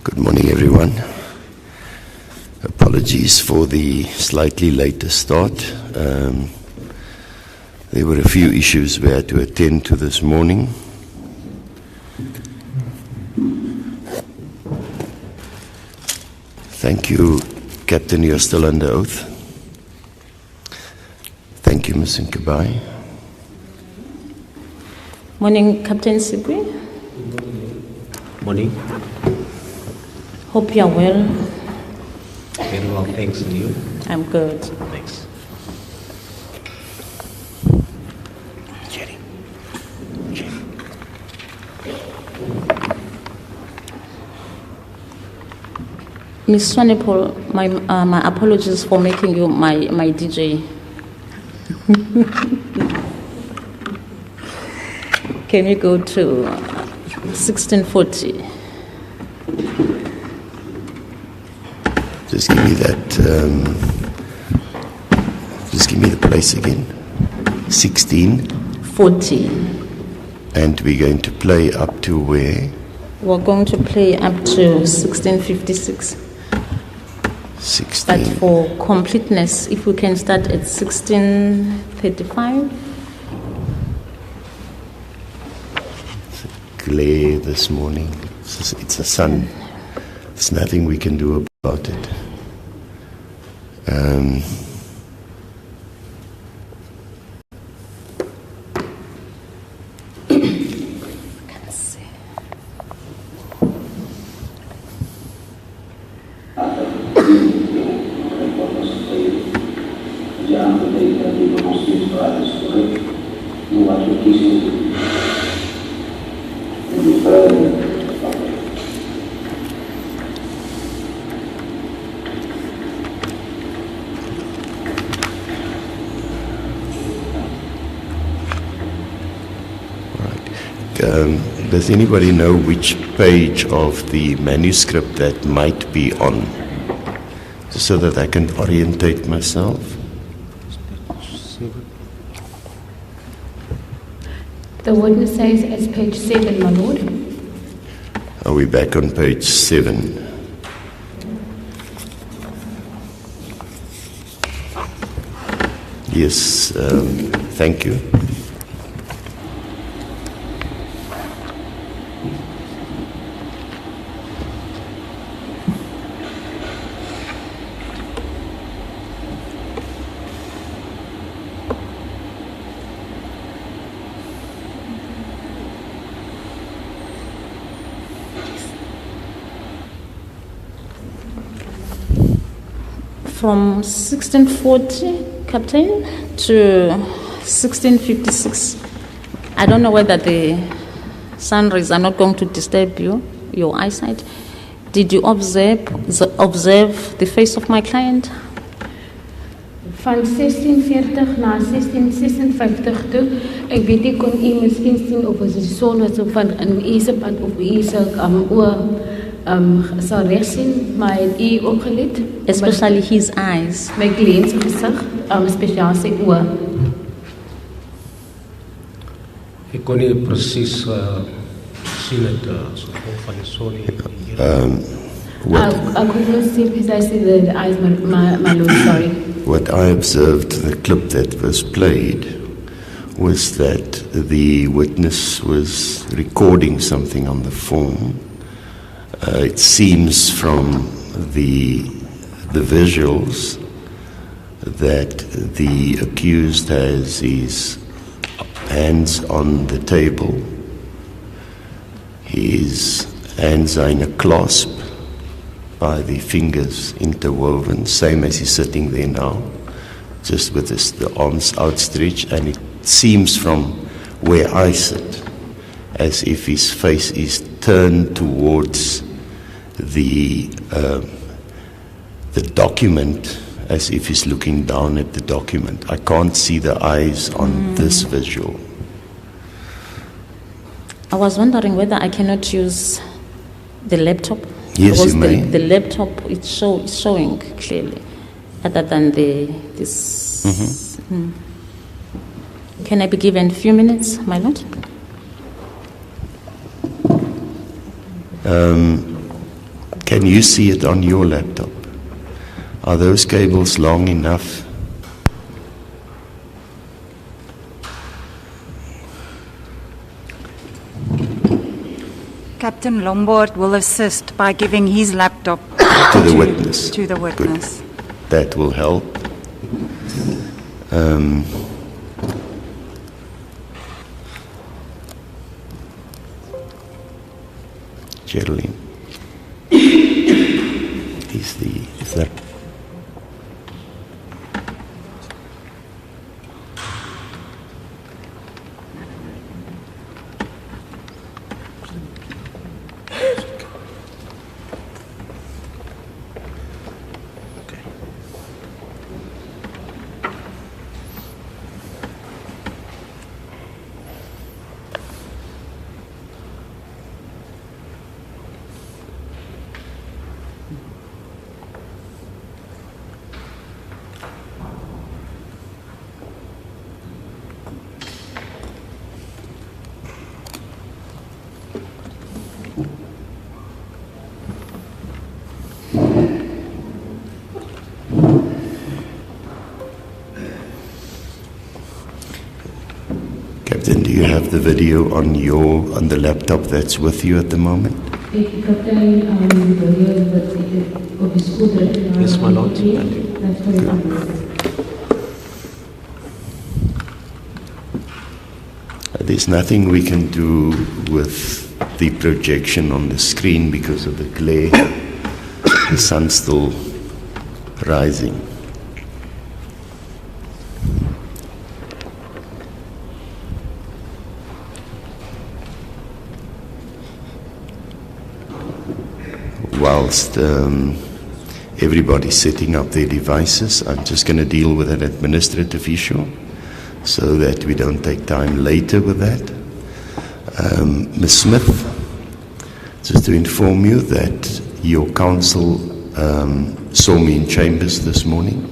Good morning, everyone. Apologies for the slightly later start. There were a few issues we had to attend to this morning. Thank you, Captain, you're still under oath. Thank you, Ms. Seekoei. Morning, Captain Seekoei. Morning. Hope you are well. Very well, thanks. And you? I'm good. Thanks. Jenny. Miss Swanepoel, my apologies for making you my DJ. Can we go to 1640? Just give me that, just give me the place again. 1640. And we're going to play up to where? We're going to play up to 1656. 16. But for completeness, if we can start at 1635. Glare this morning. It's a sun. There's nothing we can do about it. Does anybody know which page of the manuscript that might be on? Just so that I can orientate myself. The witness says it's page 7, my lord. Are we back on page 7? Yes, thank you. From 1640, Captain, to 1656. I don't know whether the sun rays are not going to disturb your eyesight. Did you observe the face of my client? Van 1640 na 1656 toe. Ek weet nie kon u miskien sien of as die son was op van in u se pad of u se sal reg sien, maar het u opgelet? Especially his eyes. My cliënt se gesig, spesiaal sy oë. Ek kon nie presies sien het so van die son hier. I could not see precisely the eyes, my lord, sorry. What I observed, the clip that was played, was that the witness was recording something on the phone. It seems from the visuals that the accused has his hands on the table. His hands are in a clasp by the fingers interwoven, same as he's sitting there now, just with the arms outstretched, and it seems from where I sit as if his face is turned towards the document, as if he's looking down at the document. I can't see the eyes on this visual. I was wondering whether I cannot use the laptop. Yes, because you may. The laptop is showing clearly, other than this. Can I be given a few minutes, my lord? Can you see it on your laptop? Are those cables long enough? Captain Lombard will assist by giving his laptop To the witness. to the witness. Good. That will help. Joshlin. Is that? Captain, do you have the video on the laptop that's with you at the moment? Yes, my lord. There's nothing we can do with the projection on the screen because of the glare. The sun's still rising. Whilst everybody's setting up their devices, I'm just going to deal with an administrative issue so that we don't take time later with that. Ms. Smith, just to inform you that your counsel saw me in chambers this morning,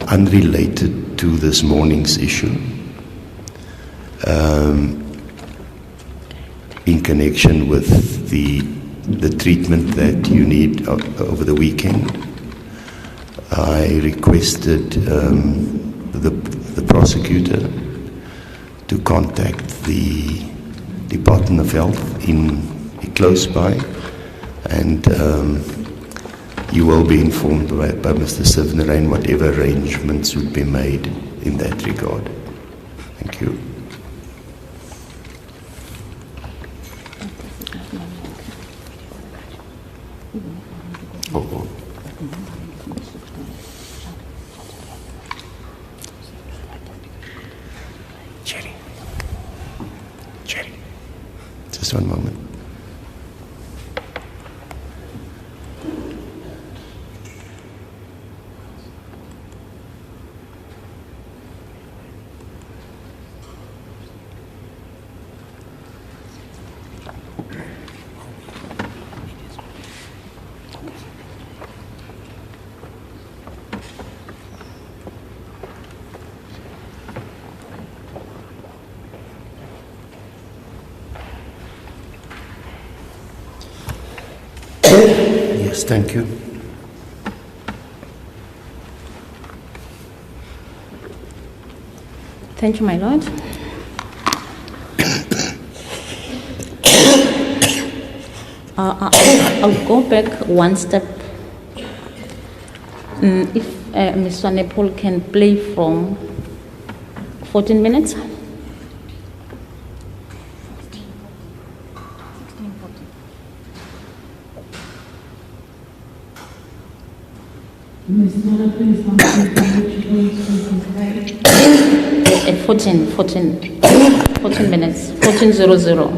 unrelated to this morning's issue, in connection with the treatment that you need over the weekend. I requested the prosecutor to contact the Department of Health in close by, and you will be informed by Mr. Steveno van Rhyn whatever arrangements would be made in that regard. Thank you. Oh. Jerry. Just one moment. Yes, thank you. Thank you, my lord. I'll go back one step. If Ms. Swanepoel can play from 14 minutes. At 14 minutes, 14:00.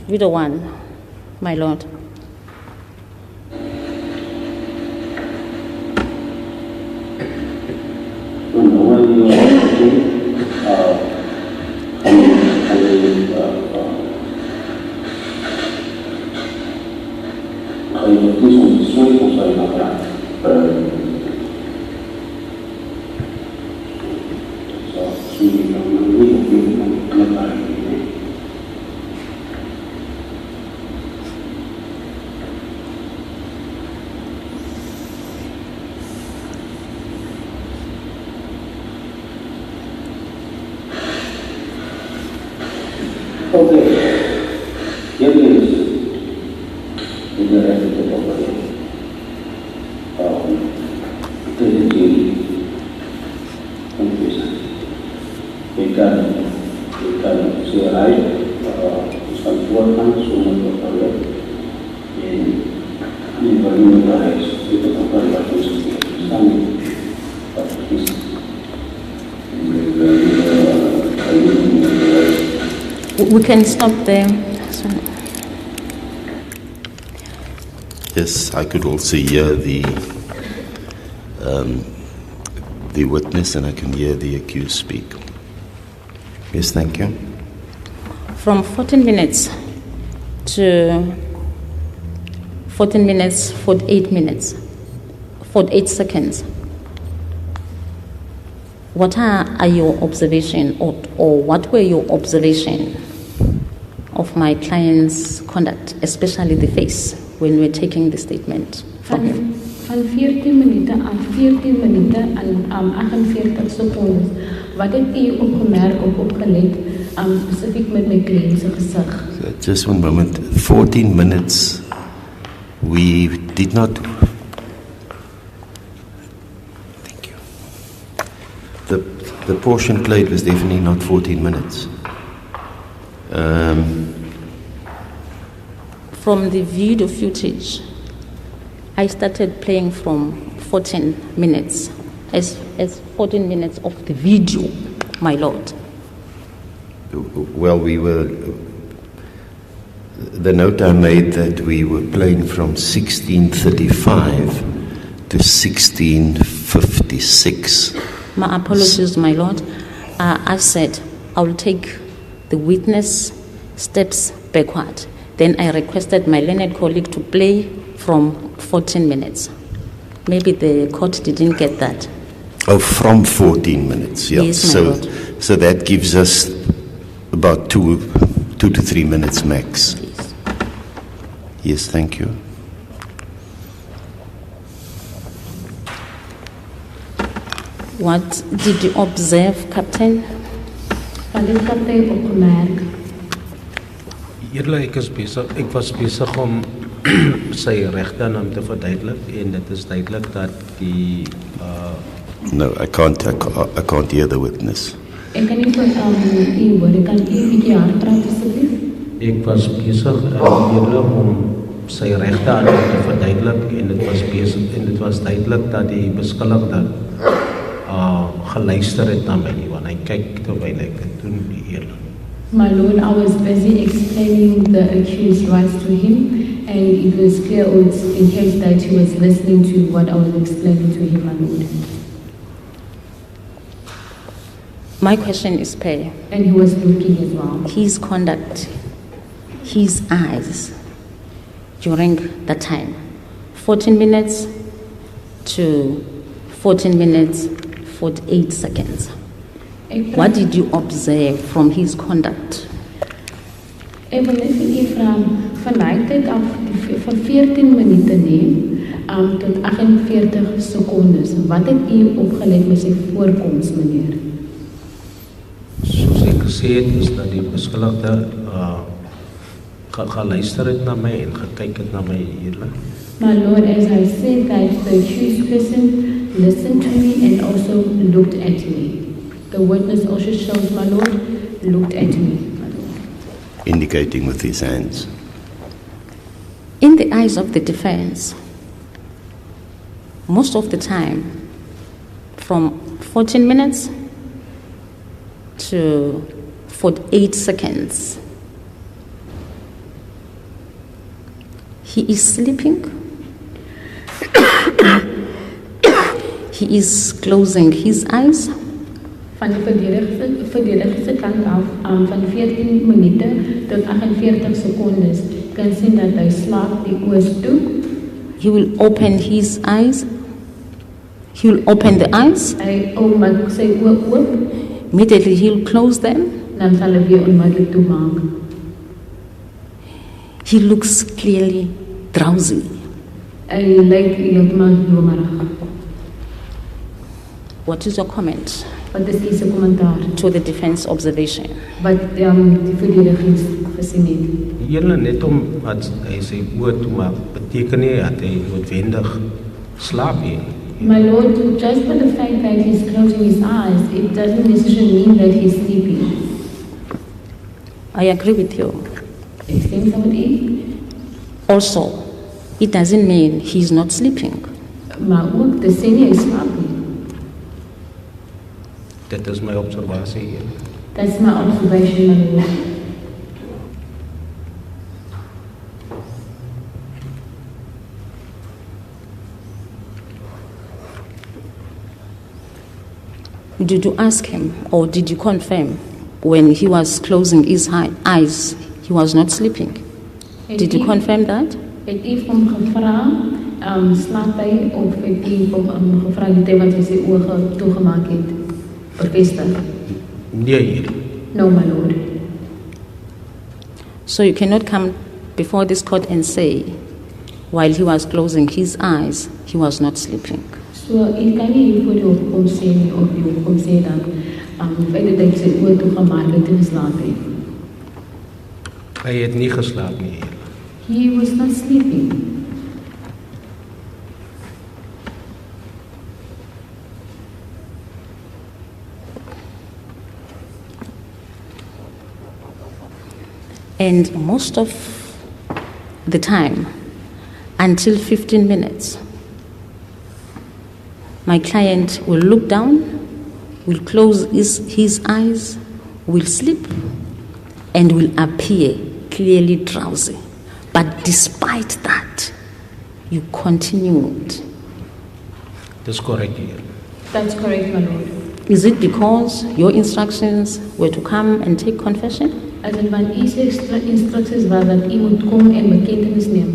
Video one, my lord. We can stop there. Sorry. Yes, I could also hear the witness, and I can hear the accused speak. Yes, thank you. From 14 minutes to 14 minutes, 48 minutes, 48 seconds. What are your observations, or what were your observations of my client's conduct, especially the face, when we're taking the statement from him? Van 14 minuten aan 14 minuten en 48 secondes. Wat het u opgemerkt of opgelet, specifiek met mijn cliënt's gezicht? Just one moment. 14 minutes. We did not. Thank you. The portion played was definitely not 14 minutes. From the video footage, I started playing from 14 minutes, as 14 minutes of the video, my lord. Well, the note I made that we were playing from 16:35 to 16:56. My apologies, my lord. I said I will take the witness steps backward. Then I requested my learned colleague to play from 14 minutes. Maybe the court didn't get that. Oh, from 14 minutes, yeah. Yes, my lord. So that gives us about 2 to 3 minutes max. Yes. Yes, thank you. What did you observe, Captain? Wat het kaptein opgemerkt? Eerlijk, ek was besig om sy regte aan hom te verduidelik, en dit is duidelik dat die No, I can't hear the witness. Ik kan niet van u horen. Kan u een beetje hard praten, alsjeblieft? ek was besig eerlik om sy regte aan hom te verduidelik, en dit was duidelik dat die beskuldigde geluister het na my, want hy kyk terwyl ek dit doen, eerlik. My lord, I was busy explaining the accused rights to him, and it was clear in his that he was listening to what I was explaining to him, my lord. My question is pay. And he was looking as well. His conduct, his eyes during that time, 14 minutes to 14 minutes, 48 seconds. What did you observe from his conduct? Even if van die tyd af van 14 minute neem tot 48 secondes, wat het u opgelet met sy voorkoms, meneer? Soos ek gesê het, is dat die beskuldigde geluister het na my en gekyk het na my, eerlik. My lord, as I said, that the accused person listened to me and also looked at me. The witness also shows, my lord, looked at me, my lord. Indicating with his hands. In the eyes of the defense, most of the time, from 14 minutes to 48 seconds, he is sleeping. He is closing his eyes. Van die verdedigde kant af, van 14 minute tot 48 secondes, kan sien dat hy slaap, die oog toe. He will open his eyes. He will open the eyes. Hy maak sy oë oop, Immediately he'll close them. dan sal hy weer onmiddellik toemaak. He looks clearly drowsy. Hy lyk heeltemal dromerig. What is your comment Wat is u se kommentaar? to the defense observation? Wat die verdediging gesien het? Die ene net omdat hy sy oë toemaak, beteken nie dat hy noodwendig slaap nie. My Lord, just for the fact that he's closing his eyes, it doesn't necessarily mean that he's sleeping. I agree with you. Ek stem saam met u, Also, it doesn't mean he's not sleeping. maar ook dit sê nie hy slaap nie. Dit is my observasie hier. That's my observation, my Lord. Did you ask him or did you confirm when he was closing his eyes, he was not sleeping? Did you confirm that? Het u hom gevra, slaap hy, of het u hom gevra die tyd wat hy sy oë toegemaak het? Bevestig? Nee hier. No, my Lord. So you cannot come before this court and say, while he was closing his eyes, he was not sleeping. So, u kan nie hier voor die opkom sê nie, of die opkom sê dan, feit dat hy sy oë toegemaak het en geslaap het. Hy het nie geslaap nie hier. He was not sleeping. And most of the time, until 15 minutes, my client will look down, will close his eyes, will sleep, and will appear clearly drowsy. But despite that, you continued. Dis korrek hier. That's correct, my Lord. Is it because your instructions were to come and take confession? As in van u se instructies was dat u moet kom en bekentenis neem.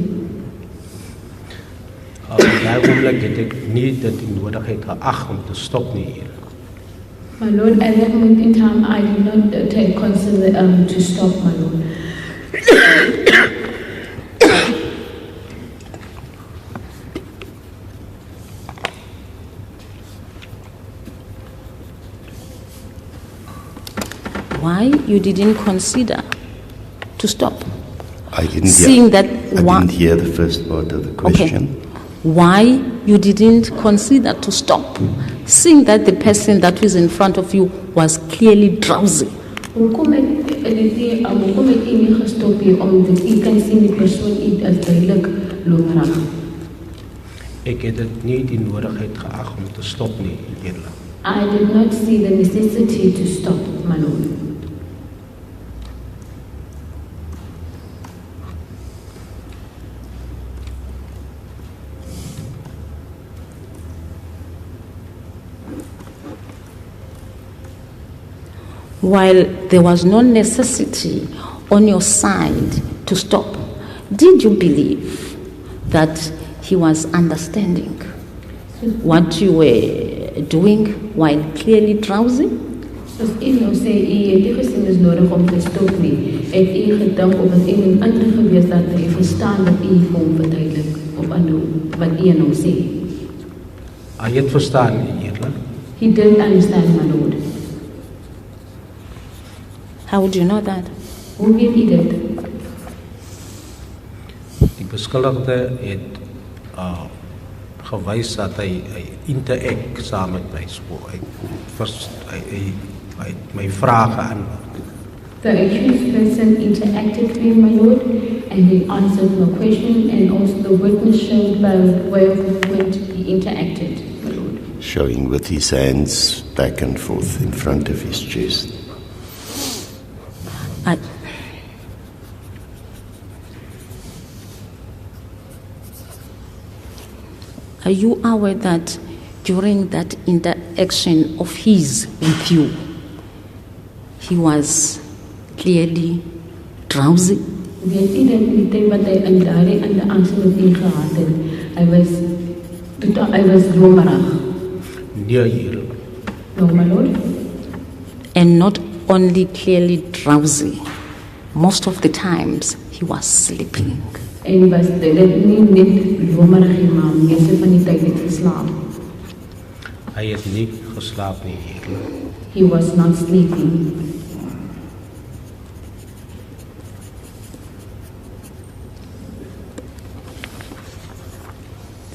Op daai oomblik het ek nie dit die nodigheid geag om te stop nie hier. My Lord, at that moment in time, I did not consider to stop, my Lord. Why you didn't consider to stop? I didn't Seeing hear, that I one- didn't hear the first part of the question. Why you didn't consider to stop, seeing that the person that was in front of you was clearly drowsy? Hoekom het u nie gestop hier, omdat u kan sien die persoon is duidelik lomerig. Ek het dit nie die nodigheid geag om te stop nie eerlik. I did not see the necessity to stop, my Lord. While there was no necessity on your side to stop, did you believe that he was understanding what you were doing while clearly drowsy? Soos u nou sê, u het nie gesien is nodig om te stop nie. Het u gedink of het iemand ander gewees dat hy verstaan dat u vir hom verduidelik of wat u nou sê? Hy het verstaan nie eerlik. He didn't understand, my Lord. How would you know that? Hoe weet u dit? Die beskuldigde het gewys dat hy interact saam met my so hy my vrae geantwoord. The accused person interacted with my Lord, and he answered my question, and also the witness showed by way of movement he interacted, my Lord. Showing with his hands back and forth in front of his chest. Are you aware that during that interaction of his with you, he was clearly drowsy? Weet u dat die tyd wat hy in daardie in die angst met u gehad het, Hy was dromerig. Nee, hier. No, my lord. And not only clearly drowsy, most of the times he was sleeping. En was dit nie net dromerig nie, maar meeste van die tyd het geslaap. Hy het nie geslaap nie hier. He was not sleeping.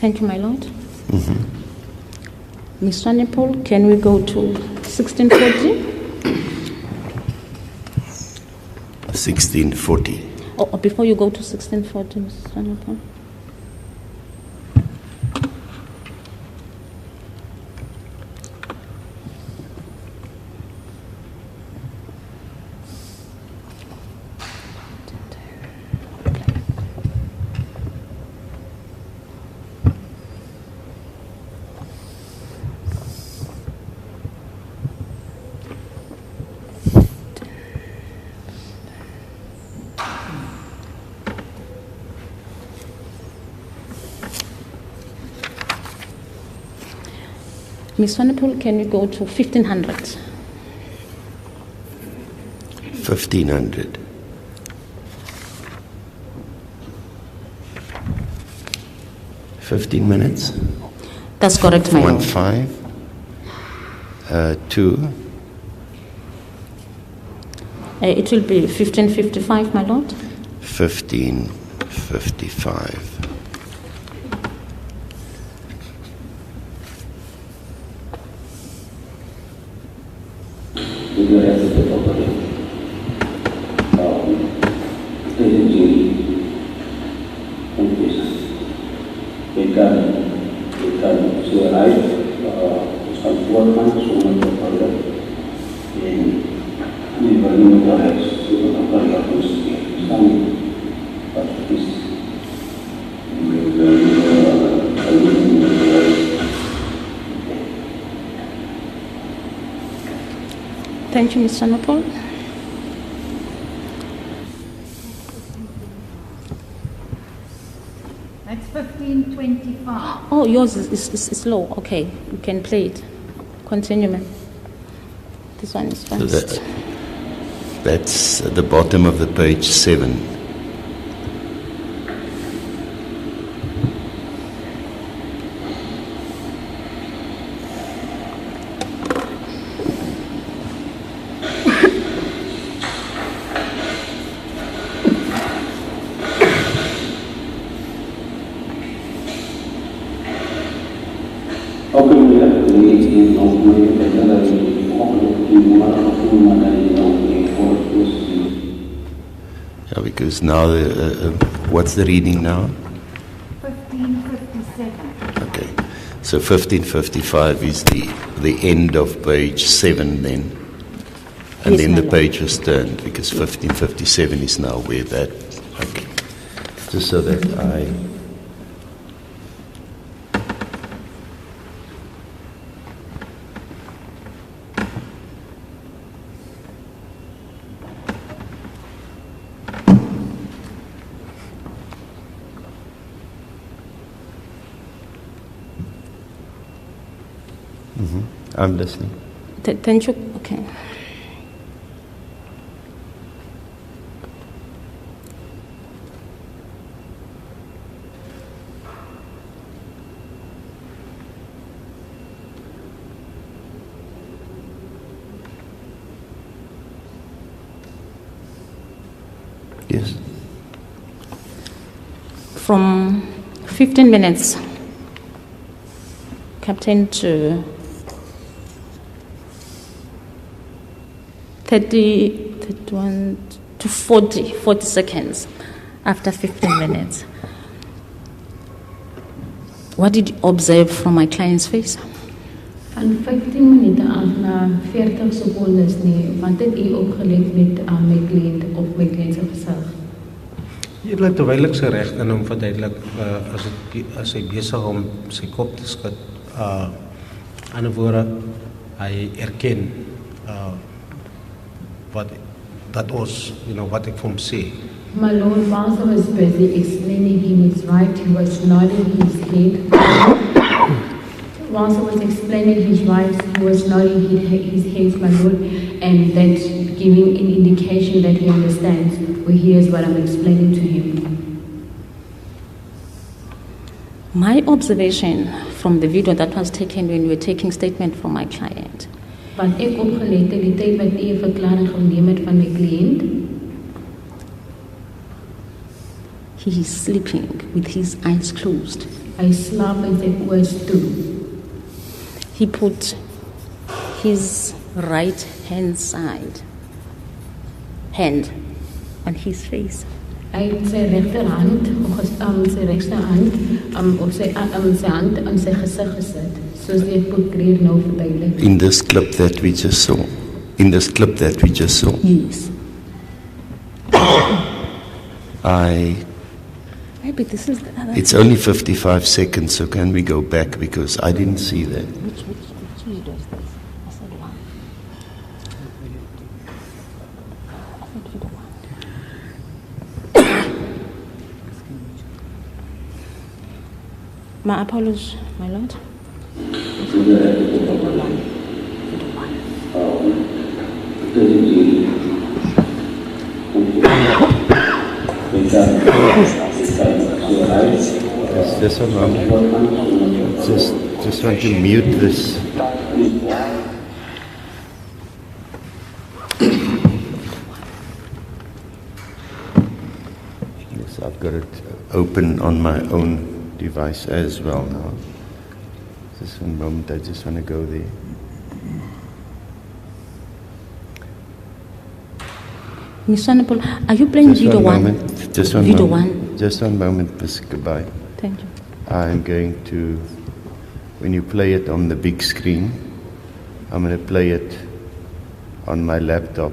Thank you, my lord. Ms. Swanepoel, can we go to 1640? 1640. Oh, before you go to 1640, Ms. Swanepoel. Ms. Swanepoel, can you go to 1500? 1500. $15 minutes. That's correct, my lord. 15. 2. It will be 1555, my lord. 1555. Thank you, Ms. Swanepoel. That's 1525. Oh, yours is low. Okay, you can play it. Continue, ma'am. This one is So fast. that's at the bottom of the page 7. Yeah, because now, what's the reading now? 1557. Okay, so 1555 is the end of page 7 then. And Yes, then my the lord. page was turned because 1557 is now where that, okay. Just so that I... I'm listening. Thank you. Okay. Yes. From 15 minutes, Captain, to 30, 31 to 40 seconds after 15 minutes. What did you observe from my client's face? Van 15 minute af na 40 secondes nie, wat het u opgelet met my kliënt of my kliënt se gesig? Hier laat terwyl ek sy reg in hom verduidelik, as hy besig om sy kop te skud, ander woorde, hy erken wat dat ons, wat ek vir hom sê. My Lord, whilst I was busy explaining him his right, he was nodding his head. Whilst I was explaining his rights, he was nodding his head, my Lord, and that giving an indication that he understands or hears what I'm explaining to him. My observation from the video that was taken when you were taking statement from my client, Wat ek opgelet het, die tyd wat u 'n verklaring geneem het van my kliënt, he is sleeping with his eyes closed. hy slaap met sy oë toe. He put his right hand on his face. Hy het sy regterhand, sy regterhand, op sy hand aan sy gesig gesit, soos die prokureur nou verduidelik. In this clip that we just saw. Yes. Maybe this is the other. It's only 55 seconds, so can we go back, because I didn't see that. Which video is this? I said one. I said video one. My apologies, my lord. This one, Mom. Just want to mute this. Yes, I've got it open on my own device as well now. Just one moment, I just want to go there. Miss Honorable, are you playing Just video one? moment. Just one Video moment. one. Just one moment, Miss. Goodbye. Thank you. I'm going to, when you play it on the big screen, I'm going to play it on my laptop.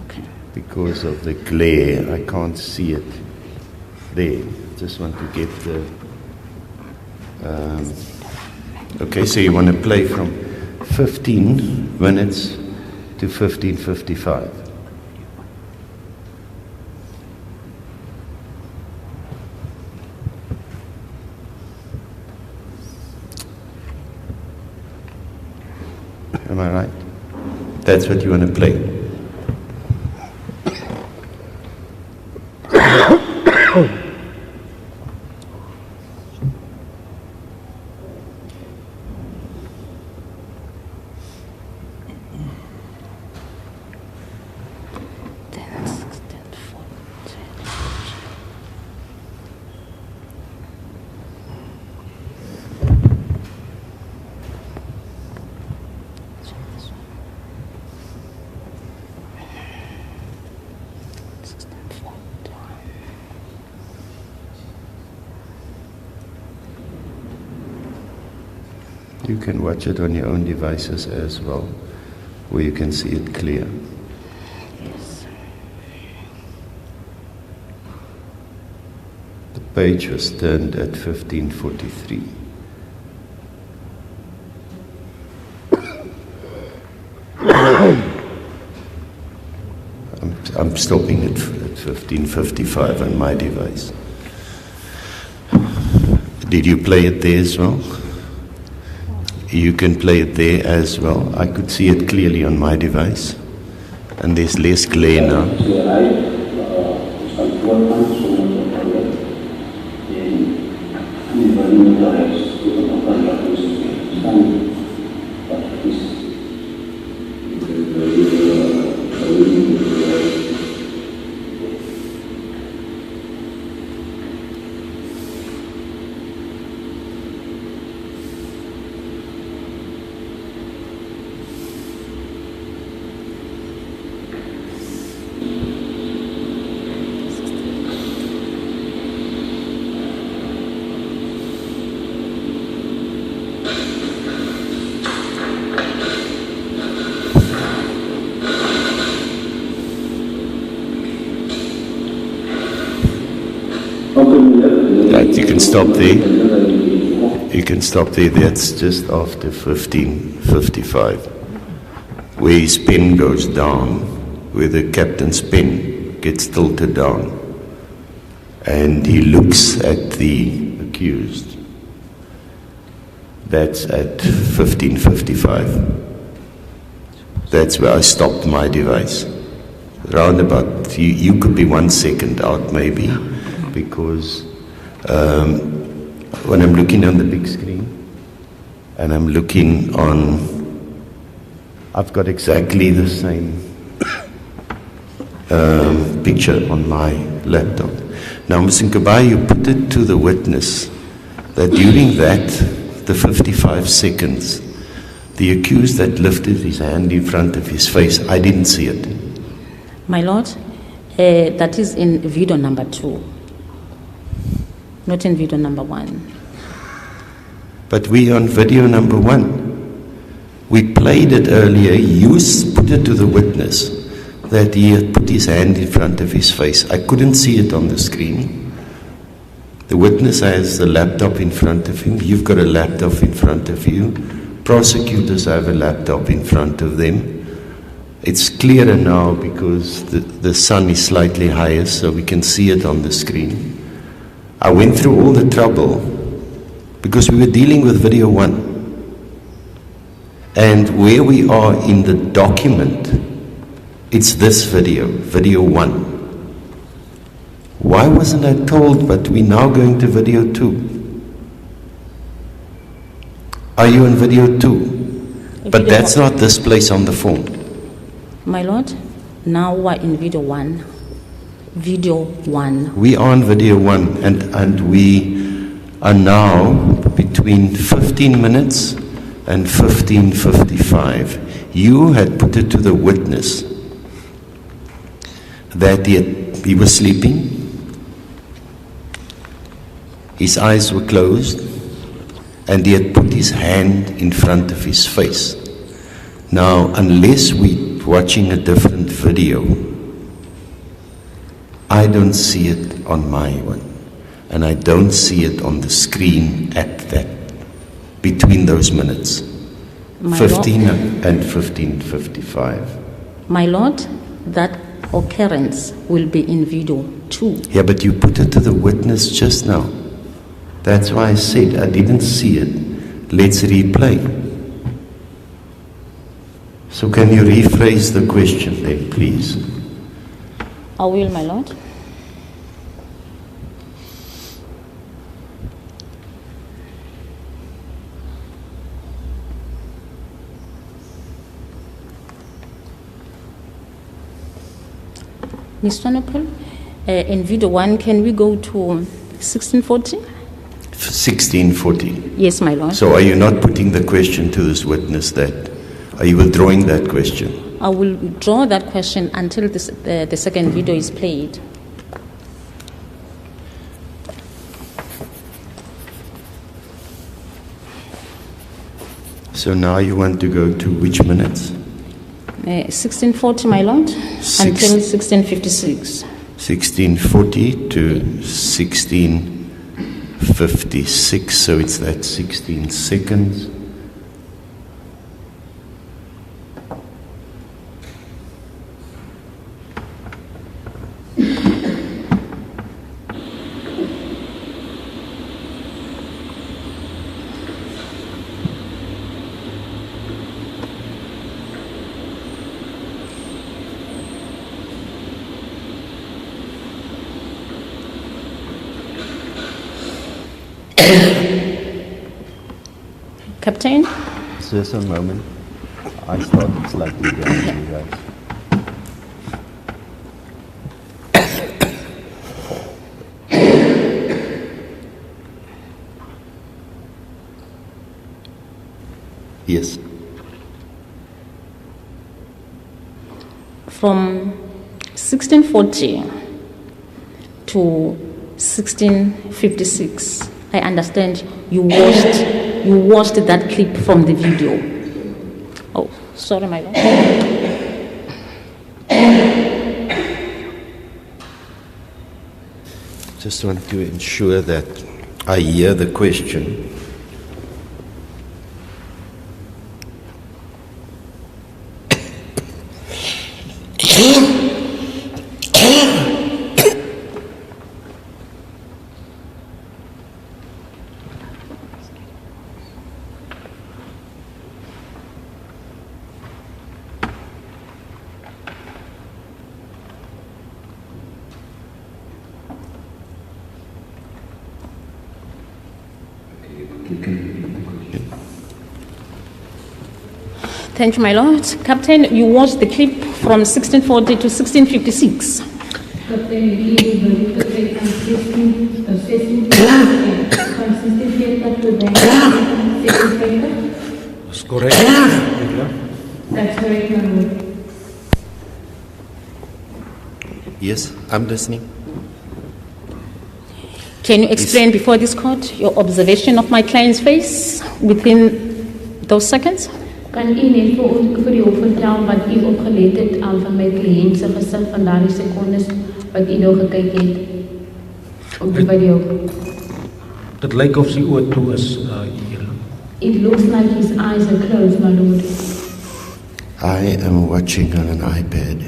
Okay. Because of the glare, I can't see it there. Just want to get the... okay, so you want to play from 15 minutes to 15:55. Am I right? That's what you want to play. You can watch it on your own devices as well, where you can see it clear. Yes. The page was turned at 15:43. I'm stopping it at 15:55 on my device. Did you play it there as well? You can play it there as well. I could see it clearly on my device. And there's less glare now. Right, you can stop there. You can stop there. That's just after 15:55. Where his pen goes down, where the captain's pen gets tilted down, and he looks at the accused. That's at 15:55. That's where I stopped my device. Round about, you could be 1 second out maybe, because when I'm looking on the big screen, and I'm looking on, I've got exactly the same picture on my laptop. Now, Mr. Nkabai, you put it to the witness that during that, the 55 seconds, the accused that lifted his hand in front of his face, I didn't see it. My Lord, that is in video number 2, not in video number 1. But we on video number 1. We played it earlier. You put it to the witness that he had put his hand in front of his face. I couldn't see it on the screen. The witness has the laptop in front of him. You've got a laptop in front of you. Prosecutors have a laptop in front of them. It's clearer now because the sun is slightly higher, so we can see it on the screen. I went through all the trouble because we were dealing with video 1. And where we are in the document, it's this video, video 1. Why wasn't I told, but we're now going to video 2? Are you in video 2? But that's not this place on the form. My Lord, now we're in video 1. Video 1. We are on video 1, and we are now between 15 minutes and 15:55. You had put it to the witness that he was sleeping, his eyes were closed, and he had put his hand in front of his face. Now, unless we're watching a different video, I don't see it on my one, and I don't see it on the screen at that, between those minutes, 15 and 15:55. My Lord, that occurrence will be in video 2. Yeah, but you put it to the witness just now. That's why I said I didn't see it. Let's replay. So can you rephrase the question then, please? I will, my Lord. Mr. Honorable, in video 1, can we go to 1640? 1640. Yes, my Lord. So are you not putting the question to this witness that, are you withdrawing that question? I will withdraw that question until the second video is played. So now you want to go to which minutes? 1640, my Lord, until 1656. 1640 to 1656, so it's that 16 seconds. Captain? Just a moment. I started slightly behind you guys. Yes. From 1640 to 1656, I understand you watched that clip from the video. Oh, sorry, my Lord. Just want to ensure that I hear the question. Thank you, my lord. Captain, you watched the clip from 1640 to 1656. Captain, hier is die betrek aan 16 van 1640 to 1650. That's correct. Yeah. That's correct, my lord. Yes, I'm listening. Can you explain before this court your observation of my client's face within those seconds? Kan u net vir die hof vertel wat u opgelet het aan van my kliënt se gesig van daardie sekondes wat u nou gekyk het op die video? Dit lyk of sy oë toe is hier. It looks like his eyes are closed, my lord. I am watching on an iPad.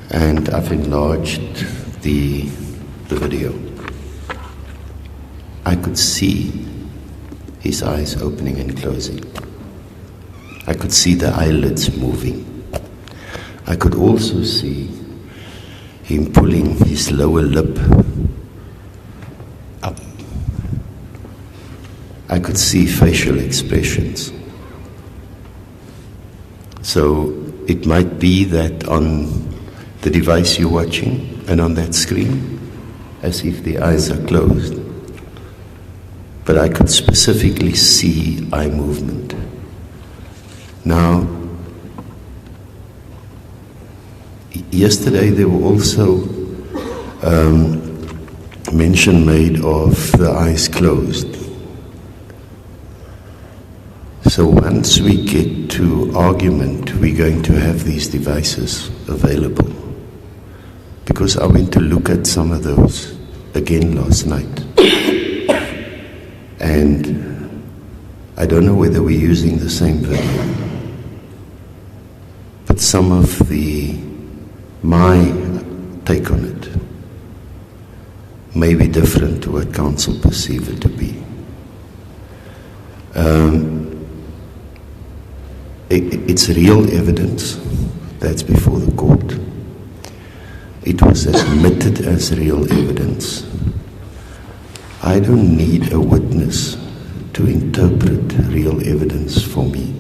And I've enlarged the video. I could see his eyes opening and closing. I could see the eyelids moving. I could also see him pulling his lower lip up. I could see facial expressions. So it might be that on the device you're watching and on that screen, as if the eyes are closed, but I could specifically see eye movement. Now, yesterday there were also mention made of the eyes closed. So once we get to argument, we're going to have these devices available. Because I went to look at some of those again last night. And I don't know whether we're using the same video. But some of my take on it may be different to what counsel perceive it to be. It's real evidence that's before the court. It was admitted as real evidence. I don't need a witness to interpret real evidence for me.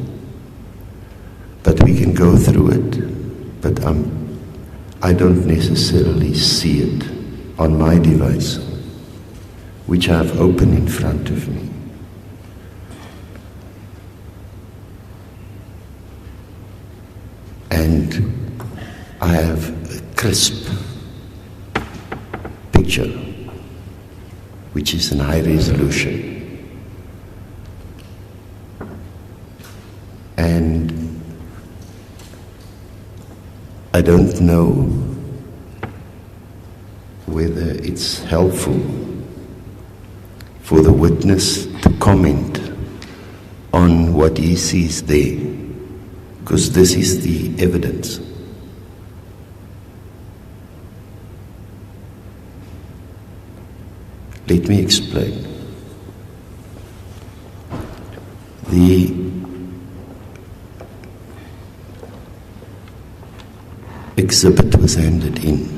But we can go through it, but I don't necessarily see it on my device, which I have open in front of me. And I have a crisp picture, which is in high resolution. And I don't know whether it's helpful for the witness to comment on what he sees there, because this is the evidence. Let me explain. The exhibit was handed in.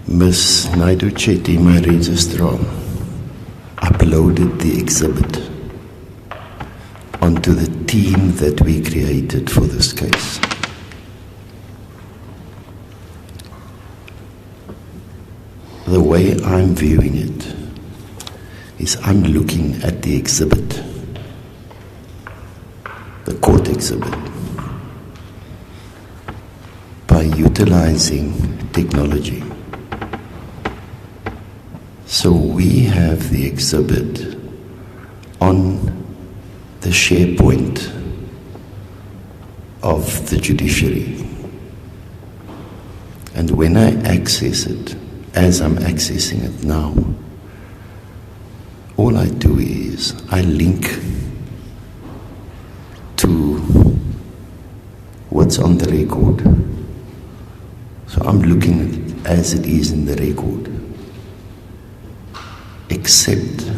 Ms. Naidu Chetty, my registrar, uploaded the exhibit onto the team that we created for this case. The way I'm viewing it is I'm looking at the exhibit, the court exhibit, by utilizing technology. So we have the exhibit on the SharePoint of the judiciary. And when I access it, as I'm accessing it now, all I do is I link to what's on the record. So I'm looking at it as it is in the record, except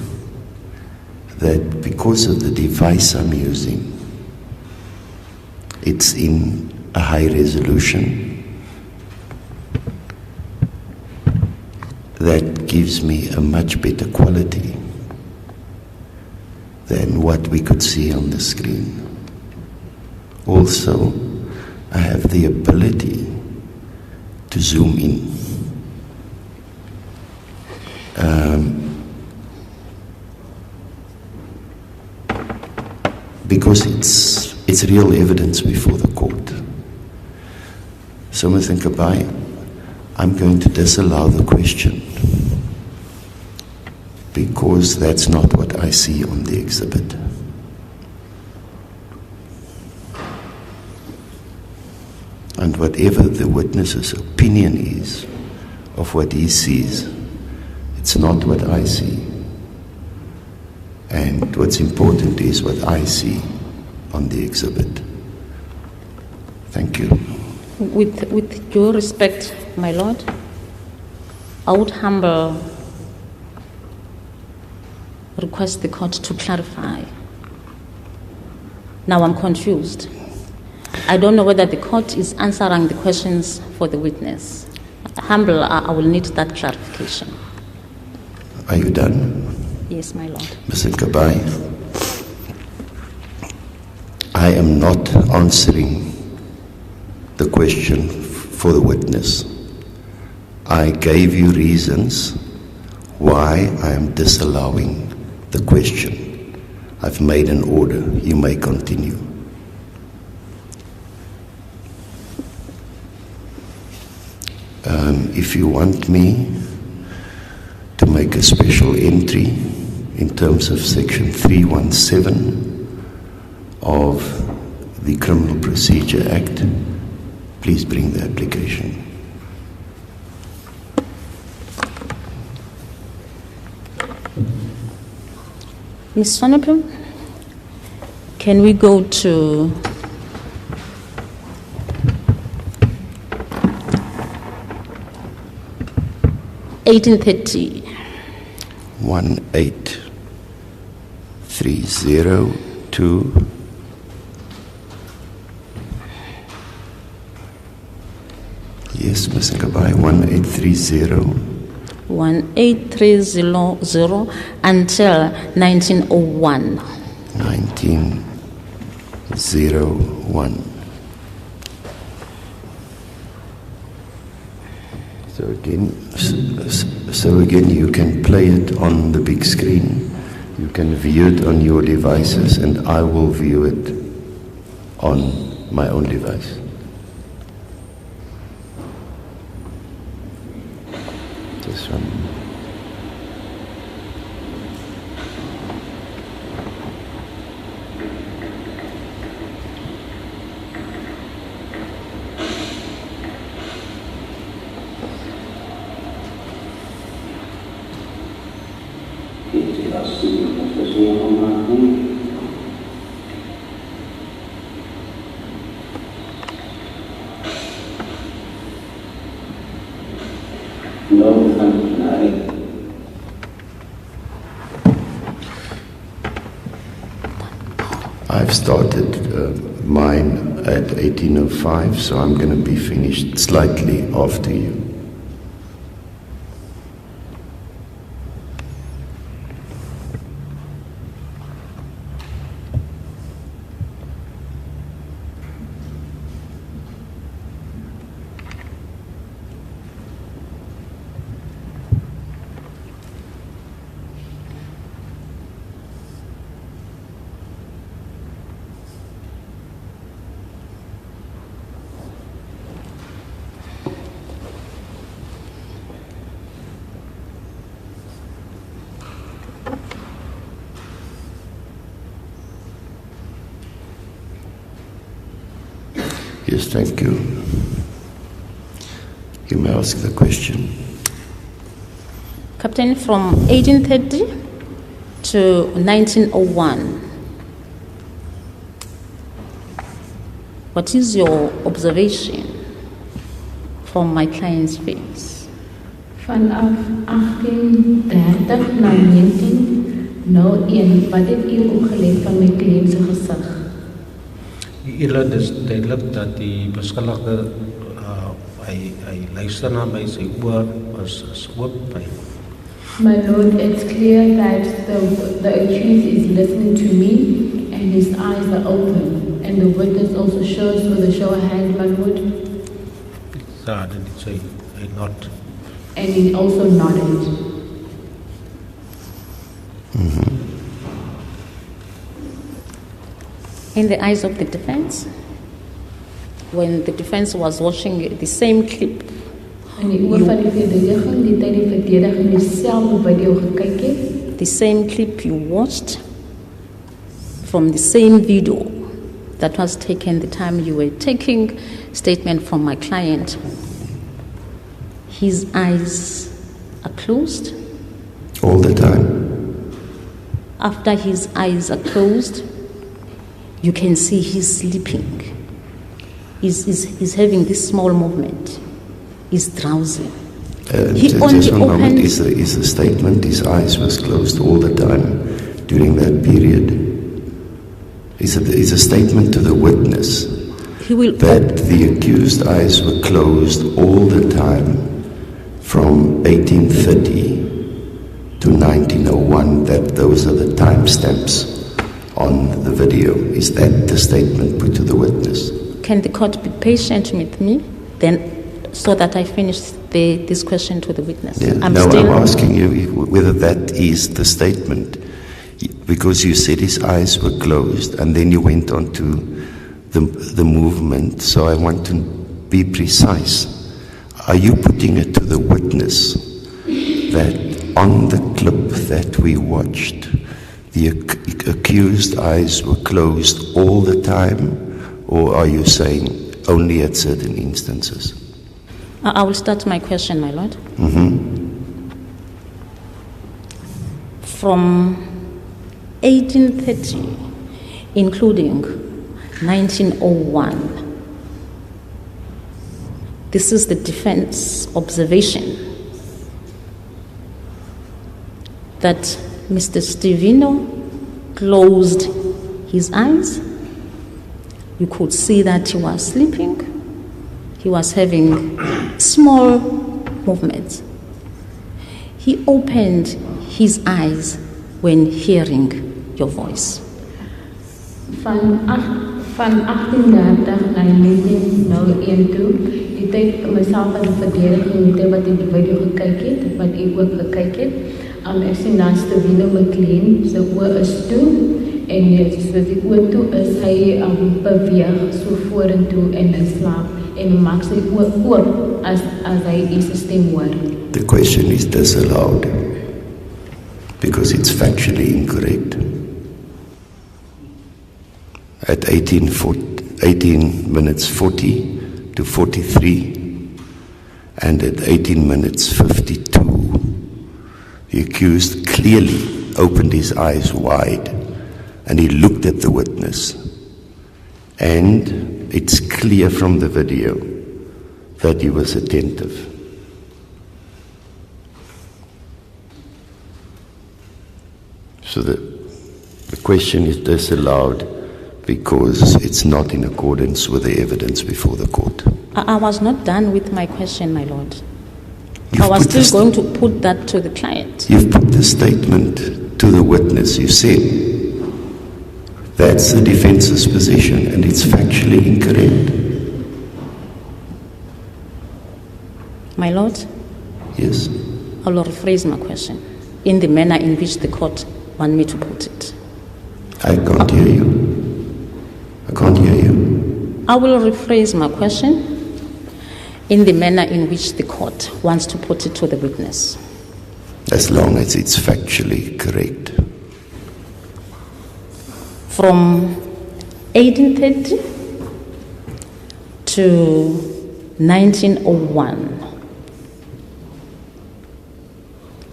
that because of the device I'm using, it's in a high resolution that gives me a much better quality than what we could see on the screen. Also, I have the ability to zoom in. Because it's real evidence before the court. So Mr. Seekoei, I'm going to disallow the question because that's not what I see on the exhibit. And whatever the witness's opinion is of what he sees, it's not what I see. And what's important is what I see on the exhibit. Thank you. With due respect, my lord, I would humble request the court to clarify. Now I'm confused. I don't know whether the court is answering the questions for the witness. Humble, I will need that clarification. Are you done? Yes, my lord. Mr. Seekoei, I am not answering the question for the witness. I gave you reasons why I am disallowing the question. I've made an order. You may continue. If you want me to make a special entry in terms of section 317 of the Criminal Procedure Act, please bring the application. Ms. Honorable, can we go to (1830) 18302. Yes, Ms. Seekoei, 1830. 1830 until 1901. 1901. So again, you can play it on the big screen. You can view it on your devices, and I will view it on my own device. This one. I've started mine at 1805, so I'm going to be finished slightly after you. Yes, thank you. You may ask the question. Captain, from 1830 to 1901, what is your observation from my client's face? Vanaf 1830 na 1901, wat het u opgelet van my cliënt se gesig? Julle is duidelik dat die beskuldigde hy luister na my, sy oor is oop. My Lord, it's clear that the accused is listening to me and his eyes are open. And the witness also shows with a show of hand, my Lord. Ja, dan het sy nod. And he also nodded. In the eyes of the defense, when the defense was watching the same clip, En die oor van die verdediging, die tyd die verdediging dieselfde video gekyk het, the same clip you watched from the same video that was taken the time you were taking statement from my client, his eyes are closed. All the time. After his eyes are closed, you can see he's sleeping. He's having this small movement. He's drowsy. He only just one moment, opened. is the statement, his eyes was closed all the time during that period? Is a statement to the witness He will that the accused eyes were closed all the time from 1830 to 1901, that those are the timestamps on the video. Is that the statement put to the witness? Can the court be patient with me, then, so that I finish this question to the witness? Yeah. I'm asking you whether that is the statement, because you said his eyes were closed, and then you went on to the movement. So I want to be precise. Are you putting it to the witness that on the clip that we watched, the accused eyes were closed all the time, or are you saying only at certain instances? I will start my question, my lord. From 1830, including 1901, this is the defense observation that Mr. Steveno closed his eyes. You could see that he was sleeping. He was having small movements. He opened his eyes when hearing your voice. van 1830 na 1901 toe, die tyd myself as 'n verdediging, die tyd wat ek die video gekyk het, wat ek ook gekyk het, ek sien dan Steveno McLean, sy oë is toe, en soos die oë toe is, hy beweeg so vorentoe en in slaap, en maak sy oë oop as hy die stem hoor. The question is disallowed because it's factually incorrect. At 18 minutes 40 to 43 and at 18 minutes 52, the accused clearly opened his eyes wide and he looked at the witness. And it's clear from the video that he was attentive. So the question is disallowed because it's not in accordance with the evidence before the court. I was not done with my question, my lord. You've I was put still the going to put that to the client. You've put the statement to the witness. You said that's the defense's position and it's factually incorrect. My lord, Yes? I will rephrase my question in the manner in which the court want me to put it. I can't hear you. I can't hear you. I will rephrase my question in the manner in which the court wants to put it to the witness. As long as it's factually correct. From 1830 to 1901,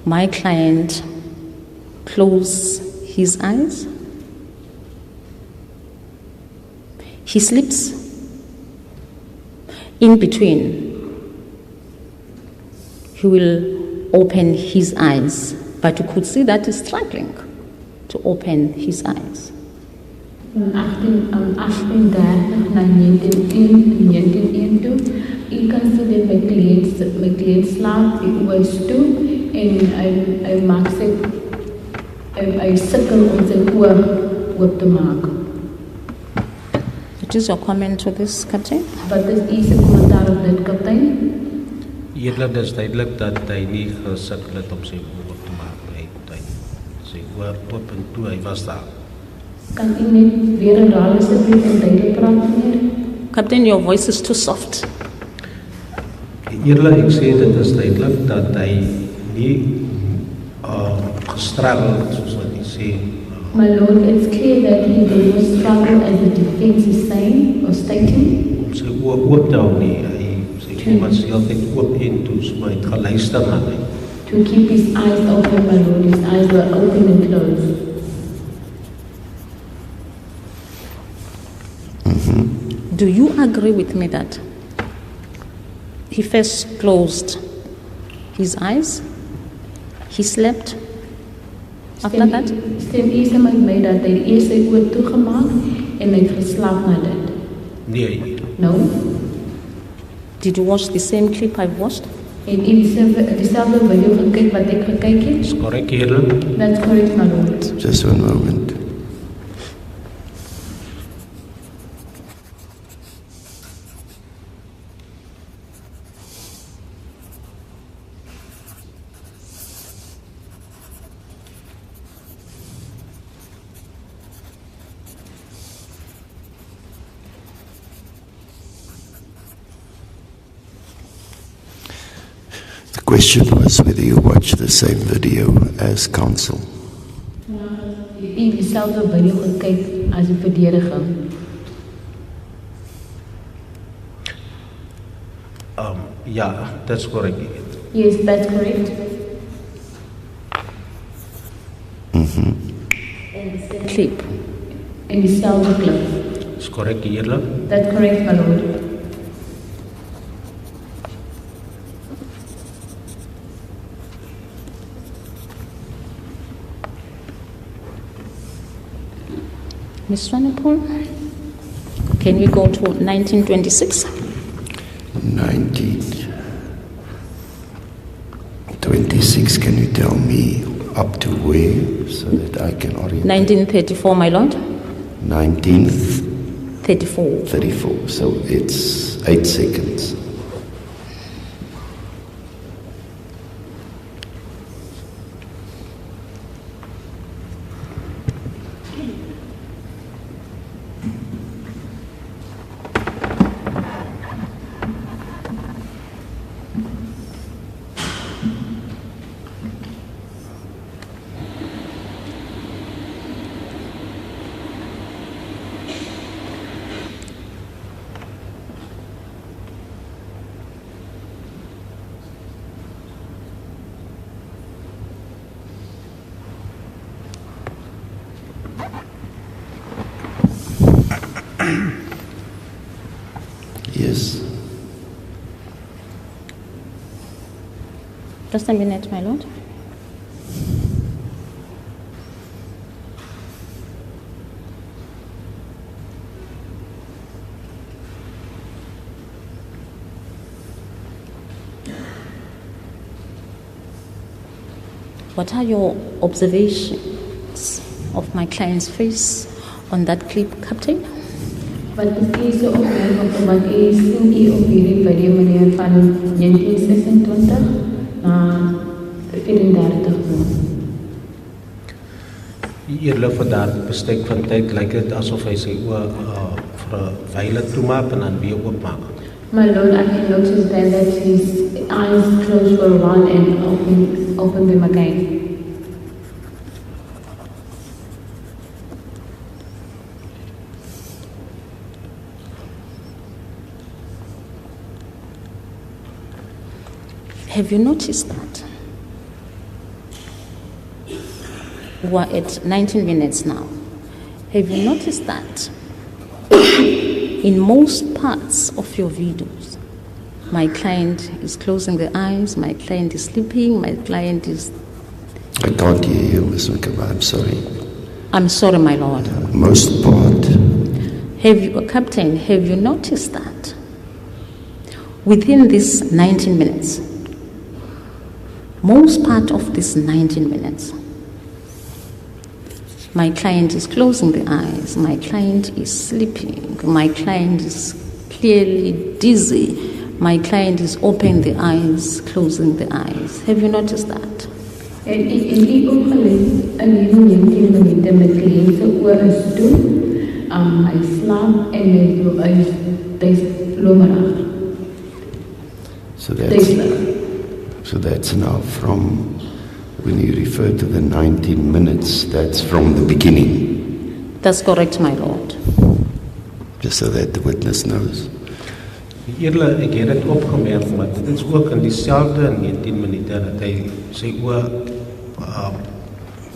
my client closed his eyes. He sleeps. In between, he will open his eyes, but you could see that he's struggling to open his eyes. Van 1830 na 1901 toe, U kan sien dat my kliënt slaap, die oë is toe en hy maak sy hy sukkel om sy oë oop te maak. What is your comment to this, Captain? Wat is u se kommentaar op dit, kaptein? Eerlik, dit is duidelik dat hy nie gesukkel het om sy oë oop te maak. Hy sy oë oop en toe, hy was daar. Kan u net weer herhaal asseblief en duidelik praat, meneer? Captain, your voice is too soft. Eerlik, ek sê dit is duidelik dat hy nie gestruggle het, soos wat hy sê. My lord, it's clear that he did not struggle as the defense is saying or stating. Om sy oë oop te hou nie. Hy sê iemand sy altyd oop en toe, so hy het geluister na my. To keep his eyes open, my lord, his eyes were open and closed. Do you agree with me that he first closed his eyes, he slept after that? Stem u saam met my dat hy eers sy oë toegemaak en hy het geslaap na dit? Nee, No? Did you watch the same clip I've watched? En u dieselfde video gekyk wat ek gekyk het? is korrek eerlik. That's correct, my lord. Just one moment. The question was whether you watched the same video as counsel. U dieselfde video gekyk as die verdediger. Ja, that's correct. Yes, that's correct. Clip. En dieselfde klip. Is korrek eerlik. That's correct, my lord. Ms. Swanepoel, can we go to 1926? 1926, can you tell me up to where so that I can orient? 1934, my lord. 1934, 34. so it's 8 seconds. Yes. Just a minute, my lord. What are your observations of my client's face on that clip, Captain? Wat is u se opmerking op wat u sien u op hierdie video, meneer, van 1926 na 34 nou? Eerlik vir daar bestek van tyd lyk dit asof hy sy oë vir 'n wyle toemaak en dan weer oopmaak. My lord, I can notice that his eyes closed for a while and open them again. Have you noticed that? We're at 19 minutes now. Have you noticed that in most parts of your videos, my client is closing the eyes, my client is sleeping, my client is... I can't hear you, Ms. Nkaba, I'm sorry. I'm sorry, my lord. Most part. Captain, have you noticed that within this 19 minutes, most part of this 19 minutes, my client is closing the eyes, my client is sleeping, my client is clearly dizzy, my client is opening the eyes, closing the eyes. Have you noticed that? En die opgelet in die 19 minute met kliënt se oë is toe, hy slaap en hy's lomerig. So that's now from, when you refer to the 19 minutes, that's from the beginning. That's correct, my lord. Just so that the witness knows. Eerlijk, ek het dit opgemerk, maar dit is ook in diezelfde 19 minute dat hy sy oë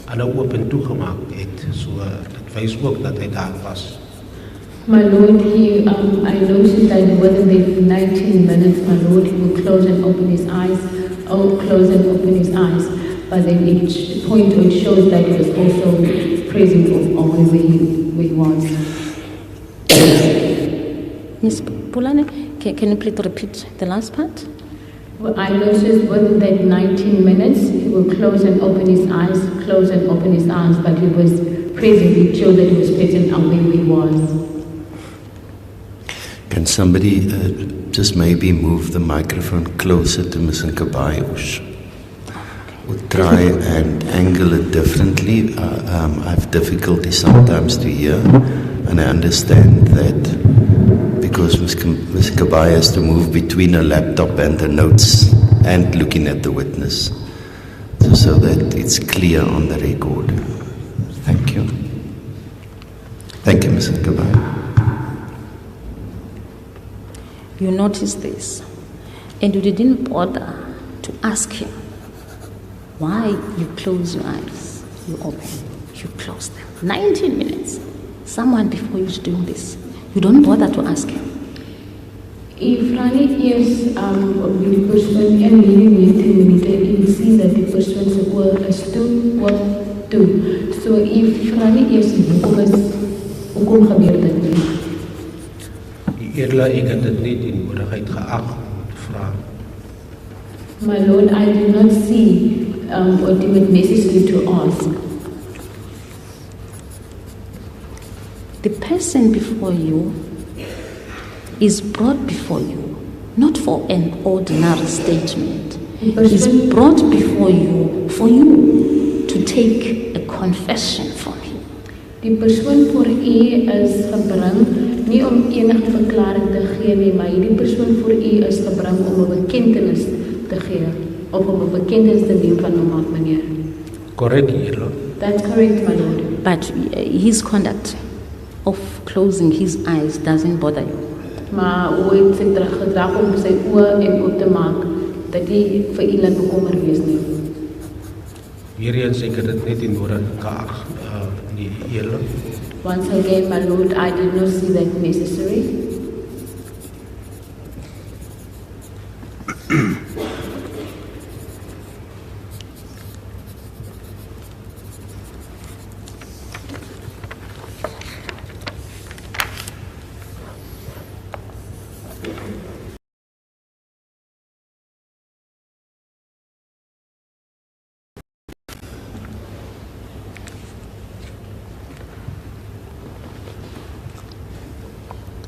aan nou oop en toegemaak het. So dit wys ook dat hy daar was. My lord, I noticed that within the 19 minutes, my lord, he would close and open his eyes, close and open his eyes. But then each point it shows that he was also present always where he was. Ms. Pulane, can you please repeat the last part? Well, I noticed within that 19 minutes, he would close and open his eyes, close and open his eyes, but he was present, it showed that he was present where he was. Can somebody just maybe move the microphone closer to Ms. Nkabai or try and angle it differently? I have difficulty sometimes to hear, and I understand that because Ms. Nkabai has to move between her laptop and the notes and looking at the witness, so that it's clear on the record. Thank you. Thank you, Ms. Nkabai. You noticed this, and you didn't bother to ask him why you close your eyes, you open, you close them. 19 minutes. Someone before you is doing this. You don't bother to ask him. If Rani is the person and really 19 minutes, you will see that the person's work is to what to. So if Rani is hoekom gebeur dit nie? Eerlijk, ek het dit nie die nodigheid geag om te vra. My lord, I do not see or deem it necessary to ask. The person before you is brought before you, not for an ordinary statement. Is brought before you for you to take a confession from him. Die persoon voor u is gebring nie om enige verklaring te gee nie, maar die persoon voor u is gebring om 'n bekentenis te gee of om 'n bekentenis te doen van hom maak, meneer. Correct, eerlijk. That's correct, my lord. But his conduct of closing his eyes doesn't bother you. Maar hoe het sy gedrag om sy oë en oop te maak, dat die vir u laat bekommer wees nie. Hierin ek het dit net die nodig geag, nie eerlijk. Once again, my lord, I did not see that necessary.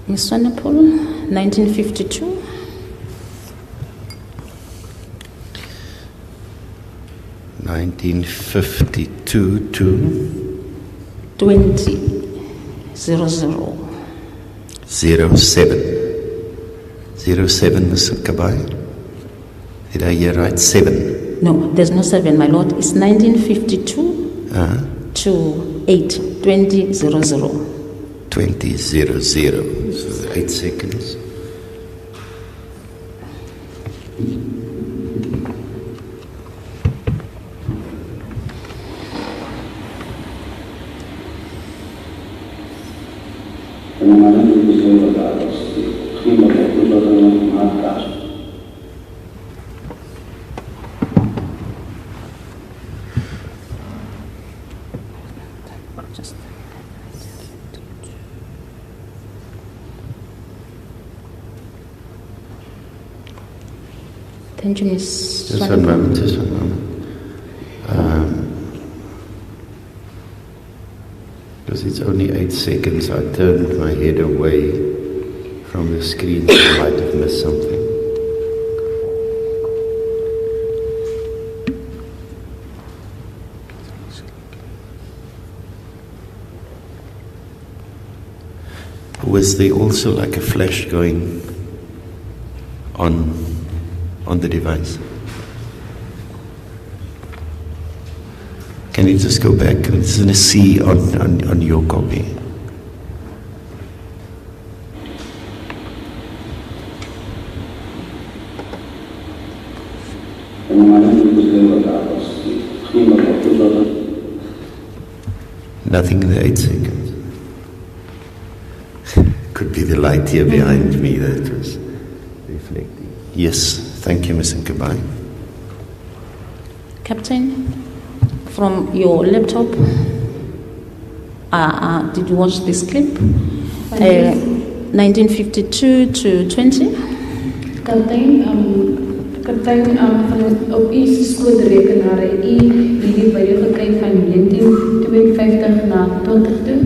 Ms. Swanepoel, 1952. to 2000. 07, Ms. Nkabai. Did I hear right? 7. No, there's no 7, my lord. It's 1952 to 8, 2000. 20:00. So 8 seconds. Thank you, Ms. Just one moment, just one moment. Because it's only 8 seconds, I turned my head away from the screen, so I might have missed something. Was there also like a flash going on the device? Can you just go back? It's in a C on your copy. Nothing in the 8 seconds. Could be the light here behind me that was reflecting. Yes, thank you, Ms. Nkabai. Captain, from your laptop, did you watch this clip? 1952 to 20? Kaptein, van op u skoolrekenaar u die video gekry van 1952 na 20 toe?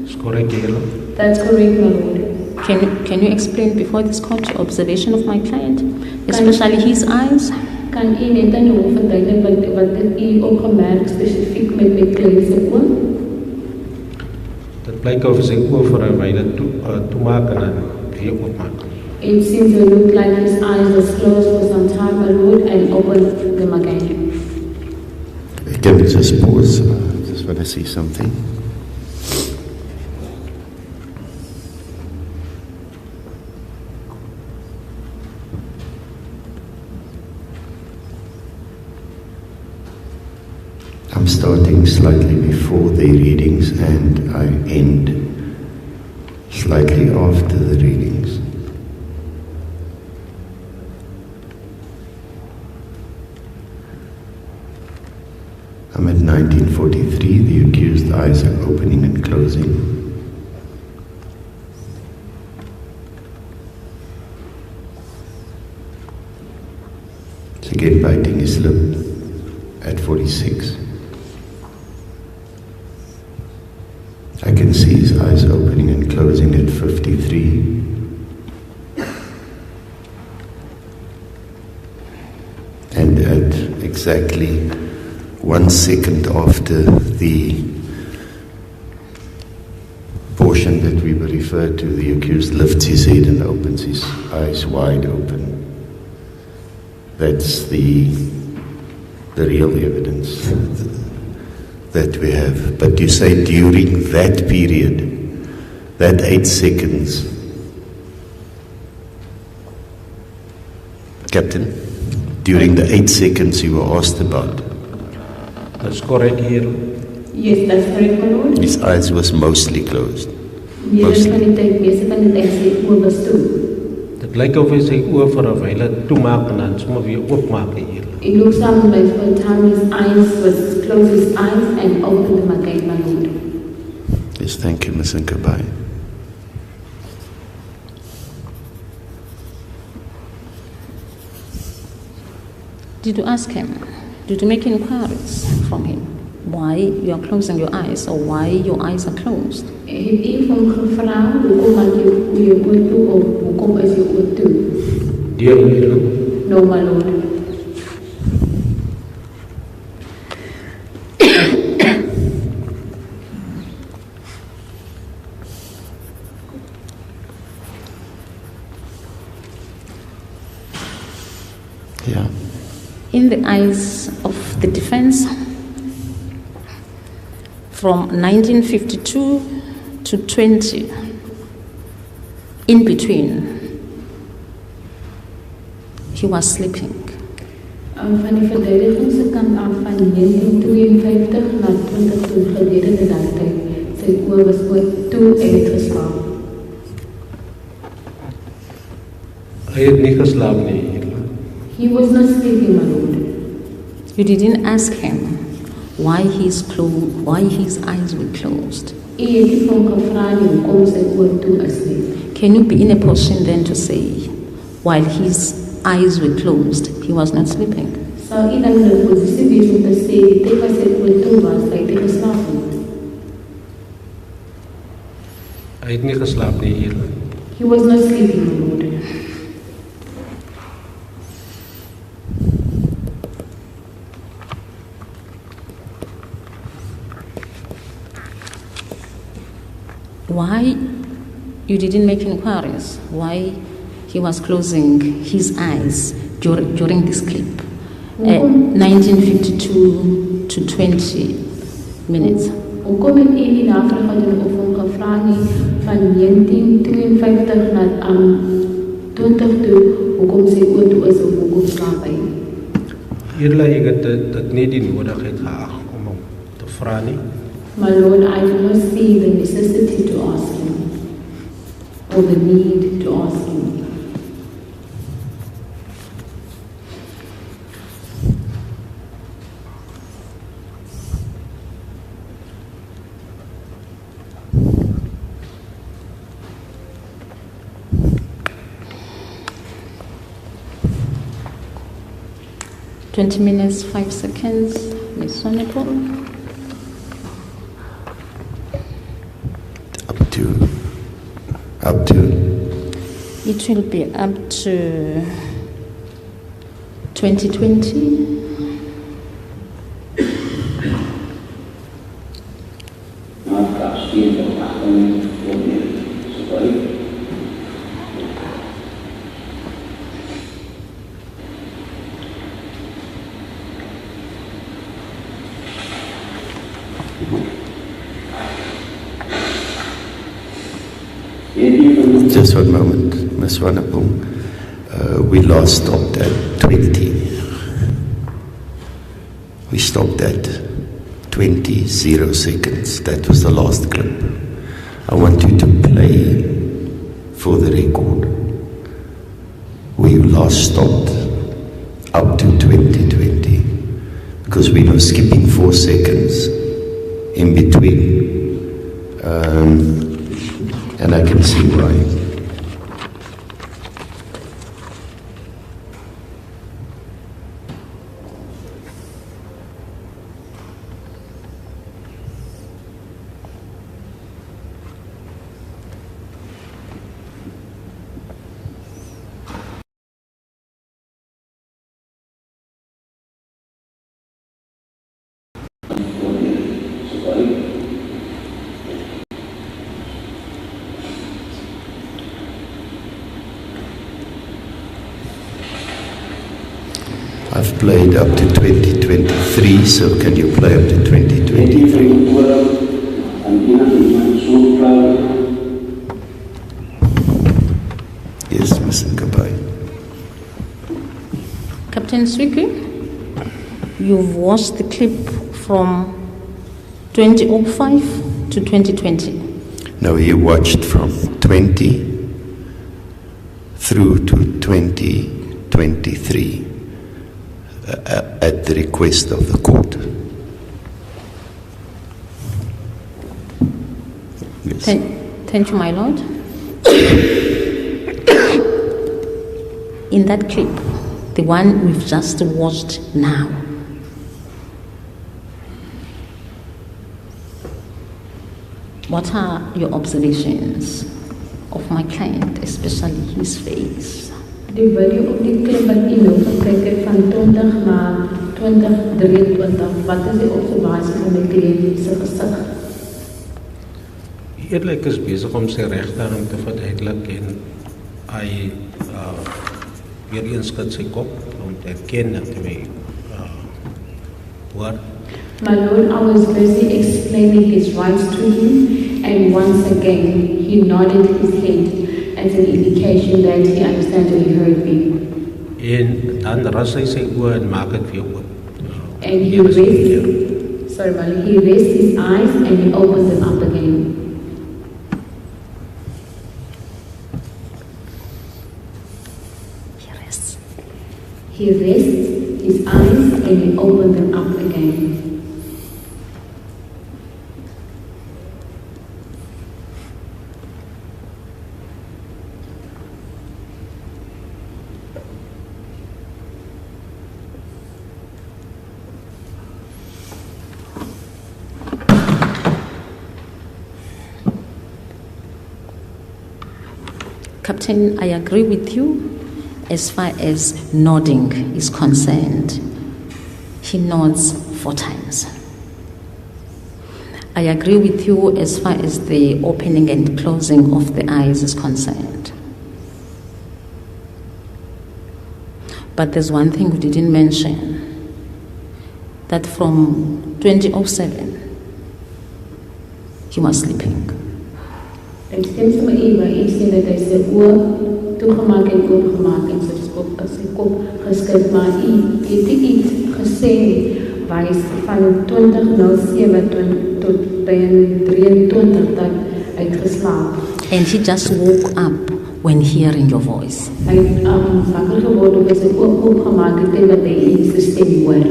Is correct, Your Lord. That's correct, my lord. Can you explain before this court your observation of my client, especially his eyes? Kan u net aan die hof verduidelik wat u opgemerk spesifiek met cliënt se oë? Dit blyk of sy oë vir 'n wyle toemaak en dan weer oopmaak. It seems to look like his eyes was closed for some time, my lord, and opened them again. Can we just pause? Just want to see something. I'm starting slightly before the readings and I end slightly after the readings. I'm at 1943, the accused eyes are opening and closing. It's again biting his lip at 46. I can see his eyes opening and closing at 53. And at exactly 1 second after the portion that we were referred to, the accused lifts his head and opens his eyes wide open. That's the real evidence that we have. But you say during that period, that 8 seconds, Captain, during the 8 seconds you were asked about, That's correct, Your Lord. Yes, that's correct, my lord. his eyes was mostly closed. Meeste van die tyd, meeste van die tyd sy oë was toe. Dit lyk of hy sy oë vir 'n wyle toemaak en dan sommer weer oopmaak, Your Lord. It looks something like for a time his eyes was closed his eyes and opened them again, my lord. Yes, thank you, Ms. Nkabai. Did you ask him? Did you make inquiries from him? Why you are closing your eyes or why your eyes are closed? Het u van hom gevra hoekom maak jy jou oë toe of hoekom is jou oë toe? Deur, Your Lord. No, my lord. Yeah. In the eyes of the defense, from 1952 to 20, in between, he was sleeping. Van die verdediging se kant af van 1952 na 20 toe gedurende daardie tyd, sy oë was oop toe en het geslaap. Hy het nie geslaap nie, Your Lord. He was not sleeping, my lord. You didn't ask him why his eyes were closed. U het nie van hom gevra nie hoekom sy oë toe is nie. Can you be in a position then to say, while his eyes were closed. He was not sleeping. Sal u dan nou posisie wees om te sê die tyd wat sy oë toe was, hy het nie geslaap nie. Hy het nie geslaap nie hier. He was not sleeping, my Lord. Why you didn't make inquiries? Why he was closing his eyes during this clip? 1952 to 20 minutes. Hoekom het u nie navraag gedoen of hom gevra nie van 1952 na 20 toe, hoekom sy oë toe is of hoekom slaap hy? Eerlik ek het dit nie die nodigheid geag om hom te vra nie. My Lord, I do not see the necessity to ask him or the need to ask him. Twenty minutes, 5 seconds, Ms. Sonnepoel. Up to. It will be up to 2020. Just one moment, Ms. Vanapung. We last stopped at 20. We stopped at 20 seconds. That was the last clip. I want you to play for the record. We last stopped up to 2020 because we were skipping 4 seconds in between. And I can see why. I've played up to 2023, so can you play up to 2023? Yes, Ms. Nkabai. Captain Seekoei, you've watched the clip from 2005 to 2020. No, he watched from 20 through to 2023 at the request of the court. Yes. Thank you, my lord. In that clip, the one we've just watched now, what are your observations of my client, especially his face? Die video op die klip wat u nou gekyk het van 20 na 2023, wat is die observasie van die kliënt se gesig? Eerlik is besig om sy regstelling te verduidelik en hy weer eens skud sy kop om te erken dat hy hoor. My Lord, I was busy explaining his rights to him, and once again he nodded his head as an indication that he understands and he heard me. En dan ras hy sy oë en maak dit weer oop. And he raised his eyes and he opened them up again. He raised his eyes and he opened them up again. Captain, I agree with you as far as nodding is concerned. He nods 4 times. I agree with you as far as the opening and closing of the eyes is concerned. But there's one thing we didn't mention, that from 2007, he was sleeping. Ek stem saam met u, maar u sê dat hy sy oë toegemaak en oopgemaak en sy kop geskit, maar u het iets gesê wys van 2007 tot 23 dat hy het geslaap. And he just woke up when hearing your voice. Hy het wakker geword op sy oë oopgemaak het en dat hy u stem hoor.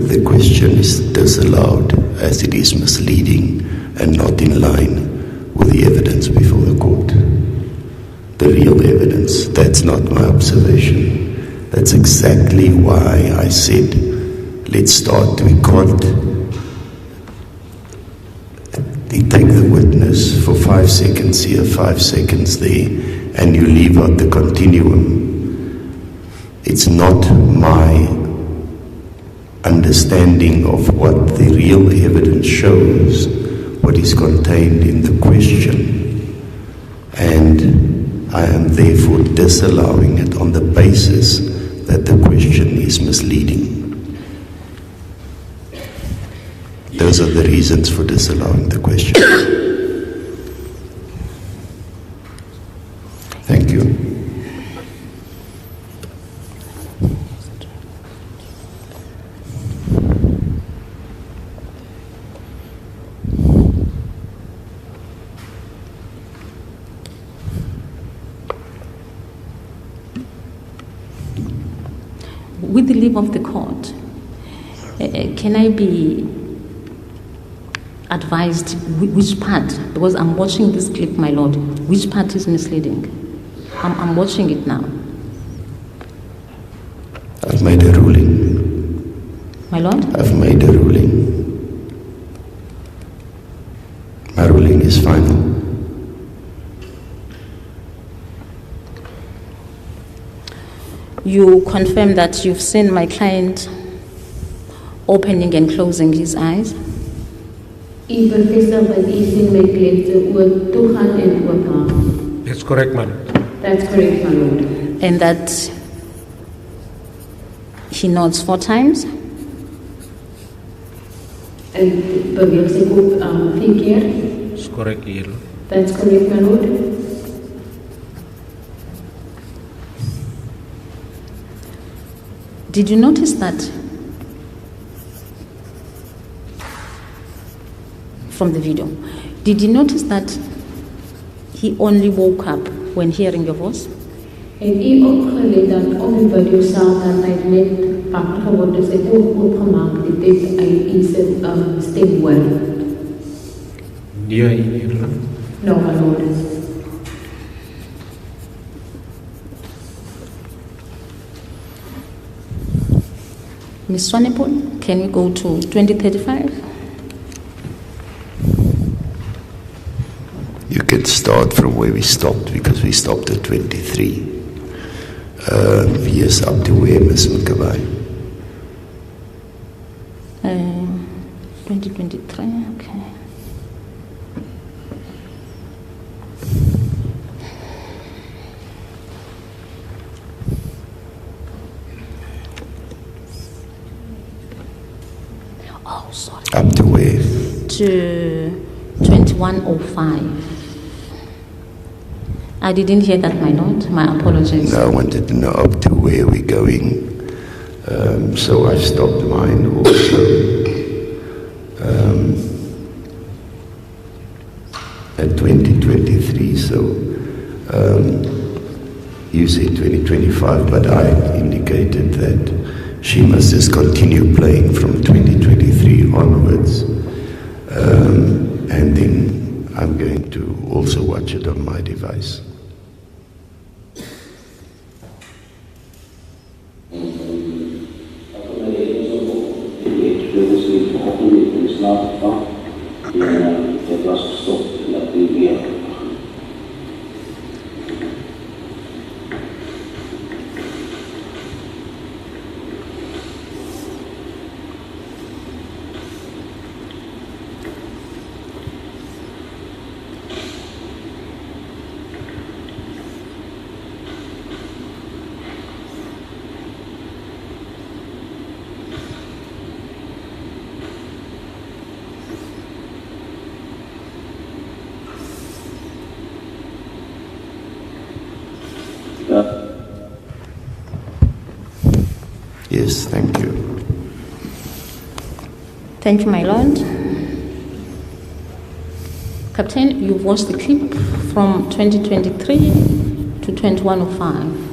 The question is disallowed as it is misleading and not in line with the evidence before the court. The real evidence, that's not my observation. That's exactly why I said, let's start. We can't take the witness for 5 seconds here, 5 seconds there, and you leave out the continuum. It's not my understanding of what the real evidence shows, what is contained in the question, and I am therefore disallowing it on the basis that the question is misleading. Those are the reasons for disallowing the question. Thank you. With the leave of the court, can I be advised which part, because I'm watching this clip, my lord, which part is misleading? I'm watching it now. I've made a ruling. My lord? I've made a ruling. My ruling is final. You confirm that you've seen my client opening and closing his eyes? U bevestig dat u sien my kliënt se oë toegaan en oopmaak. That's correct, man. That's correct, my lord. And that he nods 4 times? En beweeg sy kop 4 keer. That's correct, Your Lord. That's correct, my lord. Did you notice that from the video? Did you notice that he only woke up when hearing your voice? En u opgelet dat op die video self dat hy net wakker geword is, hy het oopgemaak, dit het hy u se stem hoor. Nee, Your Lord. No, my lord. Ms. Swanepoel, can we go to 2035? You can start from where we stopped, because we stopped at 23. Yes, up to where, Ms. Mkabai? 2023, okay. Oh, sorry. Up to where? To 2105. I didn't hear that, my lord. My apologies. No, I wanted to know up to where we're going. So I stopped mine also. At 2023, so you say 2025, but I indicated that she must just continue playing from 2023 onwards, and then I'm going to also watch it on my device. Yes, thank you. Thank you, my lord. Captain, you've watched the clip from 2023 to 2105.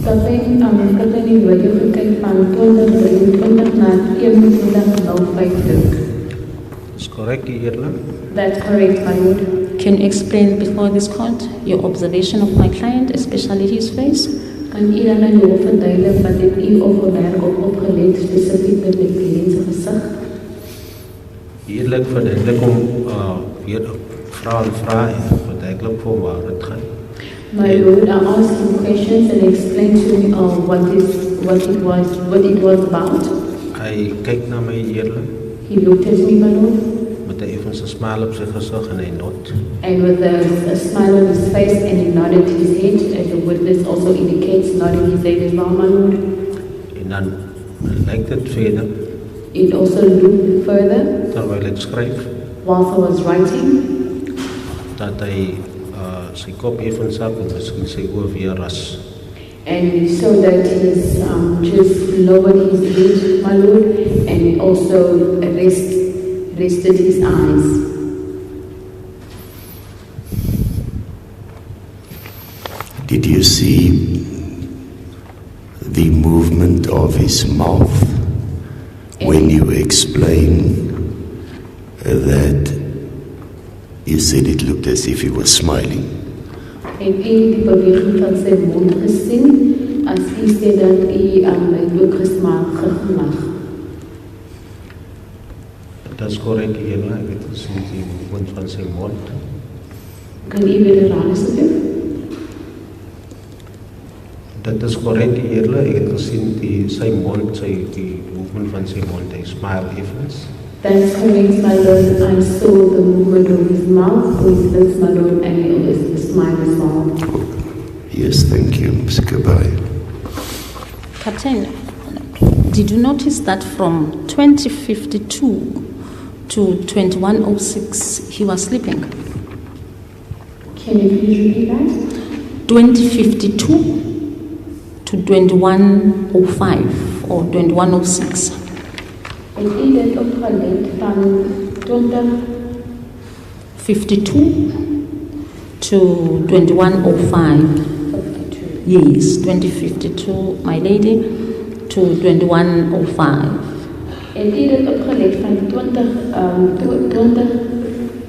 Kaptein, kaptein die video gekyk van 2023 na 21:05. Is correct, eerlijk? That's correct, my lord. Can you explain before this court your observation of my client, especially his face? Kan u dan aan die hof verduidelik wat het u overwerk opgelet, spesifiek met die cliënt se gesig? Eerlijk verduidelijk om weer vraag en verduidelijk voor waar het gaat. My lord, I asked him questions and explained to me what it was about. Hij kijkt naar mij eerlijk, He looked at me, my lord, met even een smile op zijn gezicht en hij nodt. and with a smile on his face, and he nodded his head, as the witness also indicates, nodding his head as well, my lord. En dan lijkt het verder, It also looked further, terwijl ik schrijf, whilst I was writing, dat hij zijn kop even zak en misschien zijn oor weer ras. and so that he's just lowered his head, my lord, and also rested his eyes. Did you see the movement of his mouth when you explain that you said it looked as if he was smiling? En u die beweging van sy mond gesien, as u sê dat u het ook geglimlag. Dat is correct, eerlijk. Ik heb gezien die movement van zijn mond. Kan u weer herhaal asseblief? Dat is correct, eerlijk. Ik heb gezien zijn mond, die movement van zijn mond. Hij smile even. That's correct, my lord. I saw the movement of his mouth, of his lips, my lord, and the smile as well. Yes, thank you, Mr. Seekoei. Captain, did you notice that from 2052 to 2106 he was sleeping? Can you please repeat that? 2052 to 2105 or 2106. Het u dit opgelet van 52 to 2105. 2052? Yes, 2052, my lady, to 2105. Het u dit opgelet van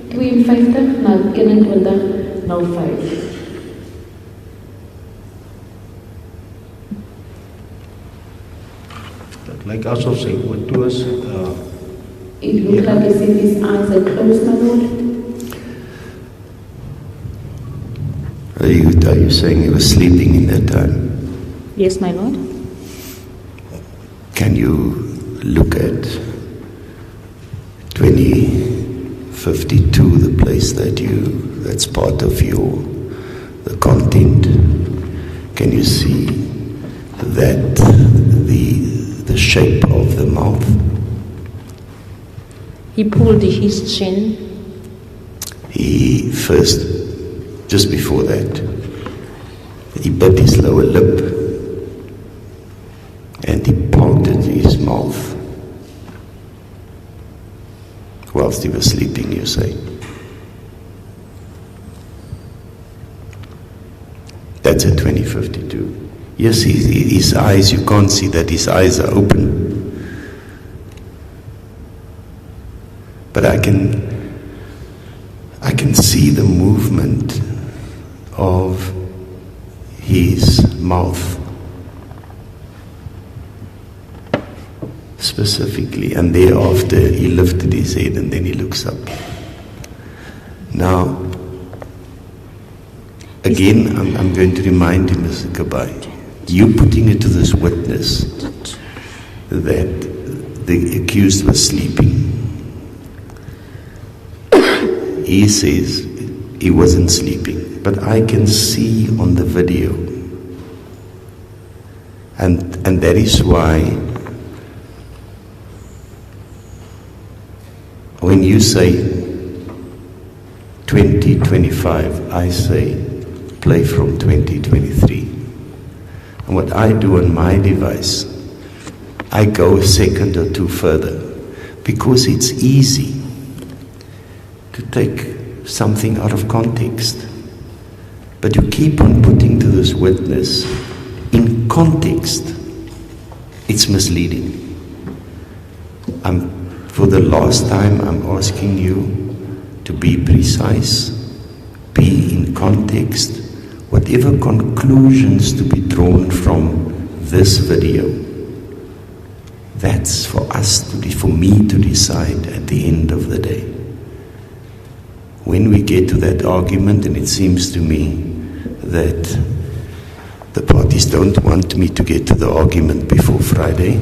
2052 naar 2105? Lijkt alsof zijn oor toe is. It looked like as if his eyes are closed, my lord. Are you saying he was sleeping in that time? Yes, my lord. Can you look at 2052, the place that's part of the content? Can you see that the shape of the mouth? He pulled his chin. He first, just before that, he bit his lower lip and he pouted his mouth whilst he was sleeping, you say. That's at 2052. Yes, his eyes, you can't see that his eyes are open. But I can see the movement of his mouth specifically, and thereafter he lifted his head and then he looks up. Now, again, I'm going to remind you, Mr. Seekoei, you putting it to this witness that the accused was sleeping. He says he wasn't sleeping, but I can see on the video, and that is why when you say 2025, I say play from 2023. And what I do on my device I go a second or two further, because it's easy to take something out of context. But you keep on putting to this witness, in context, it's misleading. For the last time, I'm asking you to be precise, be in context, whatever conclusions to be drawn from this video. That's for me to decide at the end of the day. When we get to that argument, and it seems to me that the parties don't want me to get to the argument before Friday,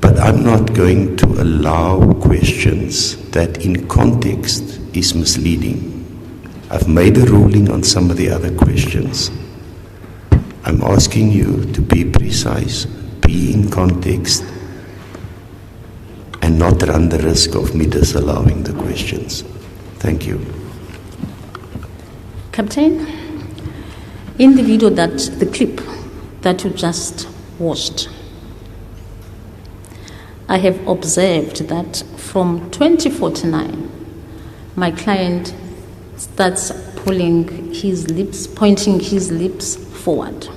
but I'm not going to allow questions that in context is misleading. I've made a ruling on some of the other questions. I'm asking you to be precise, be in context, and not run the risk of me disallowing the questions. Thank you. Captain, in the video the clip that you just watched, I have observed that from 2049, my client starts pulling his lips, pointing his lips forward.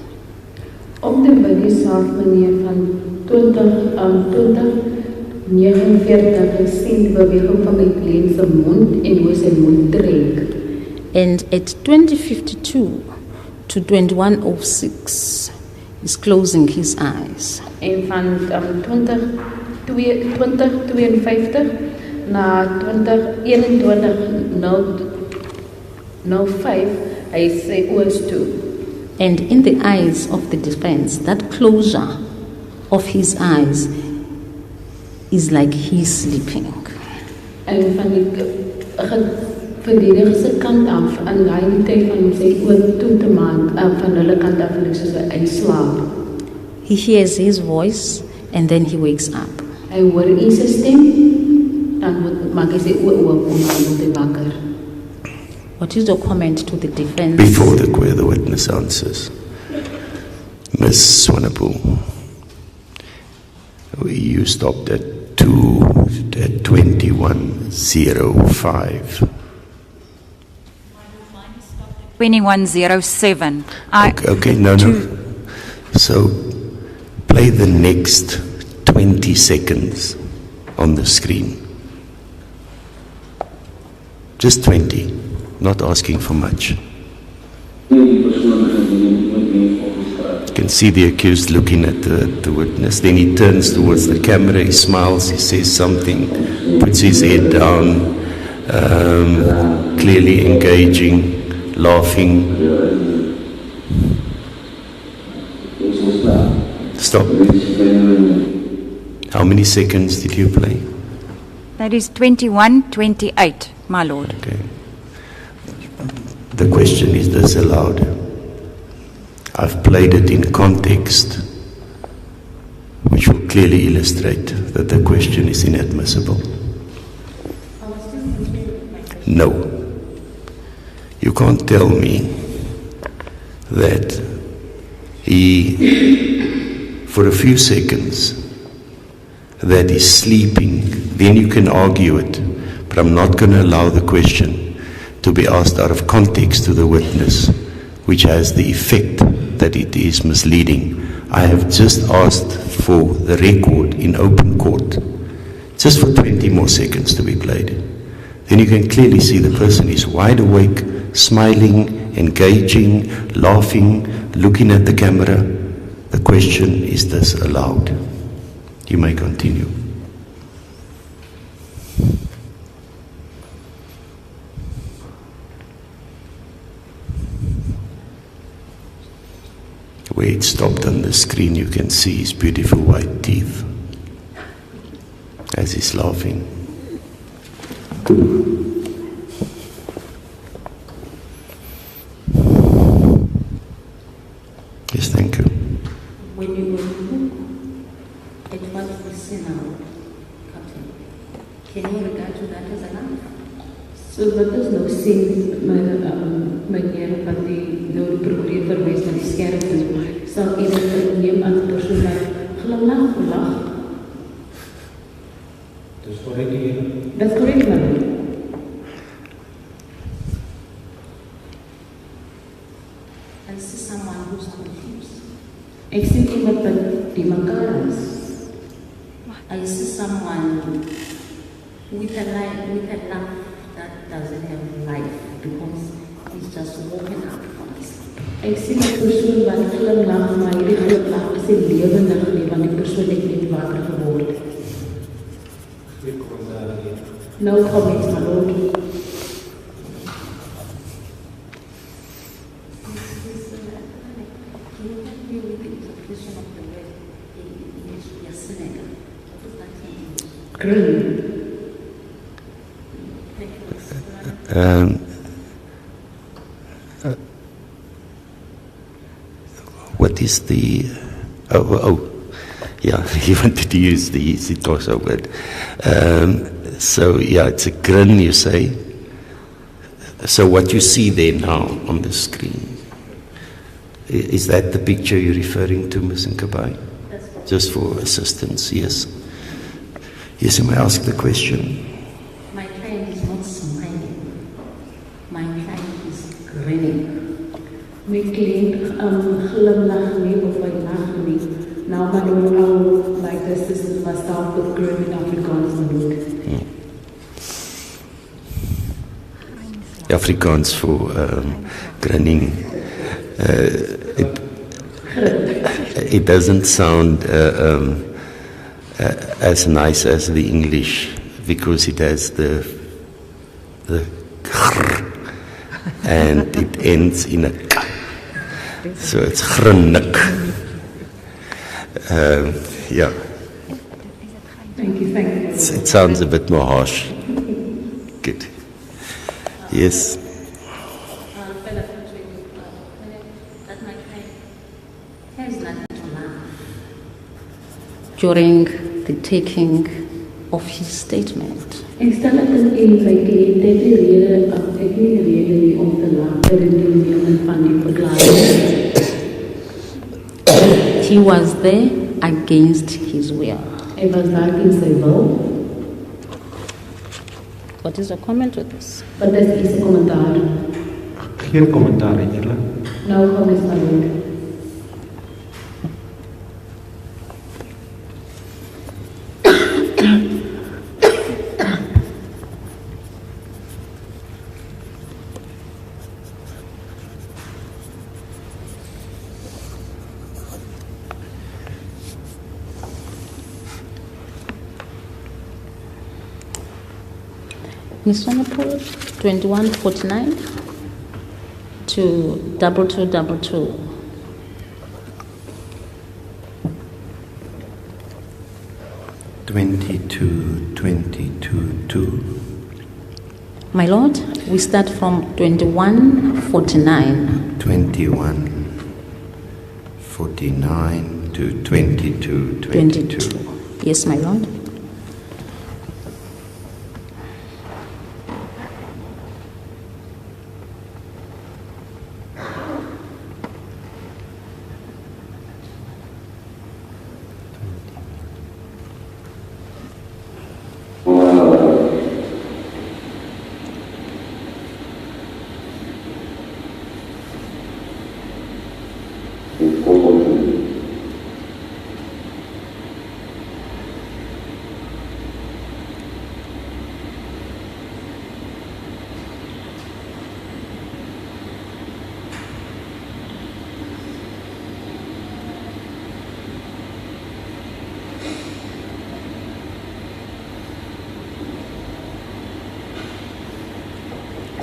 Op die video self, meneer, van 2049 sien die beweging van my kliënt se mond en hoe sy mond trek. And at 2052 to 2106 is closing his eyes. En van 2052 na 2021:05 hy sê oos toe. And in the eyes of the defense, that closure of his eyes is like he's sleeping. En van die verdediger se kant af, en hy die tyd van hom sy oor toe te maak, van hulle kant af, en soos hy slaap. He hears his voice and then he wakes up. Hy hoor iets stem, dan maak hy sy oor oop om te wakker. What is your comment to the defense? Before the witness answers, Ms. Swanepoel, you stopped at 21:05. 21:07. Okay, no. So, play the next 20 seconds on the screen. Just 20. Not asking for much. You can see the accused looking at the witness. Then he turns towards the camera, he smiles, he says something, puts his head down, clearly engaging, laughing. Stop. How many seconds did you play? That is 21:28, my lord. Okay. The question is disallowed. I've played it in context, which will clearly illustrate that the question is inadmissible. No. You can't tell me that he, for a few seconds, that he's sleeping. Then you can argue it, but I'm not going to allow the question to be asked out of context to the witness, which has the effect that it is misleading. I have just asked for the record in open court, just for 20 more seconds to be played. Then you can clearly see the person is wide awake, smiling, engaging, laughing, looking at the camera. The question is disallowed. You may continue. Where it stopped on the screen, you can see his beautiful white teeth as he's laughing. Yes, thank you. When you look at what we see now, Captain, can you regard to that as enough? So wat is nou sien meneer wat die nou probeer verwys na die skerm toe, sal iemand verneem as 'n persoon wat glimlag of lag? Dis korrek hier. That's correct, ma'am. I see someone who's confused. Ek sien iemand wat die mekaar is. I see someone with a laugh that doesn't have life because he's just walking up from his sleep. Ek sien 'n persoon wat glimlag, maar hierdie glimlag is nie lewendig nie, want die persoon het net water geword. No comments, my lord. Can you help me with the interpretation of the word in English? Yasinega. What does that mean? Grin. Thank you. What is the... yeah, he wanted to use the Sitosa word. So, yeah, it's a grin, you say. So what you see there now on the screen, is that the picture you're referring to, Ms. Nkabai? Just for assistance, yes. Yes, you may ask the question. My client is not smiling. My client is grinning. My client glimlag nie of hy lag nie. Nou maar nou like this is was start with grin in Afrikaans bedoel. Afrikaans for grinning. It doesn't sound as nice as the English because it has the gr, and it ends in a k. So it's grinnik. Yeah. Thank you. It sounds a bit more harsh. Good. Yes. That my client has nothing to laugh during the taking of his statement. Ek stel dit in my cliënt het die rede ek nie die rede nie om te lag ter die neem van die verklaring. He was there against his will. Hy was daar teen sy wil. What is your comment with this? Wat is u kommentaar? Geen kommentaar eerlik. Nou kom ons maar doen. Ms. Sonopol, 2149 to 2222. Two. My Lord, we start from 2149. 2149 to 2222. Yes, my Lord.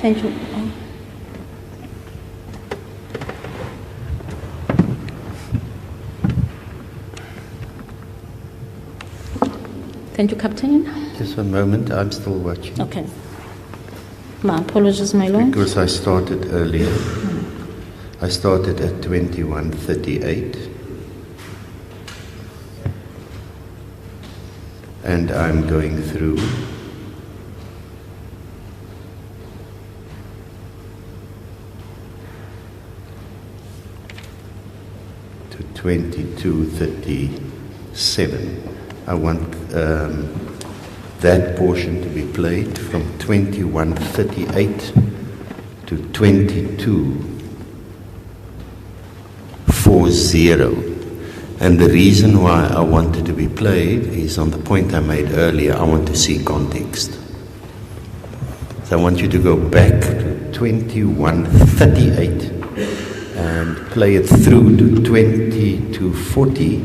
Thank you. Thank you, Captain. Just one moment, I'm still watching. Okay. My apologies, my Lord. Because I started earlier. I started at 21:38. And I'm going through to 22:37. I want that portion to be played from 21:38 to 22:40. And the reason why I want it to be played is on the point I made earlier. I want to see context. So I want you to go back to 21:38 and play it through to 22:40.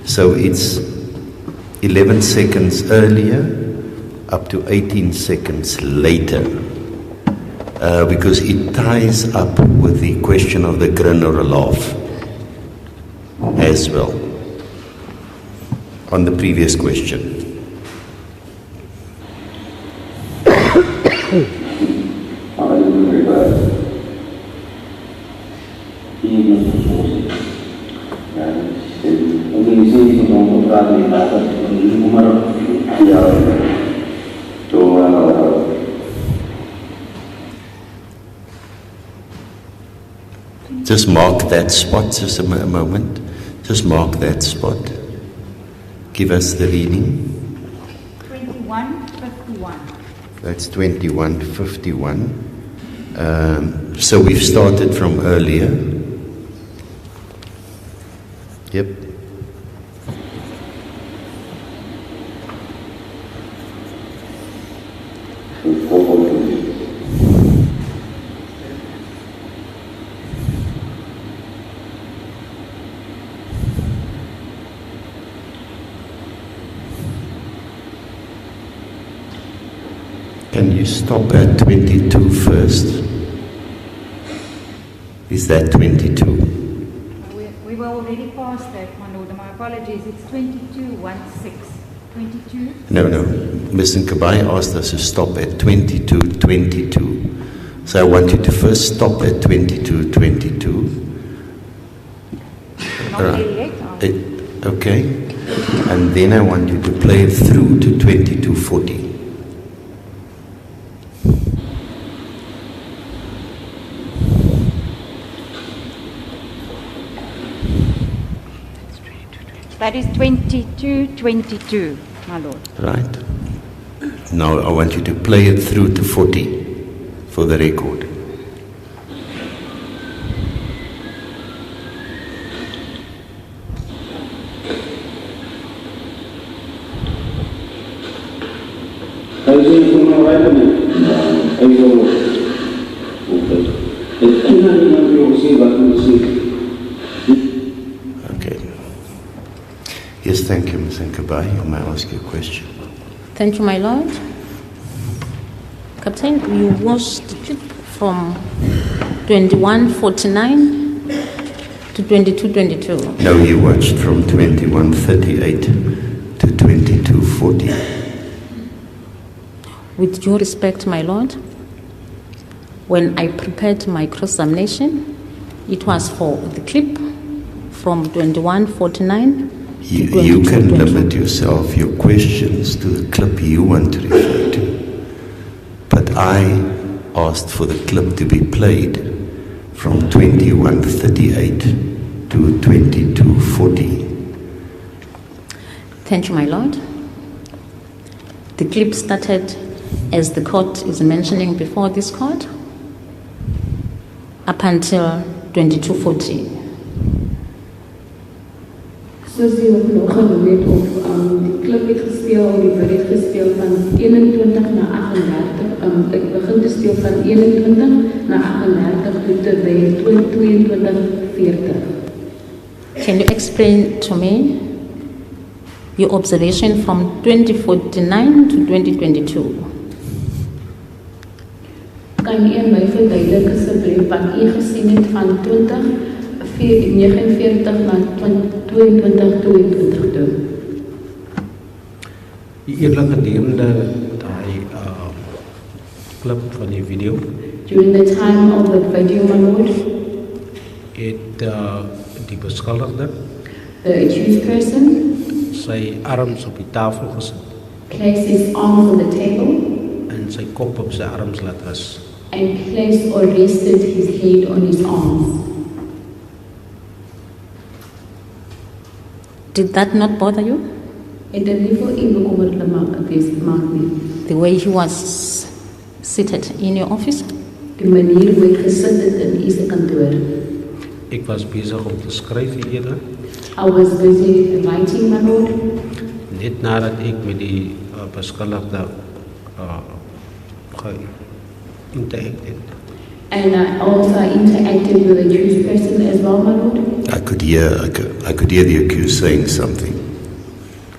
So it's 11 seconds earlier up to 18 seconds later. Because it ties up with the question of the grin or a laugh as well on the previous question. Just mark that spot, just a moment. Just mark that spot. Give us the reading. 21:51. That's 21:51. So we've started from earlier. Yep. Can you stop at 22 first? Is that 22? We were already past that, my lord. My apologies. It's 22:16. 22. No. Mr. Kabai asked us to stop at 22:22. So I want you to first stop at 22:22. Not there yet. Okay. And then I want you to play it through to 22:40. That is 22:22, my lord. Right. Now I want you to play it through to 40 for the record. Okay. Yes, thank you, Ms. Nkabai. May I ask you a question? Thank you, my lord. Captain, you watched the clip from 21:49 to 22:22. No, you watched from 21:38 to 22:40. With due respect, my lord, when I prepared my cross-examination, it was for the clip from 21:49 You can limit yourself, your questions, to the clip you want to refer to. But I asked for the clip to be played from 21:38 to 22:40. Thank you, my lord. The clip started, as the court is mentioning before this court, up until 22:40. Soos jy ook nog genoem het of die klip het gespeel, die bid het gespeel van 21 na 38. Ek begin te speel van 21 na 38 tot by 22:40. Can you explain to me your observation from 2049 to 2022? Kan u my verduidelik asseblief wat u gesien het van 2049 na 2022 toe? Die eerlijk gedurende daai klip van die video During the time of the video, my lord, het die beskuldigde the accused person sy arms op die tafel gesit placed his arms on the table en sy kop op sy arms laat rus. and placed or rested his head on his arms. Did that not bother you? Het dit nie vir u bekommerlik maak nie? The way he was seated in your office? Die manier hoe ek gesit het in u se kantoor. Ek was besig om te skryf, U Edele. I was busy writing, my lord. Net nadat ek met die beskuldigde geïnteracted. And I also interacted with the accused person as well, my lord. I could hear the accused saying something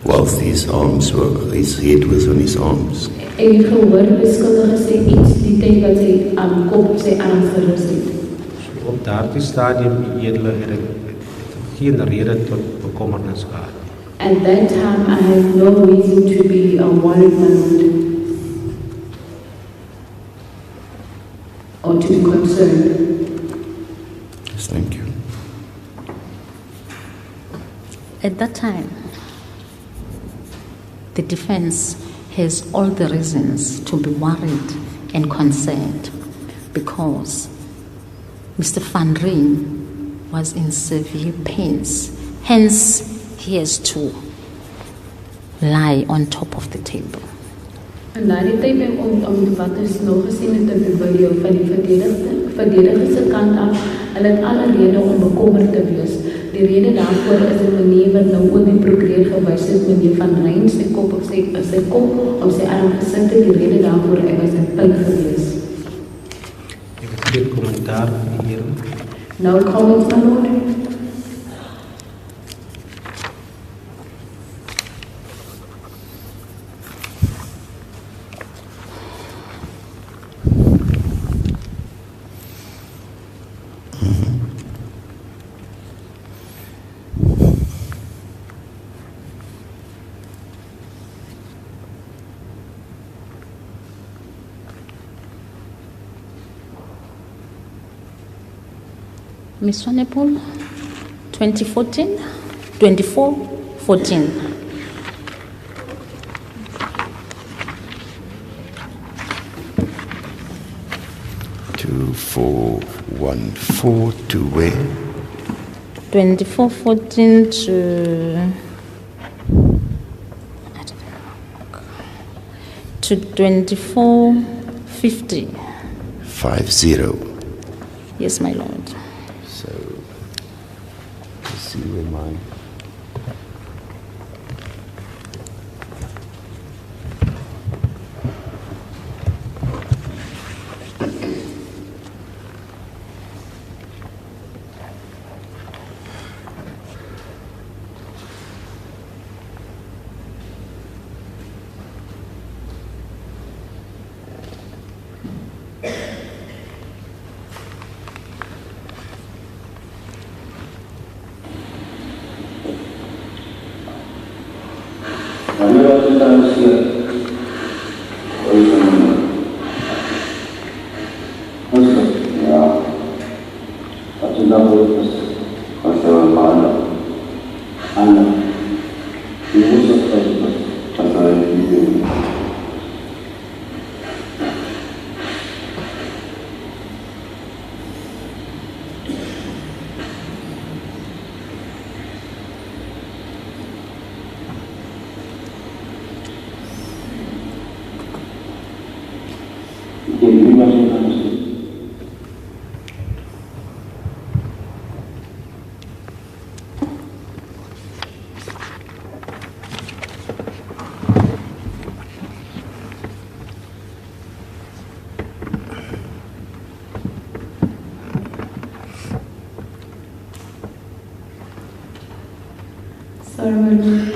whilst his head was on his arms. Ek het gehoor die beskuldige sê iets die tyd wat sy kop op sy arm gerus het. So op daardie stadium, U Edele, het ek geen rede tot bekommernis gehad. At that time, I had no reason to be worried, my lord, or to be concerned. Yes, thank you. At that time, the defense has all the reasons to be worried and concerned because Mr. Van Rhyn was in severe pains. Hence, he has to lie on top of the table. En na die tyd om wat ons nou gesien het in die video van die verdediger se kant af, hulle het alle rede om bekommerd te wees. Die rede daarvoor is 'n manier wat nou ook die prokureur gewys het, meneer Van Rhyn sy kop op sy kop op sy arm gesit het. Die rede daarvoor was 'n pyn gewees. Ek het geen kommentaar hier. No comments, my lord. Ms. Swanepoel, 2414. 2414 to where? 2414 to 2450. 50. Yes, my lord. So, let's see where mine. Sorry, my lord.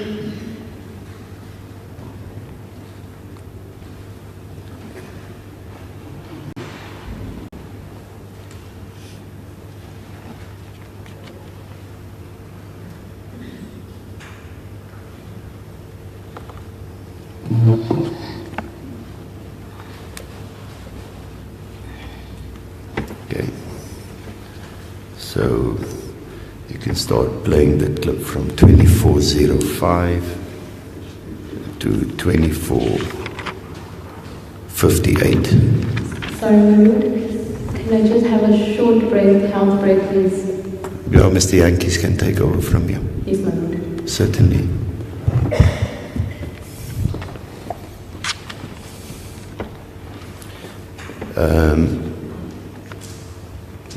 Okay. So you can start playing the clip from 2405 to 2458. Sorry, my lord. Can I just have a short break, health break, please? Yeah, Mr. Yankees can take over from you. Yes, my lord. Certainly.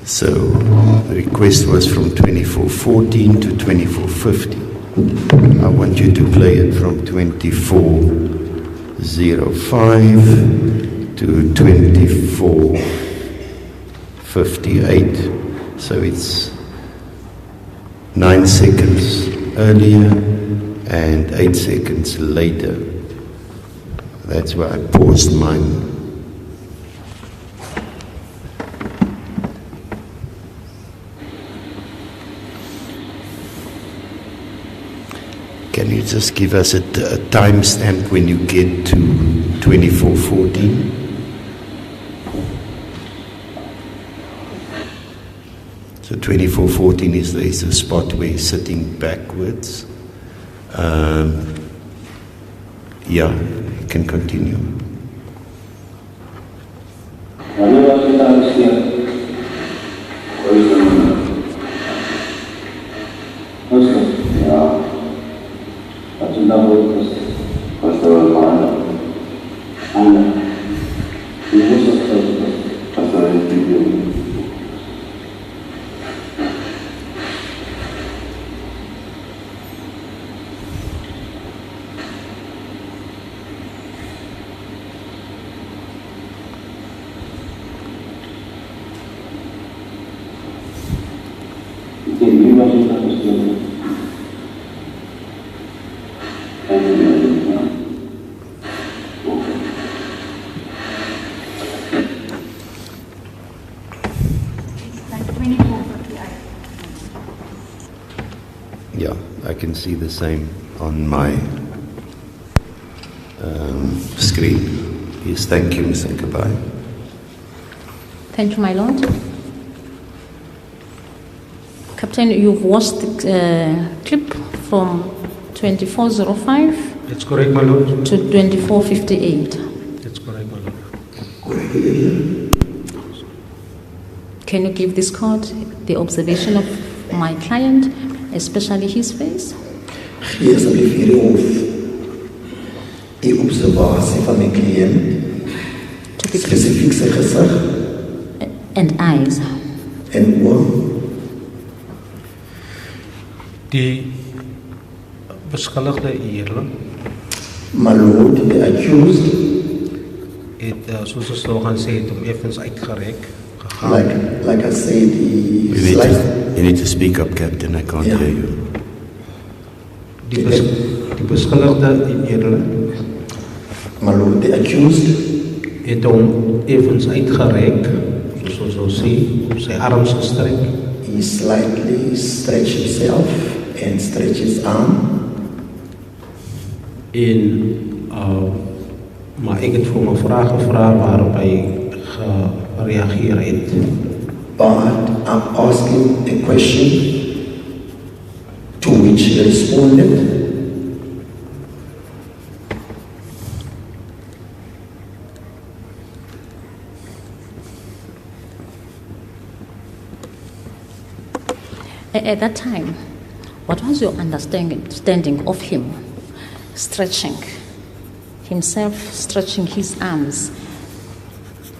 So the request was from 2414 to 2450. I want you to play it from 2405 to 2458. So it's 9 seconds earlier and 8 seconds later. That's where I paused mine. Can you just give us a timestamp when you get to 2414? So 2414 is a spot where you're sitting backwards. Yeah, you can continue. Yeah, I can see the same on my screen. Yes, thank you, Ms. Seekoei. Thank you, my lord. Captain, you've watched the clip from 2405 That's correct, my lord. to 2458. That's correct, my lord. Can you give this court the observation of my client, especially his face? Gee asseblief hierdie hof die observasie van my kliënt, spesifiek sy gesig And eyes. en oor. Die beskuldigde eerling My lord, the accused, het, soos ons nou gaan sê, het hom effens uitgerek gegaan. like I said, You need to speak up, Captain. I can't Yeah. hear you. Die beskuldigde eerling my lord, the accused, het hom effens uitgerek, soos ons nou sê, op sy arms gestrek. he slightly stretched himself and stretched his arm, En maar ek het vir hom 'n vraag gevra waarop hy gereageer het. but I'm asking a question to which he responded. At that time, what was your understanding of him stretching himself, stretching his arms,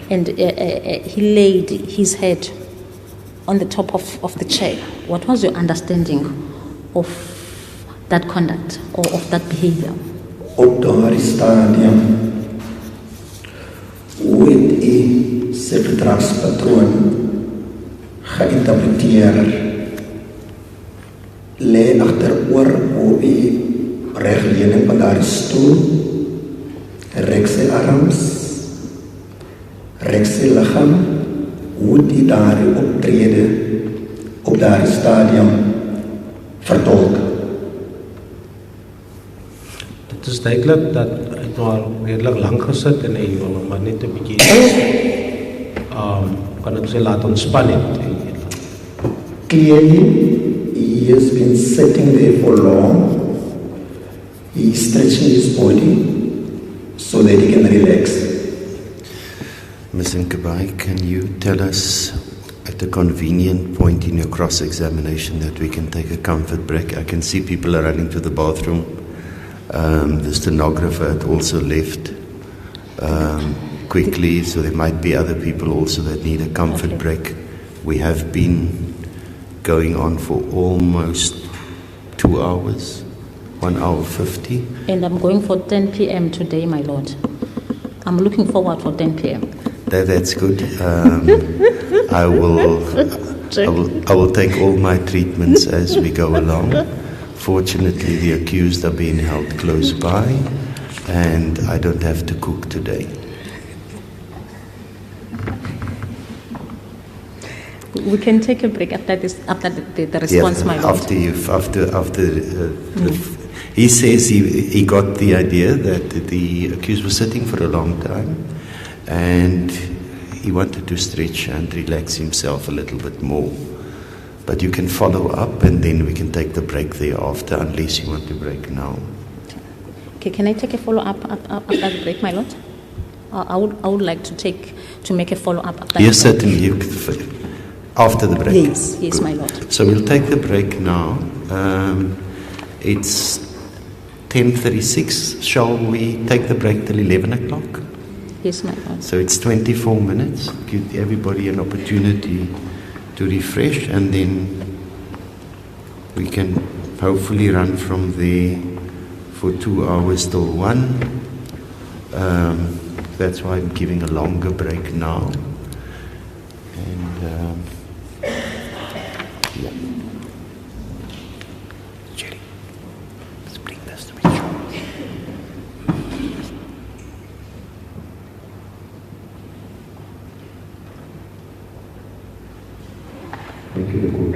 and he laid his head on the top of the chair? What was your understanding of that conduct or of that behavior? Op daardie stadium hoe het u sy gedragspatroon geïnterpreteer? Lê agteroor op u regleuning van daardie stoel, rek sy arms, rek sy liggaam, hoe het u daardie optrede op daardie stadium vertolk? Het is duidelik dat hy al redelijk lang gesit en hy wil hom maar net 'n bietjie kan ek sê laat ontspan het. Clearly, he has been sitting there for long. He's stretching his body so that he can relax. Ms. Seekoei, can you tell us at a convenient point in your cross-examination that we can take a comfort break. I can see people are running to the bathroom. The stenographer had also left quickly, so there might be other people also that need a comfort break. We have been going on for almost 2 hours, 1 hour 50. And I'm going for 10 p.m. today, my lord. I'm looking forward for 10 p.m. That's good. I will take all my treatments as we go along. Fortunately, the accused are being held close by, and I don't have to cook today. We can take a break after this, after the response, my lord. He says he got the idea that the accused was sitting for a long time, and he wanted to stretch and relax himself a little bit more. But you can follow up, and then we can take the break thereafter, unless you want to break now. Okay, can I take a follow-up after the break, my lord? I would like to make a follow-up after Yes, the break. certainly. After the break. Yes, Good. my lord. So we'll take the break now. It's 10:36. Shall we take the break till 11 o'clock? Yes, my lord. So it's 24 minutes. Give everybody an opportunity to refresh, and then we can hopefully run from there for 2 hours till 1. That's why I'm giving a longer break now. And yeah. Jerry, let's bring this to me. Thank you, the court.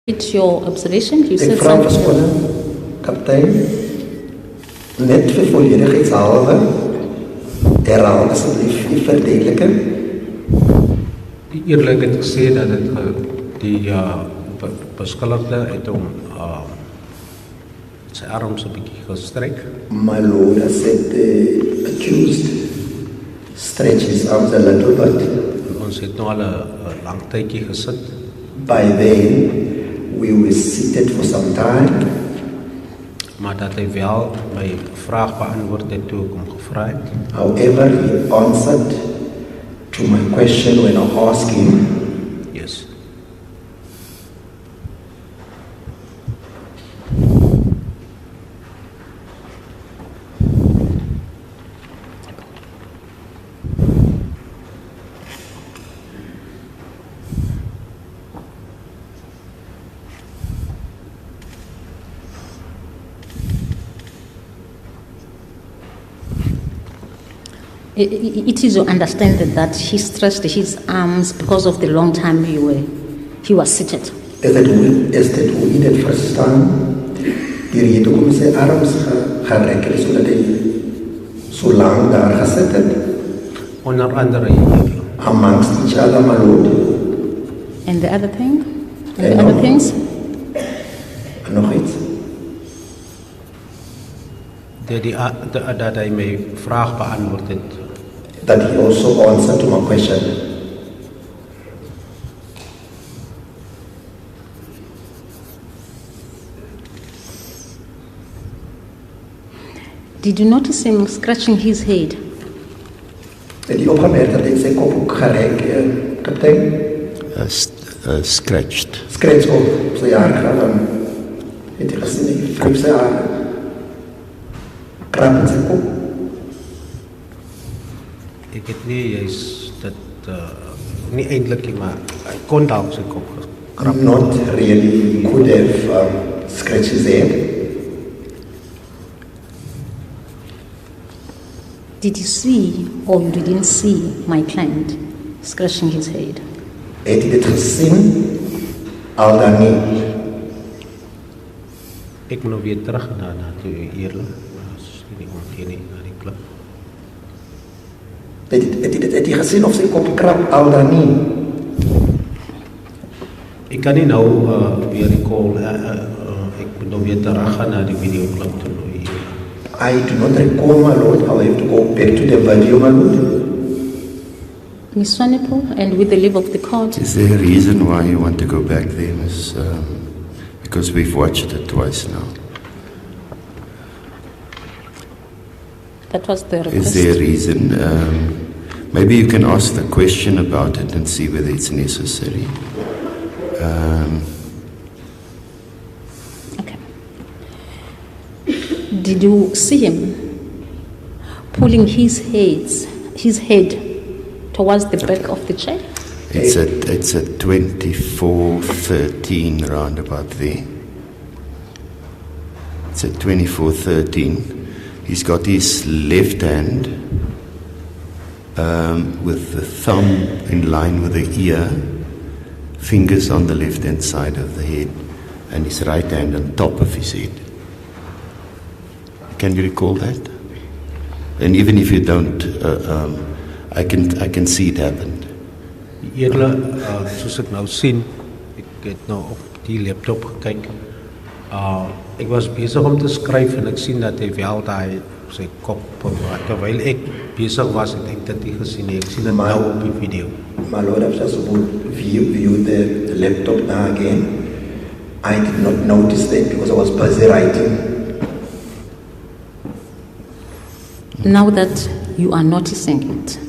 It's your observation. You Ek said vra something. verskoning, kaptein, net vir volledigheidshalwe, herhaal asseblief die verduideliking. Die eerlik het gesê dat het die beskuldigde het hom sy arms 'n bietjie gestryk. My lord has said the accused stretched his arms a little bit. Ons het nou al 'n lang tydjie gesit. By then, we were seated for some time. Maar dat hy wel my vraag beantwoord het toe ek hom gevra het. However, he answered to my question when I asked him. Yes. It is your understanding that he stretched his arms because of the long time he was seated. Is that hoe u dit verstaan? Die rede hoekom sy arms gerek het sodat hy so lang daar gesit het? Onder andere hier. Amongst each other, my lord. And the other thing? And And the other no. things? Nog iets? Dat hy my vraag beantwoord het. That he also answered to my question. Did you notice him scratching his head? Het u opgemerkt dat hy sy kop ook gerek, kaptein? Scratched. Scratch op sy haar gaan. Het jy gesien, hy vryf sy haar. Krap in sy kop. Ek het nie juist dit nie eintlik nie, maar hy kon dalk sy kop gekrap. Not really, he could have scratched his head. Did you see or you didn't see my client scratching his head? Het jy dit gesien? Al dan nie. Ek moet nou weer terug na toe eerlik. As nie ontkenning na die klip. Het jy gesien of sy kop krap? Al dan nie. Ek kan nie nou weer recall, ek moet nou weer terug gaan na die videoklip toe nou hier. I do not recall, my lord. I'll have to go back to the video, my lord. Ms. Swanepoel, and with the leave of the court, Is there a reason why you want to go back there, Miss? Because we've watched it twice now. that was the request. Is there a reason? Maybe you can ask the question about it and see whether it's necessary. Okay. Did you see him pulling his head towards the back of the chair? It's at 24:13 round about there. It's at 24:13. He's got his left hand with the thumb in line with the ear, fingers on the left hand side of the head, and his right hand on top of his head. Can you recall that? And even if you don't, I can see it happened. Eerlik, soos ek nou sien, ek het nou op die laptop gekyk. Ek was besig om te skryf en ek sien dat hy wel daai sy kop, terwyl ek besig was, ek het dit nie gesien nie. Ek sien dit nou op die video. My lord, I've just viewed the laptop now again. I did not notice that because I was busy writing. Now that you are noticing it,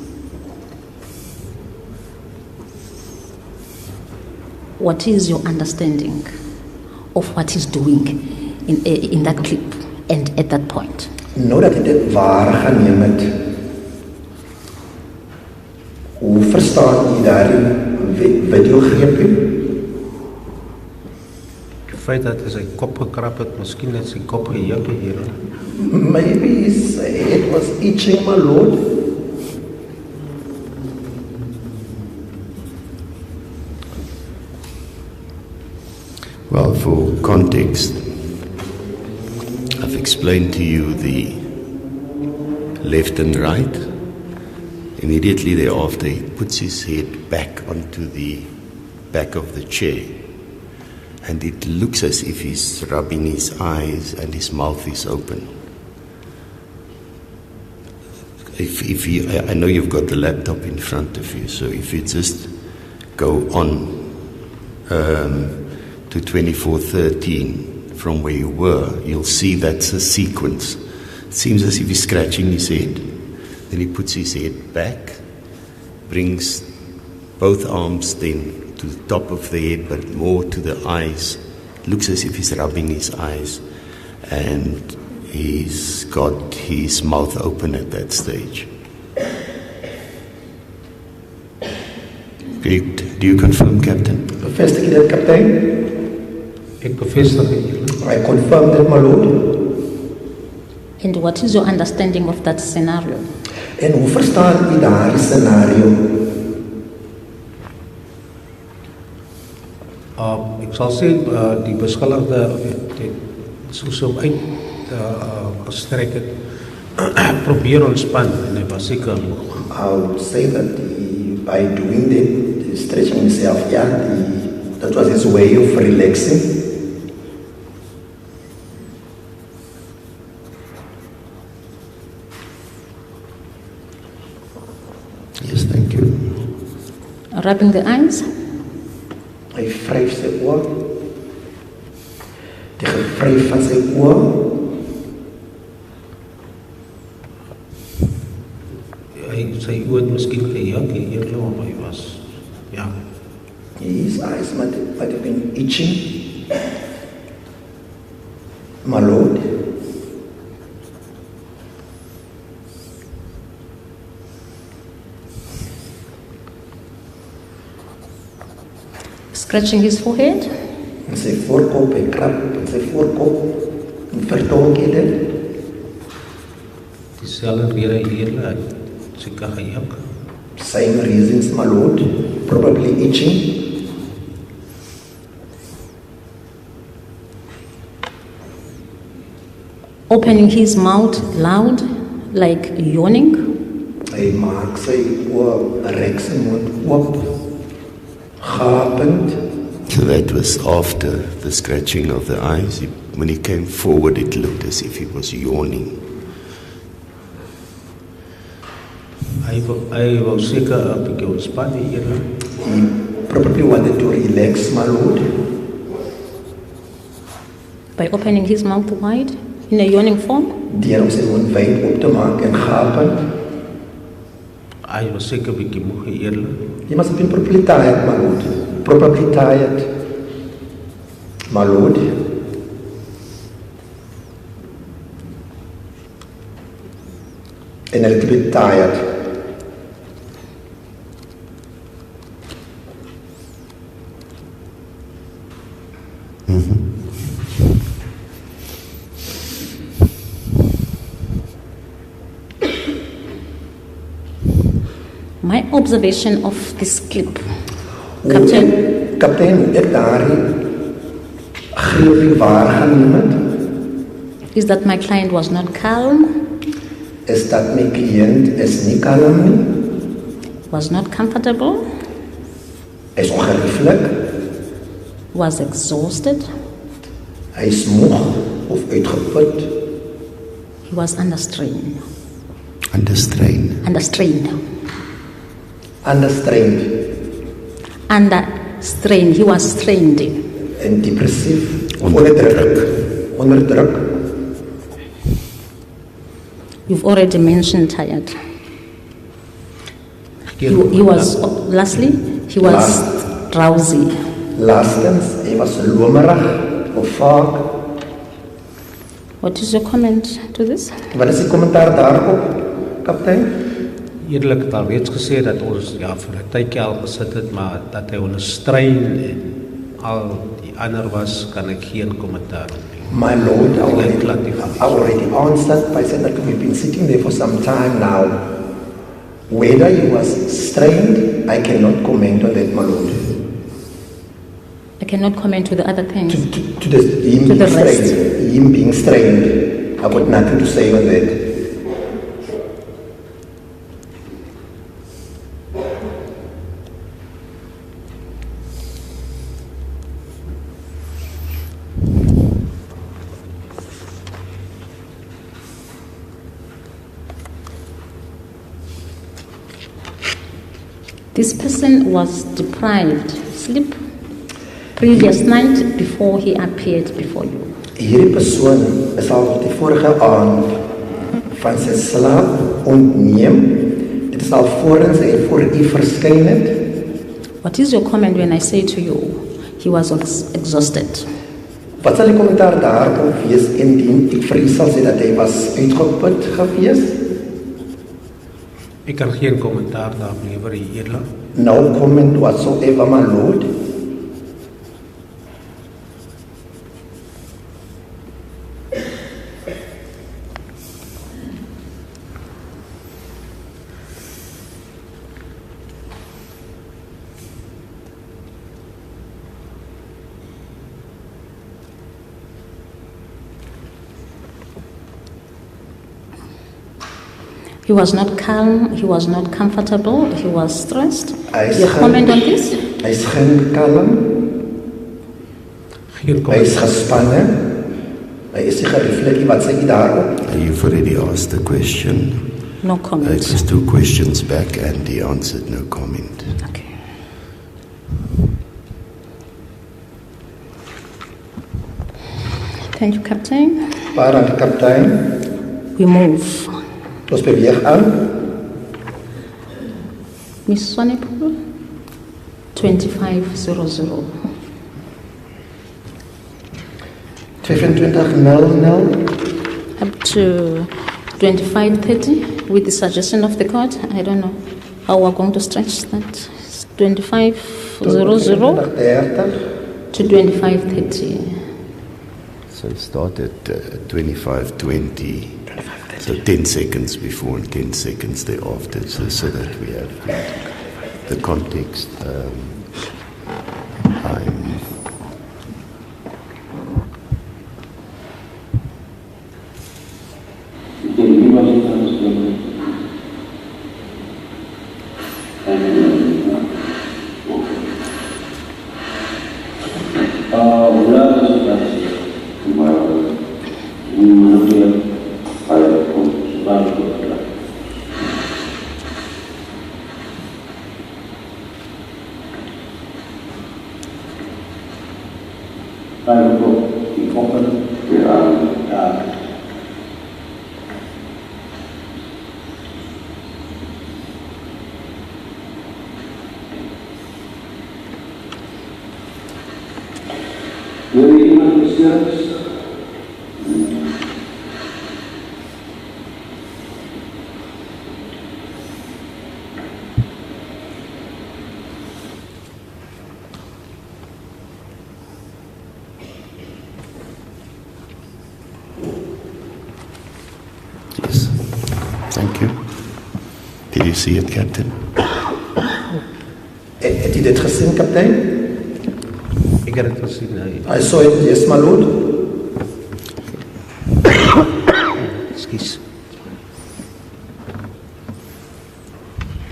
what is your understanding of what he's doing in that clip and at that point? Nou dat hy dit waar geneem het, hoe verstaan jy daarin video greepie? Die feit dat hy sy kop gekrap het, miskien het sy kop gejuk hier. Maybe his head was itching, my lord. context, I've explained to you the left and right. Immediately thereafter, he puts his head back onto the back of the chair, and it looks as if he's rubbing his eyes and his mouth is open. If you, I know you've got the laptop in front of you, so if you just go on to 2413 from where you were, you'll see that's a sequence. It seems as if he's scratching his head. Then he puts his head back, brings both arms then to the top of the head, but more to the eyes. Looks as if he's rubbing his eyes, and he's got his mouth open at that stage. Okay, do you confirm, Captain? Bevestig jy dit, kaptein? Ek bevestig dit. I confirm that, my lord. And what is your understanding of that scenario? En hoe verstaan u daardie scenario? Ek sal sê die beskuldigde soos hom uit gestrek het, probeer ontspan en hy was seker moeg. I would say that by doing that, stretching himself, that was his way of relaxing. Yes, thank you. Rubbing the eyes? Hy vryf sy oor. Die gevryf van sy oor. Sy oor het miskien gejak, eerder om hy was, ja. His eyes might have been itching. My lord. Scratching his forehead? En sy voorkop, hy krap in sy voorkop. En vertolk hy dit. Dieselfde rede eerder, seker gejak. Same reasons, my lord. Probably itching. Opening his mouth loud, like yawning? Hy maak sy oor, rek sy mond oop. Gapend. That was after the scratching of the eyes. When he came forward, it looked as if he was yawning. Hy wou seker 'n bietjie ontspan eerder. He probably wanted to relax, my lord. By opening his mouth wide, in a yawning form? Deur om sy mond wyd oop te maak en gapend. Hy was seker 'n bietjie moeg eerder. He must have been probably tired, my lord. Probably tired, my lord. And a little bit tired. My observation of this clip, Captain, Kaptein, ek daardie greepie waargeneem het, is that my client was not calm, is dat my cliënt is nie kalm nie, was not comfortable, is ongerieflik, was exhausted, hy is moeg of uitgeput, he was under strain. Under strain. Under strain. understrained Under strain. He was strained. en depressief, onder druk. You've already mentioned tired. He was, lastly, he was drowsy. Laastens, hy was lomerig of vaag. What is your comment to this? Wat is die kommentaar daarop, kaptein? Eerlik het al reeds gesê dat ons vir 'n tydjie al gesit het, maar dat hy onder strain en al die ander was, kan ek geen kommentaar gee. My lord, I already answered by saying that we've been sitting there for some time now. Whether he was strained, I cannot comment on that, my lord. cannot comment to the other things. To the, him To the being rest. strained. Him being strained. I got nothing to say on that. This person was deprived sleep previous night before he appeared before you. Hierdie persoon is al die vorige aand van sy slaap ontneem. Dit is al voordat hy voor u verskyn het. What is your comment when I say to you, he was exhausted? Wat sal die kommentaar daarop wees indien ek vir u sal sê dat hy was uitgeput gewees? Ek kan geen kommentaar daarop lewer, die edele. No comment whatsoever, my lord. He was not calm, he was not comfortable, he was stressed. Hy Your comment on this? Hy is geen kalm, Geen hy is kommentaar. gespanne, hy is nie gereflekteer, wat sê jy daarop? You've already asked the question. No It comment. was 2 questions back and he answered no comment. Okay. Thank you, Captain. Parang kaptein, We move. ons beweeg aan. Miss Swanepoel, 2500. 25:00 Up to 2530 with the suggestion of the court. I don't know how we're going to stretch that. 2500 25:30. to 2530. So start at 25:20. So 10 seconds before and 10 seconds thereafter, so that we have the context. I'm Yes. Thank you. Did you see it, Captain? Het jy dit gesien, kaptein? Ek het dit gesien, hy. I saw it, yes, my lord. Ekskuus.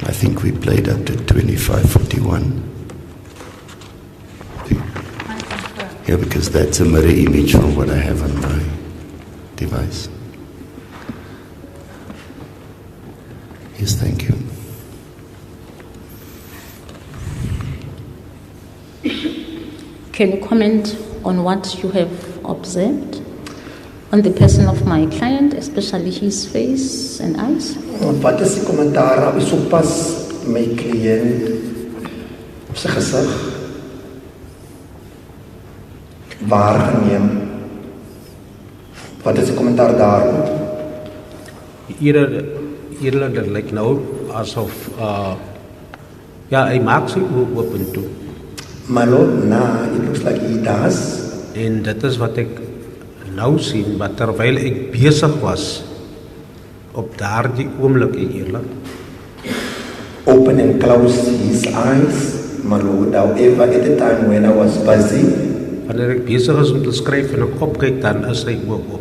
I think we played up to 25:41. Yeah, because that's a mirror image from what I have on my device. Yes, thank you. Can you comment on what you have observed on the person of my client, especially his face and eyes? Wat is die kommentaar op so pas my kliënt op sy gesig waargeneem? Wat is die kommentaar daarop? Eerder dit lyk nou asof ja, hy maak sy oë oop en toe. My lord, nah, it looks like he does. En dit is wat ek nou sien, maar terwyl ek besig was op daardie oomblik eerlik Open and close his eyes. my lord. However, at the time when I was busy, Wanneer ek besig is om te skryf en ek opkyk, dan is hy oop.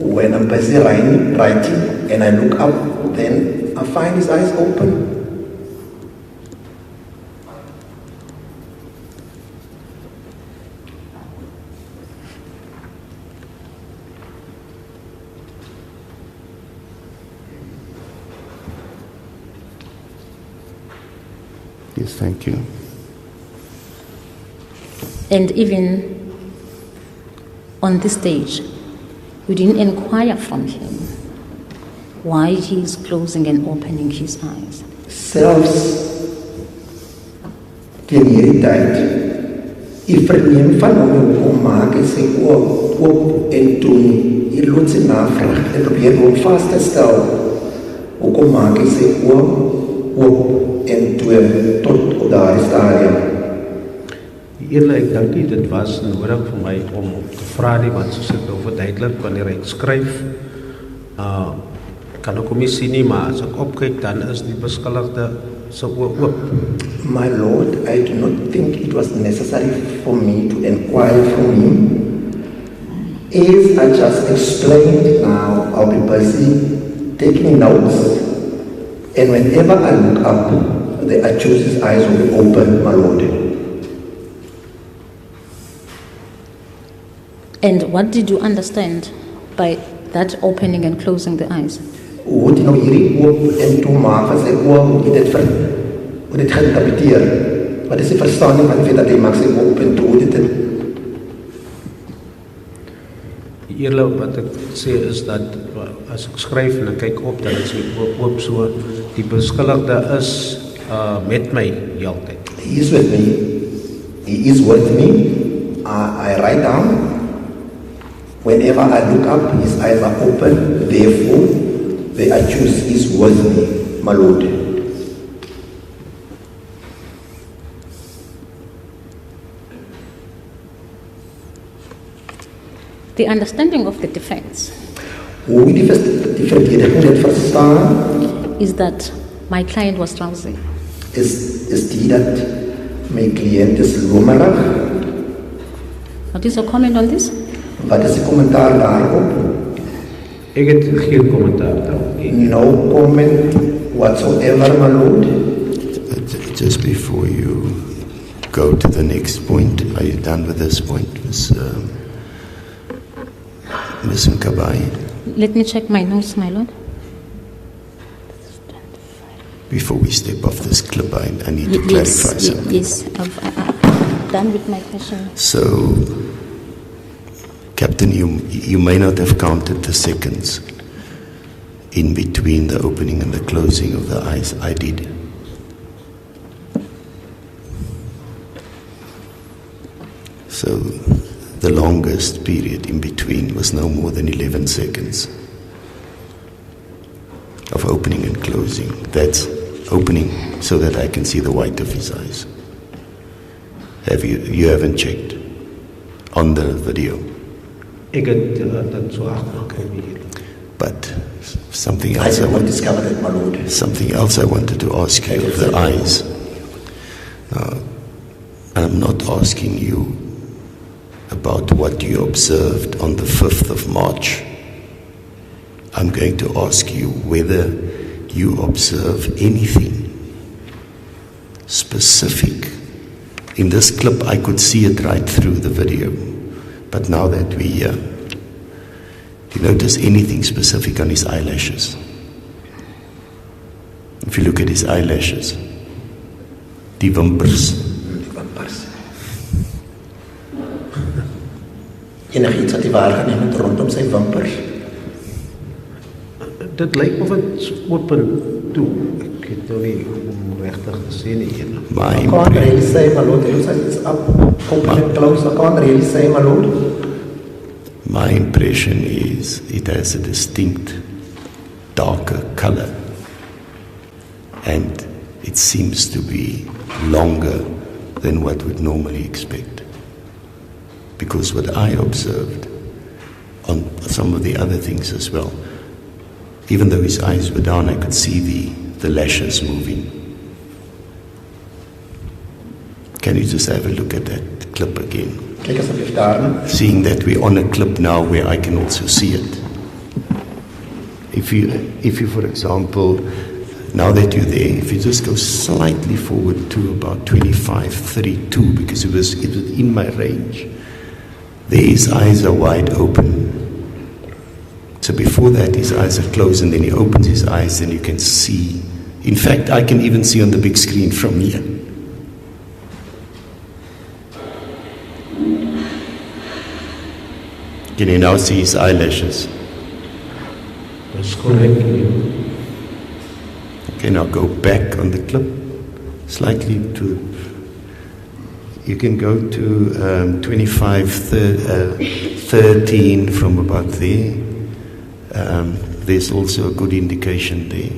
when I'm busy writing and I look up, then I find his eyes open. Yes, thank you. And even on this stage, you didn't inquire from him why he is closing and opening his eyes. Selfs teen hierdie tyd, die verneem van hom om maak hy sy oop en toe hier loop sy navraag en probeer hom vas te stel. Hoekom maak hy sy oop en toe tot op daardie stadium? Eerlik, ek dink nie dit was nodig vir my om te vra nie, want soos ek nou verduidelik, wanneer ek skryf, kan ek hom nie sien nie, maar as ek opkyk, dan is die beskuldigde se oop. My lord, I do not think it was necessary for me to inquire from him. As I just explained now, I'll be busy taking notes, and whenever I look up, the accused's eyes will be open, my lord. And what did you understand by that opening and closing the eyes? Hoe het jy nou hierdie oop en toe maak van sy oog, hoe dit geïnterpreteer? Wat is die verstaaning van die feit dat hy maak sy oop en toe, hoe dit Eerlik wat ek sê is dat as ek skryf en ek kyk op, dan is hy oop so, die beskuldigde is met my die altyd. He is with me. He is with me. I write down. Whenever I look up, his eyes are open. Therefore, the accused is with me, my lord. The understanding of the defense Hoe die verdediging dit verstaan, is that my client was drowsy. is die dat my cliënt is lomerig. What is your comment on this? Wat is die kommentaar daarop? Ek het geen kommentaar daarop nie. No comment whatsoever, my lord. Just before you go to the next point, are you done with this point, Ms. Mkabai? Let me check my notes, my lord. Before we step off this clip, I need to clarify something. Yes, I'm done with my question. So, Captain, you may not have counted the seconds in between the opening and the closing of the eyes. I did. So, the longest period in between was no more than 11 seconds of opening and closing. That's opening so that I can see the white of his eyes. You haven't checked on the video? Ek het dit so agtergekom. But something I else I have not want, discovered it, my lord. something else I wanted to ask you of the eyes. I'm not asking you about what you observed on the 5th of March. I'm going to ask you whether you observe anything specific. In this clip, I could see it right through the video. But now that we're here, do you notice anything specific on his eyelashes? If you look at his eyelashes, die wimpers, Enigiets wat hy waargeneem het rondom sy wimpers. Dit lyk of het open toe. Ek het nou nie regtig gesien nie. my I can't really say, my lord. It looks like it's up, open and closed. I can't really say, my lord. My impression is it has a distinct darker color, and it seems to be longer than what we'd normally expect. Because what I observed on some of the other things as well, even though his eyes were down, I could see the lashes moving. Can you just have a look at that clip again? Kyk asseblief daarna. Seeing that we're on a clip now where I can also see it. If you, for example, now that you're there, if you just go slightly forward to about 25:32, because it was in my range, there his eyes are wide open. So before that, his eyes are closed, and then he opens his eyes, and you can see. In fact, I can even see on the big screen from here. Can you now see his eyelashes? That's correct. Okay, now go back on the clip, slightly to, you can go to 25:13 from about there. There's also a good indication there.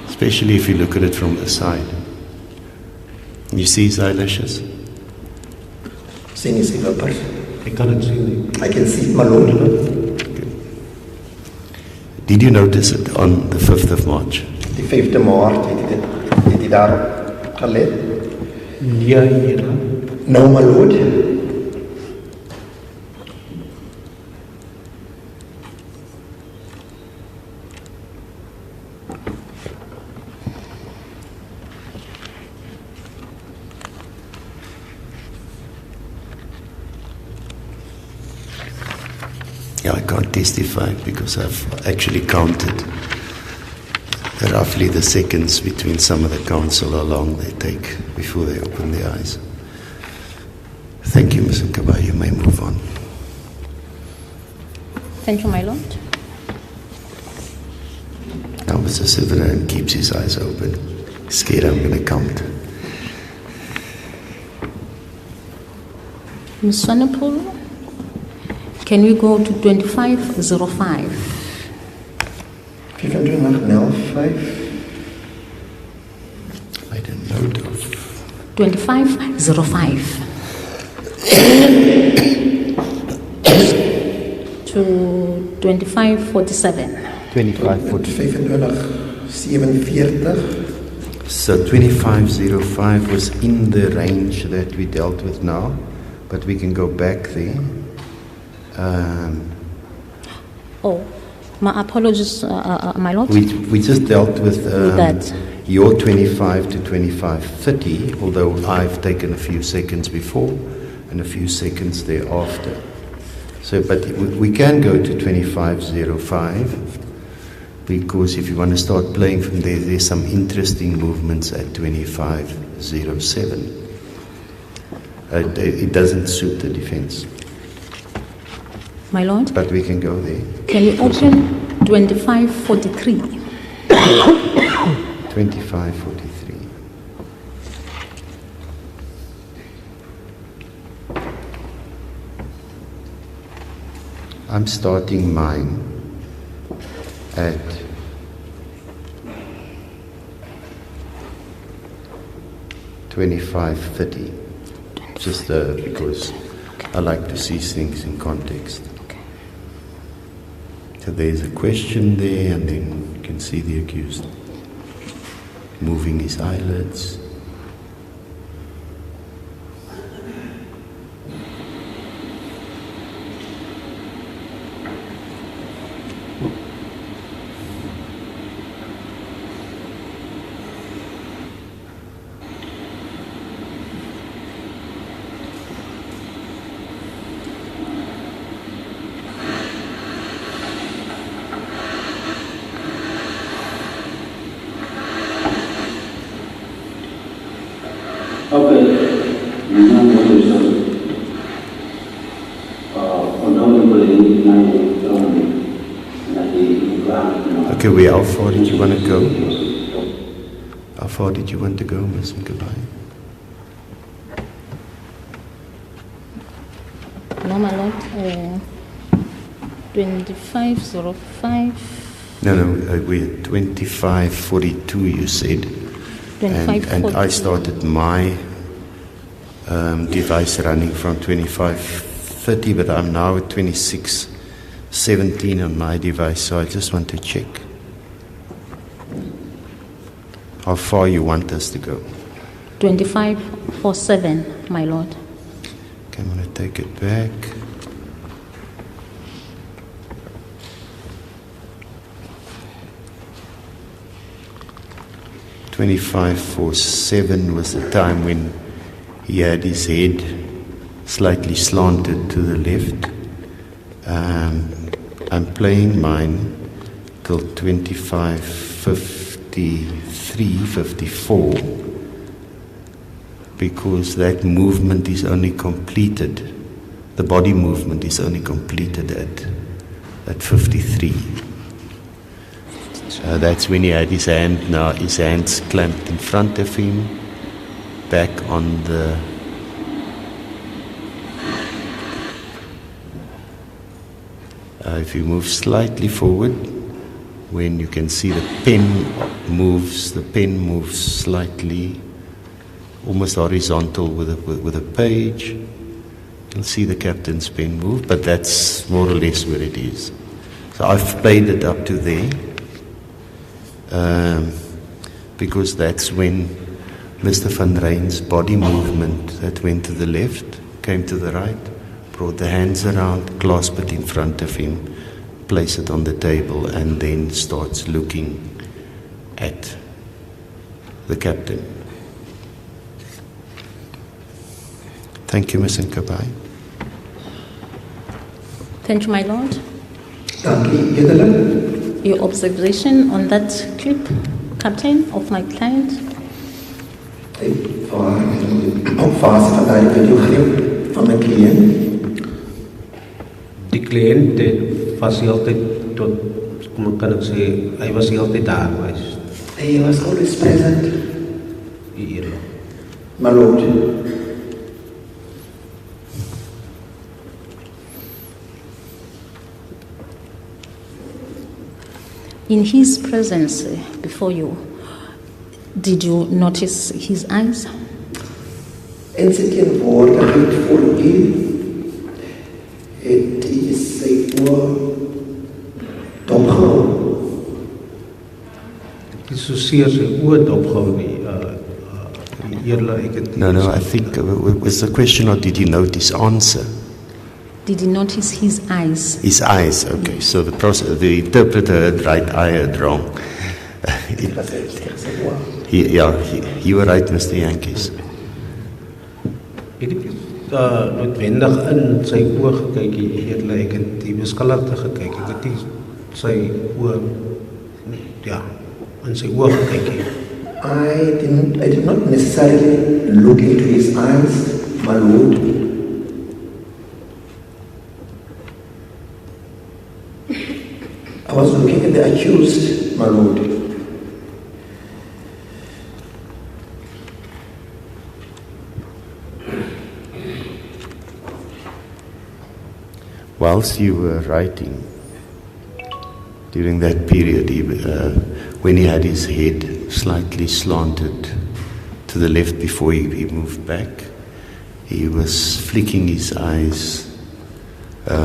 Especially if you look at it from the side. You see his eyelashes? Sien jy sy wimpers? Ek kan dit sien nie. I can see it, my lord. Okay. Did you notice it on the 5th of March? Die 5de Maart het hy daarop gelet. Nee, hier. No, my lord. Yeah, I can't testify because I've actually counted roughly the seconds between some of the counsel, how long they take before they open their eyes. Thank you, Mr. Nkaba. You may move on. Thank you, my lord. Now Mr. Steveno keeps his eyes open. Scared I'm going to count. Ms. Swanepoel, can we go to 25:05? 25:05. I didn't note of. 25:05 to 25:47. 25:47. So 25:05 was in the range that we dealt with now, but we can go back there. Oh, my apologies, my lord. We just dealt with that. your 25 to 25:30, although I've taken a few seconds before and a few seconds thereafter. So, but we can go to 25:05 because if you want to start playing from there, there's some interesting movements at 25:07. It doesn't suit the defense. My lord, But we can go there. can you open 25:43? 25:43. I'm starting mine at 25:30. Just because I like to see things in context. So there's a question there, and then you can see the accused moving his eyelids. Okay, how far did you want to go? How far did you want to go, Ms. Mkabai? No, my lord. 25:05. No, we're at 25:42, you said. And I started my device running from 25:30 30, but I'm now at 26:17 on my device, so I just want to check how far you want us to go. 25:47, my Lord. Okay, I'm going to take it back. (25:47) was the time when he had his head slightly slanted to the left. I'm playing mine till 25:53, 54, because that movement is only completed, the body movement is only completed at 53. That's when he had his hands clamped in front of him, back on the if you move slightly forward, when you can see the pen moves slightly, almost horizontal with a page. You'll see the captain's pen move, but that's more or less where it is. So I've played it up to there, because that's when Mr. Van Rhyn's body movement that went to the left, came to the right, brought the hands around, clasp it in front of him, place it on the table, and then starts looking at the captain. Thank you, Ms. Nkabai. Thank you, my Lord. Dankie, Edele. Your observation on that clip, Captain, of my client? Op fase van die videogreep van my cliënt. Die kliënt was heeltyd tot, kom kan ek sê, hy was heeltyd daar gewees. He was always present, Hier. my lord. In his presence before you, did you notice his eyes? En sy teenwoordigheid voor u, het hy sy oor dopgehou. Het is soseer sy oor dopgehou nie, eerlik, ek het... No, I think it was the question, or did you notice answer? Did you notice his eyes? His eyes, okay. So the interpreter had right, I had wrong. Dit was tegen sy oor. You were right, Mr. Yankees. Ek het noodwendig in sy oor gekyk, eerlik, ek het die beskilligte gekyk, ek het die sy oor, in sy oor gekyk. I did not necessarily look into his eyes, my lord. I was looking at the accused, my lord. Whilst you were writing, during that period, when he had his head slightly slanted to the left before he moved back, he was flicking his eyes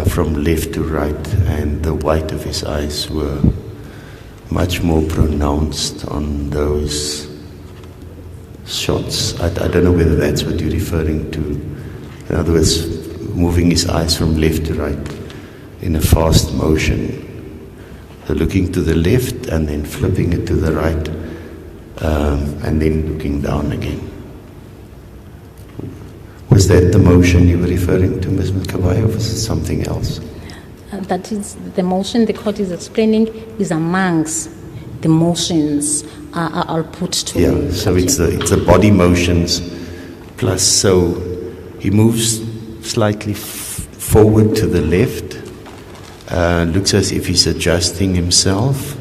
from left to right, and the white of his eyes were much more pronounced on those shots. I don't know whether that's what you're referring to. In other words, moving his eyes from left to right in a fast motion. So looking to the left and then flipping it to the right, and then looking down again. Was that the motion you were referring to, Ms. Mkabai, or was it something else? That is the motion the court is explaining is amongst the motions I'll put to. Yeah, so it's the body motions plus. So he moves slightly forward to the left, looks as if he's adjusting himself,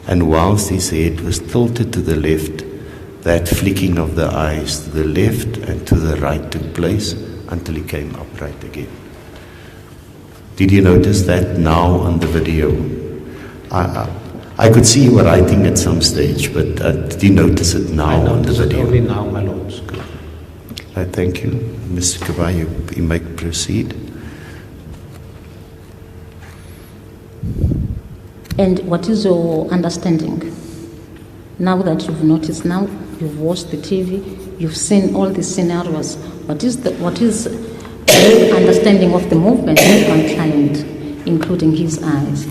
and whilst his head was tilted to the left, that flicking of the eyes to the left and to the right took place until he came upright again. Did you notice that now on the video? I could see you were writing at some stage, but did you notice it now on the video? Only now, my lords. Thank you. Mr. Kabai, you may proceed. And what is your understanding? Now that you've noticed, now you've watched the TV, you've seen all these scenarios, what is your understanding of the movement of my client, including his eyes?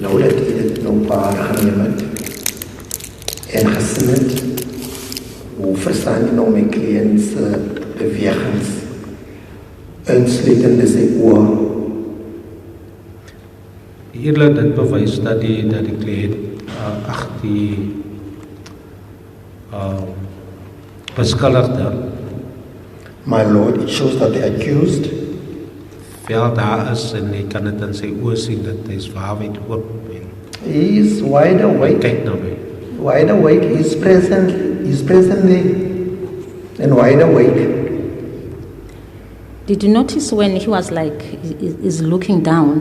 Nou dat jy dit nou paar geneem het en gesien het, hoe verstaan jy nou my cliënt se bewegings, insluitende sy oor? Eerlijk dit bewys dat die cliënt die beskuldigde My Lord, it shows that the accused wel daar is en jy kan dit in sy oë sien dat hy is waawyd oop en he is wide awake. kyk na my. Wide awake, he's present there and wide awake. Did you notice when he was like, is looking down?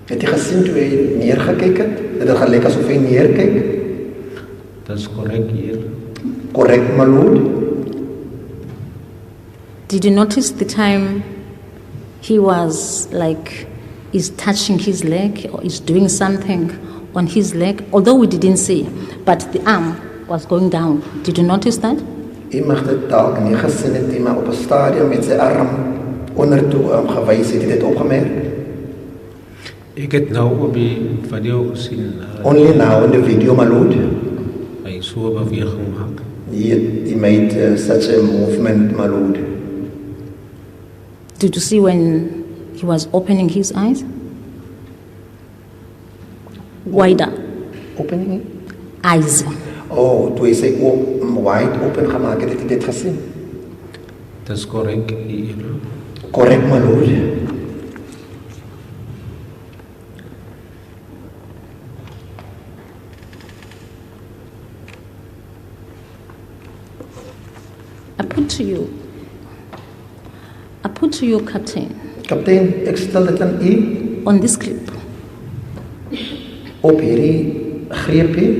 Het jy gesien toe hy neergekyk het? Het dit gelyk asof hy neerkyk? Dat is korrek hier. Correct, my Lord. Did you notice the time he was like, is touching his leg or is doing something on his leg? Although we didn't see, but the arm was going down. Did you notice that? Jy mag dit dalk nie gesien het nie, maar op 'n stadium met sy arm ondertoe gewys het, dit opgemerk. Ek het nou op die video gesien Only now in the video, my Lord, hy so 'n beweging maak. he made such a movement, my Lord. Did you see when he was opening his eyes? Wider Opening? eyes. Oh, toe hy sy oop wide open gemaak het, het hy dit gesien. Dat is korrek hier. Correct, my Lord. I put to you, Captain, Kaptein, ek stel dit aan u on this clip, op hierdie greepie.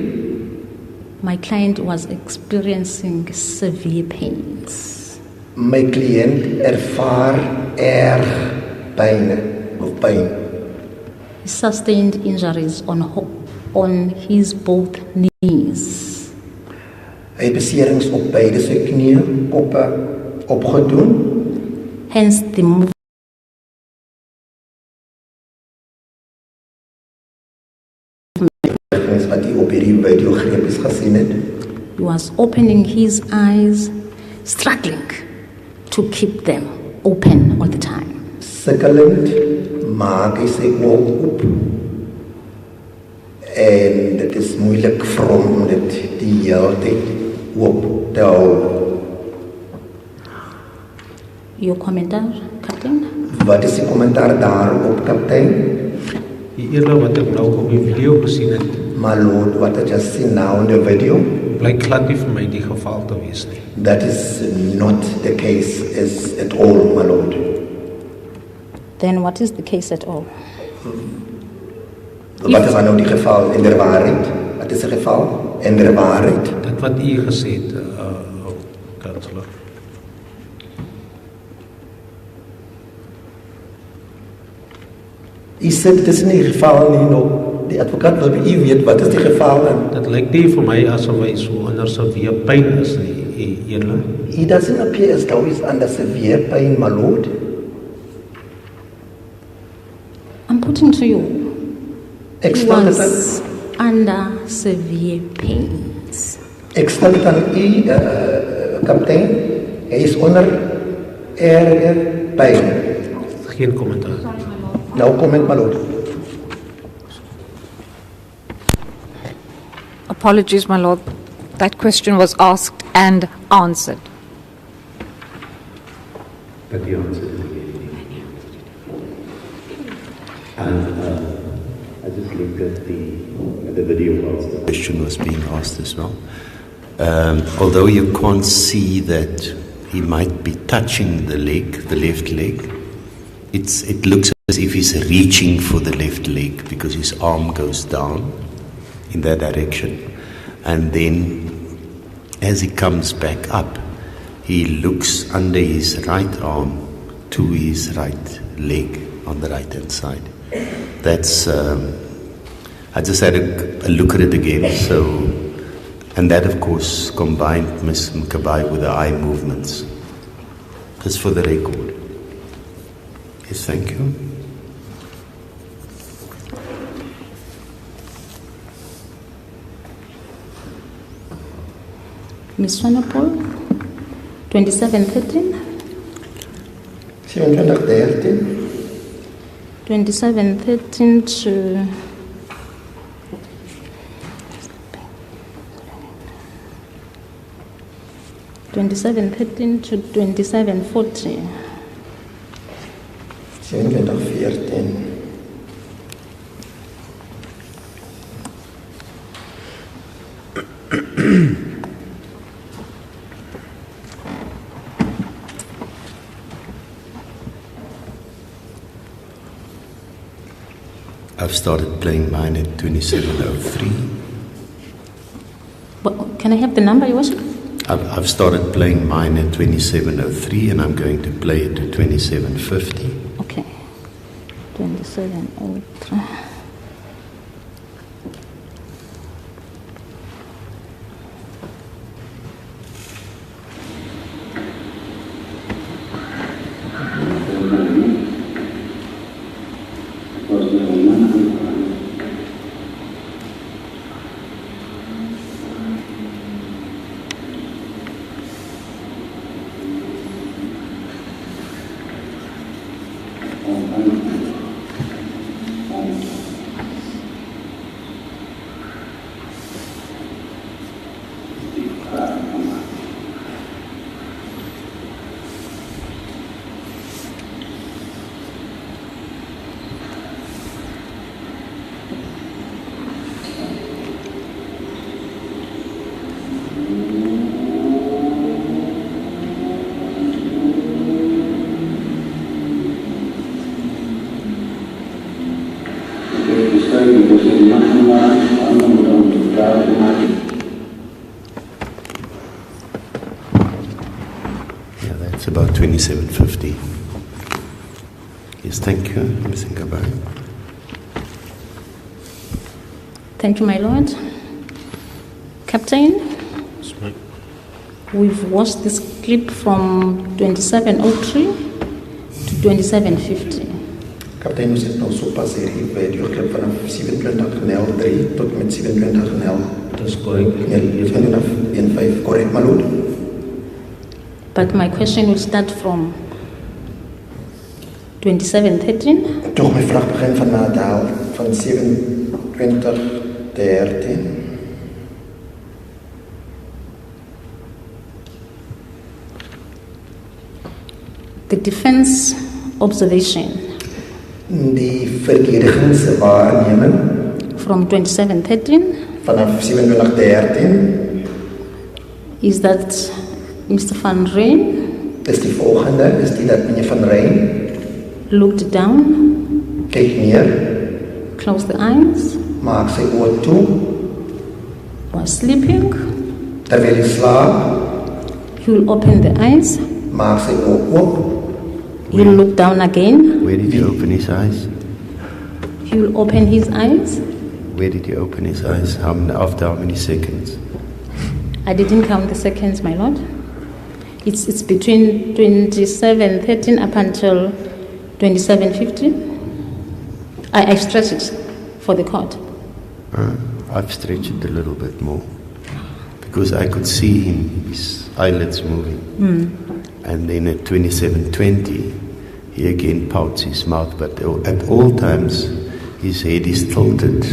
my client was experiencing severe pains. My cliënt ervaar erg pyn. He sustained injuries on his both knees. Hy het beserings op beide sy knieë, koppe opgedoen. Hence the movement Wat hy op hierdie video greep is gesien het. he was opening his eyes, struggling to keep them open all the time. Sukkelend maak hy sy oë oop. En dit is moeilik vir hom om dit die hele tyd oop te hou. Your commentaar, Captain? Wat is die kommentaar daarop, kaptein? Die eerder wat ek nou op die video gesien het, My Lord, what I just seen now in the video, blyk glad nie vir my die geval te wees nie. that is not the case at all, my Lord. Then what is the case at all? Wat is dan nou die geval in der waarheid? Wat is die geval in der waarheid? Dit wat u gesê het, kanselier. U sê dit is nie die geval nie, nou. Die advokaat wil by u weet, wat is die geval en Dit lyk nie vir my asof hy so onder severe pyn is nie, eerlik. he doesn't appear as though he's under severe pain, my Lord. I'm putting to you, Ek he stel dit aan, was under severe pains. ek stel dit aan u, kaptein. Hy is onder erge pyn. Geen kommentaar. No comment, my Lord. Apologies, my lord. That question was asked and answered. But the answer is and I just looked at the video whilst the Question was being asked as well. Although you can't see that he might be touching the left leg, it looks as if he's reaching for the left leg because his arm goes down in that direction. And then as he comes back up, he looks under his right arm to his right leg on the right hand side. That's, I just had a look at it again, and that of course combined Ms. Mkabai with the eye movements. Just for the record. Yes, thank you. Ms. Swanepoel, 2713. 2713. 2713 to 2713 to 2740. 2714. I've started playing mine at 2703. Can I have the number, Your Worship? I've started playing mine at 2703 and I'm going to play it to 2750. Okay. 2703. Yeah, that's about 2750. Yes, thank you, Ms. Mkabai. Thank you, my lord. Captain, we've watched this clip from 2703 to 2750. Kaptein, ons het nou sopas hierdie videoclip vanaf 27:03 tot met 27:11. That's correct. Ja, 27:15, correct, my lord? But my question will start from 2713. Toch my vraag begin van Nadal van 27:13. The defense observation Die verdedigingswaarneming from 2713 vanaf 27:13 is that Mr. Van Rhyn is die volgende, is die dat meneer Van Rhyn looked down, kyk neer, closed the eyes, maak sy oë toe, was sleeping. terwyl hy slaap, He will open the eyes, maak sy oë oop, he will look down again, Where did he open his eyes? he will open his eyes. Where did he open his eyes? After how many seconds? I didn't count the seconds, my lord. It's between 2713 up until 2750. I stretch it for the court. I've stretched it a little bit more because I could see his eyelids moving. And then at 2720, he again pouts his mouth, but at all times his head is tilted,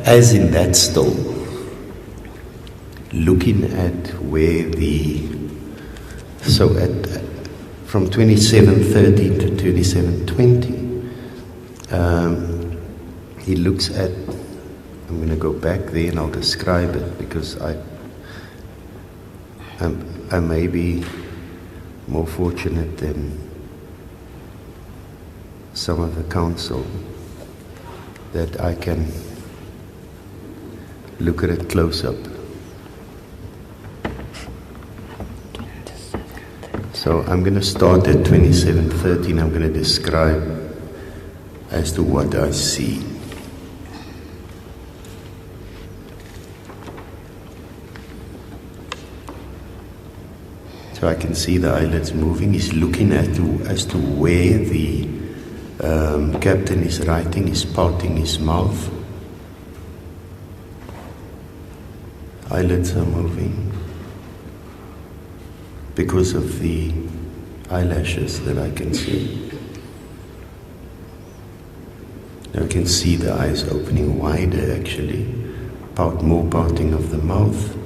as in that still, looking at where from 2713 to 2720, he looks at, I'm going to go back there and I'll describe it because I may be more fortunate than some of the council that I can look at it close up. So I'm going to start at 2713. I'm going to describe as to what I see. So I can see the eyelids moving. He's looking as to where the captain is writing. He's pouting his mouth. Eyelids are moving because of the eyelashes that I can see. Now I can see the eyes opening wider actually. More pouting of the mouth,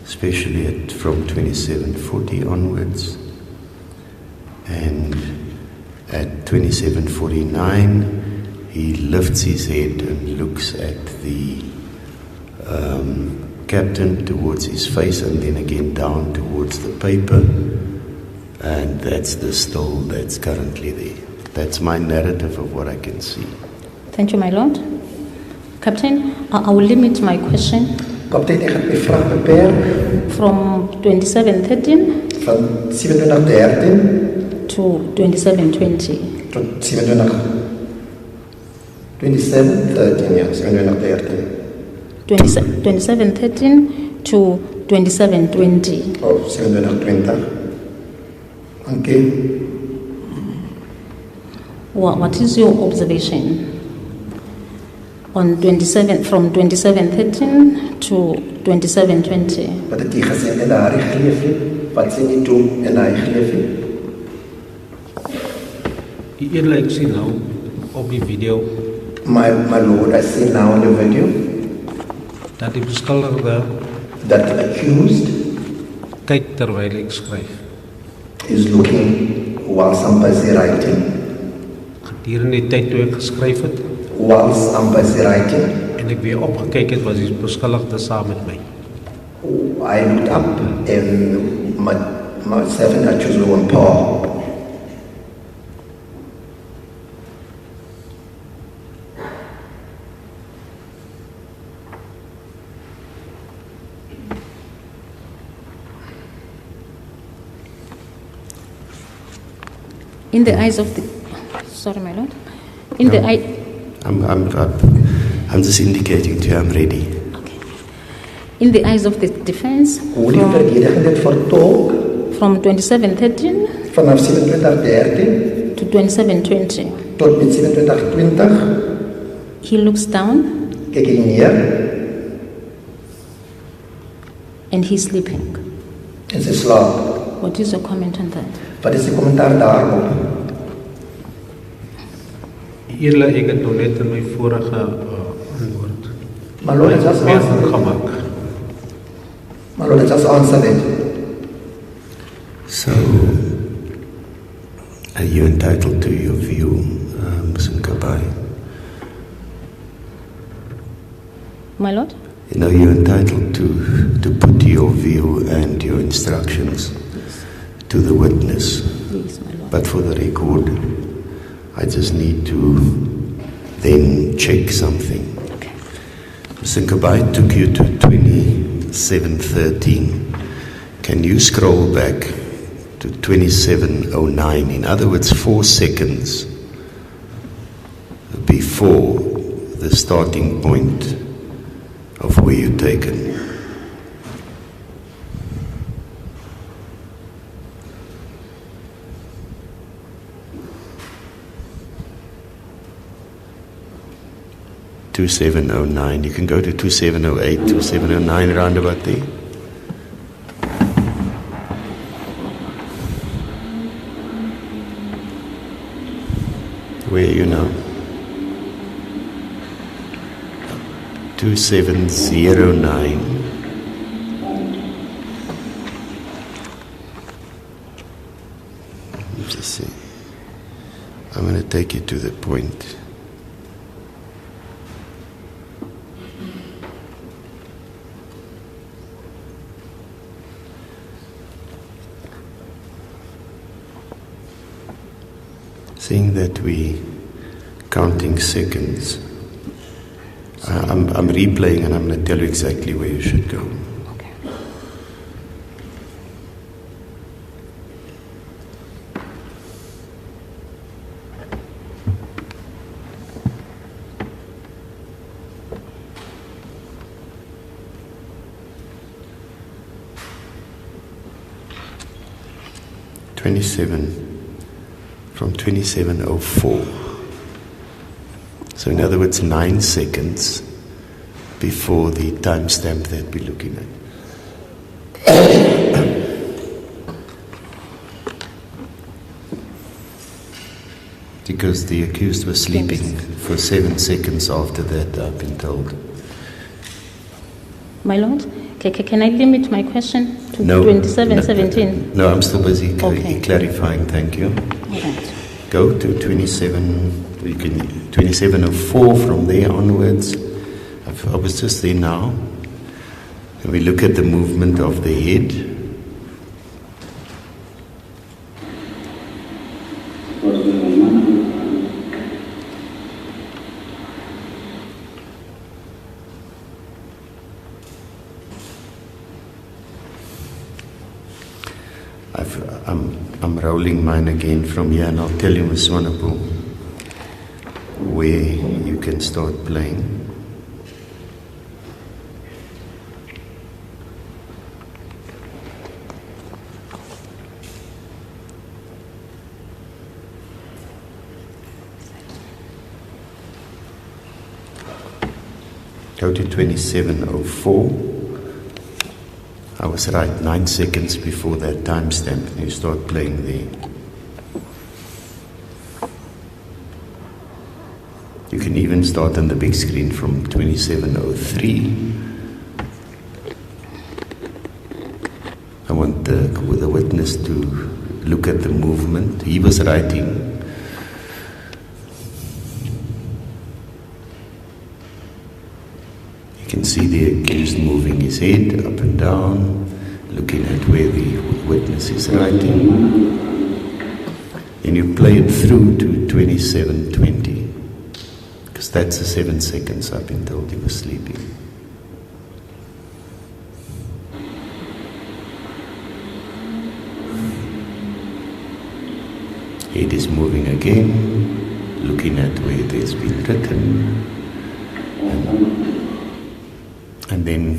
especially from 2740 onwards. And at 2749, he lifts his head and looks at the captain towards his face, and then again down towards the paper. And that's the still that's currently there. That's my narrative of what I can see. Thank you, my lord. Captain, I will limit my question. Kaptein, ek het my vraag beperk From 2713 van 2713 to 2720. tot 2713, ja, 2713. 2713 to 2720. Oh, 2720. Okay. What is your observation on from 2713 to 2720? Wat het jy gesien in daardie geleefie? Wat sien jy toe in daardie geleefie? Eerlijk ek sien nou op die video My lord, I see now in the video dat die beskuldigde that the accused kyk terwyl ek skryf. is looking whilst I'm busy writing. Gedurende die tyd toe ek geskryf het Whilst I'm busy writing, en ek weer opgekyk het, was die beskuldigde saam met my. I looked up and myself and accused were on par. In the eyes of the... Sorry, my lord. In the eye... I'm just indicating to you I'm ready. Okay. In the eyes of the defense, Hoe die verdediging dit vertolk from 2713 vanaf 2713 to 2720, tot met 2720 he looks down kyk hy neer and he's sleeping. en sy slaap. What is your comment on that? Wat is die kommentaar daarop? Eerlik ek het nou net in my vorige antwoord My lord, I just answered it. gemaak. My lord, I just answered it. So, are you entitled to your view, Seekoei? My lord? You know, you're entitled to put your view and your instructions to the witness. Yes, my lord. But for the record, I just need to then check something. Okay. Seekoei took you to 2713. Can you scroll back to 2709? In other words, 4 seconds before the starting point of where you're taken. (2709). You can go to 2708, 2709, round about there. Where are you now? 2709. Let's just see. I'm going to take you to the point. Seeing that we counting seconds, I'm replaying and I'm going to tell you exactly where you should go. Okay. from 27:04. So in other words, 9 seconds before the timestamp that we're looking at. Because the accused was sleeping for 7 seconds after that, I've been told. My Lord, can I limit my question to No, 27:17? No, I'm still busy Okay. clarifying, thank you. All right. Go to 27:04 from there onwards. I was just there now. And we look at the movement of the head. I'm rolling mine again from here, and I'll tell you, Ms. Swanepoel, where you can start playing. Go to 27:04. I was right, 9 seconds before that timestamp. You start playing there. You can even start on the big screen from 27:03. I want the witness to look at the movement. He was writing. You can see the accused moving his head up and down, looking at where the witness is writing. And you play it through to 27:20, because that's the 7 seconds I've been told he was sleeping. Head is moving again, looking at where there's been written. And then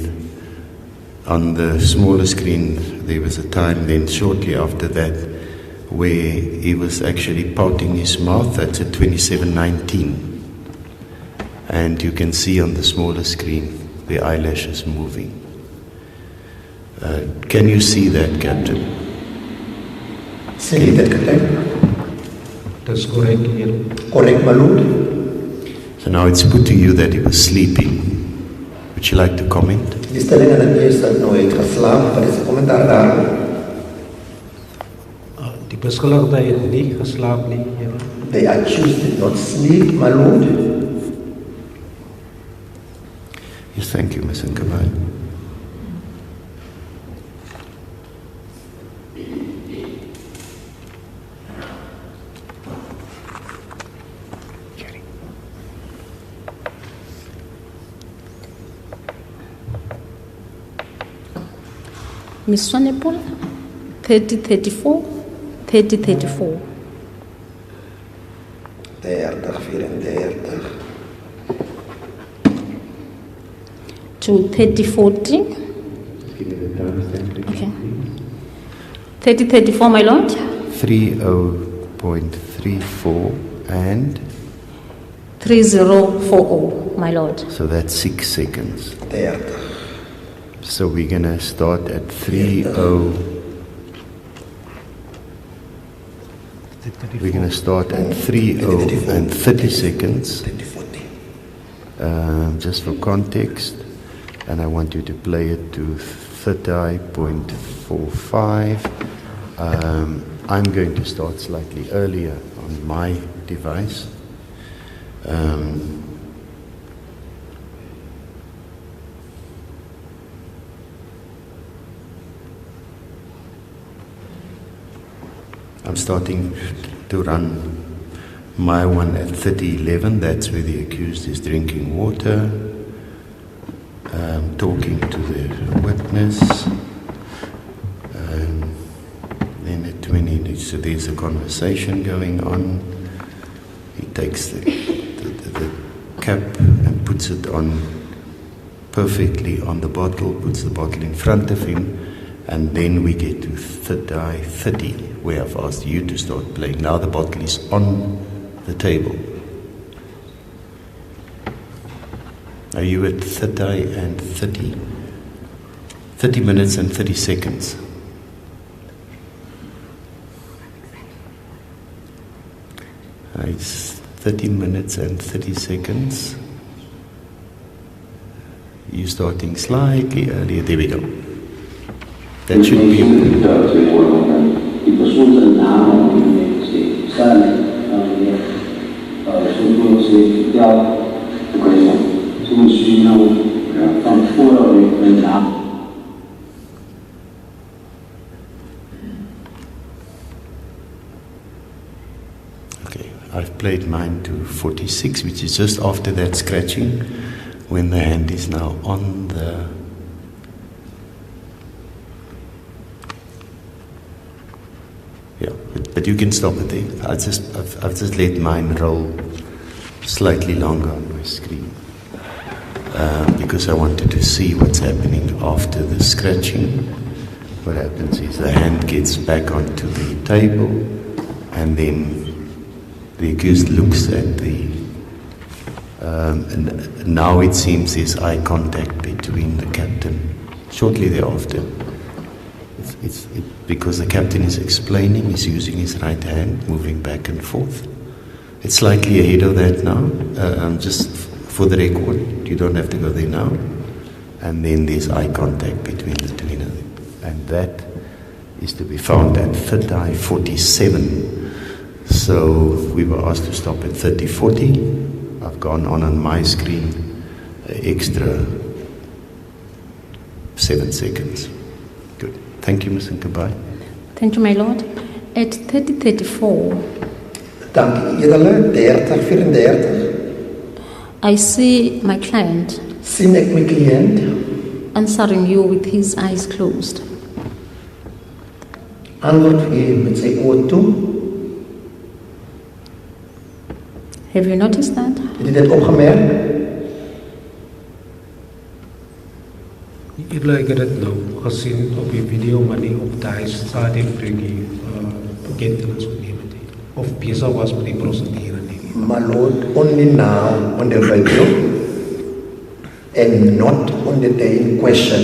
on the smaller screen, there was a time then shortly after that where he was actually pouting his mouth. That's at 27:19. And you can see on the smaller screen the eyelashes moving. Can you see that, Captain? See that, Captain? That's correct, yeah. Correct, my lord. So now it's put to you that he was sleeping. Would you like to comment? Die stelling aan het is dat nou het geslaap, wat is die kommentaar daar? Die beskuldigde het nie geslaap nie, ja. The accused did not sleep, my lord. Yes, thank you, Ms. Nkabane. Ms. Swanepoel, 3034, 3034. 30, 34. To 3040. Just give me the timestamp. Okay. 3034, my lord. 30.34 and 3040, my lord. so that's 6 seconds. 30. So we're going to start at 30. We're going to start at 30 and 30 seconds. 30, 40. Just for context, and I want you to play it to 30.45. I'm going to start slightly earlier on my device. I'm starting to run my one at 30:11. That's where the accused is drinking water, talking to the witness. Then at 20, so there's a conversation going on. He takes the cap and puts it on perfectly on the bottle, puts the bottle in front of him, And then we get to die 30, where I've asked you to start playing. Now the bottle is on the table. Are you at 30 and 30? 30 minutes and 30 seconds. It's 30 minutes and 30 seconds. You're starting slightly earlier. There we go. That should be. Okay, I've played mine to 46, which is just after that scratching, when the hand is now on the. Yeah, but you can stop it there. I've just let mine roll slightly longer on my screen because I wanted to see what's happening after the scratching. What happens is the hand gets back onto the table, and then the accused looks at the. And now it seems there's eye contact between the captain. Shortly thereafter. Because the captain is explaining, he's using his right hand, moving back and forth. It's slightly ahead of that now, just for the record. You don't have to go there now. And then there's eye contact between the two. And that is to be found at 30:47. So we were asked to stop at 30:40. I've gone on my screen extra 7 seconds. Good. Thank you, Ms. Nkabai. Thank you, my lord. At 30:34, Dank u, edele 30:34. I see my client Sien ek my kliënt answering you with his eyes closed. antwoord vir u met sy oë toe. Have you noticed that? Het u dit opgemerk? Ek het dit nou gesien op die video, maar nie op daai stadium toe die bekentenis geneem het of besig was met die prosedure nie. My lord, only now on the video and not on the day in question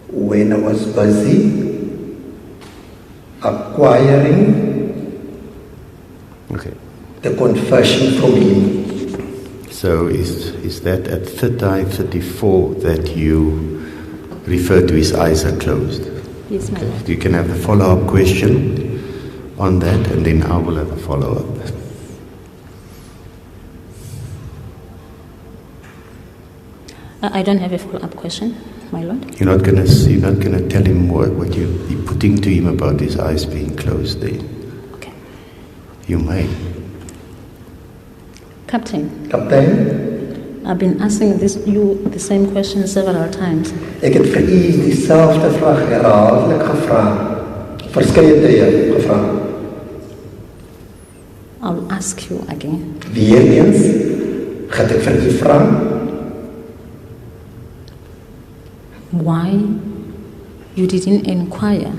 when I was busy acquiring the confession from him. So is that at 30:34 that you refer to his eyes are closed? Yes, my lord. You can have the follow-up question on that, and then I will have a follow-up. I don't have a follow-up question, my lord. You're not gonna tell him what you're putting to him about his eyes being closed there. Okay. You may. Captain, Kaptein, I've been asking you the same question several times. ek het vir u dieselfde vraag herhaaldelik gevra. Verskeie tye gevra. I'll ask you again. Weer eens, gaan ek vir u vra, Why you didn't inquire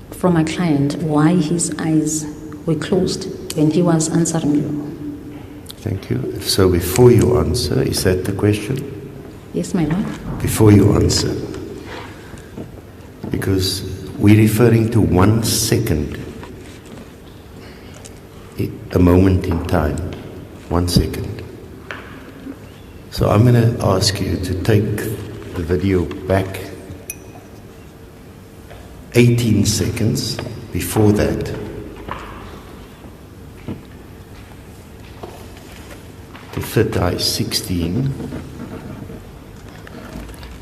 from my client why his eyes were closed when he was answering you? Thank you. So before you answer, is that the question? Yes, my lord. Before you answer, because we're referring to 1 second, a moment in time, 1 second. So I'm going to ask you to take the video back 18 seconds before that. To 30:16,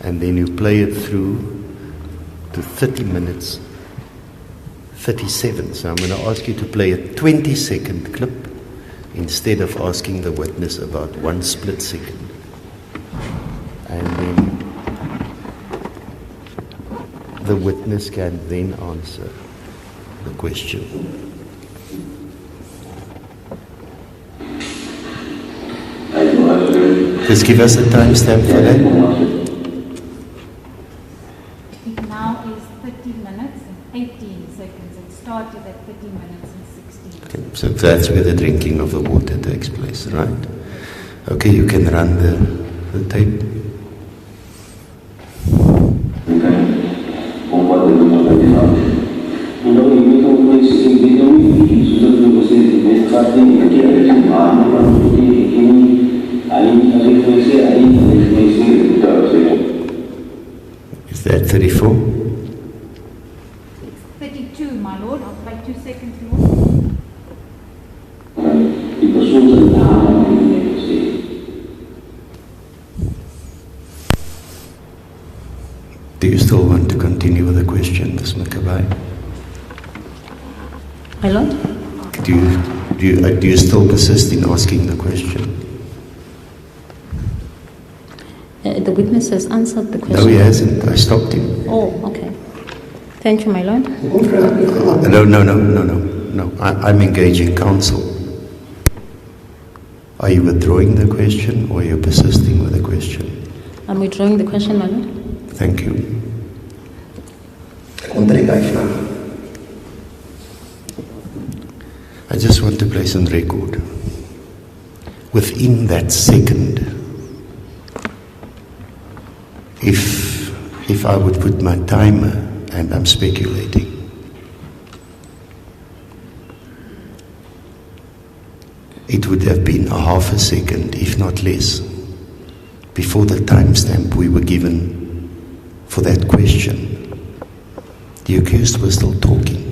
and then you play it through to 30 minutes 37. So I'm going to ask you to play a 20-second clip instead of asking the witness about 1 split second. And then the witness can then answer the question. Just give us a timestamp for that. is 30 minutes and 18 seconds. It started at 30 minutes and 16 Okay, so that's where the drinking of the water takes place, right? Okay, you can run the tape. Is that 34? It's 32, my lord. I'll play 2 seconds more. Do you still want to continue with the question, Ms. McAbey? My lord? Do you still persist in asking the question? The witness has answered the question. No, he hasn't. I stopped him. Oh, okay. Thank you, my lord. No. I'm engaging counsel. Are you withdrawing the question or are you persisting with the question? I'm withdrawing the question, my lord. Thank you. I just want to place on record, within that second, if I would put my timer, and I'm speculating, it would have been a half a second, if not less, before the timestamp we were given for that question. The accused was still talking.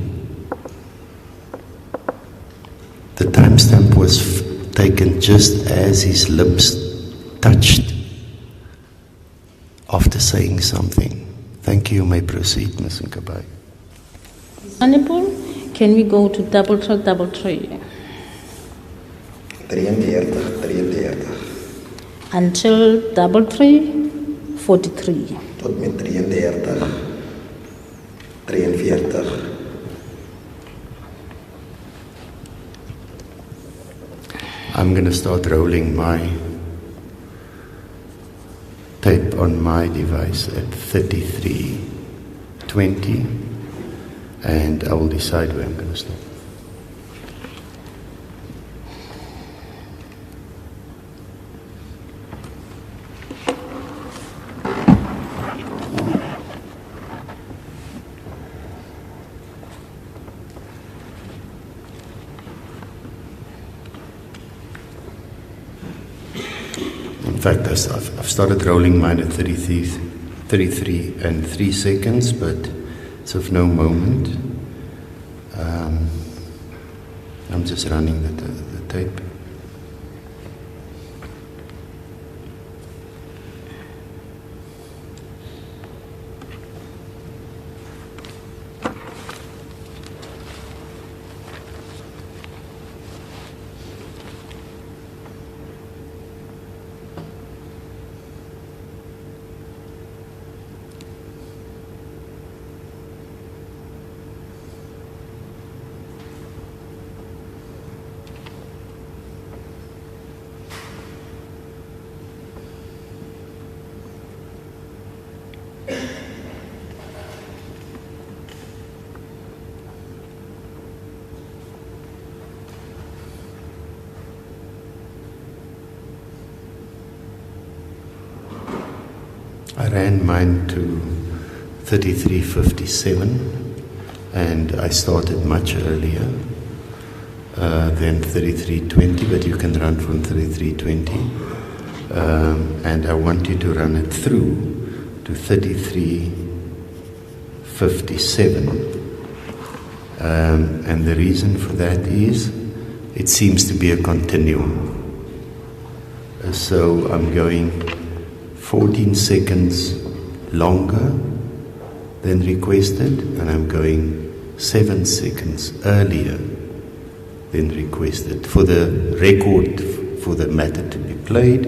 The timestamp was taken just as his lips touched after saying something. Thank you. You may proceed, Ms. Nkabai. Honorable, can we go to double three? 33. Until double three, 43. Tot met 33. 43. I'm going to start rolling my tape on my device at 33:20, and I will decide where I'm going to stop. In fact, I've started rolling mine at 33 and 3 seconds, but it's of no moment. I'm just running the tape. I ran mine to 33:57, and I started much earlier than 33:20, but you can run from 33:20. And I want you to run it through to 33:57. And the reason for that is it seems to be a continuum. So I'm going 14 seconds longer than requested, and I'm going 7 seconds earlier than requested for the record, for the matter to be played,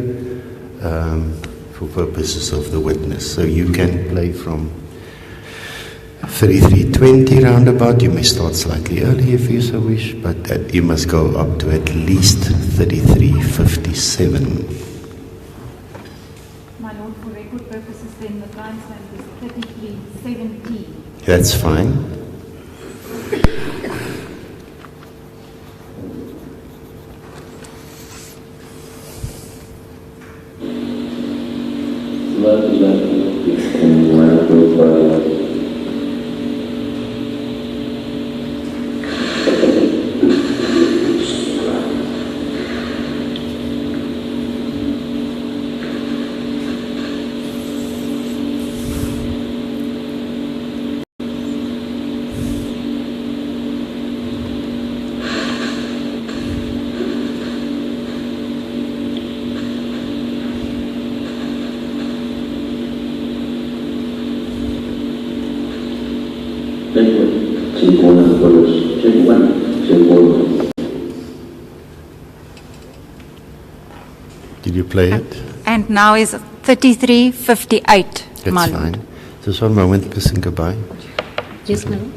for purposes of the witness. So you can play from 33:20 roundabout. You may start slightly early if you so wish, but you must go up to at least 33:57. My lord, for record purposes, then the timestamp is 33:17. that's fine. Did you play it? And now is 33:58, That's my lord. fine. Just one moment, listen, goodbye. Yes, my lord.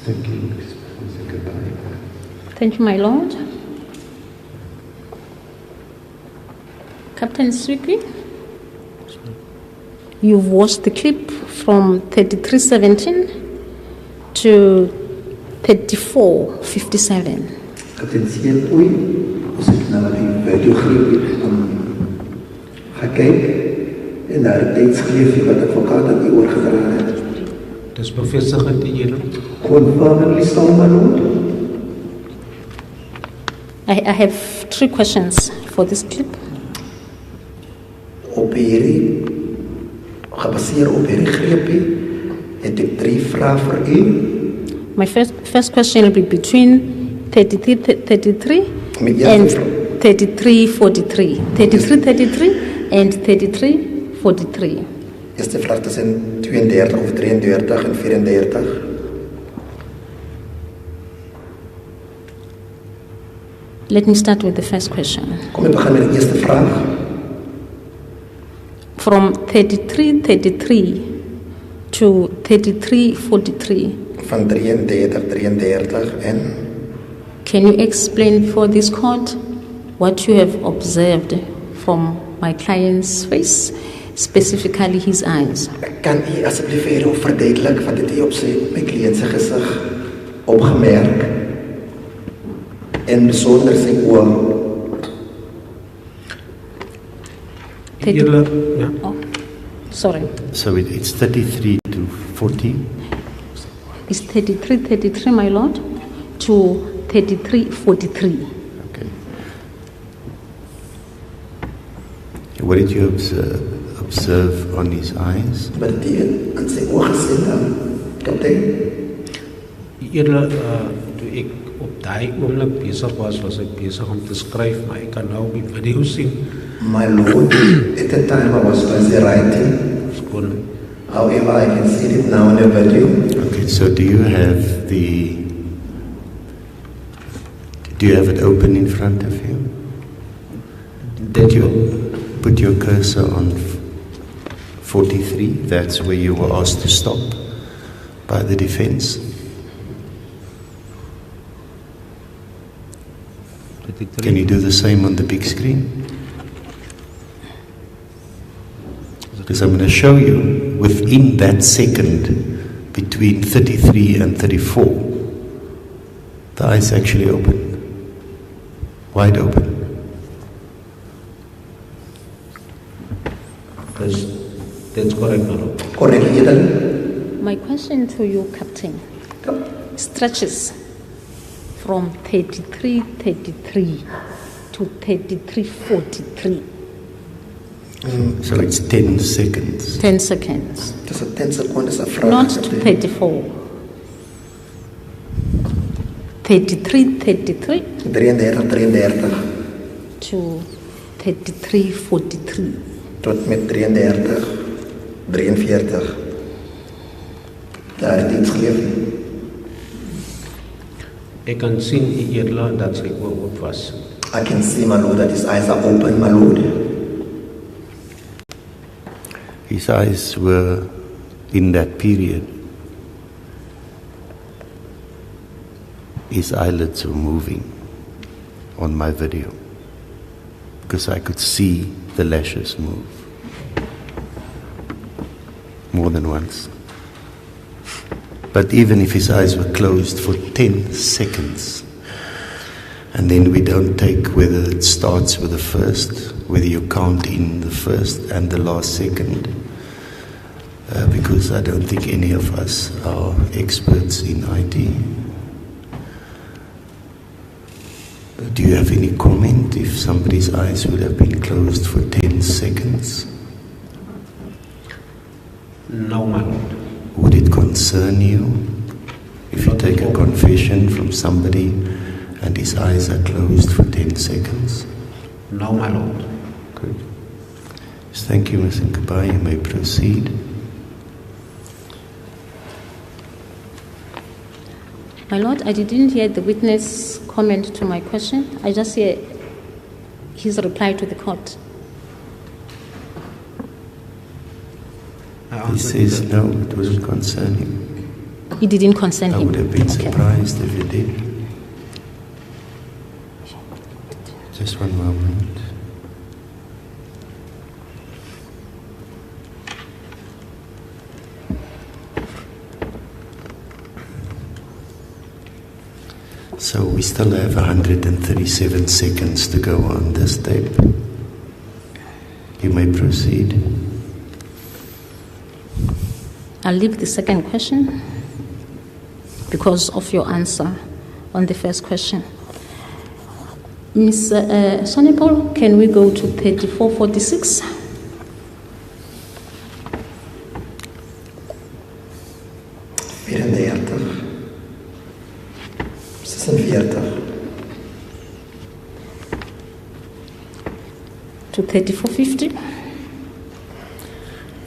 Listen, goodbye. Thank you, my lord. Captain Seekoei, you've watched the clip from 33:17 to 34:57. Captain Seekoei, ons het nou die videogreep gekyk en daar het tydsgreep wat advokaat aan die oorgedra het. Dis bevestigend die Here. Confirmingly so, my lord. I have 3 questions for this clip. Op hierdie, gebaseer op hierdie greepie, het ek 3 vrae vir u. My first question will be between 33 Met and eerste 33:43. 33:33 and 33:43. Eerste vraag tussen 32 of 33 en 34. Let me start with the first question. Kom ek begin met die eerste vraag. From 33:33 to 33:43. Van 33 en Can you explain for this court what you have observed from my client's face, specifically his eyes? kan u asseblief hierop verduidelik wat het u op my kliënt se gesig opgemerk en besonder sy oë. Here, ja. Oh, sorry. So it's 33 to 40. It's 33:33, my lord, to 33:43. Okay. What did you observe on his eyes? Wat het u aan sy oë gesien dan? Kaptein? Here, toe ek op daai oomblik besig was ek besig om te skryf, maar ek kan nou die video sien. My lord, at the time I was busy writing. Skoon. However, I can see it now in the video. Okay, so do you have it open in front of you? Did you put your cursor on 43? That's where you were asked to stop by the defense. Can you do the same on the big screen? Because I'm going to show you within that second between 33 and 34, the eyes actually open, wide open. That's correct, my lord. Correct, Eden. My question to you, Captain, stretches from 33:33 to 33:43. So it's 10 seconds. 10 seconds, Dis 'n 10 sekondes 'n vraag. not to Kaptein. 34. 33, 33 33, 33 to 33, 43. tot met 33, 43. Daar het iets geleef. Ek kan sien u edele dat sy oë oop was. I can see, my Lord, that his eyes are open, my Lord. His eyes were, in that period, his eyelids were moving on my video because I could see the lashes move more than once. But even if his eyes were closed for 10 seconds, and then we don't take whether it starts with the first, whether you count in the first and the last second, because I don't think any of us are experts in IT. Do you have any comment if somebody's eyes would have been closed for 10 seconds? No, my Lord. Would it concern you if you take a confession from somebody and his eyes are closed for 10 seconds? No, my Lord. Good. Yes, thank you, Ms. Nkaba. You may proceed. My Lord, I didn't hear the witness comment to my question. I just hear his reply to the court. He says no, it wouldn't concern him. It didn't concern him. I would have been Okay. surprised if it did. Just one moment. So we still have 137 seconds to go on this tape. You may proceed. I'll leave the second question because of your answer on the first question. Ms. Sonepol, can we go to 3446? To 3450?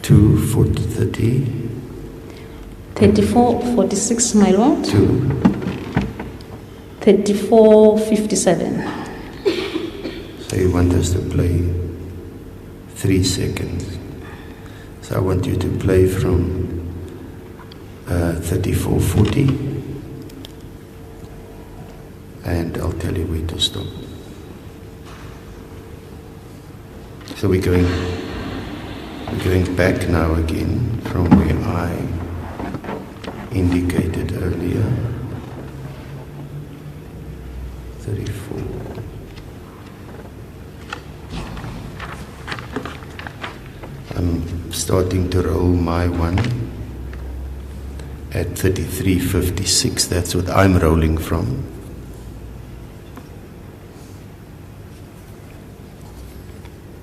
To 4030. 3446, my Lord. To 3457. So you want us to play 3 seconds. So I want you to play from 3440 and I'll tell you where to stop. So we're going back now again from where I indicated earlier. 34. I'm starting to roll my one at 3356. That's what I'm rolling from.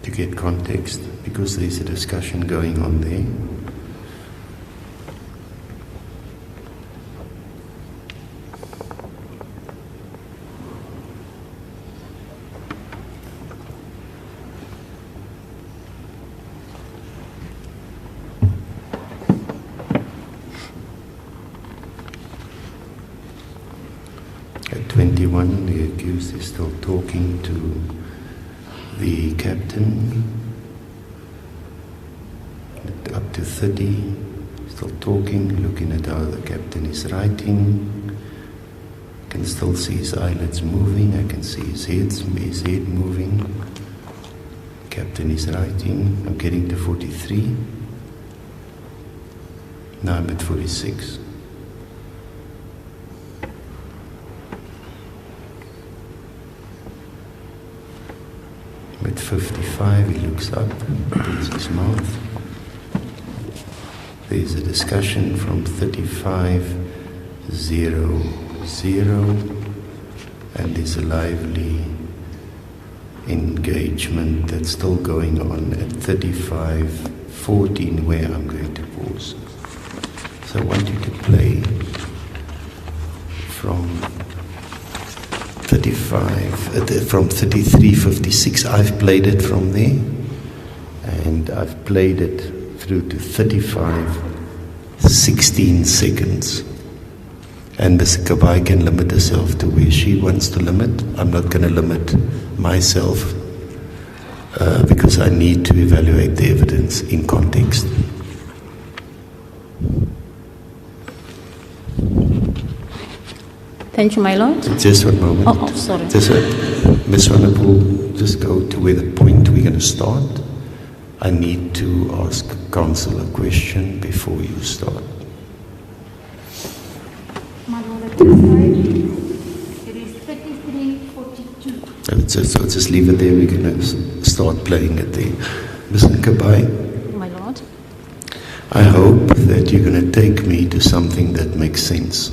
To get context, because there's a discussion going on there. At 21, the accused is still talking to the captain. Up to 30, still talking, looking at how the captain is writing. I can still see his eyelids moving, I can see his head moving. Captain is writing. I'm getting to 43. Now I'm at 46. At 55, he looks up, opens his mouth. There's a discussion from 35:00, and there's a lively engagement that's still going on at 35:14, where I'm going to pause. So I want you to play from from 33:56. I've played it from there, and I've played it through to 35:16 seconds. And Ms. Kabai can limit herself to where she wants to limit. I'm not going to limit myself because I need to evaluate the evidence in context. Thank you, my lord. Just one moment. Oh, sorry. Ms. Honorable, just go to where the point we're going to start. I need to ask counsel a question before you start. My lord, at this stage, it is 33:42. So just leave it there. We're going to start playing it there. Ms. Nkabai, My lord. I hope that you're going to take me to something that makes sense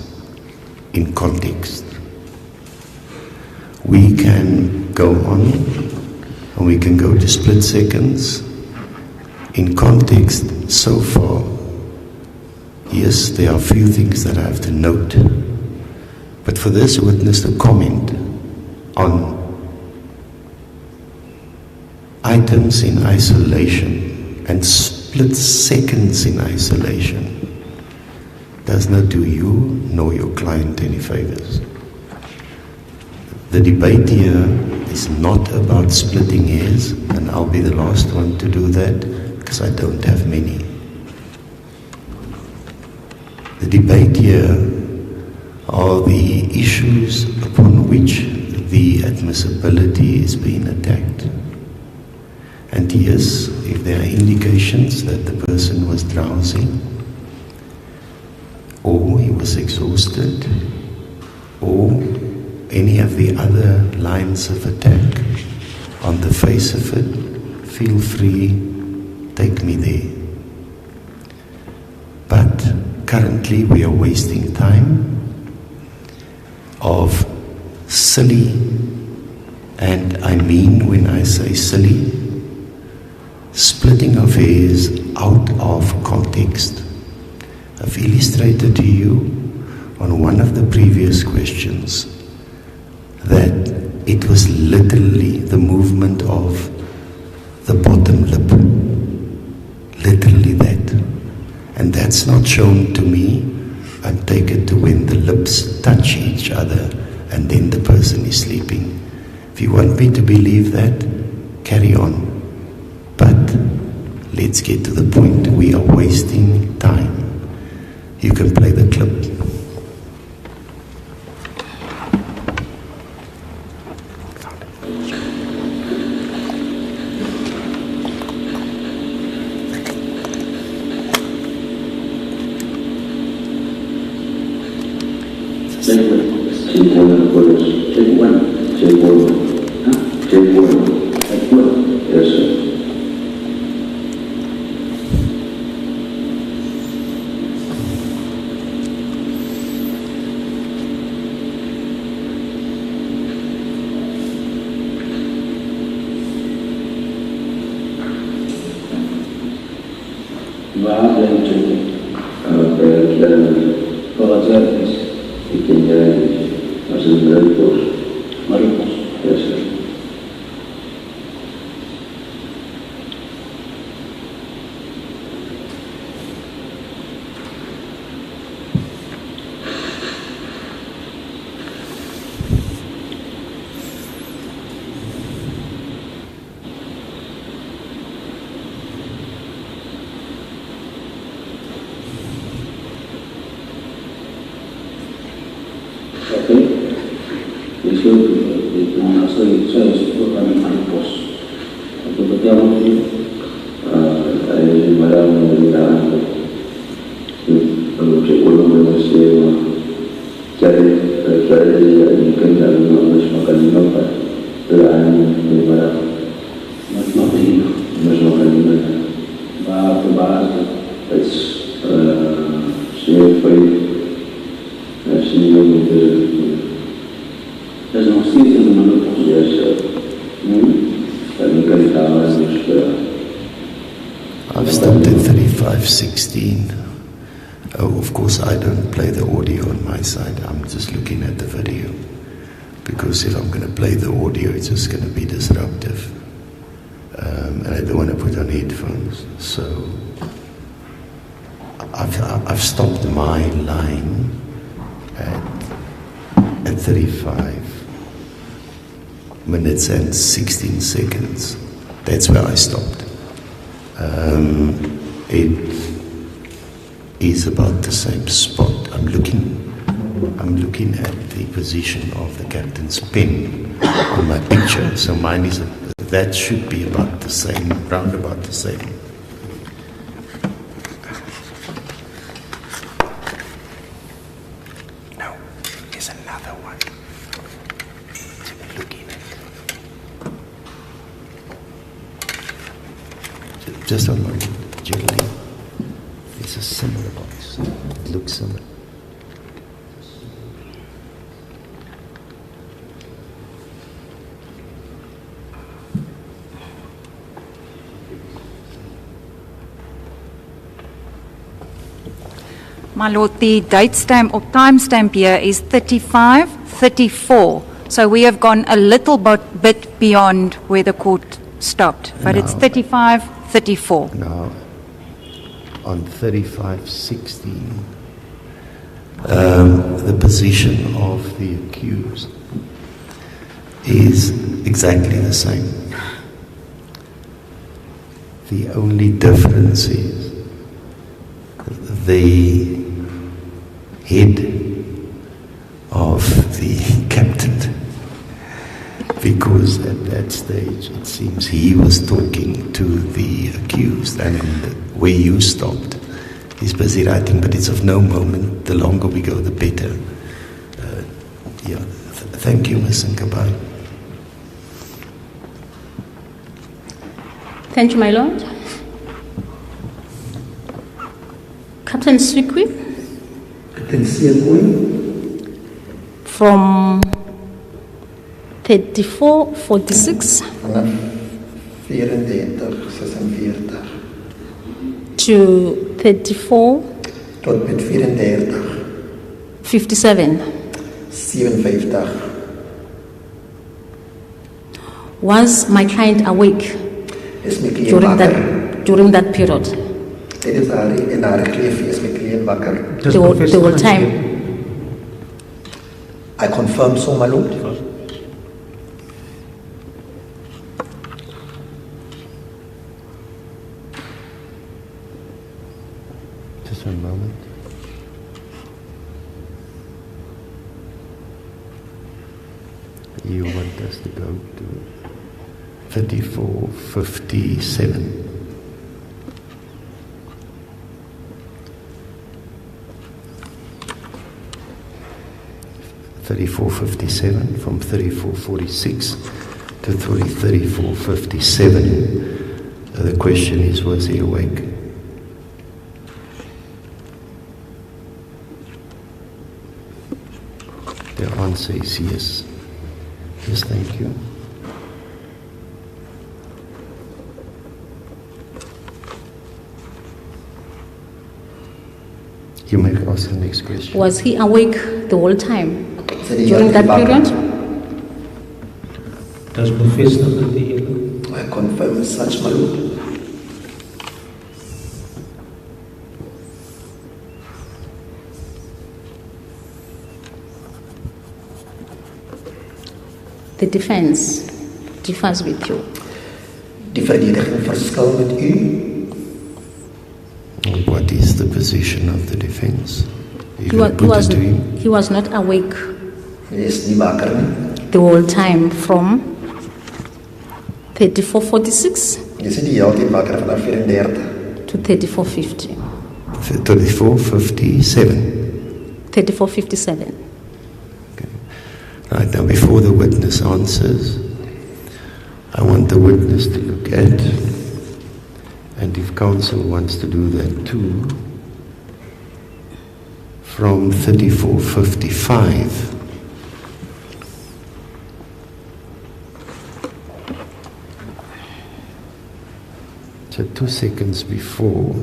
in context. We can go on and we can go to split seconds. In context, so far, yes, there are a few things that I have to note. But for this witness to comment on items in isolation and split seconds in isolation does not do you nor your client any favors. The debate here is not about splitting hairs, and I'll be the last one to do that because I don't have many. The debate here are the issues upon which the admissibility is being attacked. And yes, if there are indications that the person was drowsy, or he was exhausted, or any of the other lines of attack on the face of it, feel free, take me there. But currently we are wasting time of silly, and I mean when I say silly, splitting of hairs out of context. I've illustrated to you on one of the previous questions that it was literally the movement of the bottom lip. Literally that. And that's not shown to me. I take it to when the lips touch each other and then the person is sleeping. If you want me to believe that, carry on. But let's get to the point. We are wasting time. You can play the clip. I've stopped at 35:16. Oh, of course I don't play the audio on my side. I'm just looking at the video because if I'm going to play the audio, it's just going to be disruptive. And I don't want to put on headphones. So I've stopped my line at 35 minutes and 16 seconds. That's where I stopped. It is about the same spot. I'm looking at the position of the captain's pen on my picture. So mine is that should be about the same, round about the same. No, there's another one to be looking at. Just one moment, gently. It's a similar box. It looks similar. My Lord, the date stamp or timestamp here is 35:34. So we have gone a little bit beyond where the court stopped, but it's 35:34. Now, on 35:16, the position of the accused is exactly the same. The only difference is the head of the captain, because at that stage it seems he was talking to the accused, and where you stopped, he's busy writing, but it's of no moment. The longer we go, the better. Thank you, Ms. Nkabai. Thank you, my Lord. Captain Seekoei, Captain Seekoei, from 34:46 vanaf 34:46 to 34:57. tot met 34:57. Was my client awake Is my cliënt wakker? during that period? Dit is haar en haar kleef is my cliënt wakker. Dis The bevestig whole en time. I confirm so, my lord. Just one moment. You want us to go to 34:57. From 34:46 to 34:57. The question is, was he awake? The answer is yes. Yes, thank you. You may ask the next question. Was he awake the whole time Sy during that period? Dis bevestig in die hele. I confirm as such, my lord. The defense differs with you. Die verdediging verskil met u. What is the position of the defense? He was not awake Hy is nie wakker nie. the whole time from 34:46 Hy is nie die hele tyd wakker vanaf 34. to 34:50. 34:57. 34:57. Right, now before the witness answers, I want the witness to look at, and if counsel wants to do that too, from 34:55 so 2 seconds before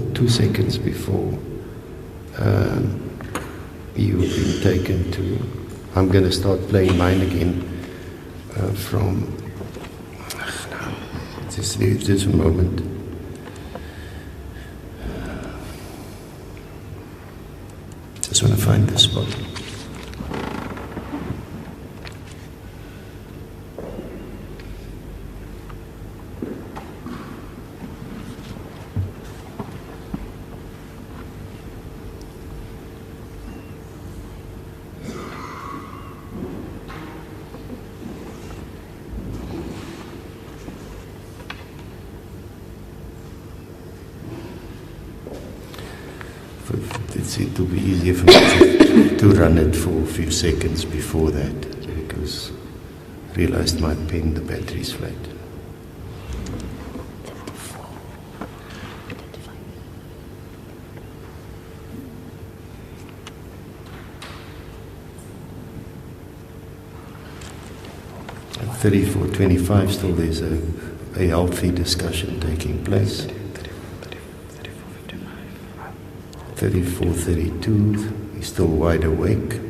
you've been taken to, I'm going to start playing mine again. from... Just a moment. Just want to find the spot. It will be easier for me to run it for a few seconds before that, because I realized my pen, the battery's flat. At 34:25 still there's a healthy discussion taking place. 34:32, he's still wide awake.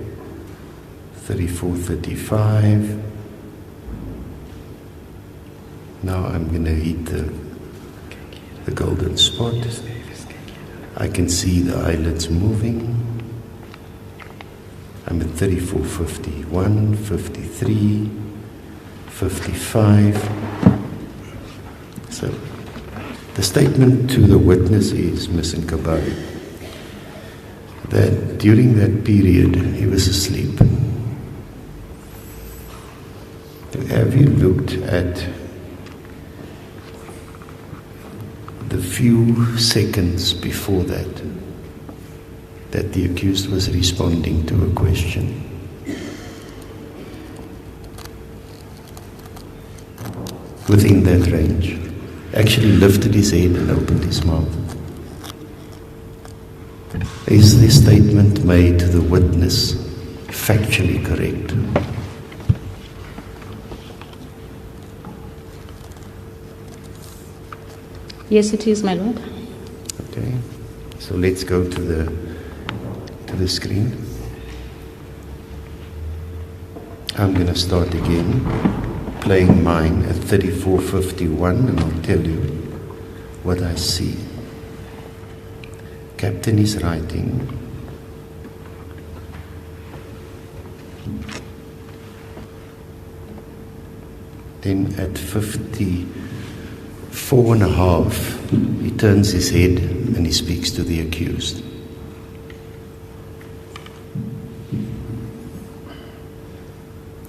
34:35. Now I'm going to hit the golden spot. I can see the eyelids moving. I'm at 34:51, 53, 55. So the statement to the witness is, Ms. Nkabari, that during that period he was asleep. Have you looked at the few seconds before that the accused was responding to a question? Within that range, actually lifted his head and opened his mouth. Is this statement made to the witness factually correct? Yes, it is, my lord. Okay, so let's go to the screen. I'm going to start again, playing mine at 34:51, and I'll tell you what I see. Captain is writing. Then at 54.5, he turns his head and he speaks to the accused.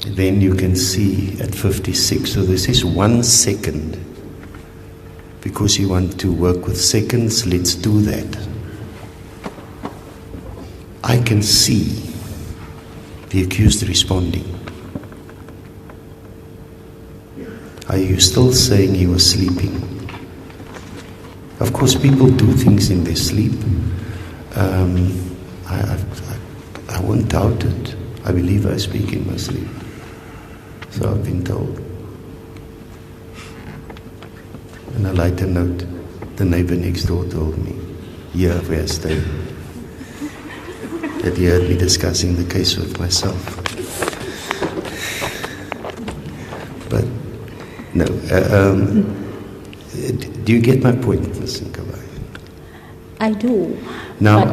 Then you can see at 56, so this is 1 second. Because you want to work with seconds, let's do that. I can see the accused responding. Are you still saying he was sleeping? Of course, people do things in their sleep. I won't doubt it. I believe I speak in my sleep. So I've been told. On a lighter note, the neighbor next door told me, here where I stay, that he heard me discussing the case with myself. But, no. Do you get my point, Ms. Nkabari? I do. Now,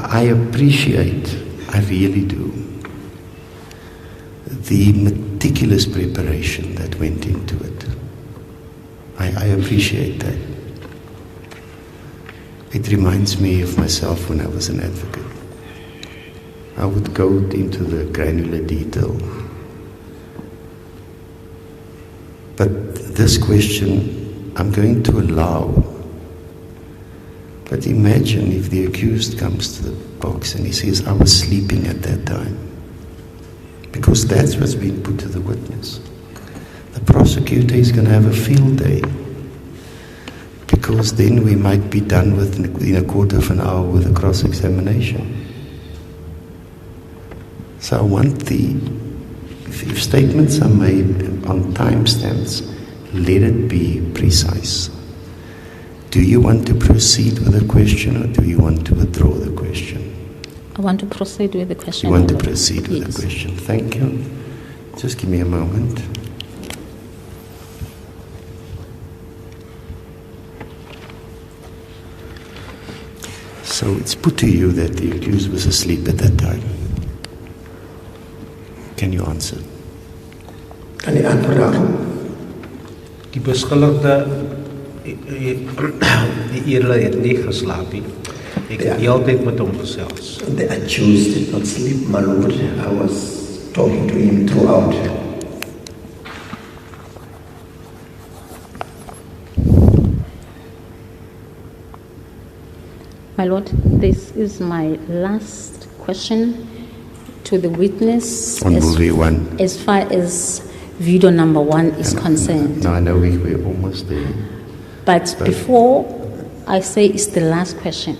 I appreciate, I really do, the meticulous preparation that went into it. I appreciate that. It reminds me of myself when I was an advocate. I would go into the granular detail. But this question, I'm going to allow. But imagine if the accused comes to the box and he says, I was sleeping at that time. Because that's what's been put to the witness. The prosecutor is going to have a field day. Because then we might be done in a quarter of an hour with a cross-examination. So I want if statements are made on timestamps, let it be precise. Do you want to proceed with the question or do you want to withdraw the question? I want to proceed with the question. You want to proceed with the question. Thank you. Just give me a moment. So it's put to you that the accused was asleep at that time. Can you answer? Kan die antwoord daarop? Die beskuldigde, die eerder het nie geslaap nie. Ek het die hele tyd met hom gesels. The accused did not sleep, my lord. I was talking to him throughout. My Lord, this is my last question to the witness On movie one. as far as video number 1 is concerned. No, I know we're almost there. But before I say it's the last question,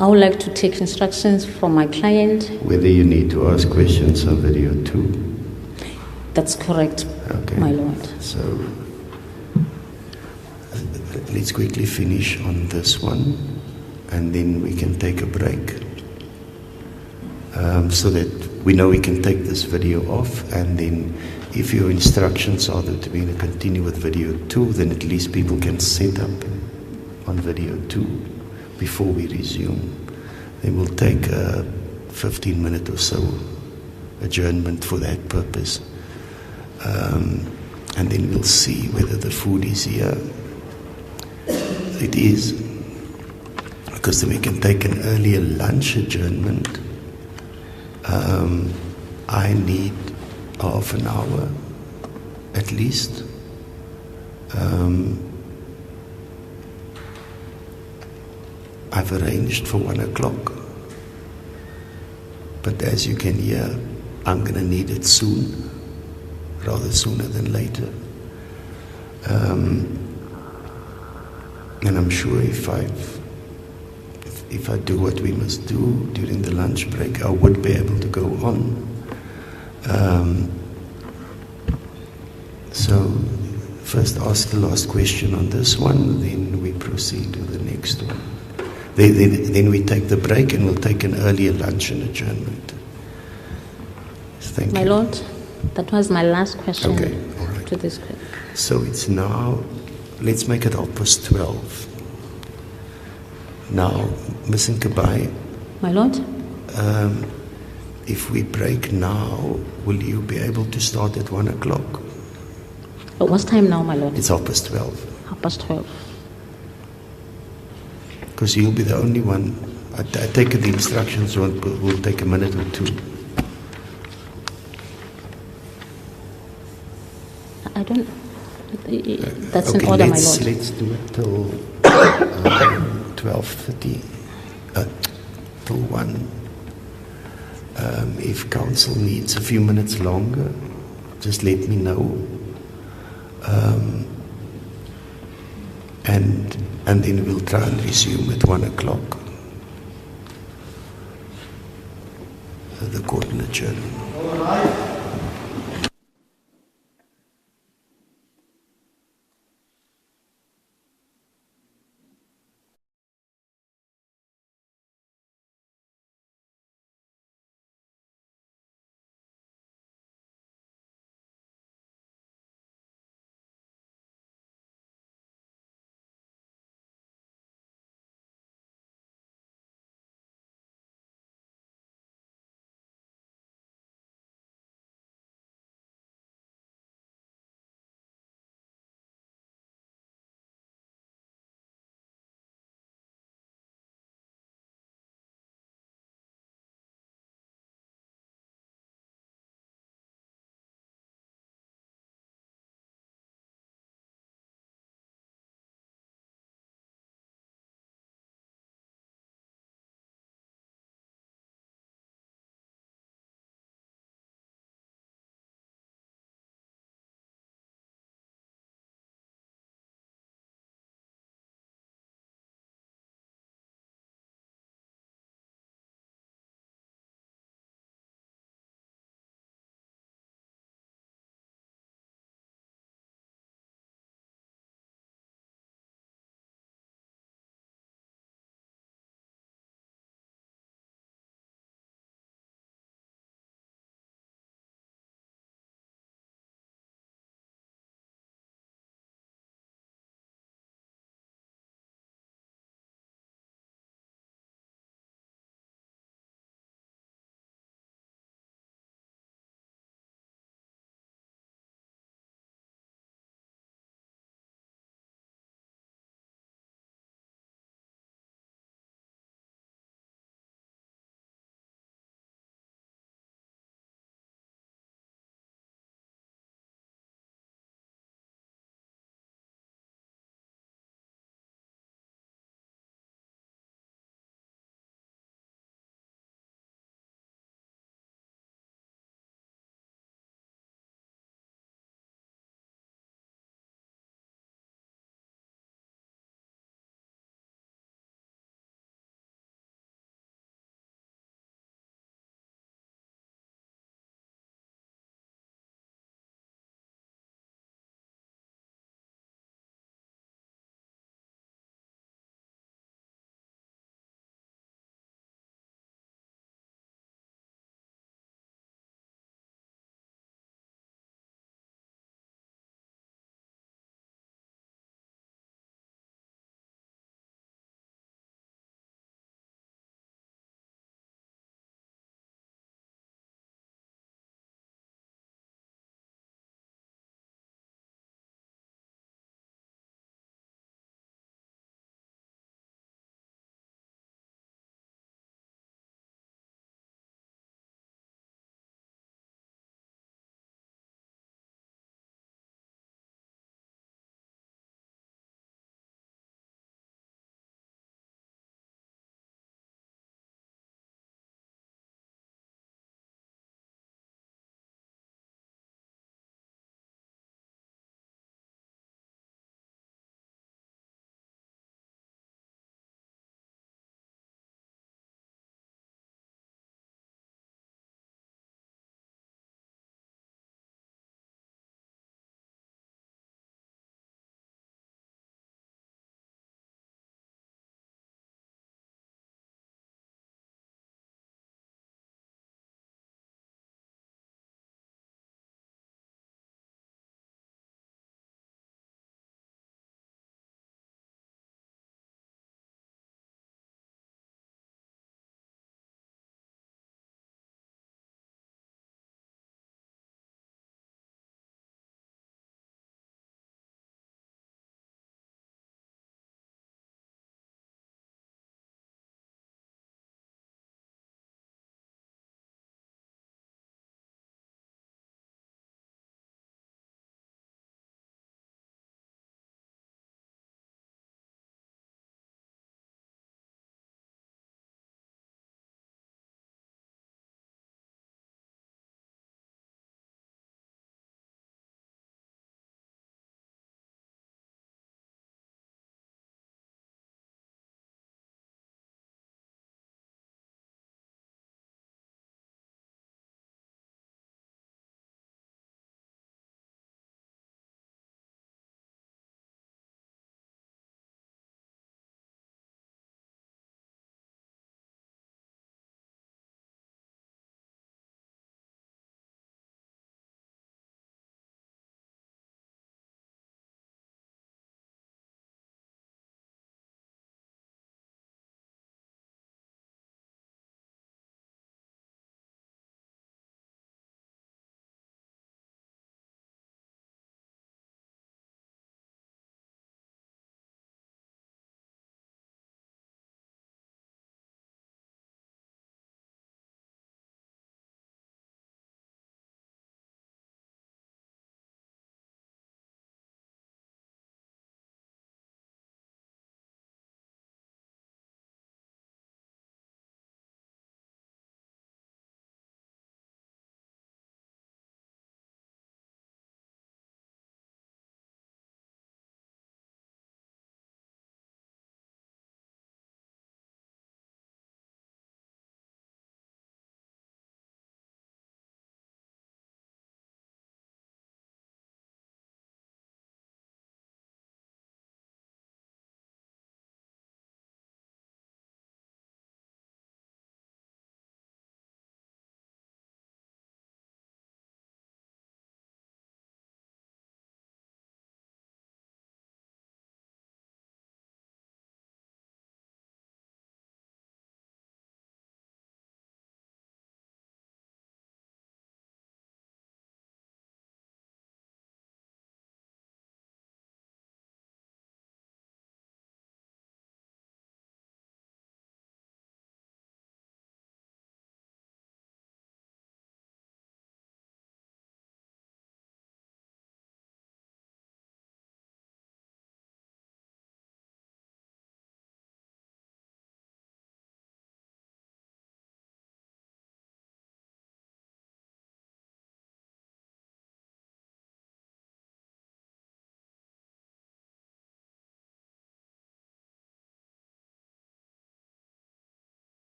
I would like to take instructions from my client. Whether you need to ask questions on video 2. That's correct, Okay. my Lord. So let's quickly finish on this one, and then we can take a break, so that we know we can take this video off. And then if your instructions are that we're going to continue with video 2, then at least people can set up on video 2 before we resume. Then we'll take a 15-minute or so adjournment for that purpose, and then we'll see whether the food is here. It is, because then we can take an earlier lunch adjournment. I need half an hour at least. I've arranged for 1 o'clock, but as you can hear, I'm going to need it soon, rather sooner than later. And I'm sure if I do what we must do during the lunch break, I would be able to go on. So first ask the last question on this one, then we proceed to the next one. Then we take the break, and we'll take an earlier lunch and adjournment. Thank My you. Lord, that was my last question Okay, all right. to this question. So it's now, let's make it 12:30. Now, Ms. Nkabai, My Lord, if we break now, will you be able to start at 1 o'clock? what's time now, my Lord? It's 12:30. 12:30. Because you'll be the only one. I take it the instructions will take a minute or two. I don't. That's Okay, in order, my let's Lord. do it till 12:30, till 1. If council needs a few minutes longer, just let me know. And then we'll try and resume at 1 o'clock. The court will adjourn.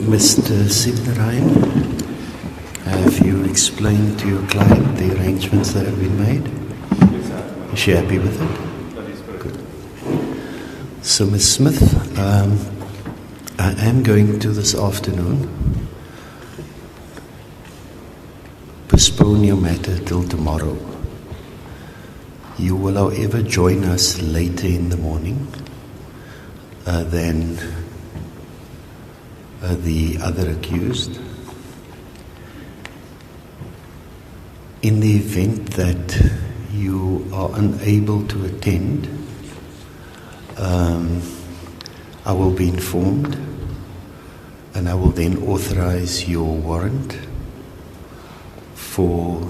Mr. Seekoei, have you explained to your client the arrangements that have been made? Yes, sir. Is she happy with it? That is correct. Good. So, Ms. Smith, I am going to this afternoon postpone your matter till tomorrow. You will, however, join us later in the morning than the other accused. In the event that you are unable to attend, I will be informed, and I will then authorize your warrant for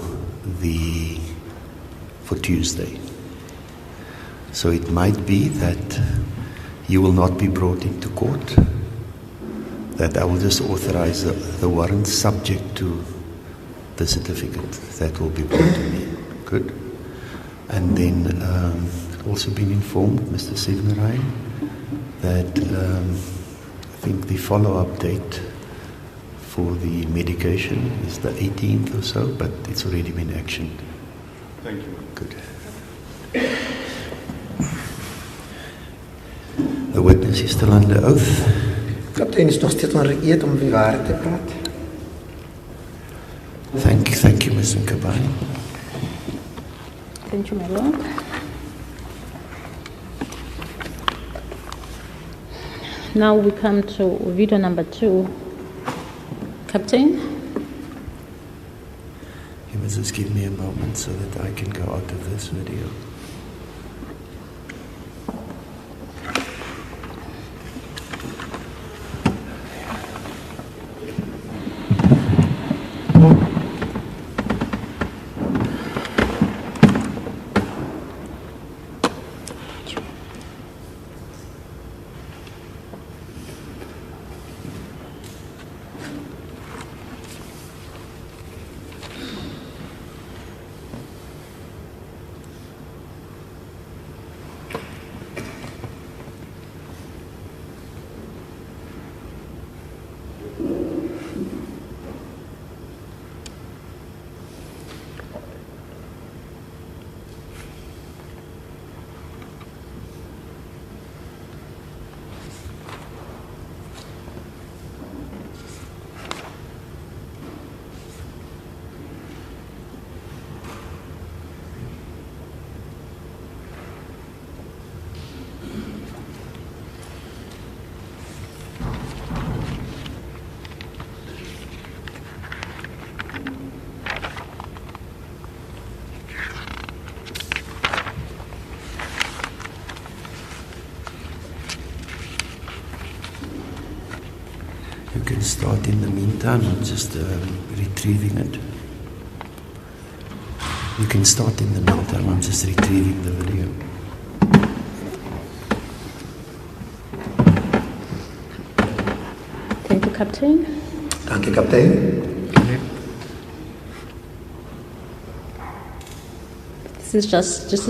Tuesday. So it might be that you will not be brought into court, that I will just authorize the warrant subject to the certificate that will be brought to me. Good. And then also been informed, Mr. Seekoei, that I think the follow-up date for the medication is the 18th or so, but it's already been actioned. Thank you. Good. The witness is still under oath. Kaptein is nog steeds onder eed om die waarheid te praat. Thank you, Ms. Nkabane. Thank you, my lord. Now we come to video number 2. Captain? You must just give me a moment so that I can go out of this video. You can start in the meantime. I'm just retrieving it. You can start in the meantime. I'm just retrieving the video. Thank you, Captain. Dank je, kaptein. This is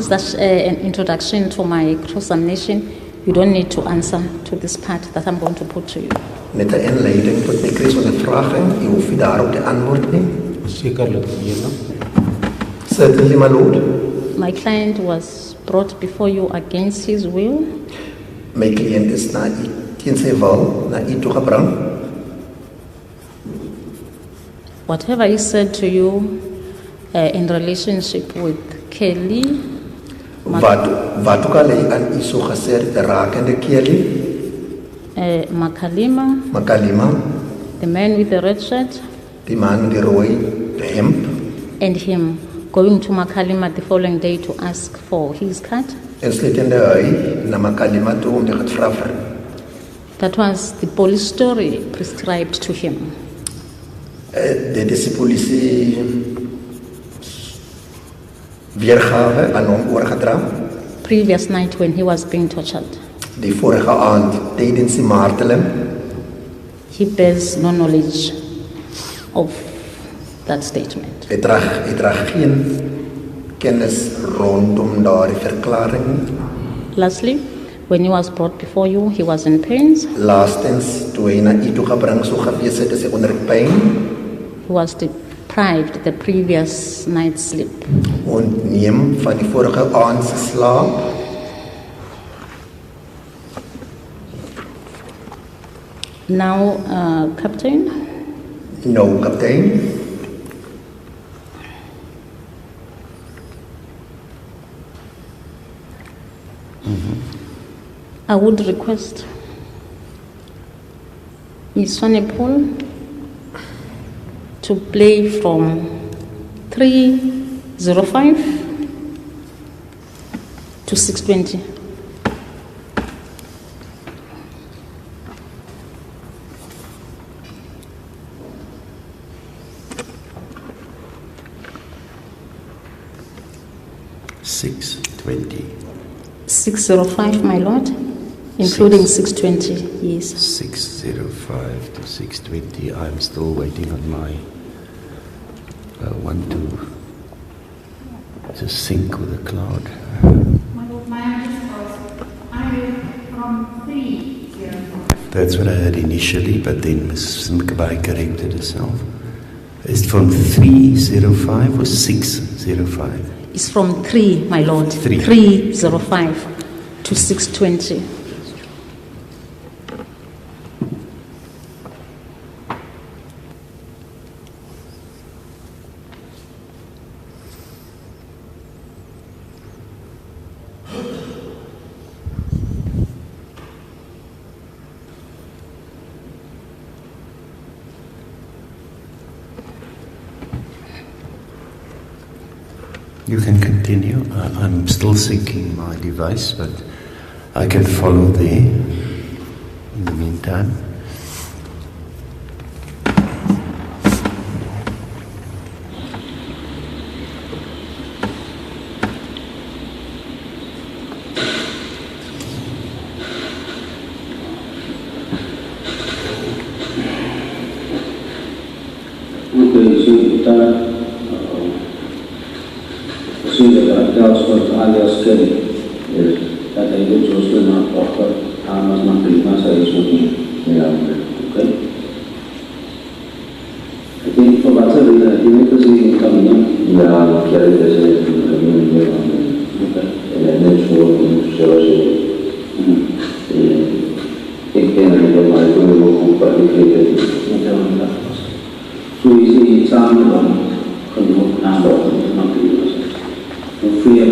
just an introduction to my cross-examination. You don't need to answer to this part that I'm going to put to you. Net 'n inleiding tot my kruisondervraging. Je hoef nie daarop te antwoord nie. Sekerlik, julle. Certainly, my lord. My client was brought before you against his will. My cliënt is na u teen sy wil na u toe gebring. Whatever he said to you in relationship with Kelly, Wat ook al hy aan u so gesê het rakende Kelly, Makalima, the man with the red shirt, die man met die rooi hemp, and him going to Makalima the following day to ask for his cut. en sluitende hy na Makalima toe om te gaan vra vir. That was the police story prescribed to him. Dit is die polisie weergawe aan hom oorgedra. Previous night when he was being tortured. Die vorige aand tydens die marteling. He bears no knowledge of that statement. Hy dra geen kennis rondom daardie verklaring nie. Lastly, when he was brought before you, he was in pains. Laastens, toe hy na u toe gebring sou gewees het, is hy onder pyn, He was deprived the previous night's sleep. ontneem van die vorige aand se slaap. Now, Captain, Nou, kaptein, I would request Ms. Swanepoel to play from 3:05 to 6:20. $6.20. 6:05, my lord, including 6:20, yes. 6:05 to 6:20. I'm still waiting on my one to sync with the cloud. My Lord, may I just ask, I heard from 3:05. That's what I heard initially, but then Ms. Mkabai corrected herself. It's from 3:05 or 6:05? It's from 3, my lord, 3:05 to 6:20. You can continue. I'm still syncing my device, but I can follow there in the meantime. alias Kelly, that I did Joshlin not offer Hamas not Prima size with me. Okay? I think for what's a reason, I think it was coming in. Yeah, Kelly does it coming in. Okay. And then show it can be my doing complicated. So you see, it's on the number of not to fear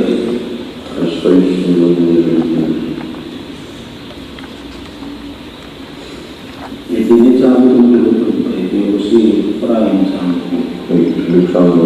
if you need something to look at, you will see frying something. You found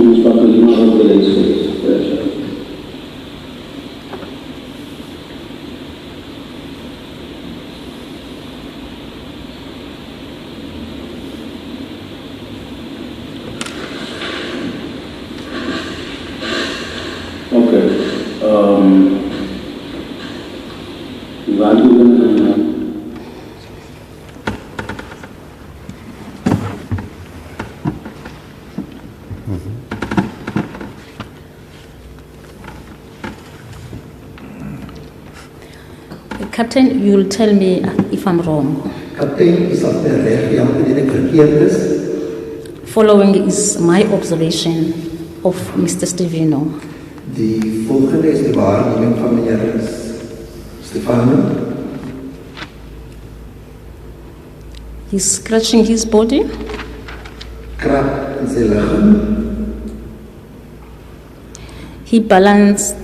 ons pak die maar op die lijst geweest. Captain, you'll tell me if I'm wrong. Kaptein, is dat terecht? Ja, wanneer ik verkeerd is. Following is my observation of Mr. Steveno. Die volgende is de waarneming van meneer Stefano. He's scratching his body. Krap in zijn lichaam. He balanced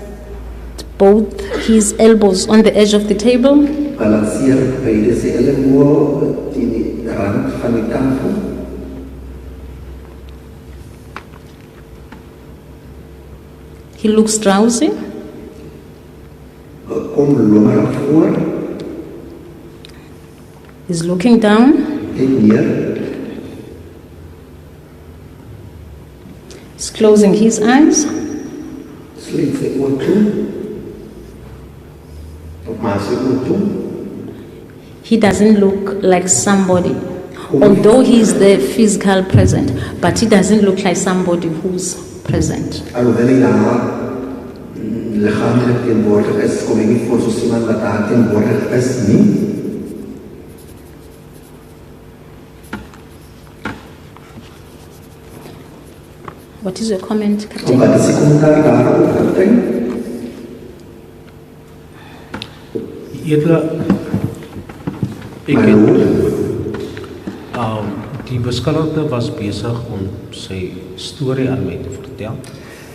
both his elbows on the edge of the table. Balanceer beide zijn ellebogen in de rand van de tafel. He looks drowsy. Kom longerig voor. He's looking down. Kijk neer. He's closing his eyes. Sluit zijn oor toe. Of maak zijn oor toe. He doesn't look like somebody, although he is the physical present, but he doesn't look like somebody who's present. Alhoewel hij daar lichamelijk tegenwoordig is, kom ik niet voor zoals iemand wat daar tegenwoordig is, niet. What is your comment, Captain? Wat is je commentaar daarover, Captain? Edele, ek My het, lord, die beskuldigde was besig om sy storie aan my te vertel.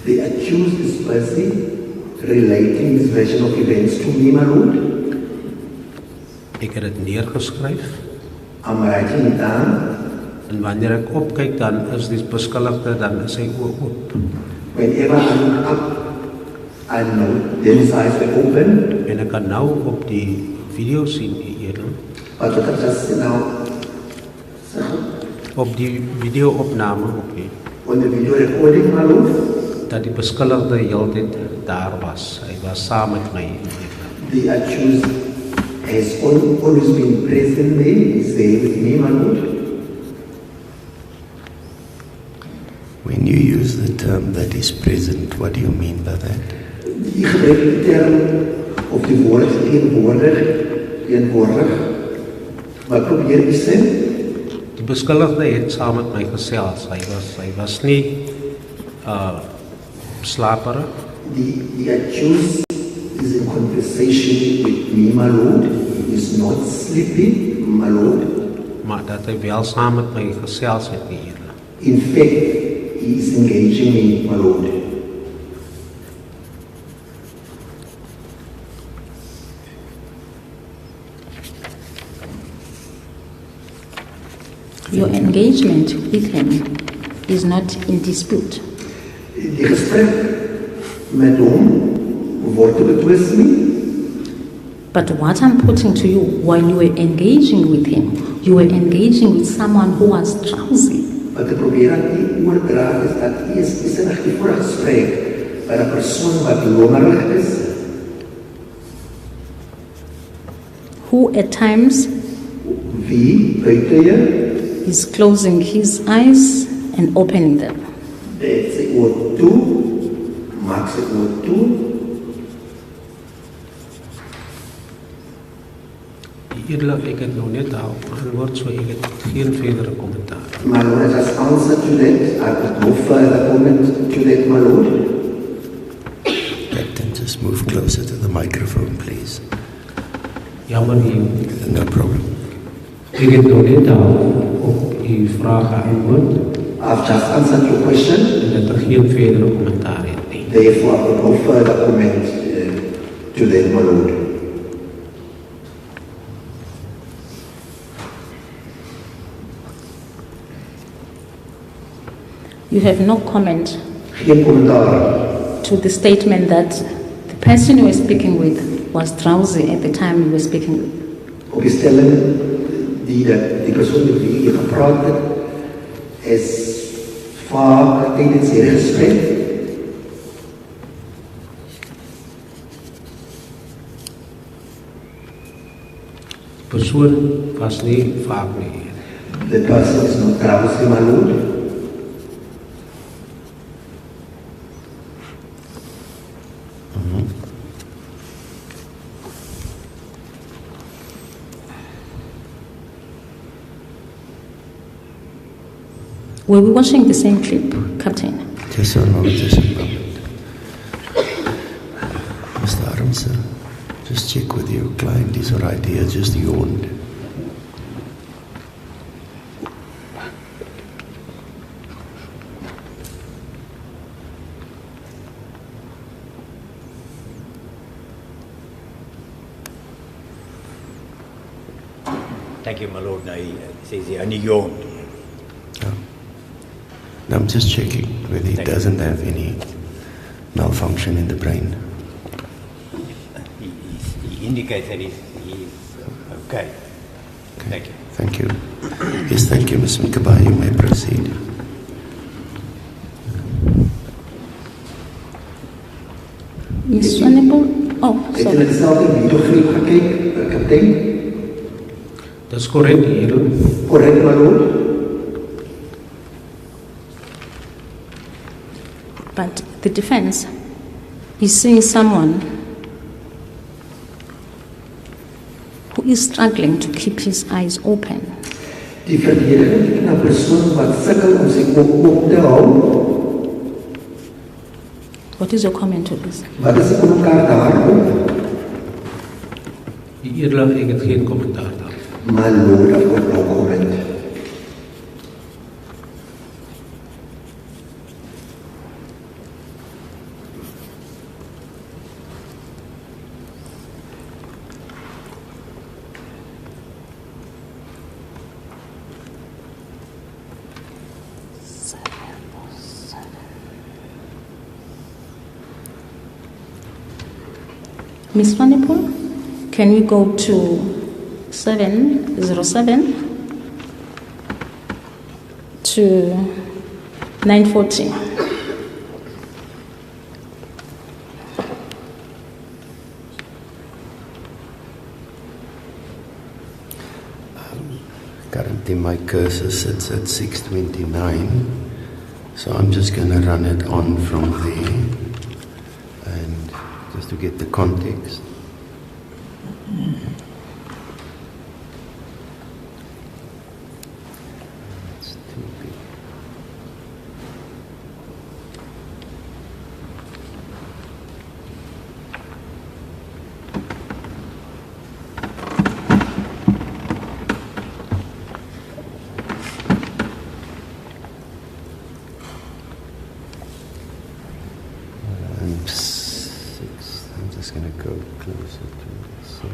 the accused is busy relating his version of events to me, my lord. Ek het dit neergeskryf I'm writing it down. en wanneer ek opkyk dan is die beskuldigde, dan is hy oop. Whenever I look up, I know then his eyes were open. En ek kan nou op die video sien, Edele, But what I just now, op die video-opname op die, on the video recording, my lord, dat die beskuldigde heeltyd daar was. Hy was saam met my. the accused has always been present there. He's there with me, my lord. When you use the term that is present, what do you mean by that? Ik gebruik de term of de woord tegenwoordig. Wat probeer je sê? Die beskuldigde het saam met my gesels. Hy was nie slaperig. The accused is in conversation with me, my lord. He is not sleepy, my lord. Maar dat hy wel saam met my gesels het, die Here. In fact, he is engaging me, my lord. Your engagement with him is not in dispute. Die gesprek met hom word betwist nie. But what I'm putting to you, while you were engaging with him, you were engaging with someone who was drowsy. Wat ek probeer aan u oordra is dat u is in 'n gesprek met 'n persoon wat longerig is, Who at times wie buite jy is closing his eyes and opening them. het sy oor toe, maak sy oor toe. Die Edele, ek het nou net daarop geantwoord, so ek het geen verdere kommentaar. My lord, I just answered to that. I could no further comment to that, my lord. Captain, just move closer to the microphone, please. Jammer hier. No problem. Ek het nou net daarop op die vraag geantwoord I've just answered your question. en dat er geen verdere kommentaar het nie. Therefore, I could no further comment to that, my lord. You have no comment Geen kommentaar. to the statement that the person you were speaking with was drowsy at the time you were speaking with. Op die stelling dat die persoon met wie je gepraat het, is vaak tijdens je gesprek persoon was nie vaak nie. the person is not drowsy, my lord. Were we watching the same clip, Captain? Just a moment, just a moment. Mr. Armser, just check with your client. He's all right. He has just yawned. Thank you, my lord. No, he says he only yawned. Now I'm just checking whether he doesn't have any malfunction in the brain. He indicates that he's okay. Thank you. Thank you. Yes, thank you, Ms. Mkabai. You may proceed. Miss Honorable, oh, Het sorry. julle dezelfde videoclip gekyk, kaptein? Dis korrek, hier. Correct, my lord. But the defense is seeing someone who is struggling to keep his eyes open. Die verdediging kyk na 'n persoon wat sukkel om sy oog oop te hou. What is your comment to this? Wat is die kommentaar daarop? Die edele, ek het geen kommentaar daar. My lord, I've got no comment. Miss Vanderpool, can we go to 707 to 940? Currently my cursor sits at 629, so I'm just going to run it on from there, and just to get the context. It's too big. I'm just going to go closer to 7.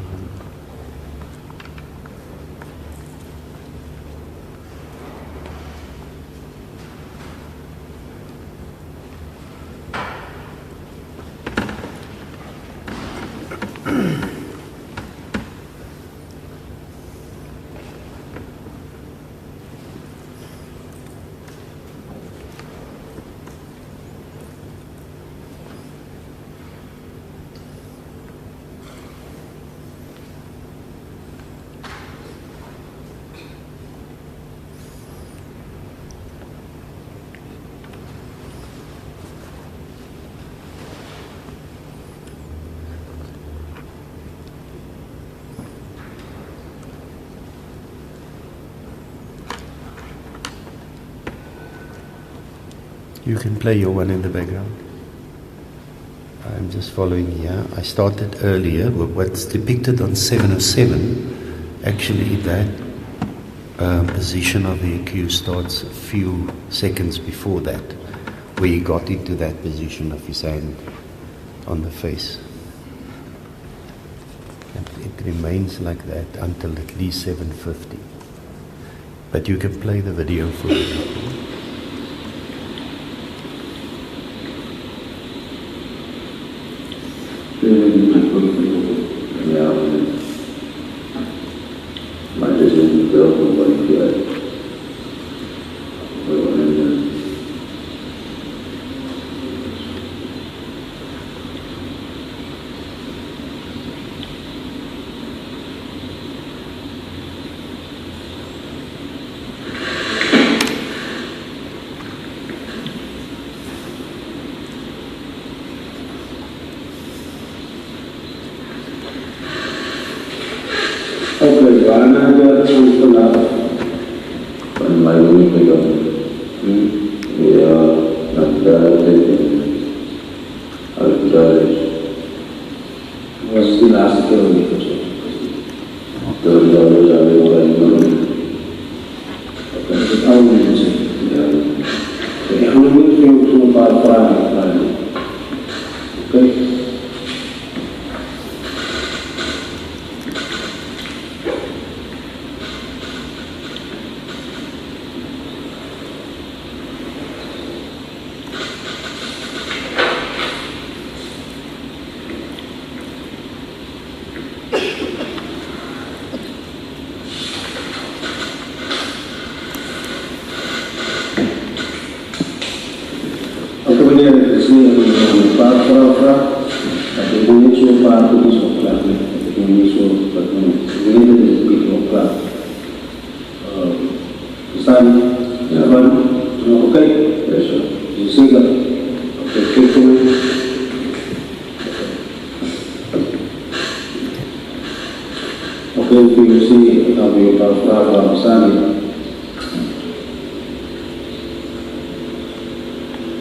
You can play your one in the background. I'm just following here. I started earlier with what's depicted on 707. Actually, that position of the accused starts a few seconds before that, where he got into that position of his hand on the face. And it remains like that until at least 7:50. But you can play the video for me. First week of love, when my week ago, we are not was the last week or so.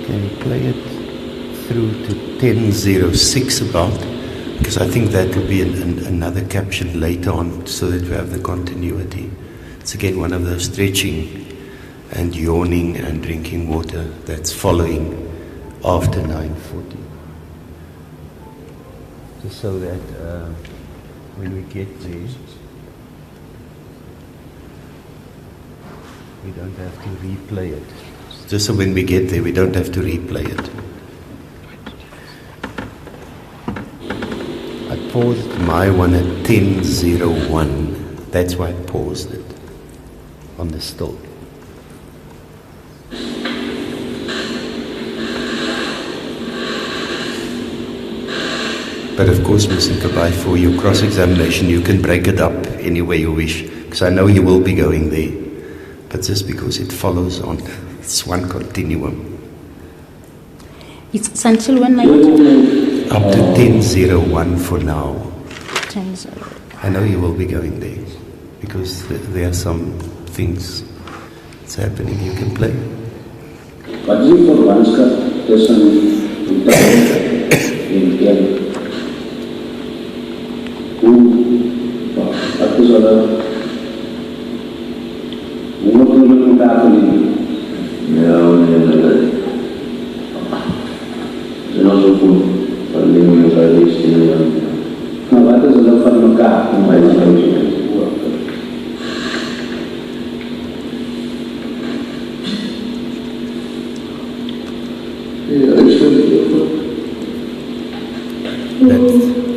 Can you play it through to 10:06 about? Because I think that will be another caption later on so that we have the continuity. It's again one of those stretching and yawning and drinking water that's following after 9:40. Just so that when we get there, we don't have to replay it. Just so when we get there, we don't have to replay it. I paused my one at 10:01. That's why I paused it on the still. But of course, Mr. Kabai, for your cross-examination, you can break it up any way you wish, because I know you will be going there. But just because it follows on, it's one continuum. It's until when, my Up to 10:01 for now. 10:01. I know you will be going there, because there are some things that's happening. You can play. But if for one step, there's some in Kenya. At this other, what will be happening? It's not so cool. But living as I wish to know. Now, that is enough for my car in my life.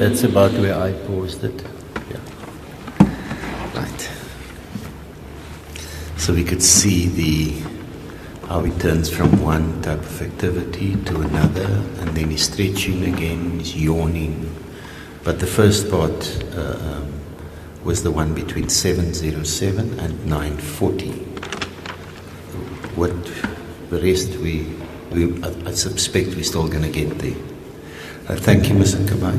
That's about where I paused it. Yeah. Right. So we could see how he turns from one type of activity to another, and then he's stretching again, he's yawning. But the first part was the one between 7:07 and 9:40. What the rest I suspect we're still going to get there. Thank you, Mr. Kabai.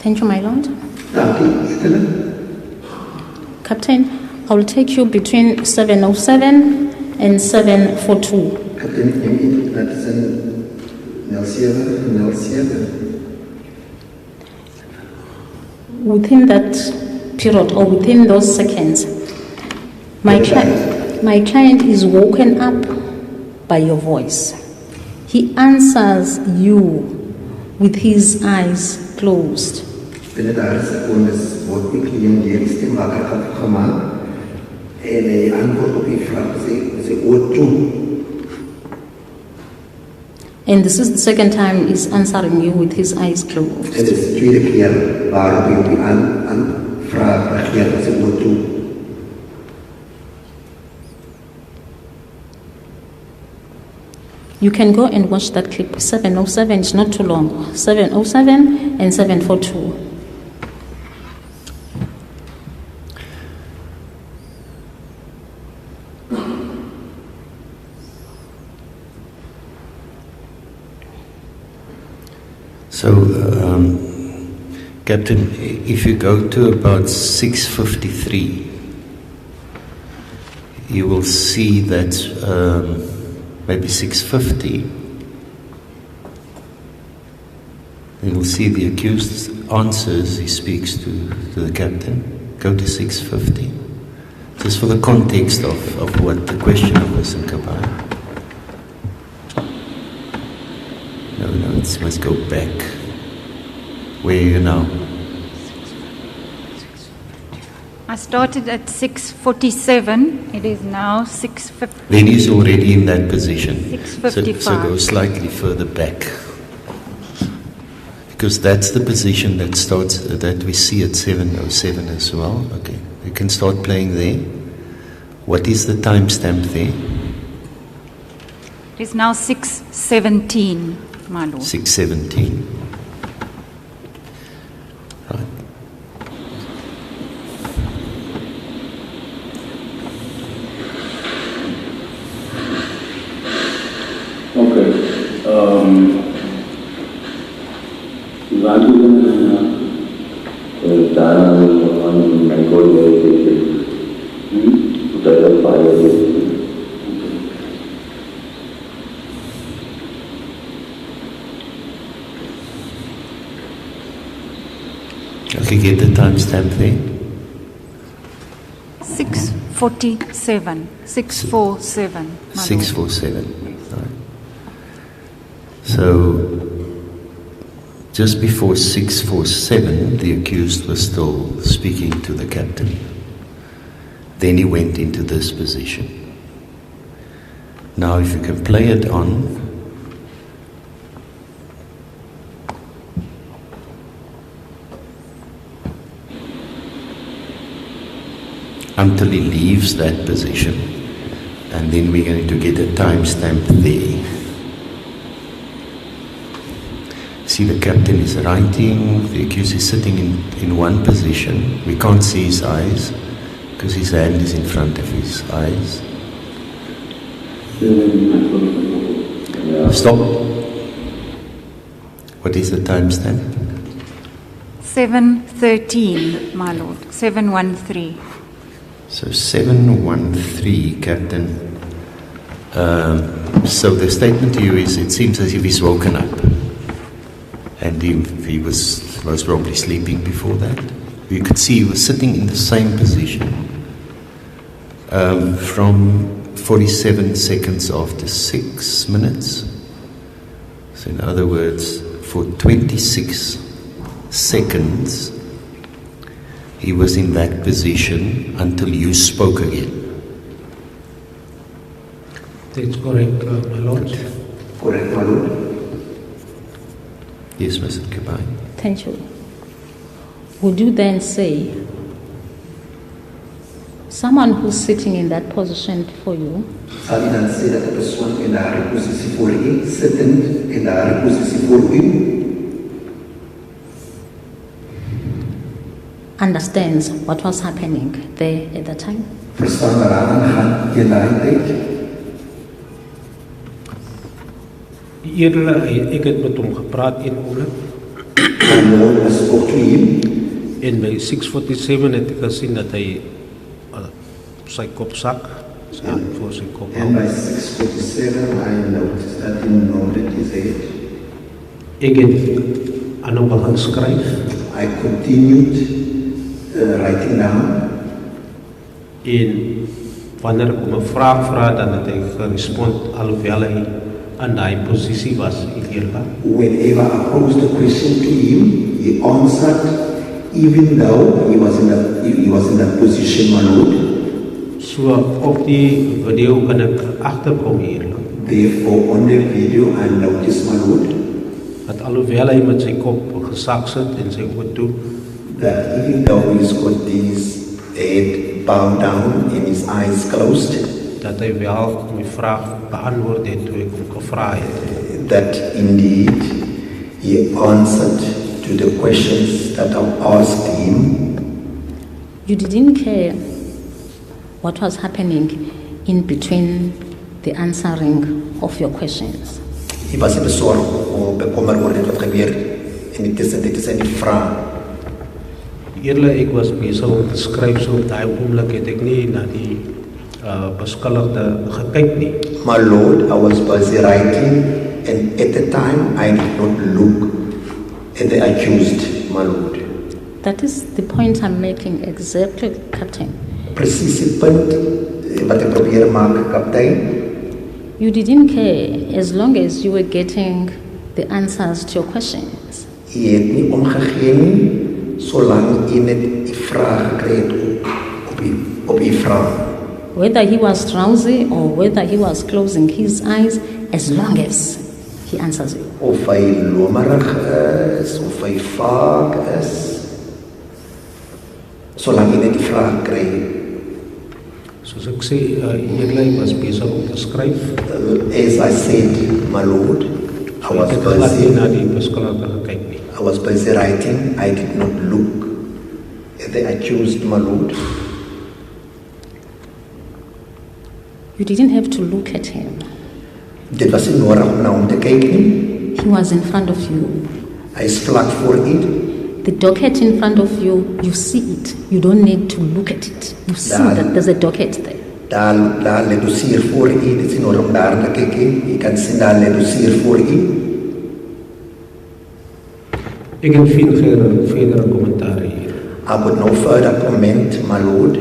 Thank you, my lord. Captain, I will take you between 7:07 and 7:42. Captain, dat is een 07. Within that period or within those seconds, my client is woken up by your voice. He answers you with his eyes closed. Binnen daar secondes word die kliënt deur die stem wakker gemaak en hy antwoord op die vraag sy oor toe. And this is the second time he's answering you with his eyes closed. Dit is die tweede keer waarop hy op die vraag reageer met sy oor toe. You can go and watch that clip. 7:07 is not too long. 7:07 and 7:42. So Captain, if you go to about 6:53, you will see that maybe 6:50, you will see the accused answers he speaks to the captain. Go to 6:50. Just for the context of what the question was in Kabay. No, it must go back. Where are you now? I started at 6:47. It is now 6:50. Then he's already in that position. 6:55. So go slightly further back. Because that's the position that starts, that we see at 7:07 as well. Okay, you can start playing there. What is the timestamp there? It is now 6:17, my lord. 6:17. Right. Okay. Okay, get the timestamp there. 6:47. 6:47. my lord. 6:47. Right. So, just before 6:47, the accused was still speaking to the captain. Then he went into this position. Now, if you can play it on. Until he leaves that position, and then we're going to get a timestamp there. See, the captain is writing, the accused is sitting in one position. We can't see his eyes because his hand is in front of his eyes. Stop. What is the timestamp? 7:13, my lord. 7:13. So 7:13, Captain. So the statement to you is, it seems as if he's woken up. And he was most probably sleeping before that. You could see he was sitting in the same position from 47 seconds after 6 minutes. So in other words, for 26 seconds, he was in that position until you spoke again. That's correct, my lord. Correct, my lord. Yes, Mr. Kabay. Thank you. Would you then say someone who's sitting in that position for you Sal je dan sê dat 'n persoon in daardie posisie voor u, sittend in daardie posisie voor u, understands what was happening there at the time? verstaan waaraan gaan teen daardie tyd? Eerder, ek het met hom gepraat een oomblik. My Lord, I spoke to him. En by 6:47 het ek gesien dat hy sy kop sak, sy hand voor sy kop hou. And by 6:47, I noticed that he nodded his head. Ek het aan hom begin skryf. I continued writing down. En wanneer ek hom 'n vraag vra, dan het hy gerespond alhoewel hy in daai posisie was, eerder. Whenever I posed a question to him, he answered, even though he was in that position, my Lord. So op die video kan ek agterkom hier. Therefore, on the video, I noticed, my Lord, Dat alhoewel hy met sy kop gesak sit en sy oë toe, that even though he's got his head bowed down and his eyes closed, dat hy wel my vraag beantwoord het toe ek hom gevra het. that indeed he answered to the questions that I asked him. You didn't care what was happening in between the answering of your questions. Hy was nie besorg of bekommer oor dit wat gebeur en dit is die vraag Eerlijk, ik was bezig om te schrijven, so op die oomlik het ek nie na die beskuldigde gekyk nie. My Lord, I was busy writing, and at the time I did not look at the accused, my Lord. That is the point I'm making exactly, Captain. Precies die punt wat ek probeer maak, kaptein. You didn't care as long as you were getting the answers to your questions. Jy het nie omgegee nie, solang jy net die vraag gekry het op die vraag. Whether he was drowsy or whether he was closing his eyes, as long as he answers you. Of hy lomerig is, of hy vaag is, solang jy net die vraag kry. Soos ek sê, eerlijk, ek was bezig om te skryf. As I said, my Lord, I was busy. Na die beskuldigde gekyk nie. I was busy writing. I did not look at the accused, my Lord. You didn't have to look at him. Dit was nie nodig om na hom te kyk nie. He was in front of you. Hy is vlak voor u. The docket in front of you, you see it. You don't need to look at it. You see that there's a docket there. Daar lê dossier voor u. Dit is nie nodig om daar te kyk nie. Jy kan sien daar lê dossier voor u. Ek het verdere kommentaar hier. I would no further comment, my Lord.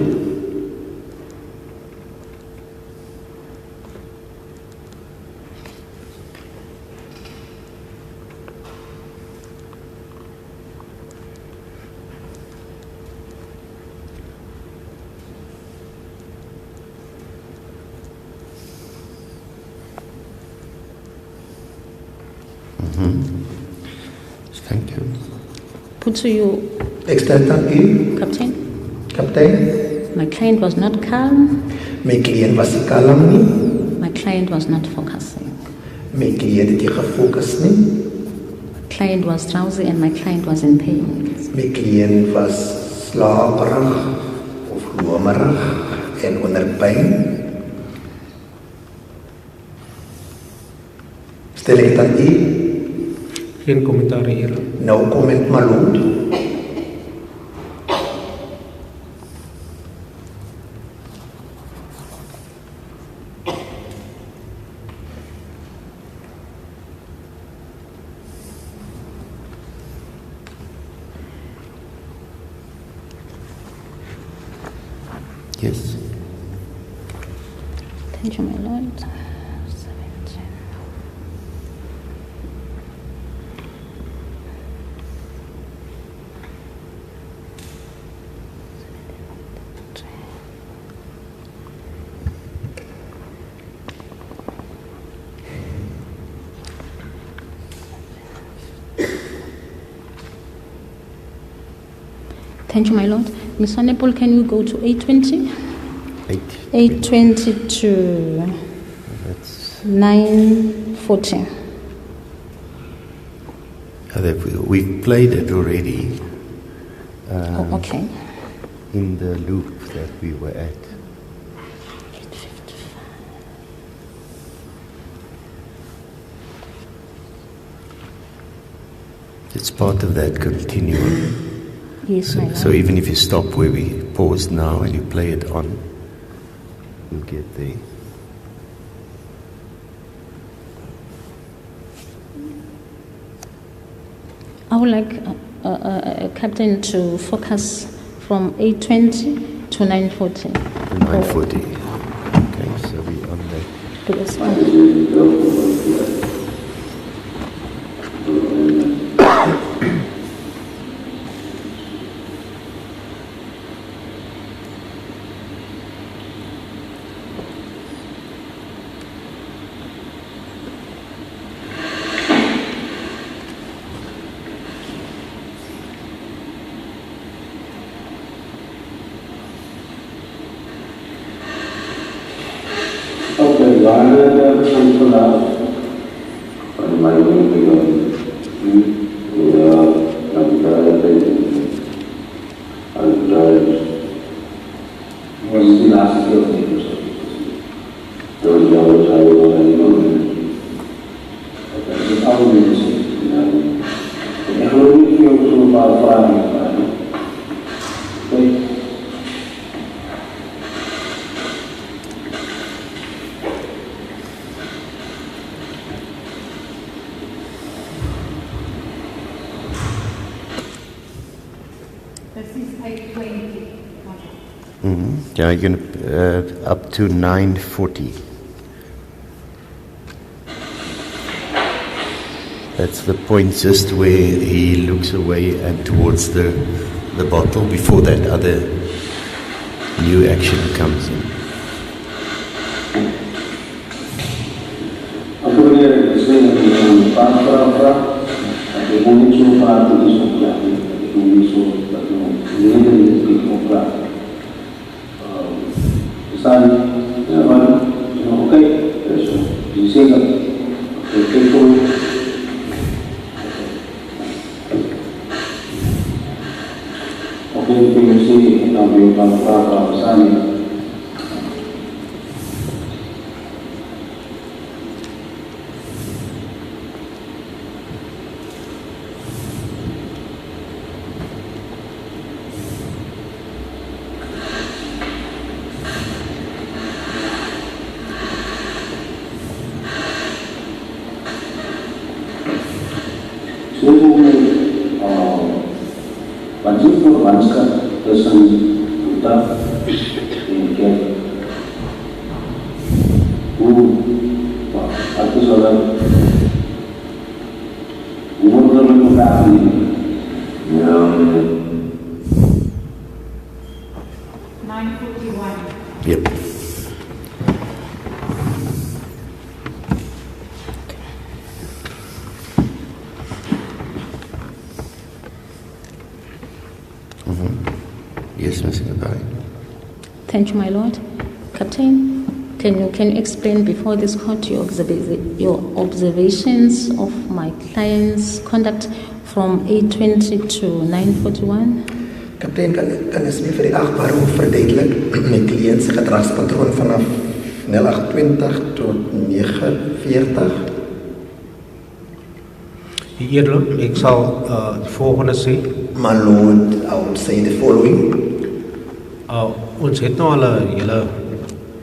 Thank you. Put to you, Ek stel aan u, Captain. kaptein. My client was not calm. My kliënt was nie kalm nie. My client was not focusing. My kliënt het nie gefokus nie. My client was drowsy and my client was in pain. My kliënt was slaperig of lomerig en onder pyn. Stel ek aan u, Geen kommentaar hier. no comment, my Lord. Yes. Thank you, my Lord. 17. Thank you, my Lord. Miss Honorable, can you go to 820? 820 to That's 940. we've played it already. Oh, okay. In the loop that we were at. It's part of that continuum. Yes, my Lord. So even if you stop where we paused now and you play it on, you'll get there. I would like Captain to focus from 820 to 940. 940. Okay, so we're on that. Please. Page 20. Yeah, you're gonna, up to 940. That's the point just where he looks away and towards the bottle before that other new action comes in. Yep. Yes, Ms. Seekoei. Thank you, my lord. Captain, can you explain before this court your observations of my client's conduct from 8:20 to 9:41? Kaptein, kan asseblief vir die achtbare hof verduidelik my cliënt se gedragspatroon vanaf 08:20 tot 9:40? Die edele, ek sal die volgende sê. My lord, I will say the following. Ons het nou al 'n hele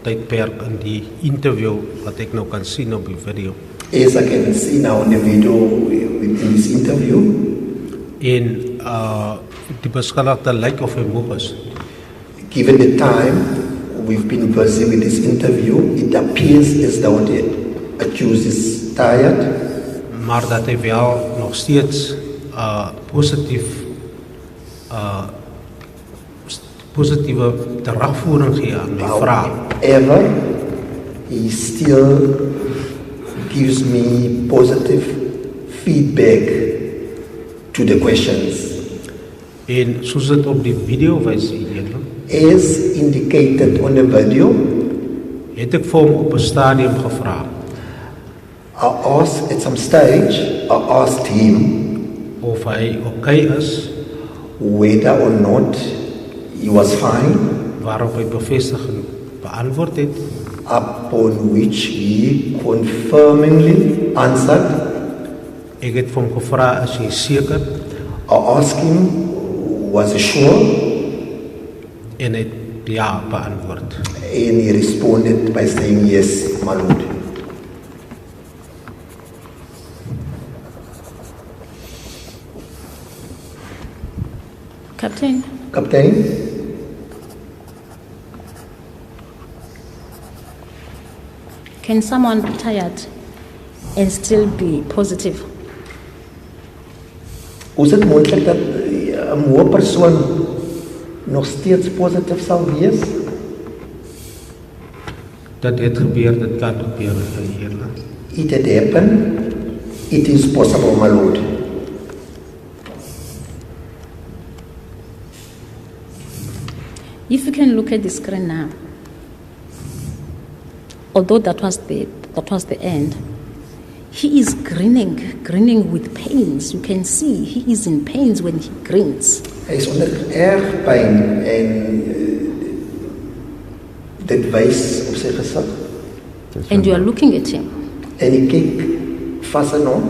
tydperk in die interview wat ek nou kan sien op die video. As I can see now in the video within this interview. En die beskuldigde lyk of hy moeg is. Given the time we've been busy with this interview, it appears as though the accused is tired. Maar dat hy wel nog steeds positiewe terugvoering gee aan my vraag. However, he still gives me positive feedback to the questions. En soos dit op die video wys hier, as indicated on the video, het ek vir hom op 'n stadium gevra. I asked at some stage, I asked him of hy okay is, whether or not he was fine, waarop hy bevestigend beantwoord het, upon which he confirmingly answered. Ek het vir hom gevra, is jy seker? I asked him, was he sure? En het ja beantwoord. And he responded by saying yes, my lord. Captain. Captain. Can someone be tired and still be positive? Hoe is dit moontlik dat 'n moe persoon nog steeds positief sal wees? Dat dit gebeur, dit kan gebeur hier. It had happened. It is possible, my lord. If you can look at the screen now, although that was the end, he is grinning with pains. You can see he is in pains when he grins. Hy is onder erg pyn en dit wys op sy gesig. And you are looking at him. En hy kyk vas en hom.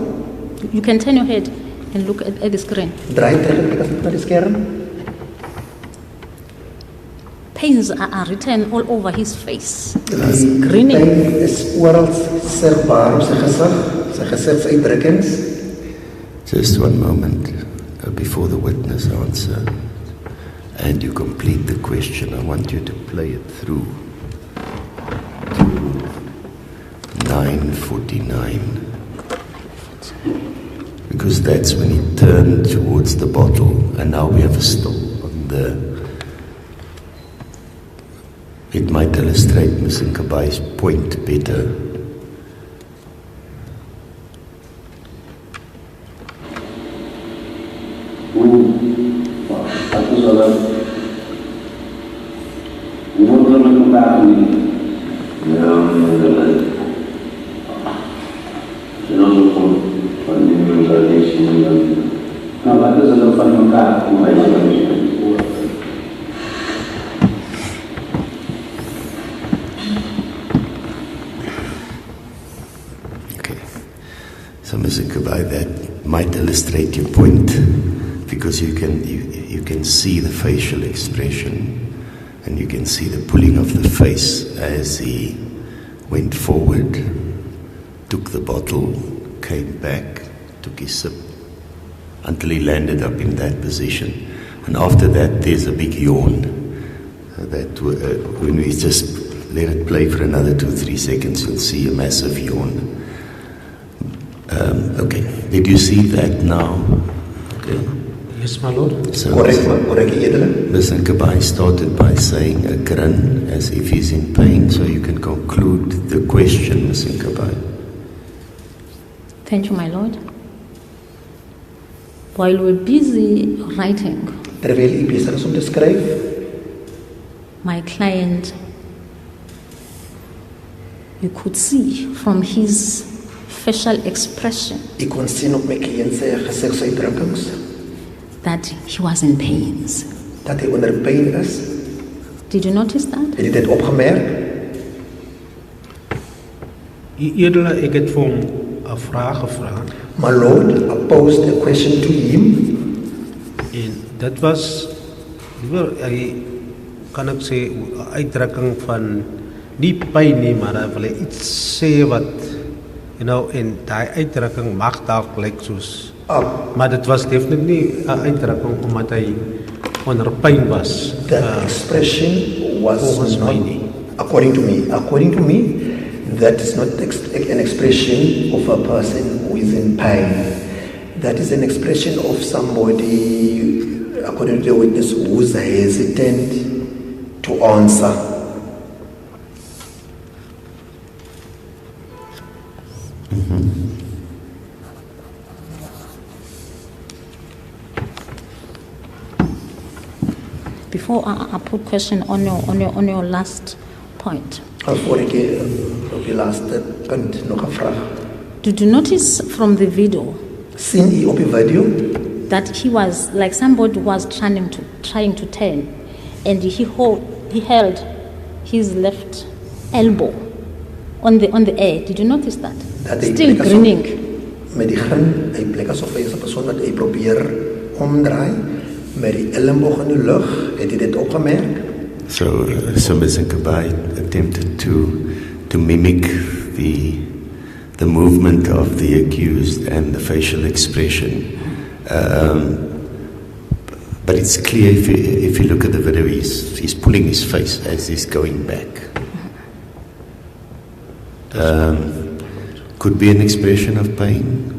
You can turn your head and look at the screen. Draai terug en kyk asseblief na die skerm. Pains are written all over his face. He's grinning. Pyn is oral sigbaar op sy gesig, sy gesigsuitdrukkings. Just one moment before the witness answer. and you complete the question, I want you to play it through to 9:49. Because that's when he turned towards the bottle, and now we have a stop on the. It might illustrate Mr. Nkabai's point better. So, Mr. Nkabai, that might illustrate your point, because you can see the facial expression, and you can see the pulling of the face as he went forward, took the bottle, came back, took his sip, until he landed up in that position. And after that, there's a big yawn. That when we just let it play for another 2-3 seconds, you'll see a massive yawn. Okay, did you see that now? Okay. Yes, my lord. So Mr. Nkabai started by saying a grin as if he's in pain, so you can conclude the question, Mr. Nkabai. Thank you, my lord. While we're busy writing, Terwijl u bezig is om te skryf, my client, you could see from his facial expression ek kon sien op my kliënt se gesigsuitdrukkings that he was in pains. dat hy onder pyn is. Did you notice that? Het jy dit opgemerk? Edele, ek het vir hom 'n vraag gevra. My lord, I posed a question to him. En dit was hy kan ek sê 'n uitdrukking van nie pyn nie, maar hy wil iets sê wat en daai uitdrukking mag dalk lyk soos maar dit was definitely nie 'n uitdrukking omdat hy onder pyn was. That expression was not, according to me, that is not an expression of a person who is in pain. That is an expression of somebody, according to the witness, who is hesitant to answer. Before I put question on your last point. Voor ik op je laatste punt nog een vraag. Did you notice from the video? Sien je op je video? That he was like somebody was trying to turn, and he held his left elbow on the air. Did you notice that? Still grinning. Met die grin, hy plek asof hy is 'n persoon wat hy probeer omdraai met die elleboog in die lug. Het jy dit opgemerk? So Mr. Nkabai attempted to mimic the movement of the accused and the facial expression. But it's clear if you look at the video, he's pulling his face as he's going back. Could be an expression of pain,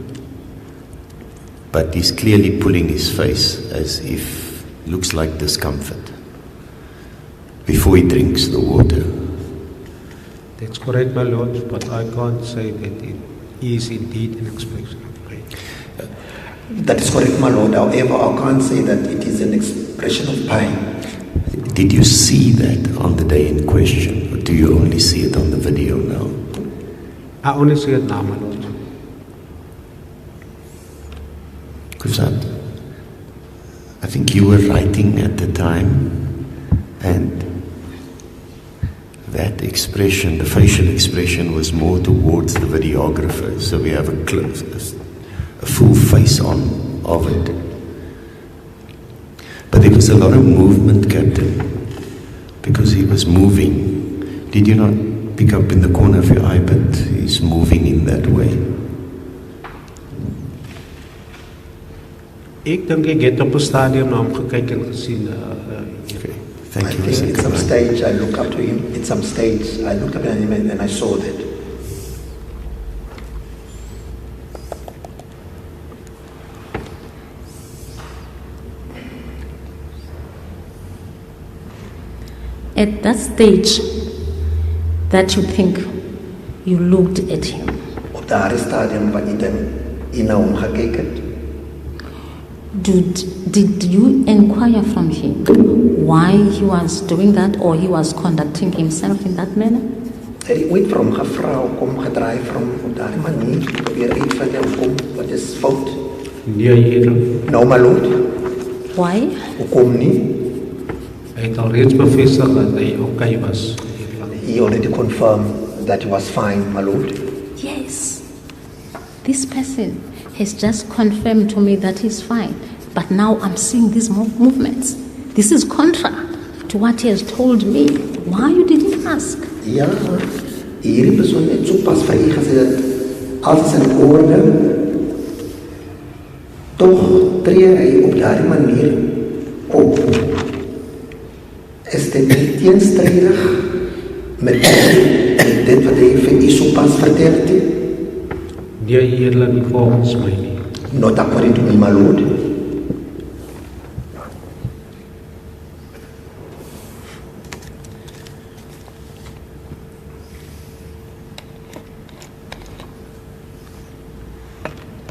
but he's clearly pulling his face as if looks like discomfort before he drinks the water. That's correct, my lord, but I can't say that it is indeed an expression of pain. That is correct, my lord. However, I can't say that it is an expression of pain. Did you see that on the day in question, or do you only see it on the video now? I only see it now, my lord. Because I think you were writing at the time, and that expression, the facial expression, was more towards the videographer. So we have a full face on of it. But there was a lot of movement, Captain, because he was moving. Did you not pick up in the corner of your eye, but he's moving in that way? Ek dink ek het op 'n stadium na hom gekyk en gesien. Okay. Thank I you, think Mr. at some Kabane. stage I looked up to him. At some stage I looked up at him and I saw that. At that stage that you think you looked at him, Op daardie stadium wat jy dan in na hom gekyk het, did you inquire from him why he was doing that or he was conducting himself in that manner? het jy ooit vir hom gevra hoekom gedraai vir hom op daardie manier, probeer uitvind hoekom, wat is fout? Nee, eerder. Nou my lord, Why? hoekom nie? Hy het al reeds bevestig dat hy okay was. He already confirmed that he was fine, my lord. Yes. This person has just confirmed to me that he's fine. But now I'm seeing these movements. This is contra to what he has told me. Why you didn't ask? Ja, hierdie persoon het so pas vir u gesê dat as hy sy orde toch tree hy op daardie manier op. Is dit nie teenstrydig met dit wat hy vir u so pas vertel het? Nee, eerlik nie volgens my nie. Not according to me, my lord.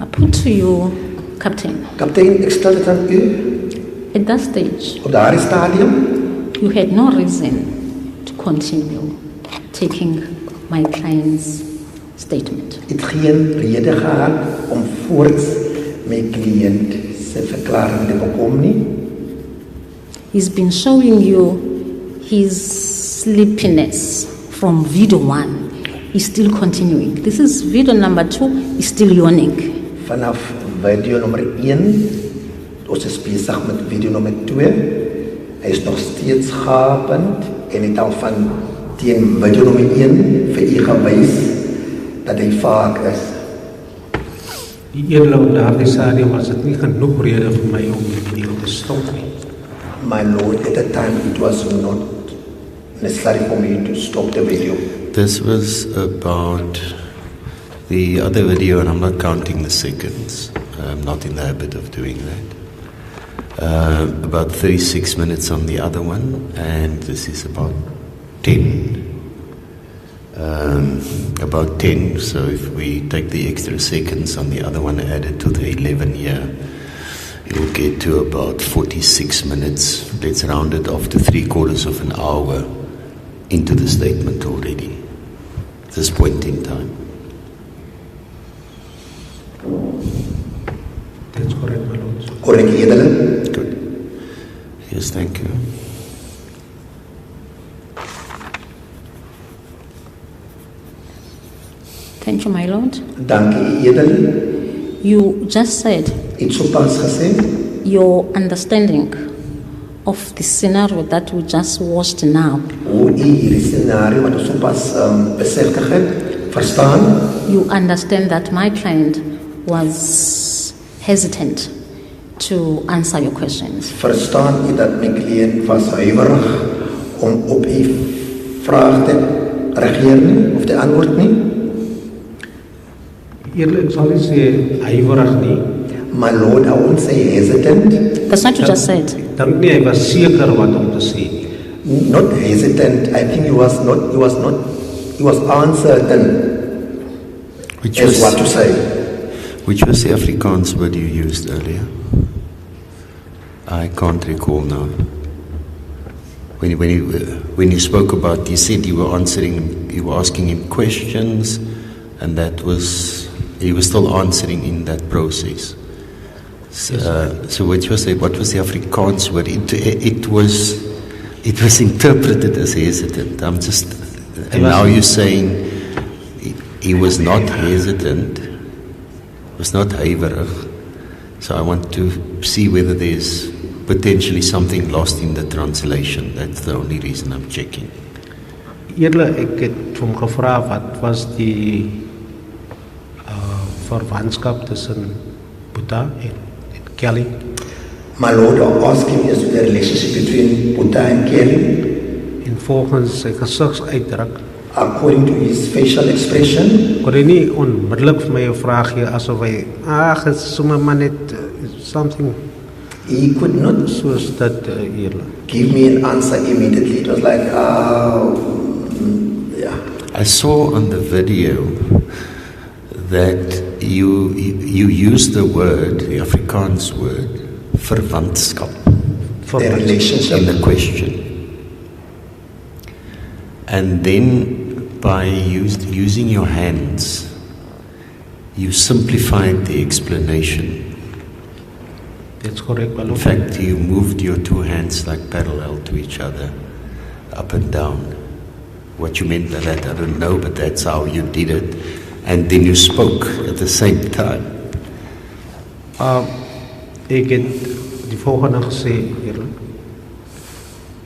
I put to you, Captain, Kaptein, ek stel dit aan u, at that stage, op daardie stadium, you had no reason to continue taking my client's statement. het geen rede gehad om voorts my kliënt sy verklaring te bekom nie. He's been showing you his sleepiness from video 1. He's still continuing. This is video number 2. He's still yawning. Vanaf video nummer 1, ons is besig met video nummer 2, hy is nog steeds gapend en het al van teen video nummer 1 vir u gewys dat hy vaak is. Die eerlik op daardie stadium was dit nie genoeg rede vir my om die video te stop nie. My lord, at that time it was not necessary for me to stop the video. This was about the other video, and I'm not counting the seconds. I'm not in the habit of doing that. About 36 minutes on the other one, and this is about 10. About 10, so if we take the extra seconds on the other one added to the 11 here, you'll get to about 46 minutes. Let's round it off to 3/4 of an hour into the statement already, at this point in time. That's correct, my lord. Correct, edele. Good. Yes, thank you. Thank you, my lord. Dankie, edele. You just said Het so pas gesê, your understanding of the scenario that we just watched now. hoe u hierdie scenario wat ons so pas besigtig het, verstaan, You understand that my client was hesitant to answer your questions. verstaan u dat my kliënt was huiwerig om op u vraag te reageer nie, of te antwoord nie. Eerlik sal ek sê huiwerig nie. My lord, I won't say hesitant, That's what you just said. Ek dink nie hy was seker wat om te sê nie. not hesitant. I think he was uncertain Which as what to was, say. which was the Afrikaans word you used earlier? I can't recall now. When you spoke about, you said you were asking him questions, and he was still answering in that process. So what was the Afrikaans word? It was interpreted as hesitant. And now you're saying he was not hesitant, was not huiverig. So I want to see whether there's potentially something lost in the translation. That's the only reason I'm checking. Eerlik, ek het hom gevra wat was die verwantskap tussen Boeta en Kelly. My Lord, I'm asking is the relationship between Boeta and Kelly. En volgens sy gesigsuitdruk According to his facial expression, kon hy nie onmiddellik vir my 'n vraag gee asof hy is sommer maar net something he could not soos dat eerlik. give me an answer immediately. It was like, yeah. I saw on the video that you used the word, the Afrikaans word, verwantskap, The relationship. in the question. And then by using your hands, you simplified the explanation. That's correct, my In Lord. fact, you moved your two hands like parallel to each other, up and down. What you meant by that, I don't know, but that's how you did it. And then you spoke at the same time. Ek het die volgende gesê, eerlik.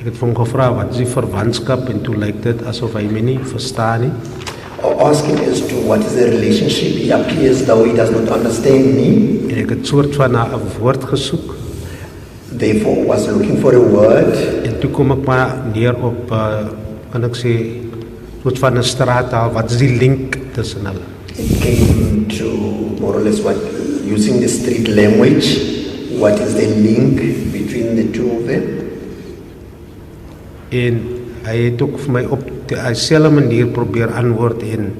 Ek het vir hom gevra wat is die verwantskap en toe lyk dit asof hy my nie verstaan nie. Asking as to what is the relationship, he appears though he does not understand me. En ek het soort van na 'n woord gesoek. Therefore, was looking for a word. En toe kom ek maar neer op kan ek sê soort van 'n straattaal. Wat is die link tussen hulle? It came to more or less what using the street language. What is the link between the two of them? En hy het ook vir my op dieselfde manier probeer antwoord en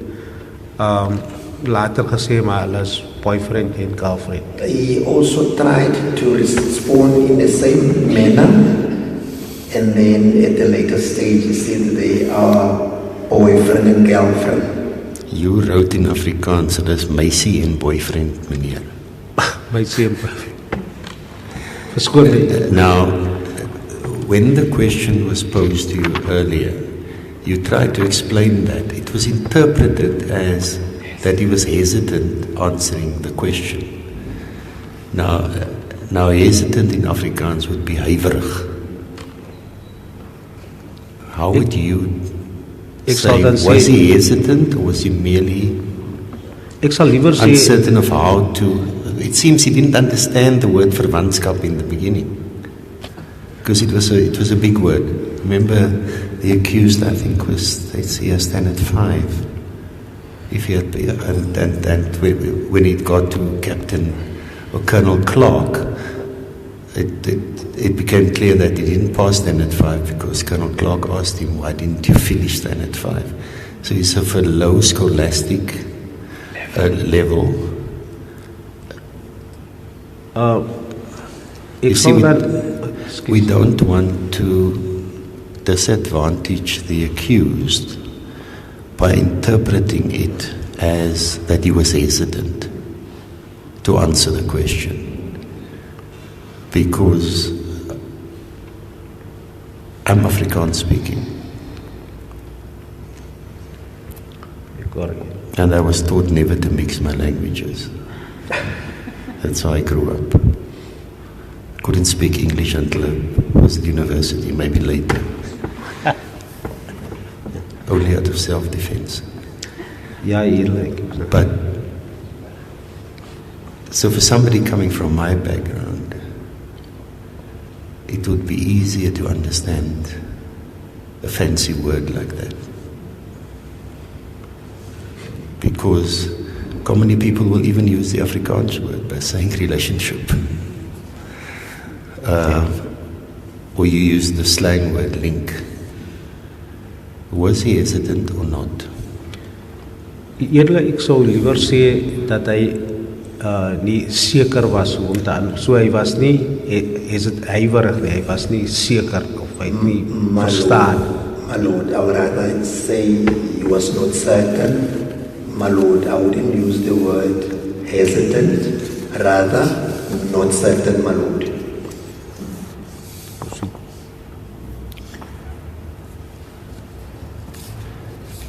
later gesê maar hulle is boyfriend en girlfriend. He also tried to respond in the same manner, and then at the later stage he said they are boyfriend and girlfriend. You wrote in Afrikaans, dat is meisie en boyfriend, meneer. Meisie en boyfriend. Verskoon my. Now, when the question was posed to you earlier, you tried to explain that. It was interpreted as that he was hesitant answering the question. Now hesitant in Afrikaans would be huiverig. How would you say, was he hesitant or was he merely uncertain of how to... It seems he didn't understand the word verwantskap in the beginning. Because it was a big word. Remember, the accused, I think, was, he has standard 5. If he had, and when it got to Captain or Colonel Clark, it became clear that he didn't pass standard 5 because Colonel Clark asked him, why didn't you finish standard 5? So he's of a low scholastic level. You see, we don't want to disadvantage the accused by interpreting it as that he was hesitant to answer the question. Because I'm Afrikaans speaking. And I was taught never to mix my languages. That's how I grew up. Couldn't speak English until I was at university, maybe later. Only out of self-defense. But, so for somebody coming from my background, it would be easier to understand a fancy word like that. Because commonly people will even use the Afrikaans word by saying relationship. Or you use the slang word link. Was he hesitant or not? Eerlik, ek sou liewer sê dat hy nie seker was hoe om te antwoord. So hy was nie huiwerig nie, hy was nie seker of hy nie verstaan. My Lord, I would rather say he was not certain. My Lord, I wouldn't use the word hesitant, rather not certain, my Lord.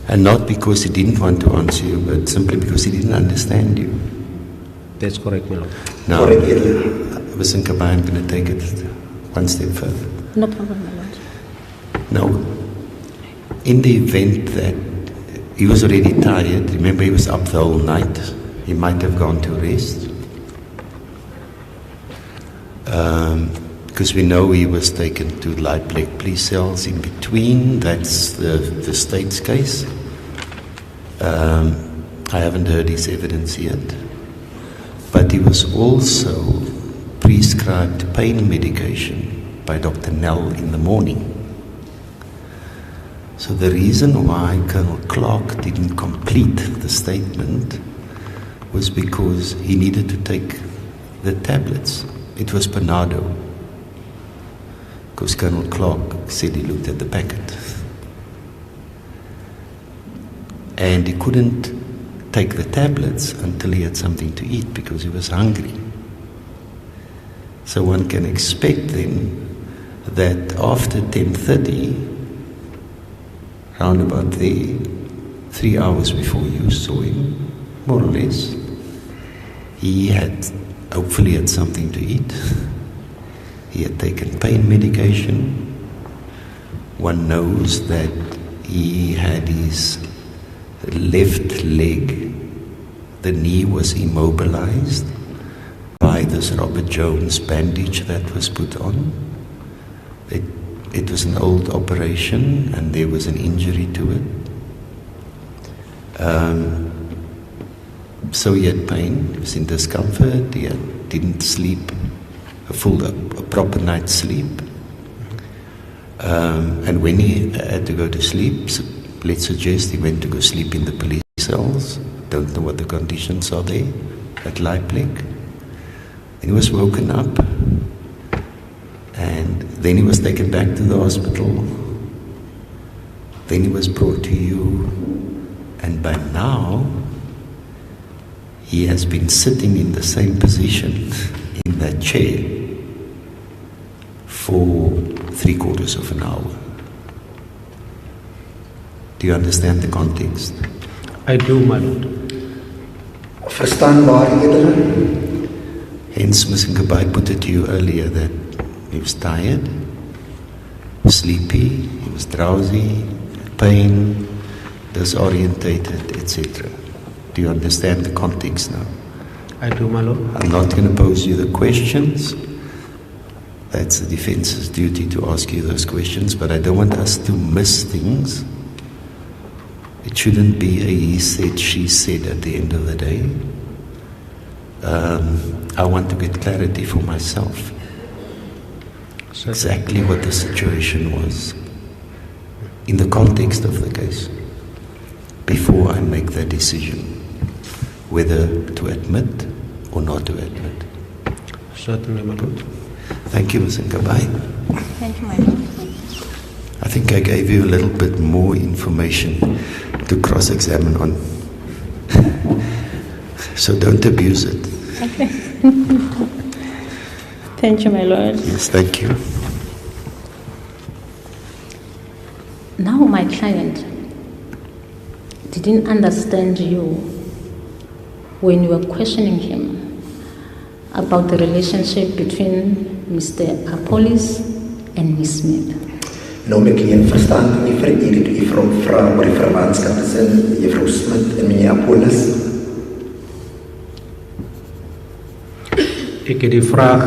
And not because he didn't want to answer you, but simply because he didn't understand you. That's correct, my Lord. Now, Visinkabai, I'm going to take it one step further. No problem, my Lord. Now, in the event that he was already tired, remember he was up the whole night, he might have gone to rest. Because we know he was taken to Leiplek police cells in between. That's the state's case. I haven't heard his evidence yet. But he was also prescribed pain medication by Dr. Nell in the morning. So the reason why Colonel Clark didn't complete the statement was because he needed to take the tablets. It was Panado. Because Colonel Clark said he looked at the packet. And he couldn't take the tablets until he had something to eat because he was hungry. So one can expect then that after 10:30, round about there, 3 hours before you saw him, more or less, he had hopefully had something to eat. He had taken pain medication. One knows that he had his left leg, the knee was immobilized by this Robert Jones bandage that was put on. It was an old operation and there was an injury to it. So he had pain, he was in discomfort, he didn't sleep a proper night's sleep. And when he had to go to sleep, let's suggest he went to go sleep in the police cells. Don't know what the conditions are there at Leiplek. And he was woken up. And then he was taken back to the hospital. Then he was brought to you. And by now, he has been sitting in the same position in that chair for 3/4 of an hour. Do you understand the context? I do, my lord. Verstaanbaar, Edele. Hence, Mr. Gabai put it to you earlier that he was tired, sleepy, he was drowsy, pain, disorientated, etc. Do you understand the context now? I do, my lord. I'm not going to pose you the questions. That's the defense's duty to ask you those questions, but I don't want us to miss things. It shouldn't be a he said, she said at the end of the day. I want to get clarity for myself. Exactly what the situation was in the context of the case before I make that decision whether to admit or not to admit. Certainly, my lord. Thank you, Ms. Nkabai. Thank you, my lord. I think I gave you a little bit more information to cross-examine on. So don't abuse it. Okay. Thank you, my lord. Yes, thank you. Now my client didn't understand you when you were questioning him about the relationship between Mr. Apollis and Miss Smith. Nou my cliënt verstaan nie vir u die vrou vra oor die verwantskap tussen juffrou Smith en meneer Apollis. Ek het die vraag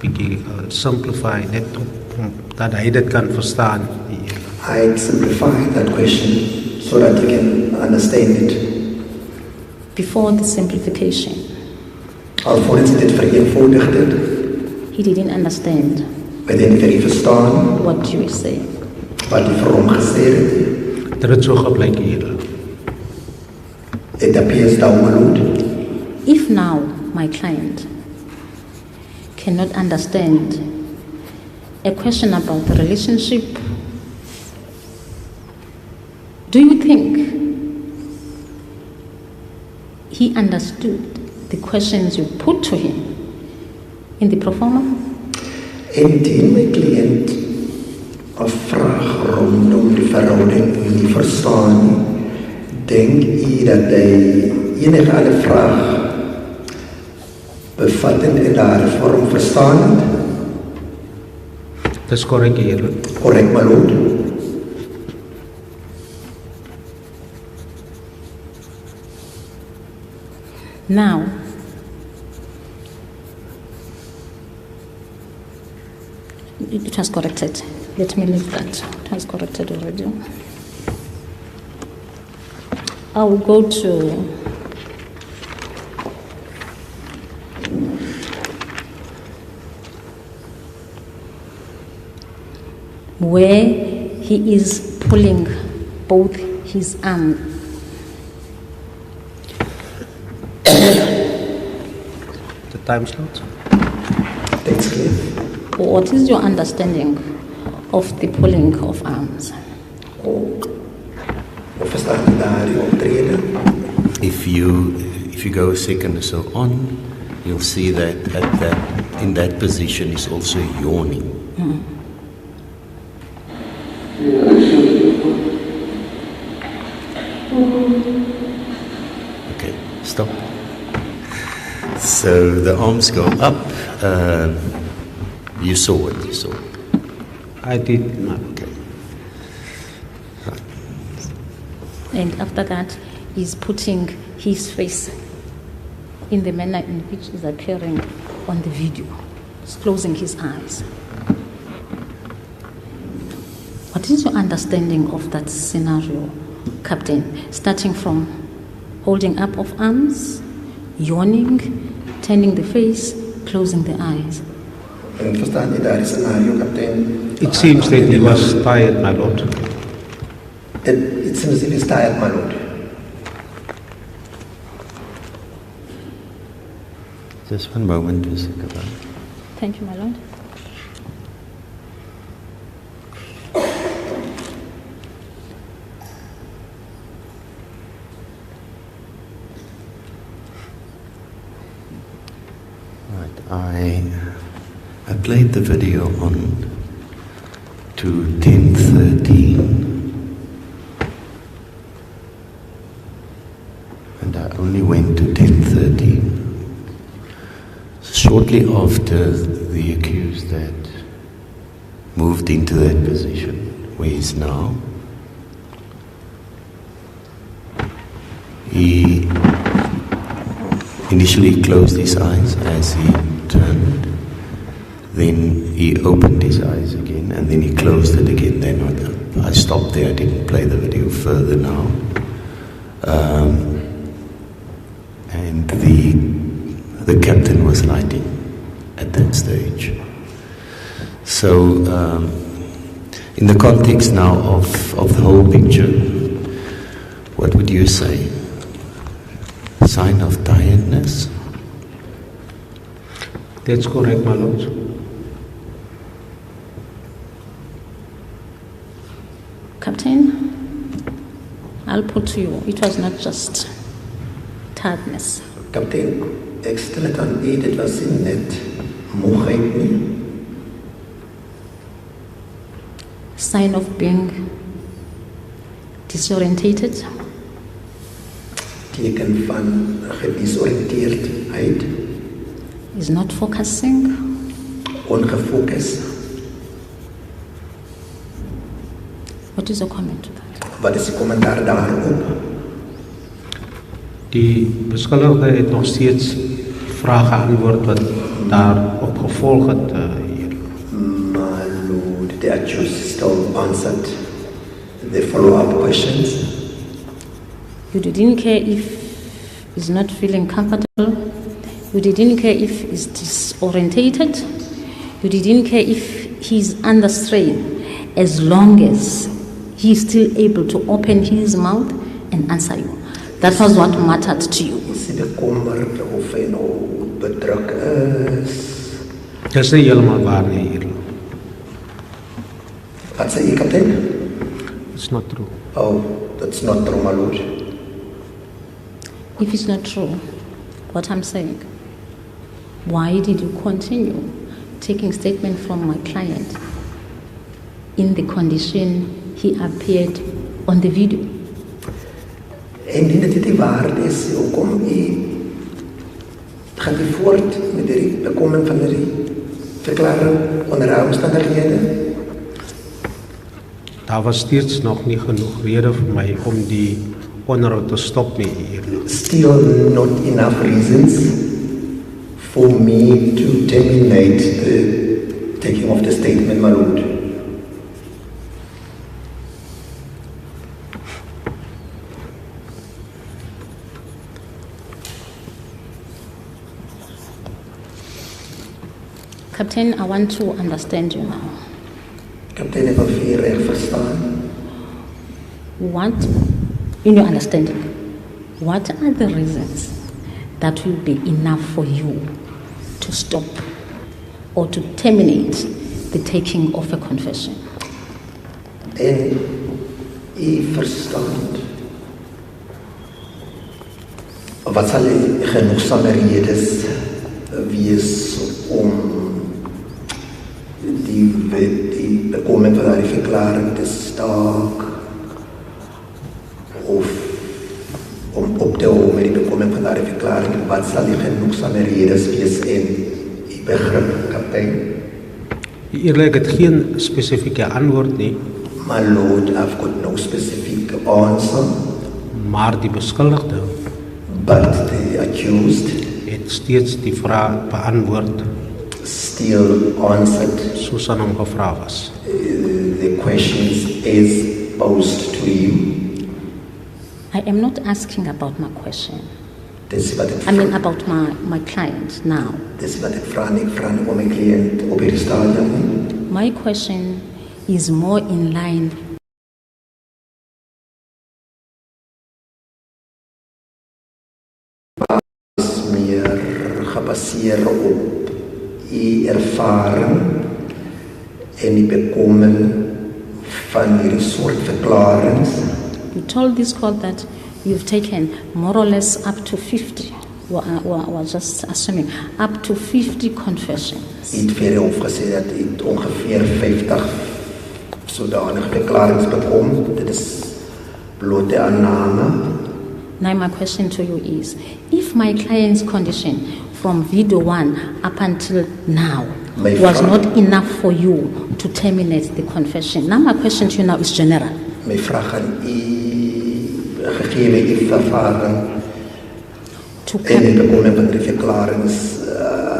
bietjie simplify net dat hy dit kan verstaan. I simplified that question so that you can understand it. Before the simplification, Alvorens hy dit vereenvoudig het, he didn't understand hy het nie verstaan what you were saying. wat die vir hom gesê het. Dit het so geblyk hier. It appears download. If now my client cannot understand a question about the relationship, do you think he understood the questions you put to him in the proforma? Indien my cliënt 'n vraag rondom die verhouding nie verstaan nie, denk u dat hy enige ander vraag bevattend in daardie vorm verstaan het? Dis korrek hier. Korrek, my lord. Now, It was corrected. Let me leave that. It was corrected already. I will go to where he is pulling both his arms. The time slot. Thanks, clear. What is your understanding of the pulling of arms? Of verstaan daar die optreden? If you go a second or so on, you'll see that in that position is also yawning. Okay, stop. So the arms go up. You saw it. You saw it. I did not. Okay. And after that, he's putting his face in the manner in which is appearing on the video. He's closing his eyes. What is your understanding of that scenario, Captain? Starting from holding up of arms, yawning, turning the face, closing the eyes. En verstaan je daar die scenario, kapitein? It seems that he was tired, my lord. It seems he is tired, my lord. Just one moment, Mr. Kabal. Thank you, my lord. I played the video on to 10:13, and I only went to 10:13. Shortly after the accused had moved into that position where he is now, he initially closed his eyes as he turned, then he opened his eyes again, and then he closed it again. Then I stopped there, I didn't play the video further now. And the captain was lighting at that stage. So in the context now of the whole picture, what would you say? Sign of tiredness? That's correct, my lord. Captain, I'll put to you, it was not just tiredness. Kapitein, ek stel het aan u, dit was nie net moegheid nie. Sign of being disorientated. Teken van gedisoriënteerdheid. Is not focusing. Ongefokus. What is your comment to that? Wat is die kommentaar daarop? Die beskuldigde het nog steeds vrae geantwoord wat daarop gevolg het hier. My lord, the accused still answered the follow-up questions. You didn't care if he's not feeling comfortable. You didn't care if he's disorientated. You didn't care if he's under strain, as long as he's still able to open his mouth and answer you. That was what mattered to you. Is hy bekommerd of hy nou bedruk is? Dis nie heeltemal waar nie hier. Wat sê jy, kaptein? It's not true. Oh, that's not true, my lord. If it's not true, what I'm saying, why did you continue taking statement from my client in the condition he appeared on the video? En indien dit die waarde is, hoekom gaan jy voort met die bekomming van die verklaring onder omstandighede? Daar was steeds nog nie genoeg rede vir my om die onderhoud te stop nie hier. Still not enough reasons for me to terminate the taking of the statement, my lord. Captain, I want to understand you now. Captain, ek wil vir u reg verstaan. What, in your understanding, what are the reasons that will be enough for you to stop or to terminate the taking of a confession? En u verstaan. Wat sal genoegsame redes wees om die bekoming van die verklaring te staak of om op te hou met die bekoming van die verklaring? Wat sal die genoegsame redes wees en die begrip, kaptein? Eerlijk, het geen specifieke antwoord nie. My lord, I've got no specific answer. Maar die beskuldigde, but the accused, het steeds die vraag beantwoord, still answered soos aan hom gevra was. The questions is posed to you. I am not asking about my question. Dis wat ek I mean about my client now. Dis wat ek vra om my cliënt op hierdie stadium. My question is more in line meer gebaseer op u ervaring en die bekoming van hierdie soort verklarings. You told this court that you've taken more or less up to 50, we're just assuming, up to 50 confessions. U het vir hom gesê dat u ongeveer 50 sodanige verklarings bekom. Dit is blote aanname. Now my question to you is, if my client's condition from video 1 up until now was not enough for you to terminate the confession, now my question to you now is general. My vraag aan u, gegee u ervaring en die bekoming van die verklarings,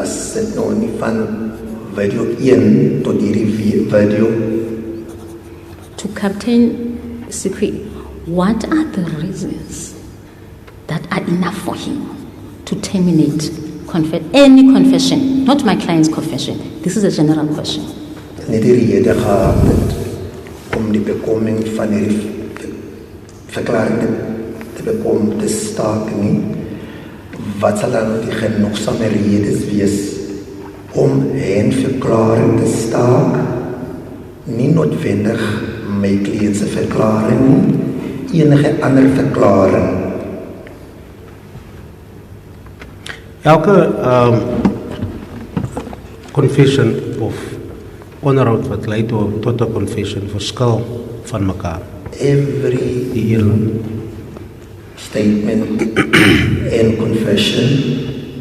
as dit nou nie van video 1 tot hierdie video. To Captain Seekoei, what are the reasons that are enough for him to terminate any confession, not my client's confession? This is a general question. Net die rede gehad het om die bekoming van die verklaring te bekom te staak nie. Wat sal dan die genoegsame redes wees om een verklaring te staak? Nie noodwendig my kliëntse verklaring nie, enige ander verklaring. Elke confession of onderhoud wat leidt tot een confession verskil van mekaar. Every statement and confession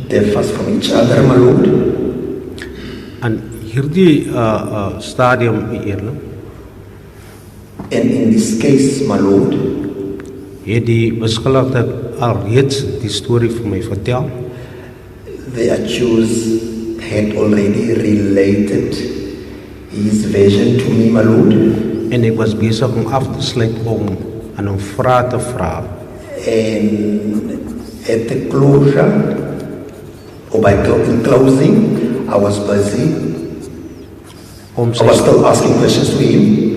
differs from each other, my lord. En hierdie stadium eerlik. And in this case, my lord, het die beskuldigde alreeds die storie vir my vertel. The accused had already related his version to me, my lord. En ek was besig om af te sluit om aan hom vrae te vra. And at the closure, or by closing, I was busy. I was still asking questions to him.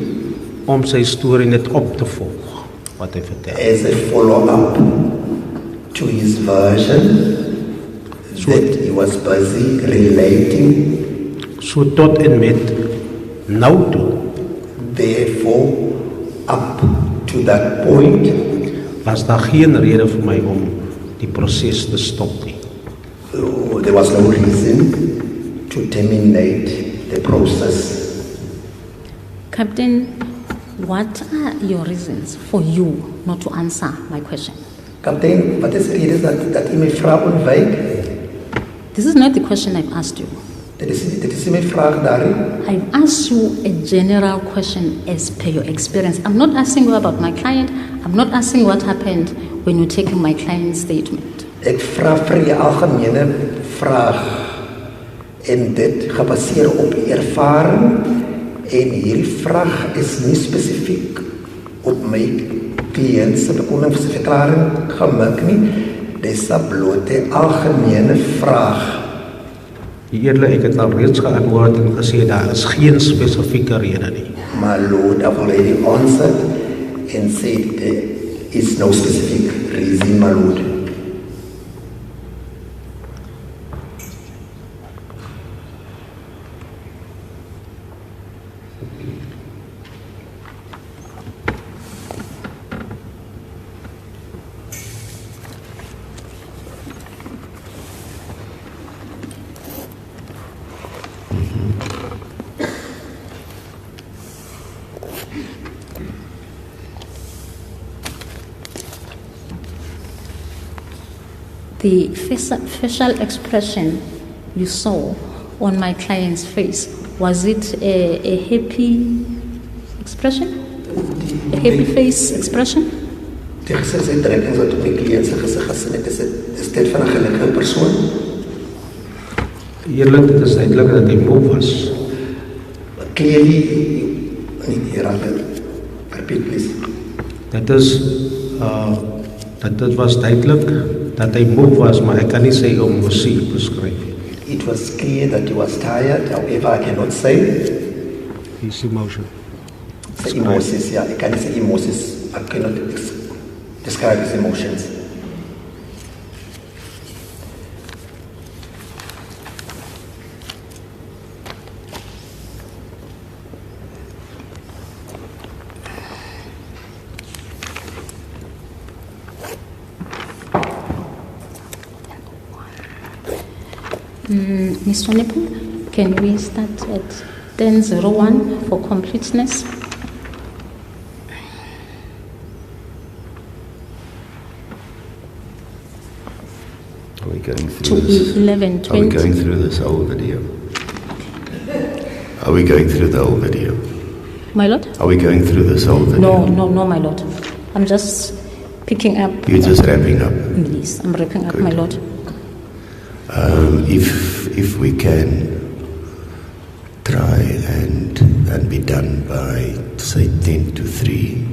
Om sy storie net op te volg, wat hy vertel. As a follow-up to his version, that he was busy relating. So tot en met nou toe. Therefore, up to that point, was daar geen rede vir my om die proses te stop nie. There was no reason to terminate the process. Captain, what are your reasons for you not to answer my question? Captain, wat is die rede dat u my vraag ontwyk? This is not the question I've asked you. Dit is my vraag daarin. I've asked you a general question as per your experience. I'm not asking you about my client. I'm not asking what happened when you're taking my client's statement. Ek vra vir 'n algemene vraag en dit gebaseer op die ervaring en hierdie vraag is nie spesifiek op my kliënt se bekondingsverklaring gemik nie. Dis 'n blote algemene vraag. Die edele, ek het al reeds geantwoord en gesê daar is geen spesifieke rede nie. My Lord, I've already answered and said there is no specific reason, my Lord. The facial expression you saw on my client's face, was it a happy expression? A happy face expression? Die gezichtsuitdrukkings wat op die kliënt se gesig gesien het, is dit van 'n gelukkige persoon? Eerlik, dit is duidelik dat hy moe was. Clearly, repeat please. Dit was duidelik dat hy moe was, maar ek kan nie sy emosie beskryf. It was clear that he was tired, however I cannot say. His emotion. Sy emoties, ja, ek kan nie sy emoties, I cannot describe his emotions. Mr. Nippon, can we start at 10:01 for completeness? Are we going through To this? 11:20. Are we going through this whole video? Are we going through the whole video? My lord? Are we going through this whole video? No, my lord. I'm just picking up. You're just wrapping up. Yes, I'm wrapping up, Good. my lord. If we can try and be done by, say, 10 to 3.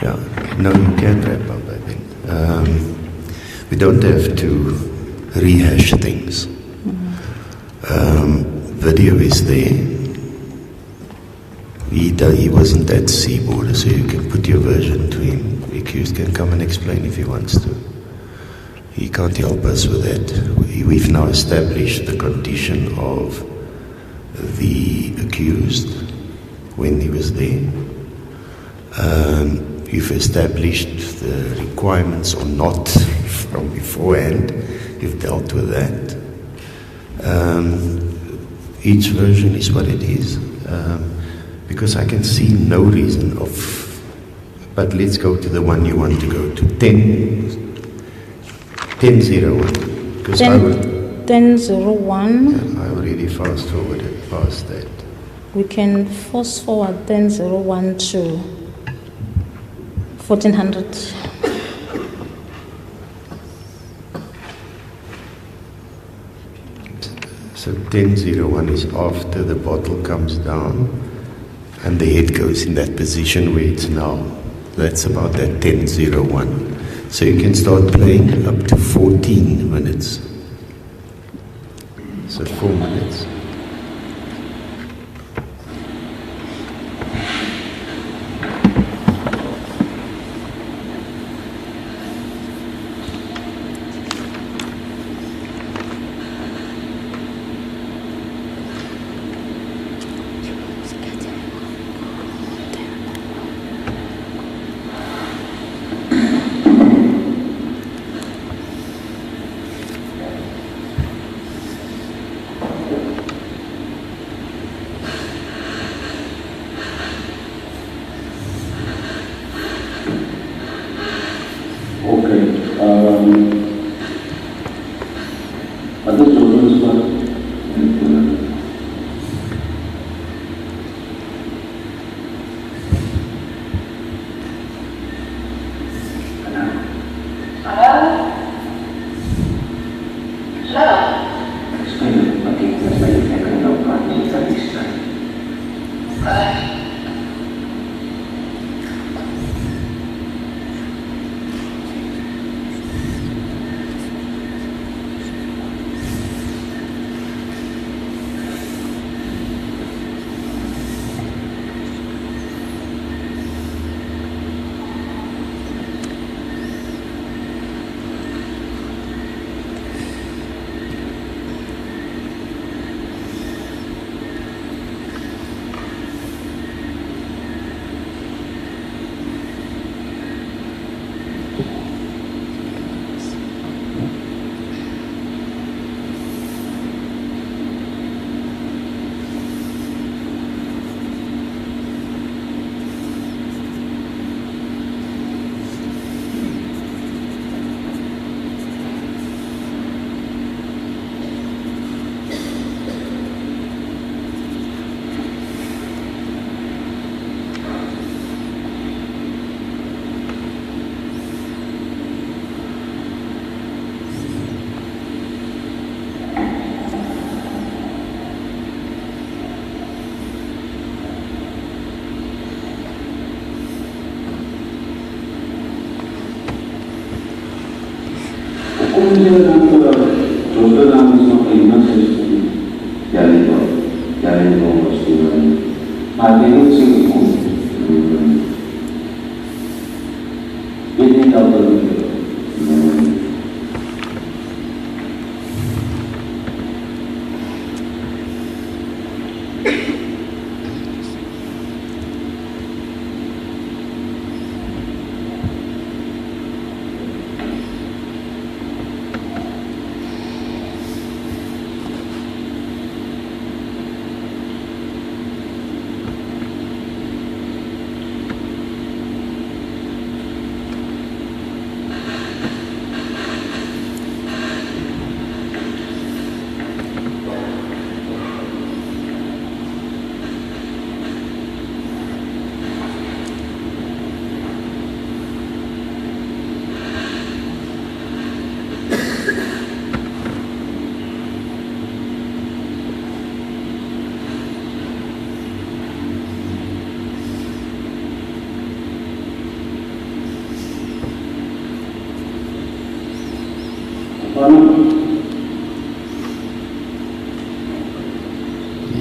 Yeah, no, you can wrap up, I think. We don't have to rehash things. Video is there. He wasn't at Seaboard, so you can put your version to him. The accused can come and explain if he wants to. He can't help us with that. We've now established the condition of the accused when he was there. You've established the requirements or not from beforehand. You've dealt with that. Each version is what it is. Because I can see no reason of... But let's go to the one you want to go to. 10:01. Because 10:01. I already fast forwarded past that. We can fast forward 10:01 to 1400. So 10:01 is after the bottle comes down and the head goes in that position where it's now. That's about that 10:01. So you can start playing up to 14 minutes. So 4 minutes. Maar ik denk dat het goed. Ik denk dat het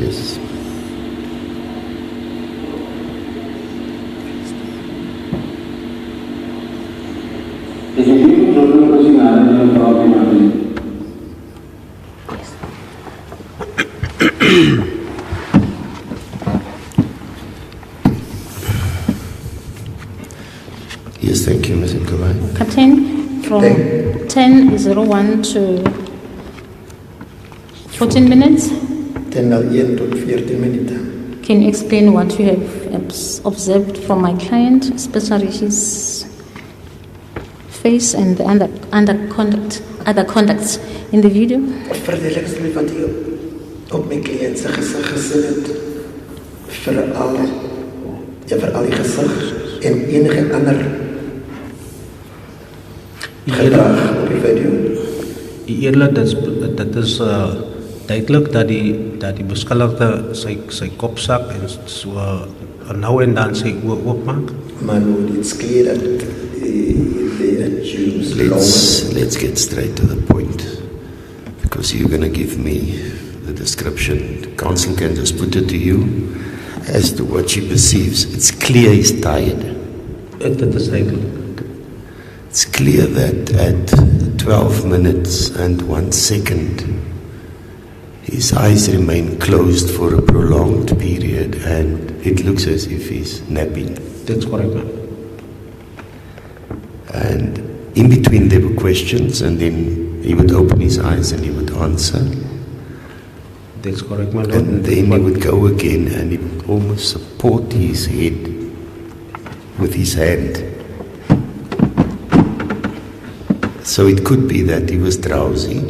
Yes. Yes, thank you, Ms. Seekoei. Captain, from 10:01 to 14 minutes. 10:01 tot 14 minuten. Can you explain what you have observed from my client, especially his face and the other conducts in the video? Verdeel ek asseblief wat jy op my cliënt se gesig gesien het. Veral die gesig en enige ander gedrag op die video. Eerlijk, dat is duidelijk dat die beskuldigde sy kopsak en so nou en dan sy oor oopmaak. Maar it's clear that they accuse Let's get straight to the point, because you're going to give me the description. The council can just put it to you as to what she perceives. It's clear he's tired. It's clear that at 12 minutes and 1 second, his eyes remain closed for a prolonged period, and it looks as if he's napping. That's correct, ma'am. And in between there were questions, and then he would open his eyes and he would answer. That's correct, my lord. And then he would go again and he would almost support his head with his hand. So it could be that he was drowsy,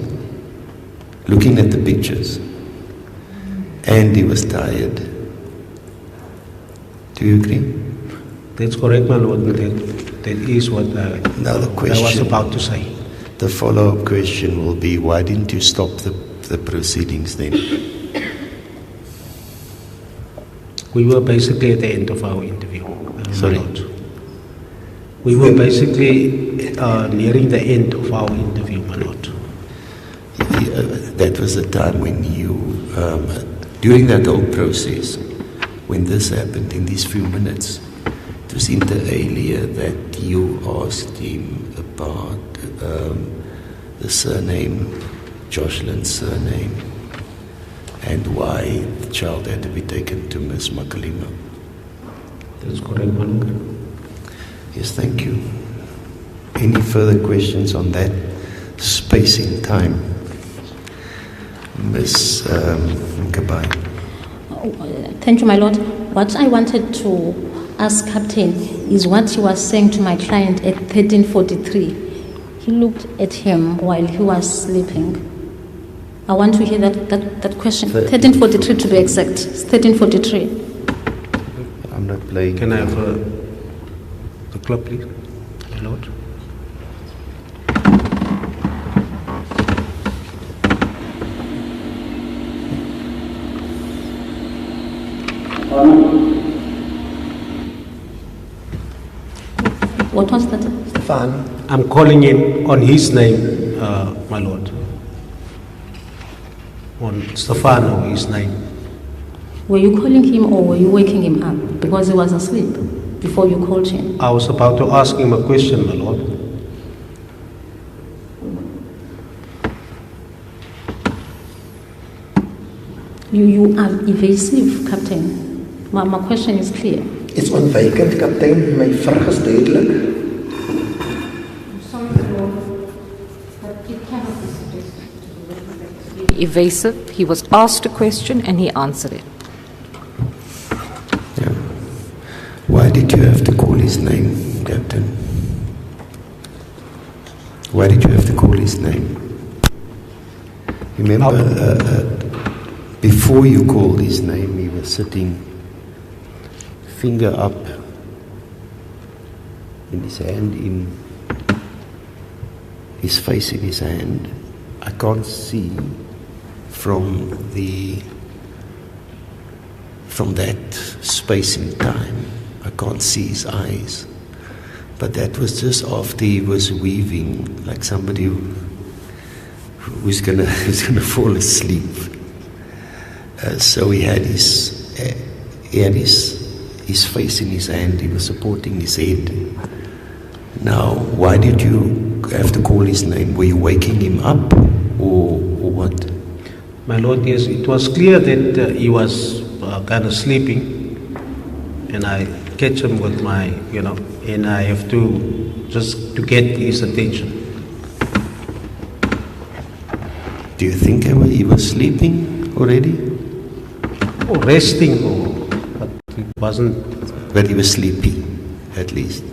looking at the pictures, and he was tired. Do you agree? That's correct, my lord. That is what now the question, I was about to say. The follow-up question will be, why didn't you stop the proceedings then? We were basically at the end of our interview. Sorry? We were basically nearing the end of our interview, my lord. That was the time when you, during that whole process, when this happened in these few minutes, it was inter alia that you asked him about the surname, Joshlin's surname, and why the child had to be taken to Ms. Makalima. That's correct, my lord. Yes, thank you. Any further questions on that space in time? Ms. Gabai. Thank you, my lord. What I wanted to ask Captain is what he was saying to my client at 13:43. He looked at him while he was sleeping. I want to hear that question. 13:43 to be exact. It's 13:43. I'm not playing. Can I have the clock, please, my lord? What was that? Stefan. I'm calling in on his name, my lord. On Stefano, his name. Were you calling him or were you waking him up? Because he was asleep before you called him. I was about to ask him a question, my lord. You are evasive, Captain. My question is clear. It's ontwijkend, kaptein. Mijn vraag is duidelijk. Sorry, Lord, but it cannot be suggested to be Evasive. He was asked a question and he answered it. Yeah. Why did you have to call his name, Captain? Why did you have to call his name? Remember, before you called his name, he was sitting, finger up, in his hand, in his face in his hand. I can't see from that space in time. I can't see his eyes. But that was just after he was weaving, like somebody who's gonna fall asleep. So he had his face in his hand. He was supporting his head. Now, why did you have to call his name? Were you waking him up, or what? My lord, yes, it was clear that he was kind of sleeping, and I catch him with my, and I have to just to get his attention. Do you think he was sleeping already? Or resting, but it wasn't. But he was sleepy, at least.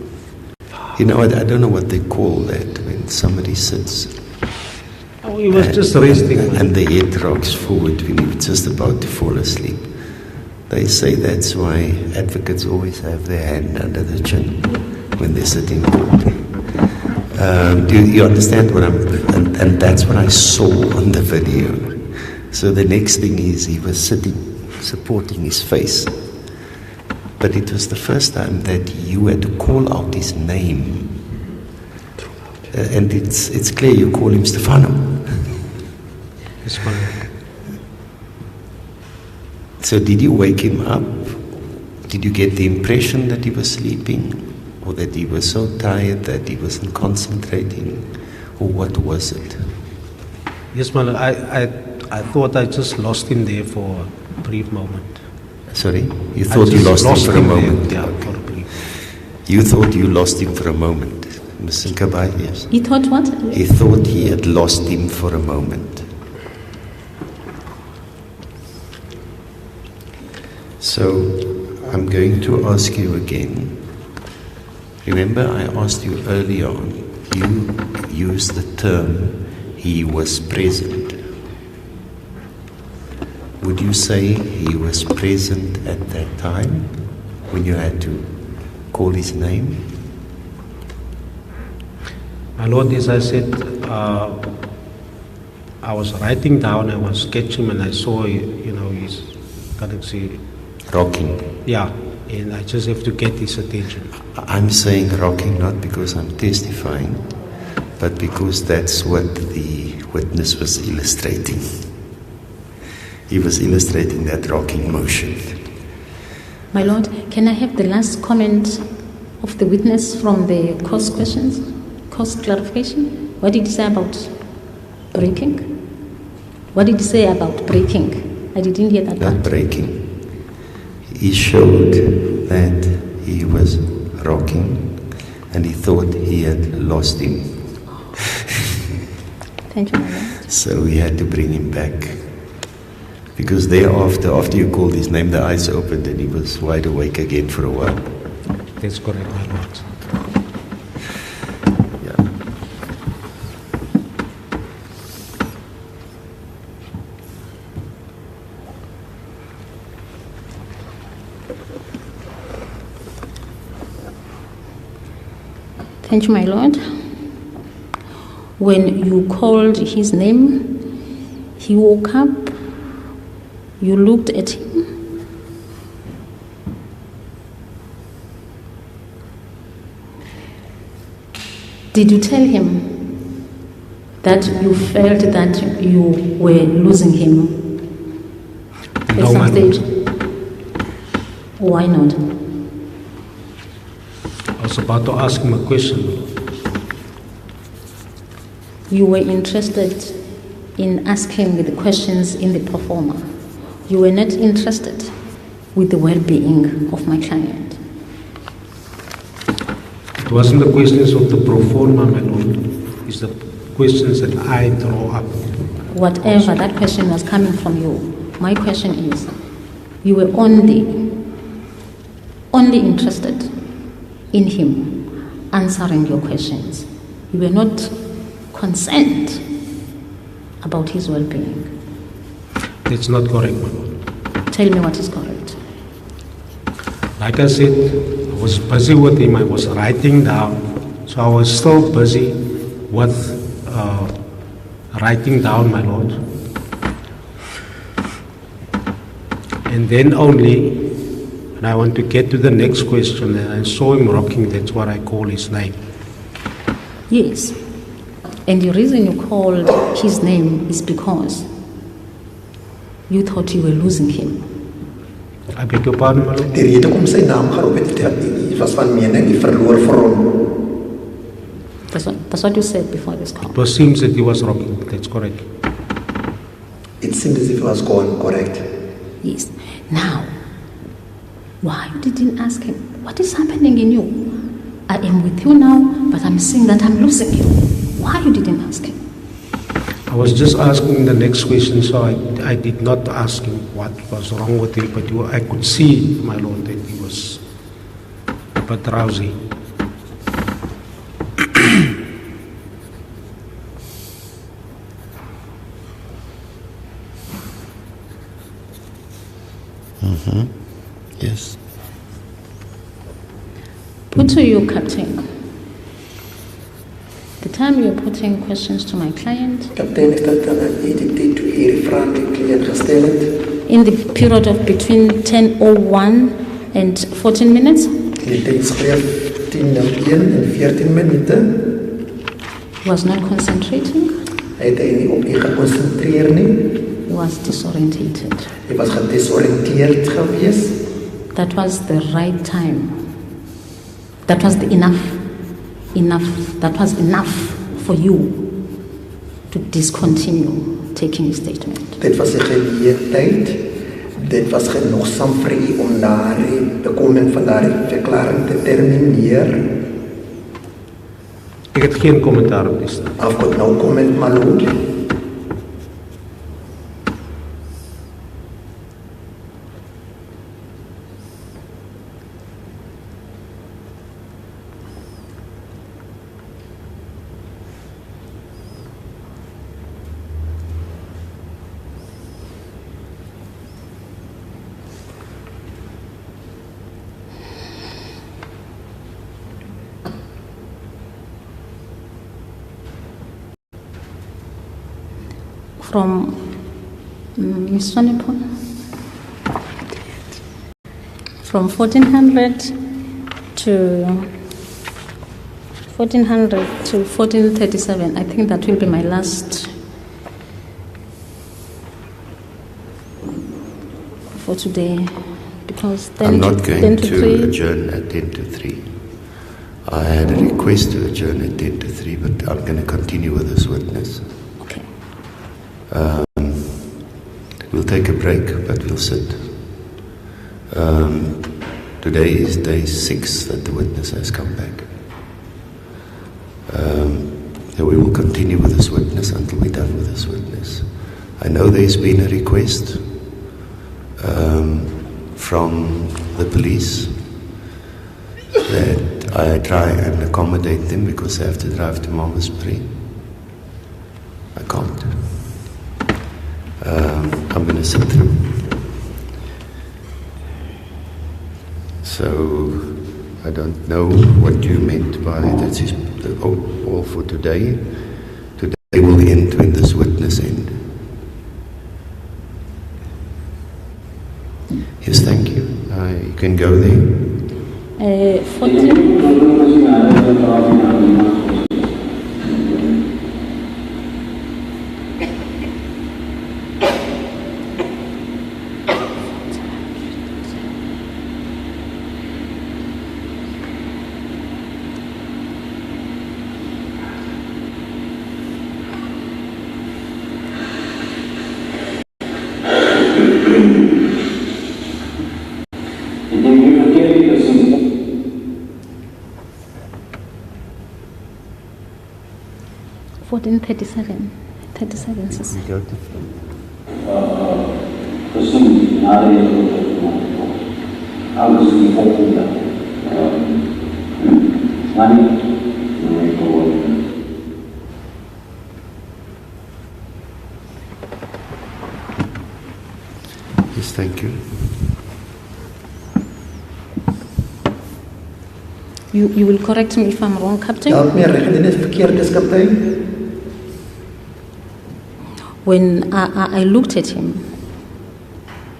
I don't know what they call that when somebody sits. Oh, he was just resting. And the head rocks forward when he was just about to fall asleep. They say that's why advocates always have their hand under the chin when they sit in court. Do you understand what and that's what I saw on the video. So the next thing is he was sitting, supporting his face. But it was the first time that you had to call out his name. And it's clear you call him Stefano. It's funny. So did you wake him up? Did you get the impression that he was sleeping? Or that he was so tired that he wasn't concentrating? Or what was it? Yes, Mother, I thought I just lost him there for a brief moment. Sorry? You thought you lost him for a moment? There, yeah, for a brief. You thought you lost him for a moment? Mr. Nkabai, yes. He thought what? He thought he had lost him for a moment. So, I'm going to ask you again. Remember I asked you early on, you used the term, he was present. Would you say he was present at that time when you had to call his name? My Lord, as I said, I was writing down, I was sketching, and I saw, his galaxy rocking. Yeah, and I just have to get his attention. I'm saying rocking not because I'm testifying, but because that's what the witness was illustrating. He was illustrating that rocking motion. My Lord, can I have the last comment of the witness from the course questions, course clarification? What did he say about breaking? What did he say about breaking? I didn't hear that. Not breaking. He showed that he was rocking and he thought he had lost him. Thank you, my Lord. So we had to bring him back. Because thereafter, after you called his name, the eyes opened and he was wide awake again for a while. That's correct, my Lord. Yeah. Thank you, my Lord. When you called his name, he woke up. You looked at him. Did you tell him that you felt that you were losing him at No, some my stage? Lord. Why not? I was about to ask him a question. You were interested in asking the questions in the performer. You were not interested with the well-being of my client. It wasn't the questions of the pro forma, my lord. It's the questions that I draw up. Whatever that question was coming from you, my question is, you were only interested in him answering your questions. You were not concerned about his well-being. That's not correct, my lord. Tell me what is correct. Like I said, I was busy with him. I was writing down. So I was still busy with writing down, my lord. And then only, when I want to get to the next question, and I saw him rocking, that's what I call his name. Yes. And the reason you called his name is because you thought you were losing him. I beg your pardon, my lord? Die rede om sy naam geroep het, die was van mening, die verloor vir hom. That's what you said before this call. It seems that he was rocking, that's correct. It seemed as if he was gone, correct. Yes. Now, why you didn't ask him? What is happening in you? I am with you now, but I'm seeing that I'm losing you. Why you didn't ask him? I was just asking the next question, so I did not ask him what was wrong with him, but I could see, my lord, that he was a bit drowsy. Yes. Put to you, Captain. The time you're putting questions to my client, Kaptein, is dat dan die toe hierdie vraag die kliënt gestel het? in the period of between 10:01 and 14 minutes, Die tydskrif 10:01 en 14 minute. was not concentrating. Hy het nie op die gekonsentreer nie. He was disorientated. Hy was gedesoriënteerd gewees. That was the right time. That was the enough. That was enough for you to discontinue taking his statement. Dit was 'n geleentheid. Dit was genoegsaam vir u om daardie bekoming van daardie verklaring te termineer. Ik heb geen commentaar op die stand. I've got no comment, my lord. From Ms. Sonipon, from 1400 to 1437. I think that will be my last for today, because I'm not going then to 3. adjourn at 10 to 3. I had a request to adjourn at 10 to 3, but I'm going to continue with this witness. Okay. We'll take a break, but we'll sit. Today is day 6 that the witness has come back. So we will continue with this witness until we're done with this witness. I know there's been a request from the police that I try and accommodate them because they have to drive to Malmesbury. I can't. I'm going to sit through. So I don't know what you meant by that is all for today. Today will end when this witness ends. Yes, thank you. You can go there. 14. 1437. 37, sis. Go to gezien na die alles die volgende money Yes, thank you. You will correct me if I'm wrong, Captain. Help me reg dit is verkeerd is kaptein. When I looked at him,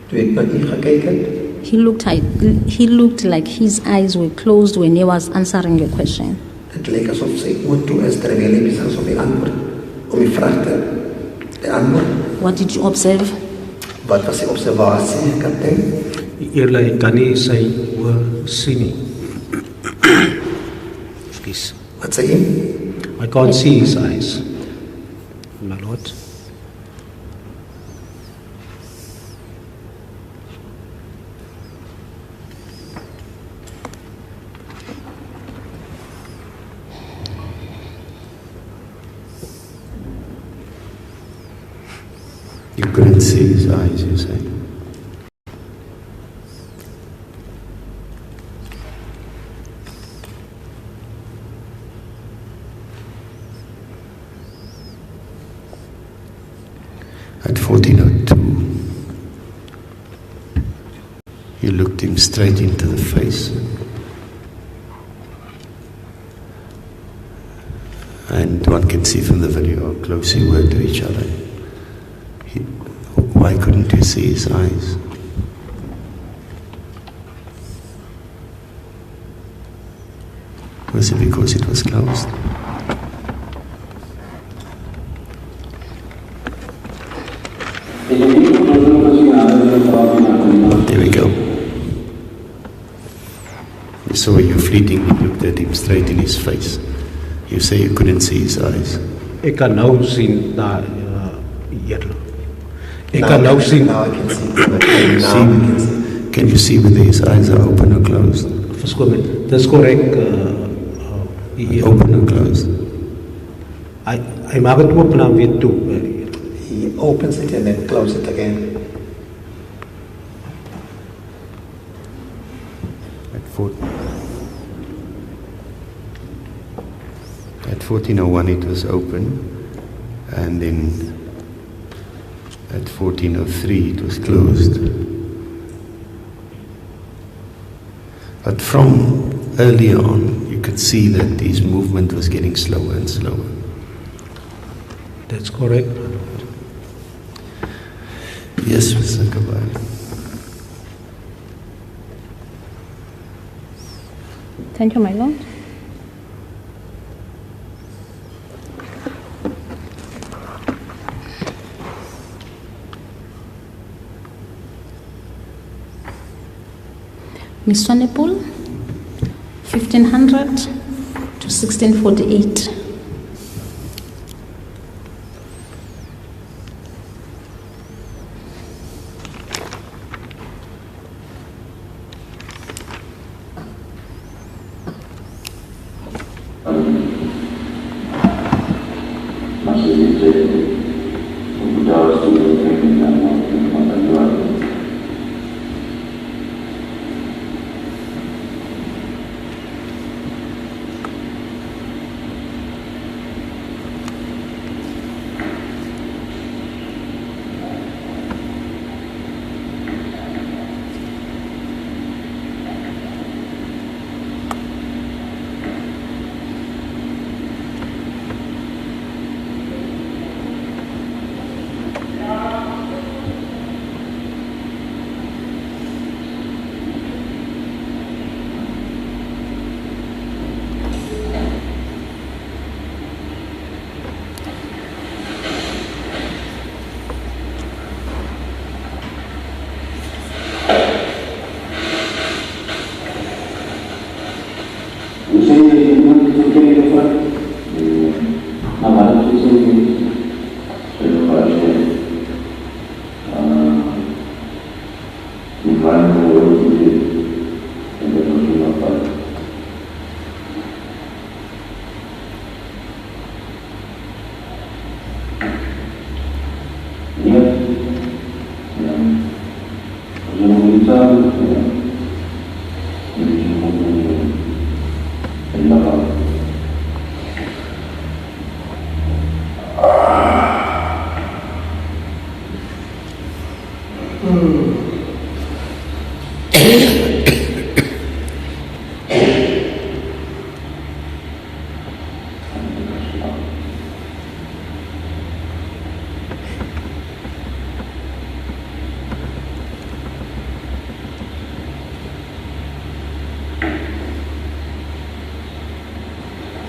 Toe ek na u gekyk het, he looked like his eyes were closed when he was answering your question. dit lyk asof sy oë toe is terwyl hy besig is om die antwoord om die vraag te antwoord. What did you observe? Wat was die observasie, kaptein? Eerlik, ek kan nie sy oë sien nie. Excuse. Wat sê jy? I can't see his eyes, my lord. You couldn't see his eyes, you say? At 1402, you looked him straight into the face. And one can see from the video how close you were to each other. Why couldn't you see his eyes? Was it because it was closed? There we go. You saw you fleetingly looked at him straight in his face. You say you couldn't see his eyes. Ek kan nou sien daar eerlik. Ek kan nou sien. Now I can see. Now I can see. Can you see whether his eyes are open or closed? Verskoon my. Dis korrek. Open or closed? Hy maak dit oop en dan weer toe. He opens it and then closes it again. At 1401 it was open, and then at 1403 it was closed. But from early on you could see that his movement was getting slower and slower. That's correct. Yes, Mr. Kabali. Thank you, my lord. Miss Swanepoel, 1500 to 1648.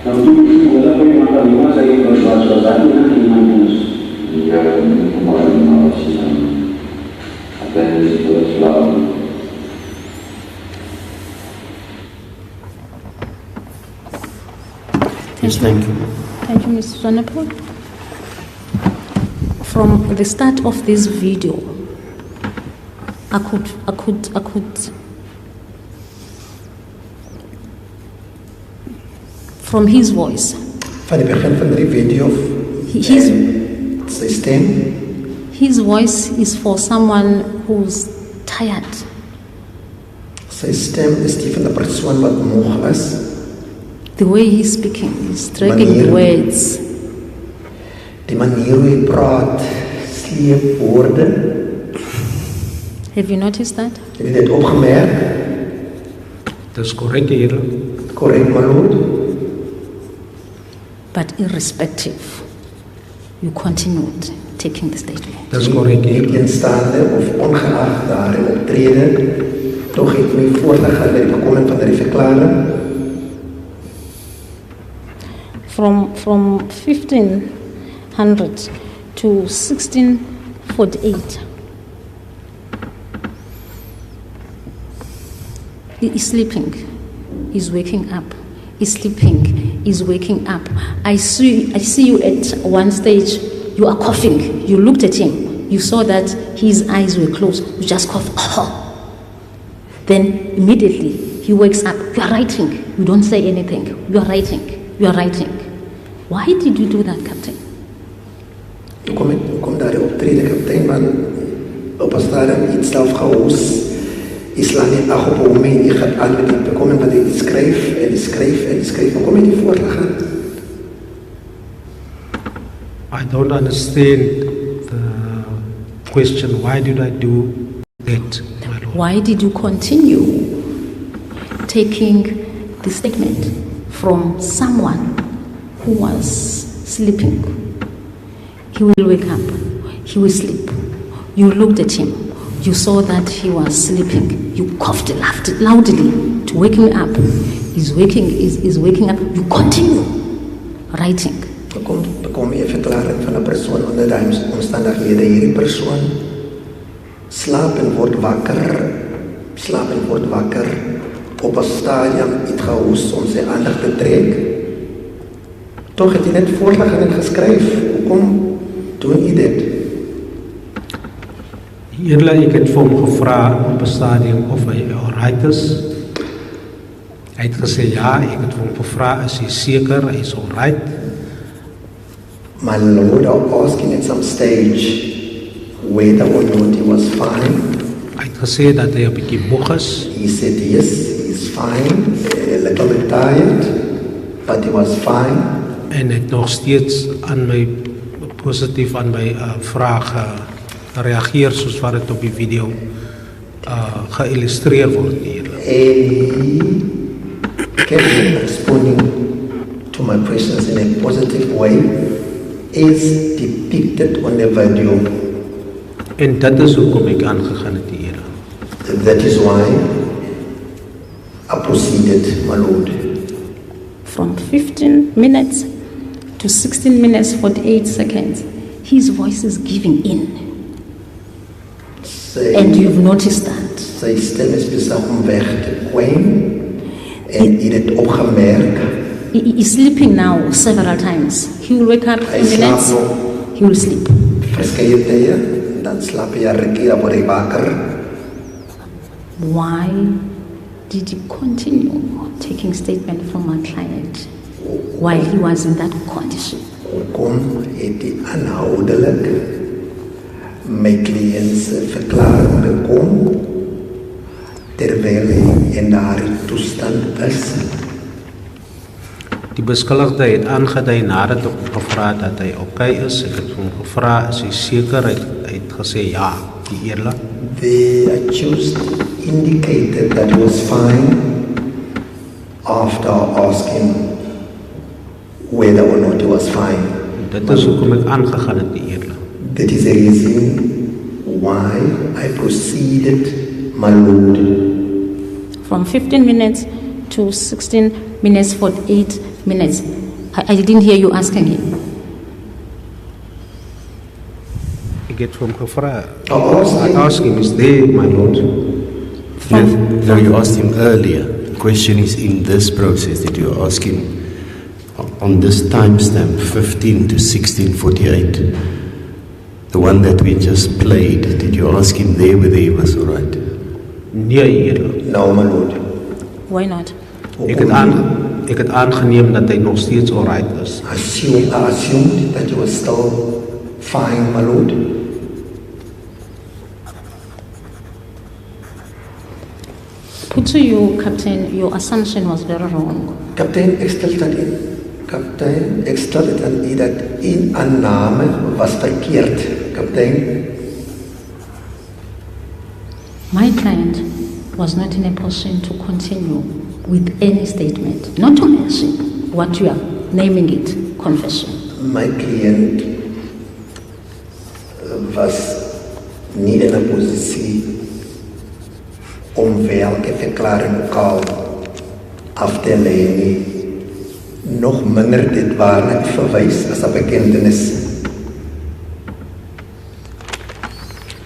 Nou, toen ik wala pa yung mga lima sa iyo, so dati na hinahanap yung kumain sila. At then, it was loud. Yes, thank you. Thank you, Mr. Sonnepoel. From the start of this video, I could, from his voice, Van die begin van die video, sy stem, his voice is for someone who's tired. sy stem is die van 'n persoon wat moeg is. The way he's speaking, he's dragging the words. Die manier hoe hy praat, sleep woorde. Have you noticed that? Het jy dit opgemerk? Dis korrek hier. Korrek, my lord. But irrespective, you continued taking the statement. Dis korrek hier. Teenstaande of ongeag daarin optrede, tog het my voorgegaan by die bekoming van die verklaring. From 1500 to 1648, he is sleeping, he's waking up, he's sleeping, he's waking up. I see you at one stage, you are coughing, you looked at him, you saw that his eyes were closed, you just coughed. Then immediately he wakes up, you are writing, you don't say anything, you are writing, you are writing. Why did you do that, Captain? Ik kom daar optreden, kapitein, maar op een stadium iets zelf gehoos. Ik sla niet af op hoe mij, ik ga aan met die bekoming, want ik schrijf en ik schrijf en ik schrijf. Hoe kom je die voortgaan? I don't understand the question. Why did I do that, my lord? Why did you continue taking the statement from someone who was sleeping? He will wake up, he will sleep. You looked at him, you saw that he was sleeping. You coughed, laughed loudly to wake him up. He's waking up. You continue writing. Bekom je verklaring van een persoon onder de omstandigheden. Hierdie persoon slaap en wordt wakker op een stadium iets gehoos om zijn aandacht te trekken. Toch het hij net voorgegaan en geschreven. Hoekom doen je dit? Eerlijk, ik heb voor hem gevraagd op een stadium of hij alright is. Hij heeft gezegd ja, ik heb voor hem gevraagd, is hij zeker, hij is alright. My lord, I asked him at some stage whether or not he was fine. Hij heeft gezegd dat hij een beetje moeg is. He said yes, he's fine, a little bit tired, but he was fine. En hij nog steeds aan mij positief aan mijn vraag reageert zoals wat het op die video geïllustreerd wordt hier. He kept responding to my questions in a positive way, as depicted on the video. En dat is hoekom ik aangegaan het hier. That is why I proceeded, my lord. From 15 minutes to 16 minutes 48 seconds, his voice is giving in. And you've noticed that. Sy stem is besig om weg te kwam en jy het opgemerk. He is sleeping now several times. He will wake up in minutes, he will sleep. Verskeie tye, dan slaap hy 'n rukkie, dan word hy wakker. Why did you continue taking statement from my client while he was in that condition? Hoekom het hy aanhoudelik my cliënt se verklaring bekom terwyl hy in daardie toestand is? Die beskuldigde het aangedui nadat ek gevra het dat hy okay is. Ek het hom gevra, is hy seker? Hy het gesê ja, die eerlik. The accused indicated that he was fine after asking whether or not he was fine. Dit is hoekom ek aangegaan het, die eerlik. That is the reason why I proceeded, my lord. From 15 minutes to 16 minutes 48 minutes. I didn't hear you asking him. I get from Kafra. I asked him, is there, my lord? No, you asked him earlier. The question is, in this process, did you ask him on this timestamp, 15 to 16:48, the one that we just played, did you ask him there whether he was all right? No, my lord. Why not? Ik het aangeneem dat hij nog steeds alright is. I assumed that you were still fine, my lord. Put to you, Captain, your assumption was very wrong. Kaptein, ik stel het aan u dat uw aanname was verkeerd, kaptein. My client was not in a position to continue with any statement, not to mention what you are naming it, confession. My cliënt was niet in een positie om welke verklaring ook al af te leiden. Nog minder dit waarlijk verwijs als een bekentenis.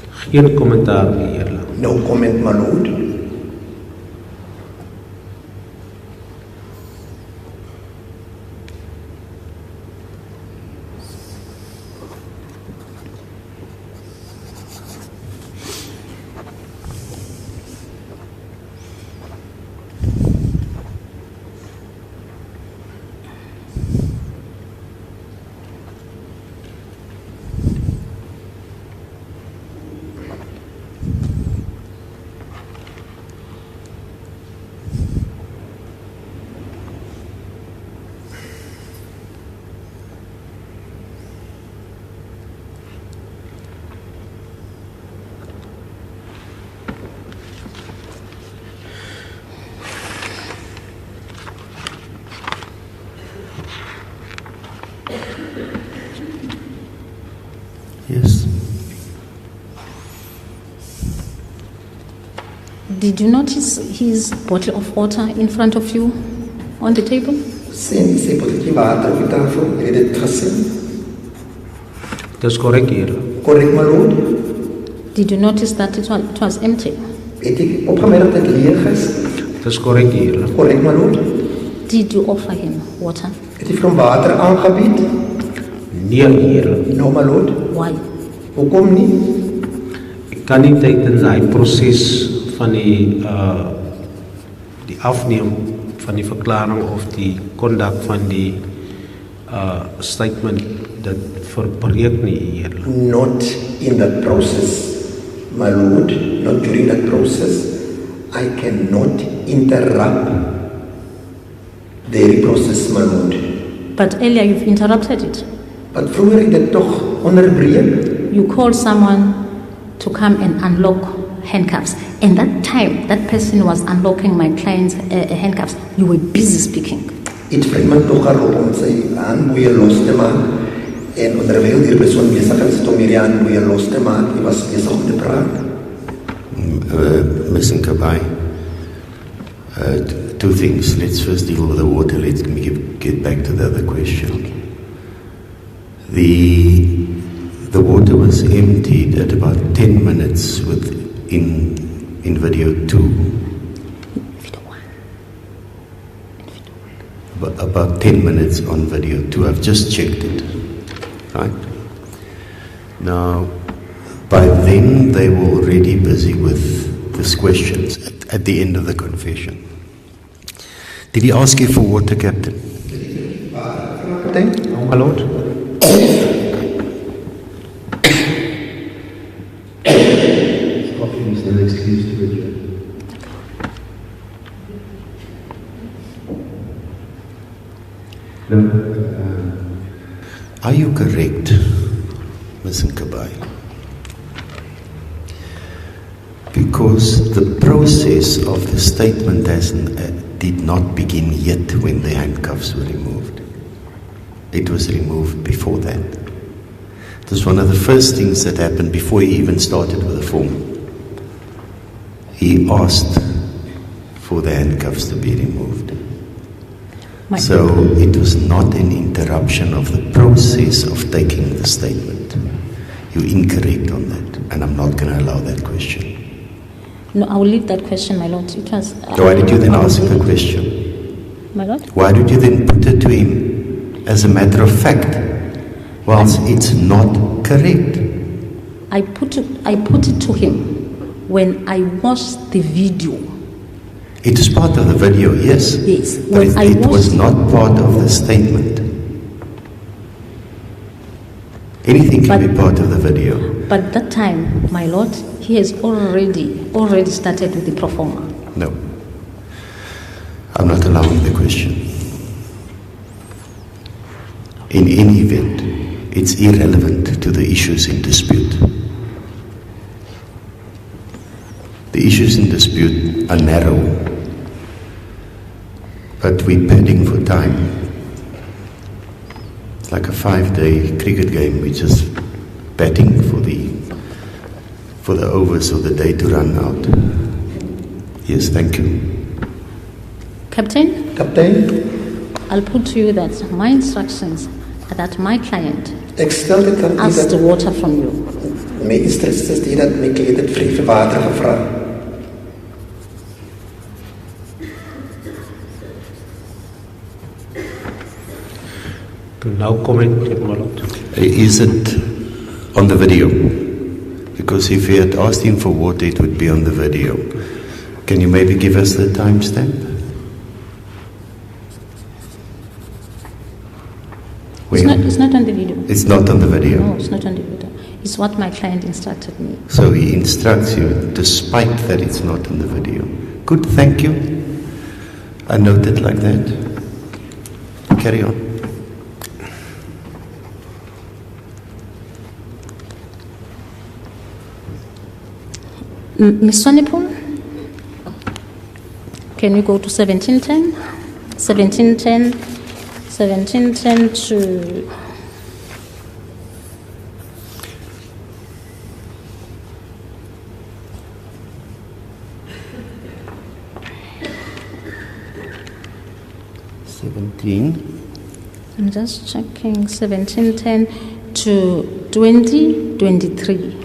Geen commentaar meer. No comment, my lord. Yes. Did you notice his bottle of water in front of you on the table? Sien sy botteltjie water op die tafel, het jy dit gesien? Dat is correct hier. Correct, my lord. Did you notice that it was empty? Het ek opgemerk dat het leeg is? Dat is correct hier. Correct, my lord. Did you offer him water? Het jy vir hom water aangebied? Nee hier. No, my lord. Why? Hoekom nie? Ik kan niet tijdens het proces van die afneem van die verklaring of die conduct van die statement dat verbreek nie hier. Not in that process, my lord. Not during that process. I cannot interrupt the process, my lord. But earlier you've interrupted it. But vroeger het dit toch onderbreek. You called someone to come and unlock handcuffs. And that time, that person was unlocking my client's handcuffs. You were busy speaking. Het vir iemand toch geroep om sy aanboeie los te maak. En onderwijl die persoon bezig is om hierdie aanboeie los te maak, hy was bezig om te praat. Ms. Seekoei, two things. Let's first deal with the water. Let's get back to the other question. The water was emptied at about 10 minutes in video 2. About 10 minutes on video 2. I've just checked it. Right? Now, by then they were already busy with these questions at the end of the confession. Did he ask you for water, Captain? No, my lord. Coffee is an excuse to adjourn. Are you correct, Ms. Seekoei? Because the process of the statement did not begin yet when the handcuffs were removed. It was removed before that. It was one of the first things that happened before he even started with the form. He asked for the handcuffs to be removed. So it was not an interruption of the process of taking the statement. You're incorrect on that, and I'm not going to allow that question. No, I will leave that question, my lord. It was. Why did you then ask the question? My lord? Why did you then put it to him as a matter of fact, whilst it's not correct? I put it to him when I watched the video. It is part of the video, yes. Yes. But it was not part of the statement. Anything can be part of the video. But that time, my lord, he has already started with the pro forma. No. I'm not allowing the question. In any event, it's irrelevant to the issues in dispute. The issues in dispute are narrow, but we're padding for time. It's like a 5-day cricket game. We're just batting for the overs of the day to run out. Yes, thank you. Captain? Captain? I'll put to you that my instructions are that my client asks asks the water from you. My instructies is dat my kliënt het vir water gevra. No comment, my lord. Is it on the video? Because if he had asked him for water, it would be on the video. Can you maybe give us the timestamp? It's not on the video. It's not on the video? No, it's not on the video. It's what my client instructed me. So he instructs you despite that it's not on the video. Good, thank you. I note it like that. Carry on. Ms. Swanepoel, can we go to 1710? 1710 to... I'm just checking 1710 to 2023.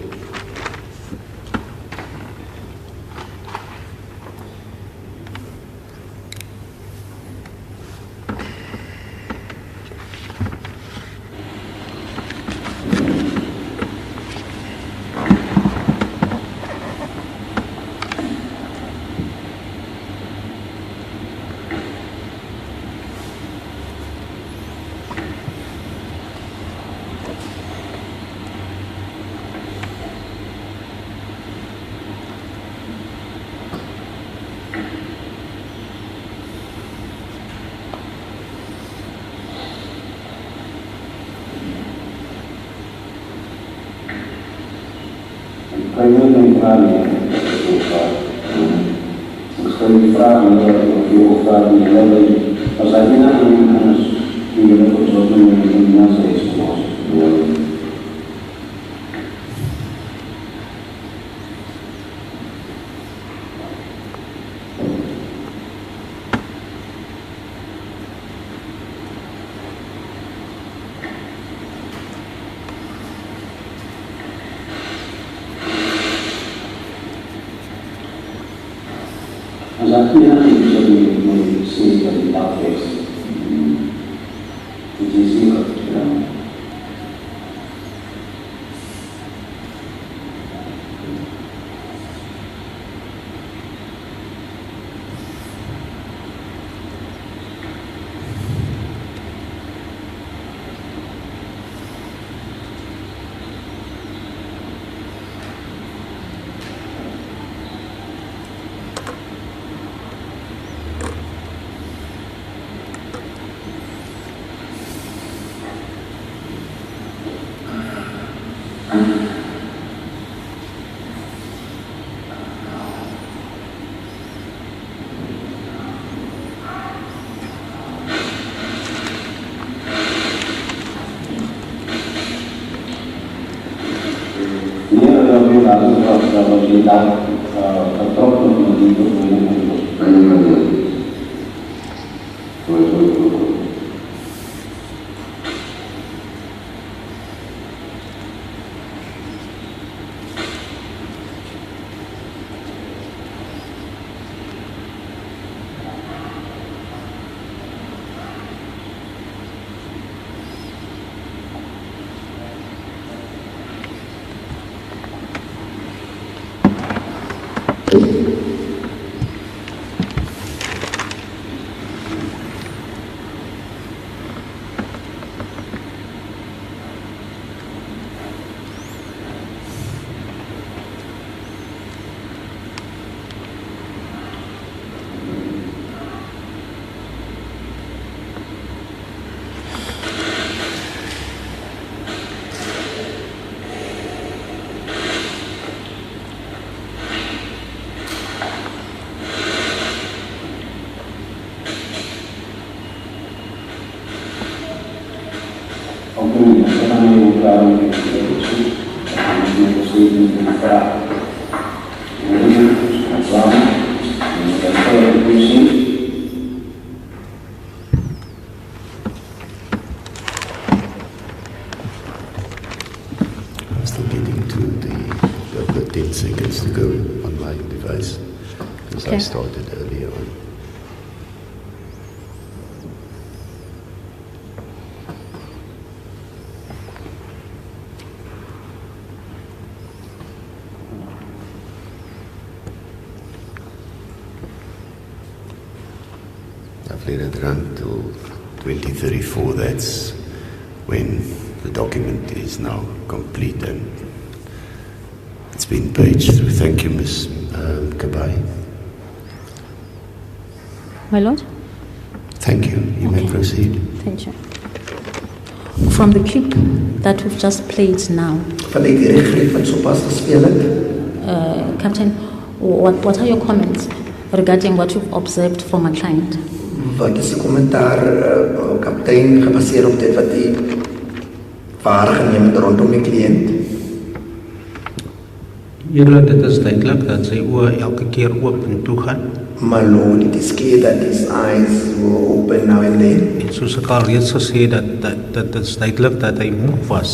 Terima kasih. I'm still getting to the 10 seconds to go on my device because I Okay. started earlier on. I've let it run till 2034. That's when the document is now complete and it's been paged through. Thank you, Ms. Kabai. My Lord? Thank you. You may proceed. Thank you. From the clip that we've just played now, Vanuit die greep wat sopas gespeel het, Captain, what are your comments regarding what you've observed from a client? wat is die kommentaar kaptein gebaseer op dit wat die waargeneem het rondom die kliënt? Eerlik, dit is duidelik dat sy oë elke keer oop en toe gaan. My Lord, it is clear that his eyes were open now and then. En soos ek al reeds gesê dat is duidelik dat hy moeg was.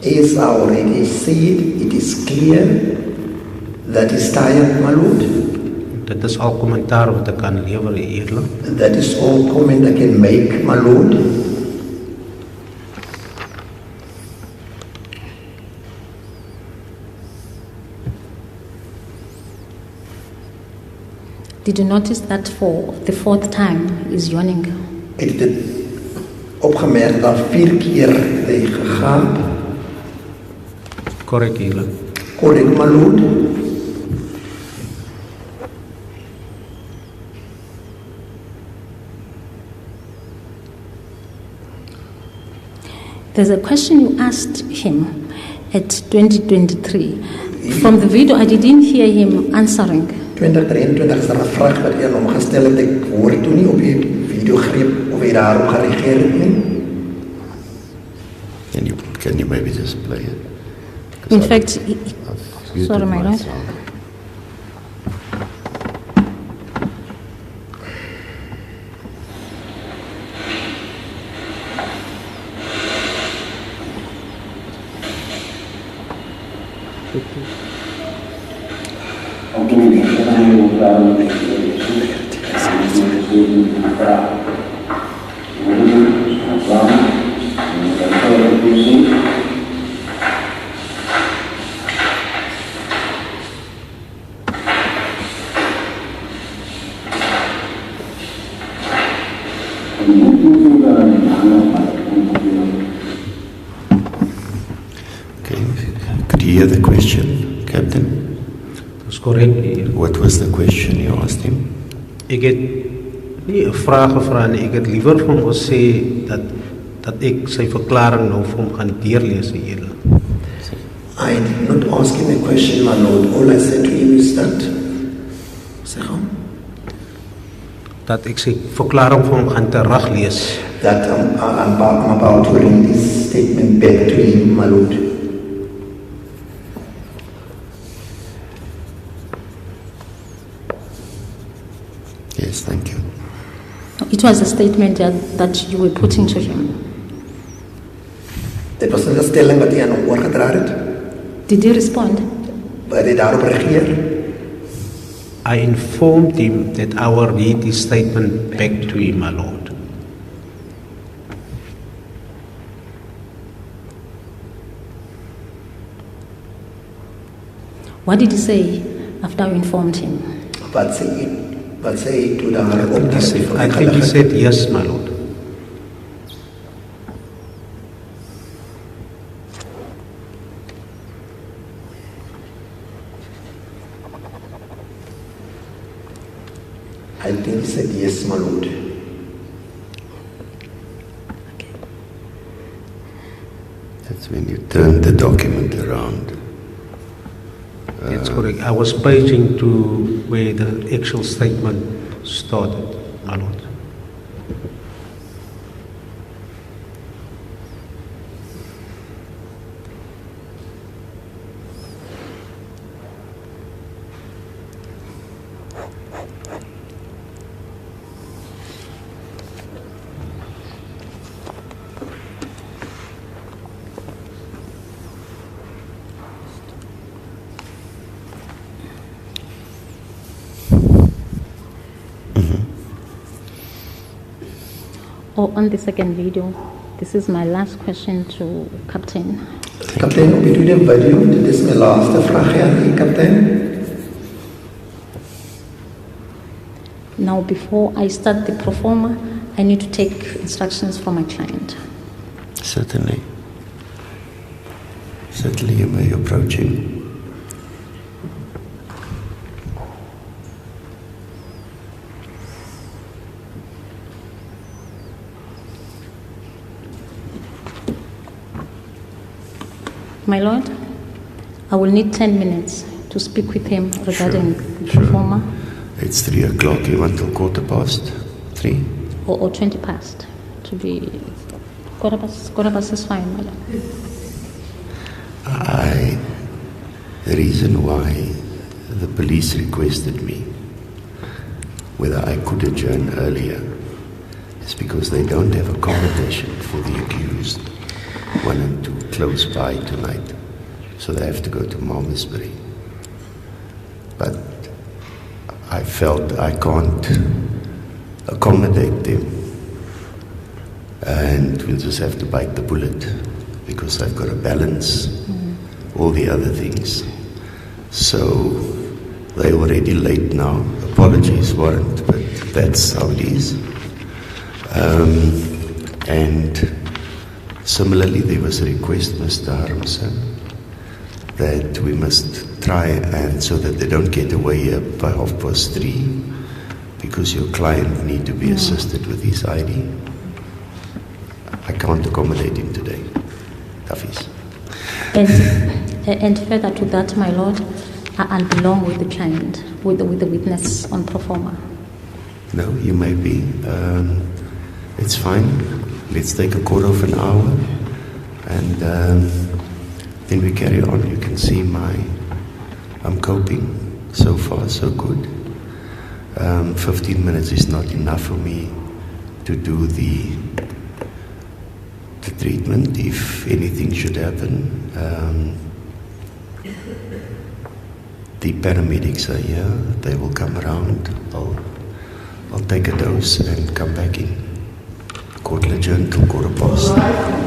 As I already said, it is clear that he is tired, my Lord. Dit is al kommentaar wat ek kan lewer, eerlik. That is all comment I can make, my Lord. Did you notice that for the fourth time is yawning? Ik heb dit opgemerkt dat 4 keer hij gegaan. Correct, eerlik. Correct, my Lord. There's a question you asked him at 2023. From the video, I didn't hear him answering. 2023 is er een vraag wat hij aan hom gestel het. Ik hoor toen niet op je videogreep of hij daarop gereageerd het nie. Can you maybe just play it? 'Cause In I've fact, muted sorry, my my lord. sound. Okay, could you hear the question, Captain? That's correct, eerlik. What was the question you asked him? Ek het nie 'n vraag gevra nie, ek het liewer vir hom gesê dat ek sy verklaring nou vir hom gaan deurlees, eerlik. I did not ask him a question, my Lord. All I said to him is that, zeg hom, Dat ek sy verklaring vir hom gaan teruglees. that I'm about to read this statement back to him, my Lord. Yes, thank you. It was a statement that you were putting to him. Dit was een stelling wat hij aan hom oorgedra het. Did he respond? Wat hij daarop reageer. I informed him that I will read this statement back to him, my lord. What did he say after you informed him? Wat sê toe daar op I think he said yes, my lord. I think he said yes, my lord. That's when you turned the document around. That's correct. I was paging to where the actual statement started, my lord. Or on the second video, this is my last question to Captain. Kaptein, op hierdie video, dit is my laaste vraag aan u, kaptein. Now, before I start the performer, I need to take instructions from my client. Certainly. Certainly you may approach him. My lord, I will need 10 minutes to speak with him regarding the performer. It's 3 o'clock. You want till 3:15? Or 20 past, to be quarter past is fine, my lord. The reason why the police requested me whether I could adjourn earlier is because they don't have accommodation for the accused 1 and 2 close by tonight, so they have to go to Malmesbury. But I felt I can't accommodate them, and we'll just have to bite the bullet because I've got to balance all the other things. So they're already late now. Apologies, Warrant, but that's how it is. And similarly, there was a request, Mr. Harmson, that we must try and so that they don't get away here by 3:30, because your client need to be assisted with his ID. I can't accommodate him today. Toughies. And further to that, my lord, I'll belong with the client, with the witness on performer. No, you may be. It's fine. Let's take a quarter of an hour, and then we carry on. You can see I'm coping. So far, so good. 15 minutes is not enough for me to do the treatment. If anything should happen, the paramedics are here. They will come around. I'll take a dose and come back in. Court adjourned till 3:15.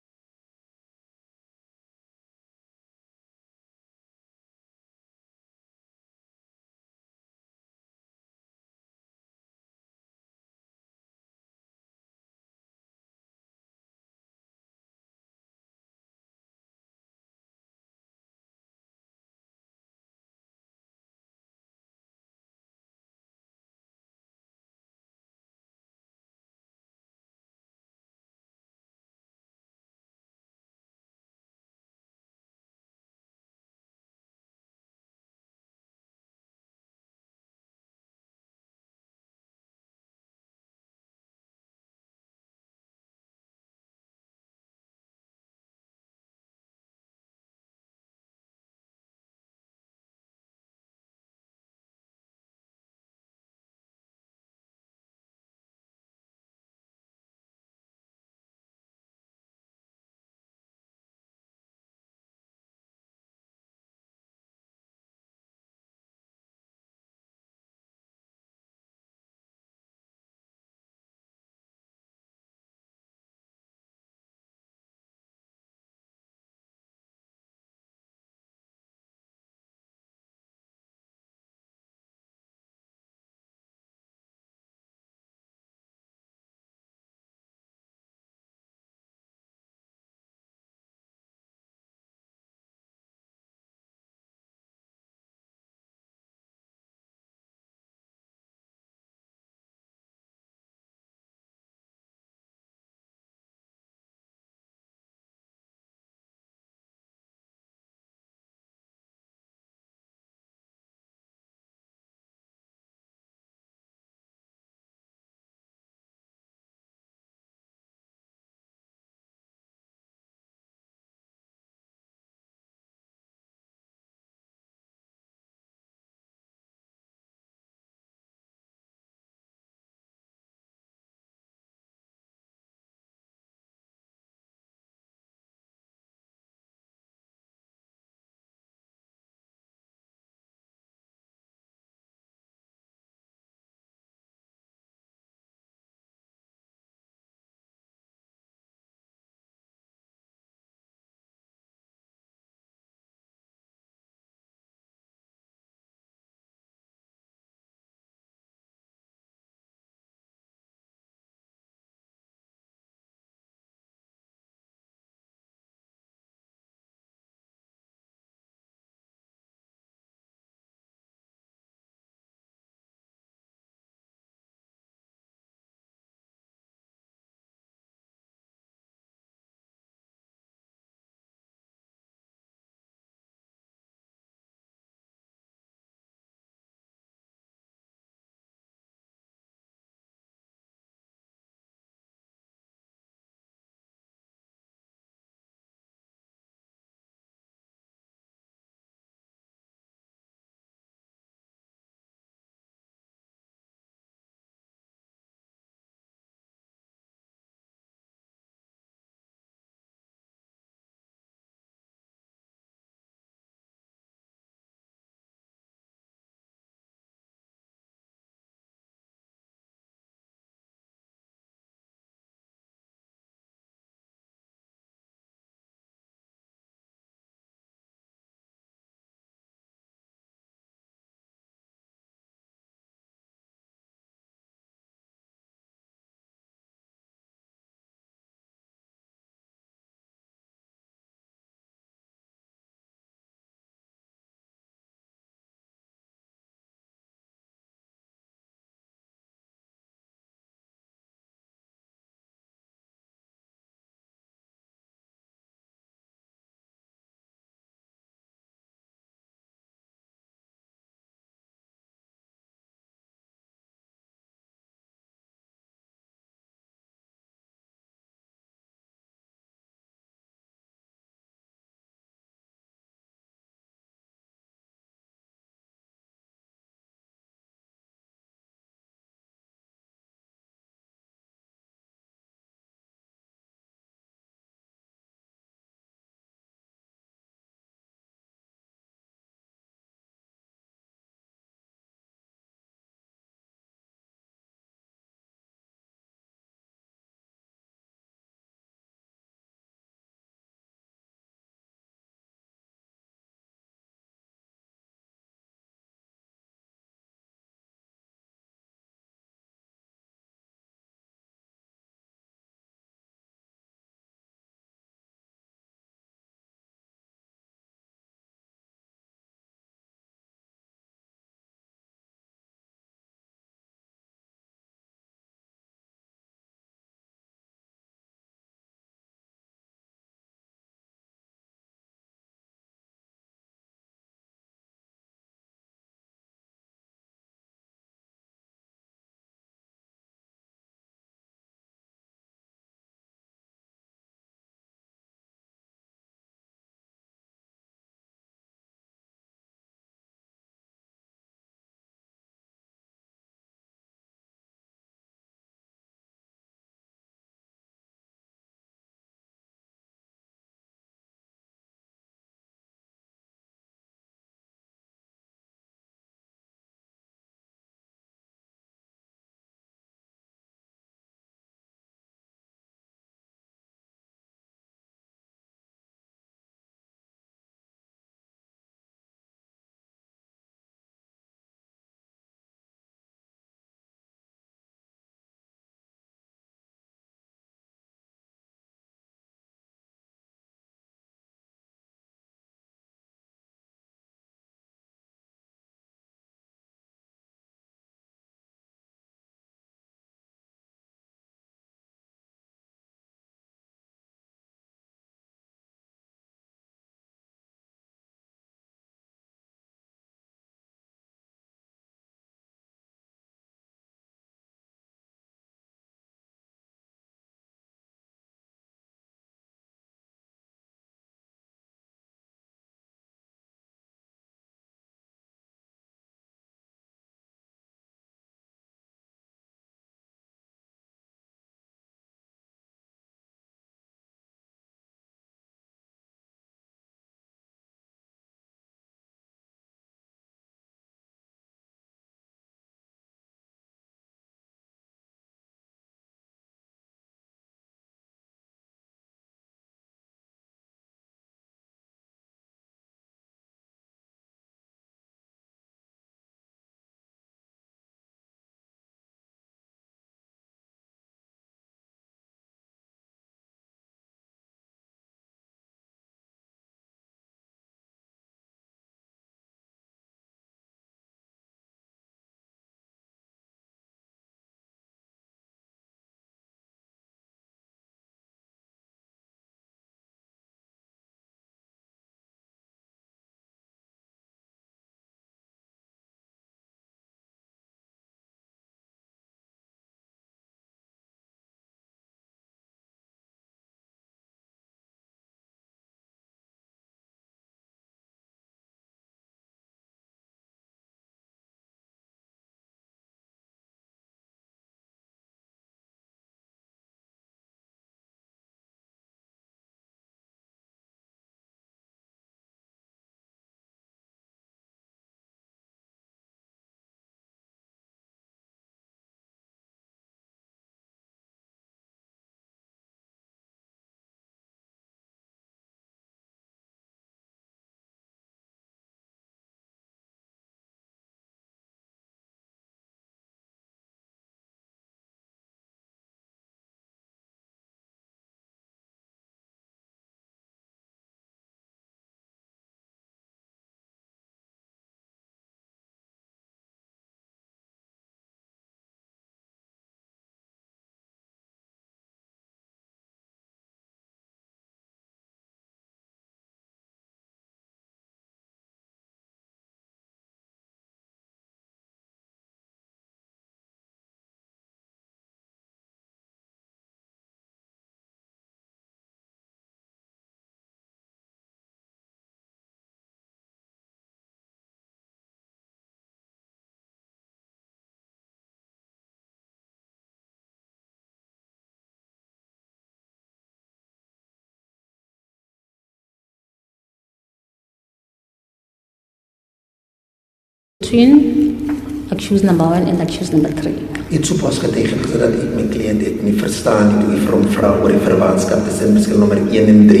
between accused number 1 and accused number 3. Iets op was getekend zodat ik mijn cliënt het niet verstaan die toe van vrouw oor die verwantskap tussen verskil nommer 1 en 3.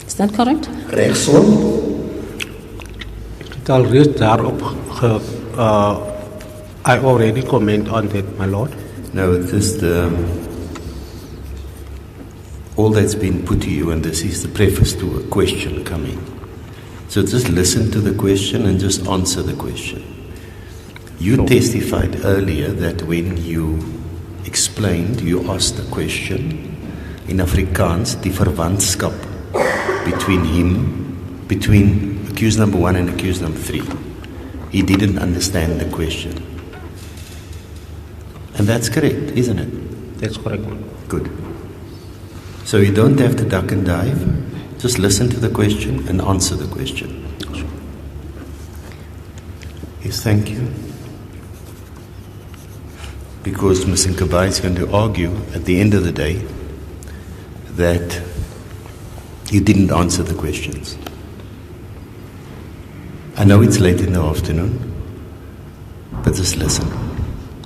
Is that correct? Rechtsom. Het al reeds daarop I already comment on that, my lord. No, this all that's been put to you, and this is the preface to a question coming. So just listen to the question and just answer the question. You testified earlier that when you explained, you asked the question in Afrikaans, die verwantskap between accused number 1 and accused number 3. He didn't understand the question. And that's correct, isn't it? That's correct. Good. So you don't have to duck and dive. Just listen to the question and answer the question. Yes, thank you. Because Mr. Nkabai is going to argue at the end of the day that you didn't answer the questions. I know it's late in the afternoon, but just listen.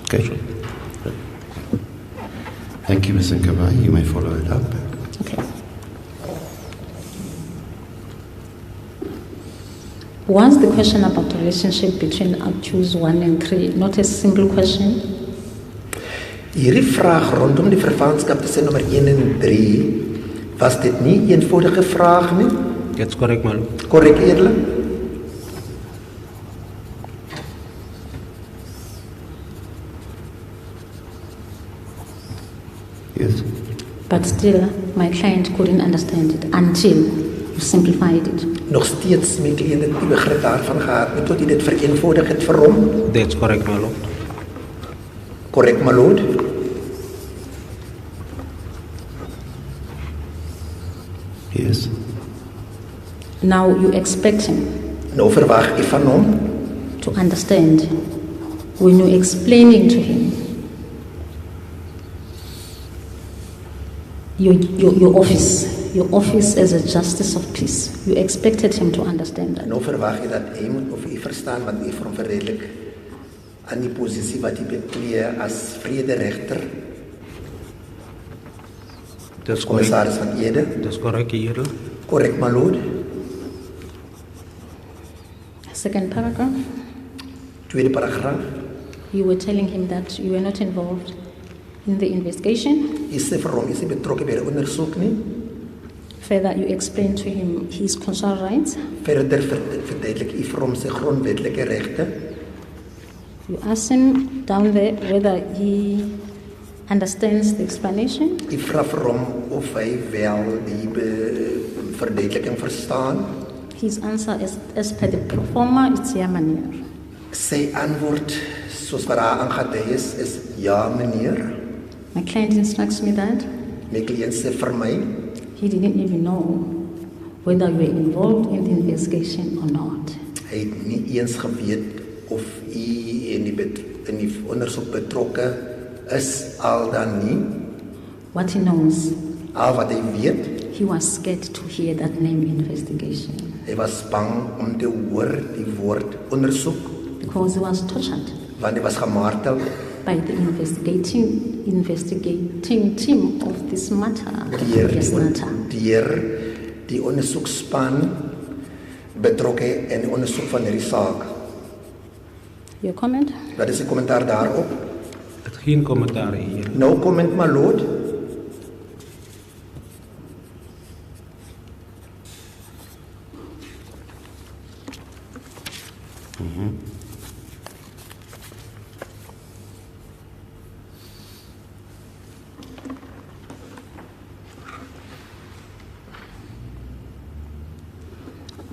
Okay? Sure. Thank you, Mr. Nkabai. You may follow it up. Okay. Was the question about the relationship between accused 1 and 3 not a simple question? Hierdie vraag rondom die verwantskap tussen nommer 1 en 3, was dit nie 'n eenvoudige vraag nie? That's correct, my lord. Korrek, eerlik? Yes. But still, my client couldn't understand it until you simplified it. Nog steeds my cliënt het nie begrip daarvan gehad nie tot jy dit vereenvoudig het vir hom. That's correct, my lord. Correct, my lord. Yes. Now you expect him Nou verwag ek van hom to understand when you're explaining to him your office as a justice of peace. You expected him to understand that. nou verwag ek dat hy moet of hy verstaan wat hy vir hom verredelik aan die posisie wat hy beklee as vrederegter. That's Commissaris van Ede. That's correct, Ede. Correct, my lord. Second paragraph, Tweede paragraaf. you were telling him that you were not involved in the investigation. Hy sê vir hom, hy is nie betrokke by die ondersoek nie. Further, you explained to him his constitutional rights. Verder verduidelik hy vir hom sy grondwetlike regte. You asked him down there whether he understands the explanation. Hy vra vir hom of hy wel die verduideliking verstaan. His answer is, as per the performer, it's ja, meneer. Sy antwoord, soos wat haar aangedui is ja, meneer. My client instructs me that My cliënt sê vir my, he didn't even know whether you were involved in the investigation or not. hy het nie eens geweet of hy in die ondersoek betrokke is al dan nie. What he knows, Al wat hy weet, he was scared to hear that name investigation hy was bang om te hoor die woord ondersoek, because he was tortured want hy was gemartel by the investigating team of this matter, deur this matter. die ondersoekspan betrokke in die ondersoek van hierdie saak. Your comment? Wat is die kommentaar daarop? Het geen kommentaar hier. No comment, my lord.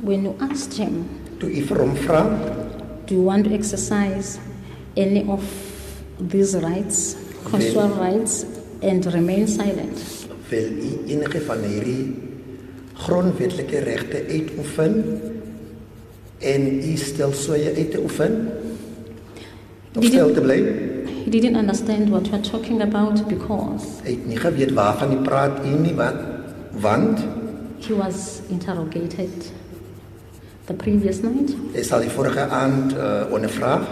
When you asked him, Toe u vir hom vra, do you want to exercise any of these rights, constitutional rights, and remain silent? wil u enige van hierdie grondwetlike regte uitoefen en u stel soeye uit te oefen? Of stil te bly? He didn't understand what you are talking about because Hy het nie geweet waarvan u praat u nie, want he was interrogated the previous night, Hy sal die vorige aand ondervraag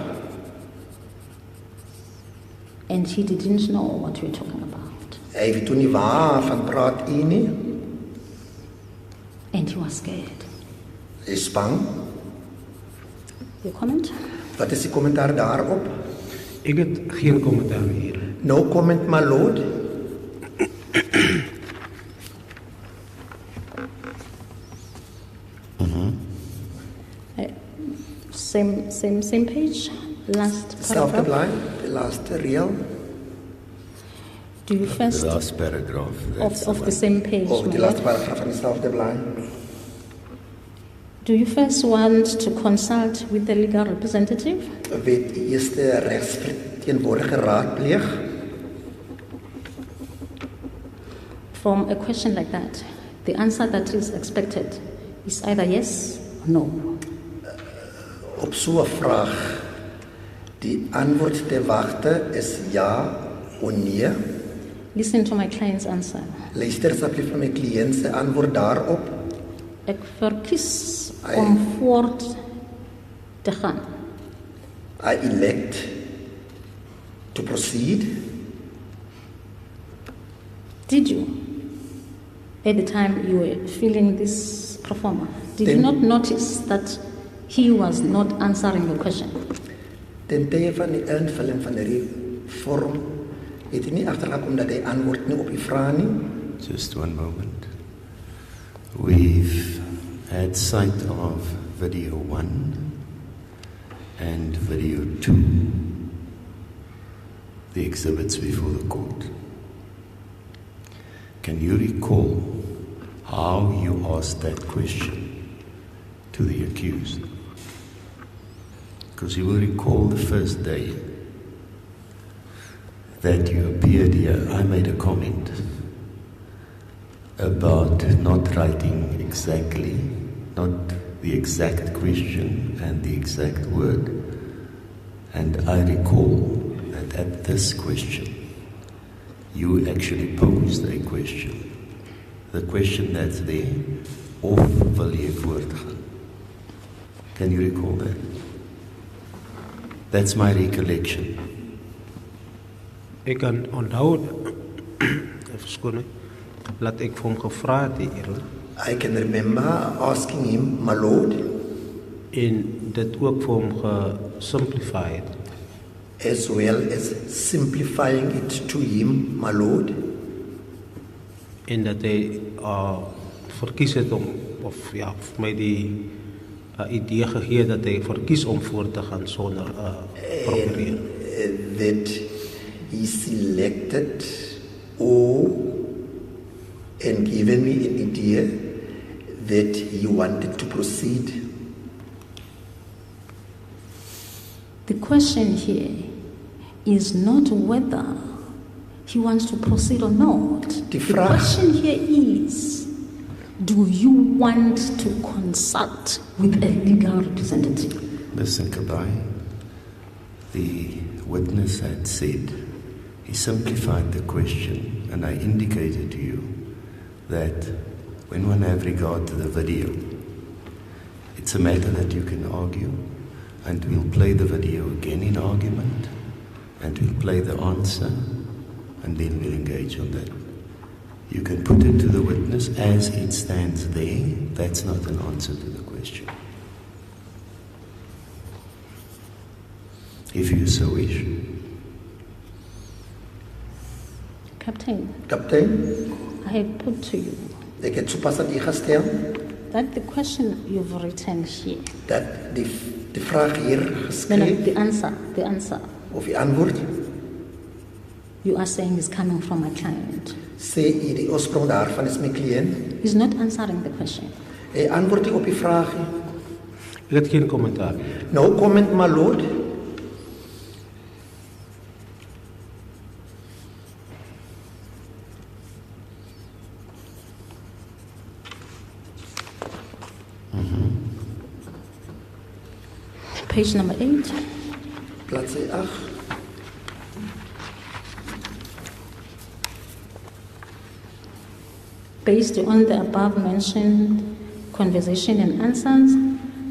and he didn't know what we were talking about. Hy weet toe nie waarvan praat u nie. And he was scared. Hy is bang. Your comment? Wat is die kommentaar daarop? Ek het geen kommentaar hier. No comment, my lord. Same page. Last Selfde paragraph. blaai, die laaste reël. Do you first The last paragraph. of the same page? Of die my laaste lord? paragraaf van dieselfde blaai. Do you first want to consult with the legal representative? Weet u eers die regsverteenwoordiger raadpleeg? From a question like that, the answer that is expected is either yes or no. Op so 'n vraag, die antwoord te wagte is ja of nee. Listen to my client's answer. Luister asseblief na my kliënt se antwoord daarop. Ek verkies om voort te gaan. I elect to proceed. Did you, at the time you were filling this performer, did you Then- not notice that he was not answering the question? Ten tye van die invulling van die vorm het hy nie agtergekom dat hy antwoord nie op die vraag nie. Just one moment. We've had sight of video 1 and video 2, the exhibits before the court. Can you recall how you asked that question to the accused? Because you will recall the first day that you appeared here, I made a comment about not writing exactly, not the exact question and the exact word. And I recall that at this question, you actually posed a question. The question that's there, of wil jy voortgaan? Can you recall that? That's my recollection. Ek kan onthou, verskoon my, laat ek vir hom gevra het hier, I can remember asking him, my lord, en dit ook vir hom gesimplify het. as well as simplifying it to him, my lord, En dat hy verkies het om, of ja, vir my die idee gegee dat hy verkies om voort te gaan sonder prokureur. that he selected or and given me an idea that he wanted to proceed. The question here is not whether he wants to proceed or not. The vraag- question here is, do you want to consult with a legal representative? Listen, Kabai, the witness had said, he simplified the question, and I indicated to you that when one have regard to the video, it's a matter that you can argue, and we'll play the video again in argument, and we'll play the answer, and then we'll engage on that. You can put it to the witness as it stands there. That's not an answer to the question. If you so wish. Captain, Kaptein, I have put to you ek het sopas aan u gestel that the question you've written here, dat die vraag hier no, geskryf the answer of die antwoord you are saying is coming from my client. sê u die oorsprong daarvan is my kliënt. He's not answering the question. Hy antwoord nie op die vraag nie. Ek het geen kommentaar. No comment, my lord. Page number 8. Bladsy 8. Based on the above mentioned conversation and answers,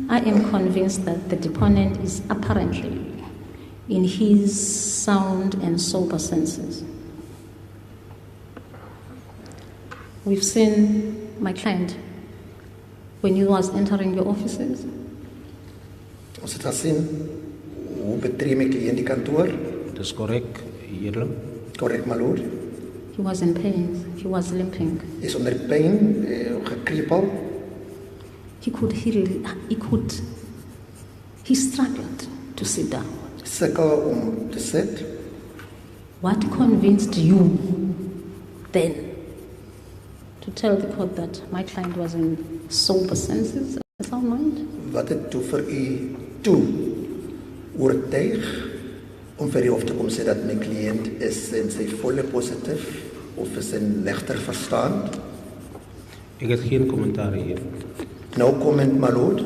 I am convinced that the deponent is apparently in his sound and sober senses. We've seen my client when he was entering your offices. Ons het gesien hoe betree my kliënt die kantoor. Dis korrek, Heerling. Correct, my lord. He was in pain. He was limping. Is onder pyn, gekriepel. He struggled to sit down. Sukkel om te sit. What convinced you then to tell the court that my client was in sober senses and sound mind? Wat het toe vir u toe oortuig om vir die hof te kom sê dat my kliënt is in sy volle positief of is in legter verstand? Ek het geen kommentaar hier. No comment, my lord.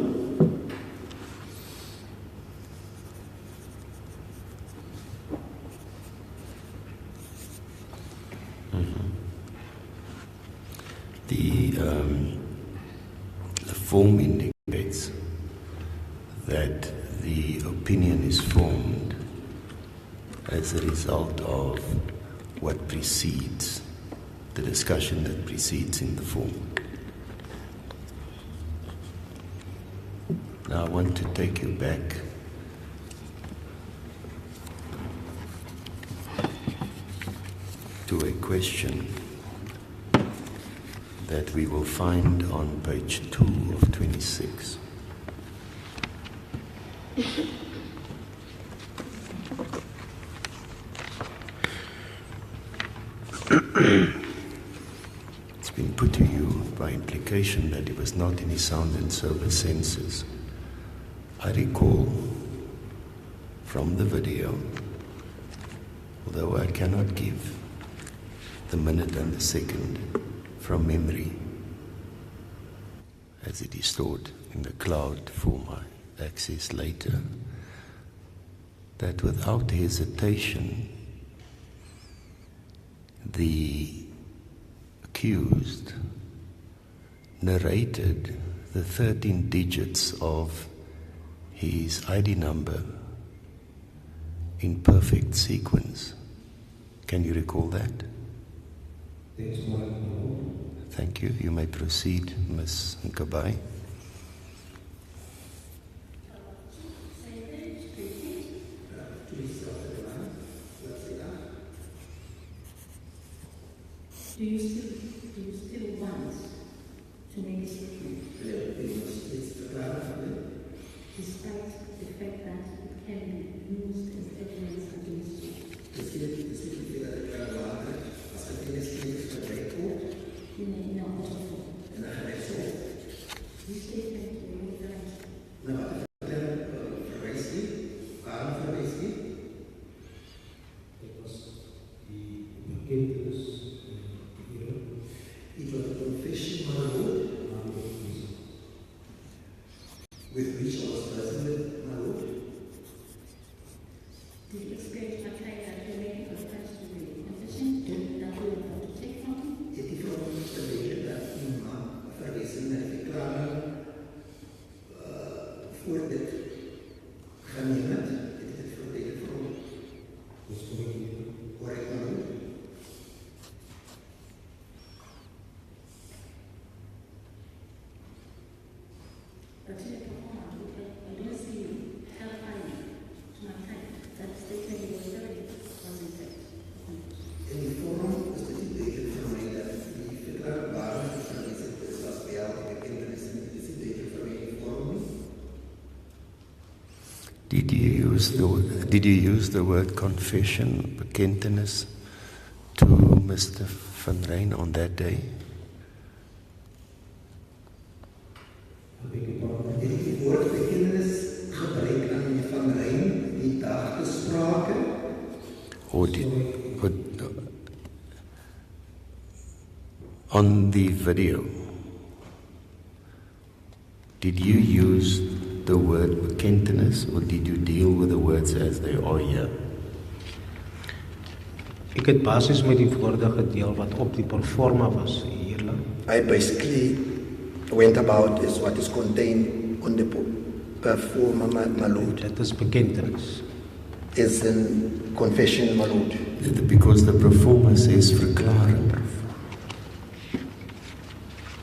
The form indicates that the opinion is formed as a result of what precedes, the discussion that precedes in the form. Now I want to take you back to a question that we will find on page 2 of 26. It's been put to you by implication that he was not in his sound and sober senses. I recall from the video, although I cannot give the minute and the second from memory, as it is stored in the cloud for my access later, that without hesitation, the accused narrated the 13 digits of his ID number in perfect sequence. Can you recall that? Thank you. You may proceed, Ms. Nkabai. Do you still want to make a statement? Despite the fact that it can be used as evidence against you? In a protocol. You statement will be It was a confession, my lord, with which I was present, my lord. Did you expect my client that you made a confession to the confession that you were about to take from him? Het die vrouw niet geleden dat iemand verwezen naar de verklaring voor dit genomen het? Het is voor deze vrouw. Correct, my lord. But in the performance, I don't see you clarifying to my client that statement was very convincing. In die vorm is dit die teken vir my dat die verklaarbare verwezen is as wel die bekentenis en dit is die teken vir my die vorm nie. Did you use the word confession, bekentenis, to Mr. Van Rhyn on that day? Het die woord bekentenis gebruik aan meneer Van Rhyn die dag gesprake? On the video, did you use the word bekentenis or did you deal with the words as they are here? Ek het basies met die woorde gedeel wat op die performa was, Heerling. I basically went about is what is contained on the performer, my lord, Dit is bekentenis. is in confession, my lord. Because the performer says verklaring.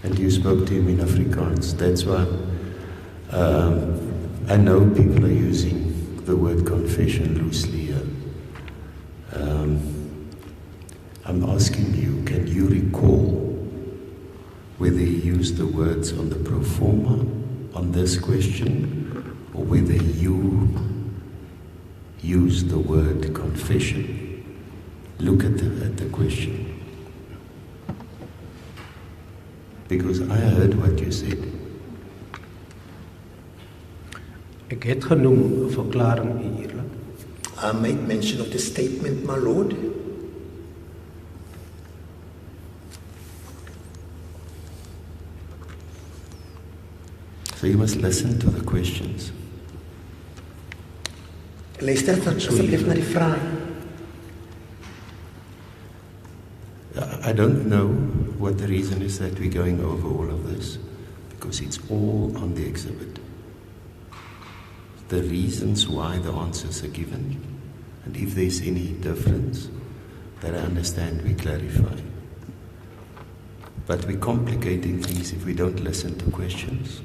And you spoke to him in Afrikaans. That's why I know people are using the word confession loosely here. I'm asking you, can you recall whether you used the words on the pro forma on this question, or whether you used the word confession? Look at the question. Because I heard what you said. Ek het genoem 'n verklaring hier. I made mention of the statement, my lord. So you must listen to the questions. Luister asseblief na die vraag. I don't know what the reason is that we're going over all of this, because it's all on the exhibit. The reasons why the answers are given, and if there's any difference that I understand, we clarify. But we're complicating things if we don't listen to questions,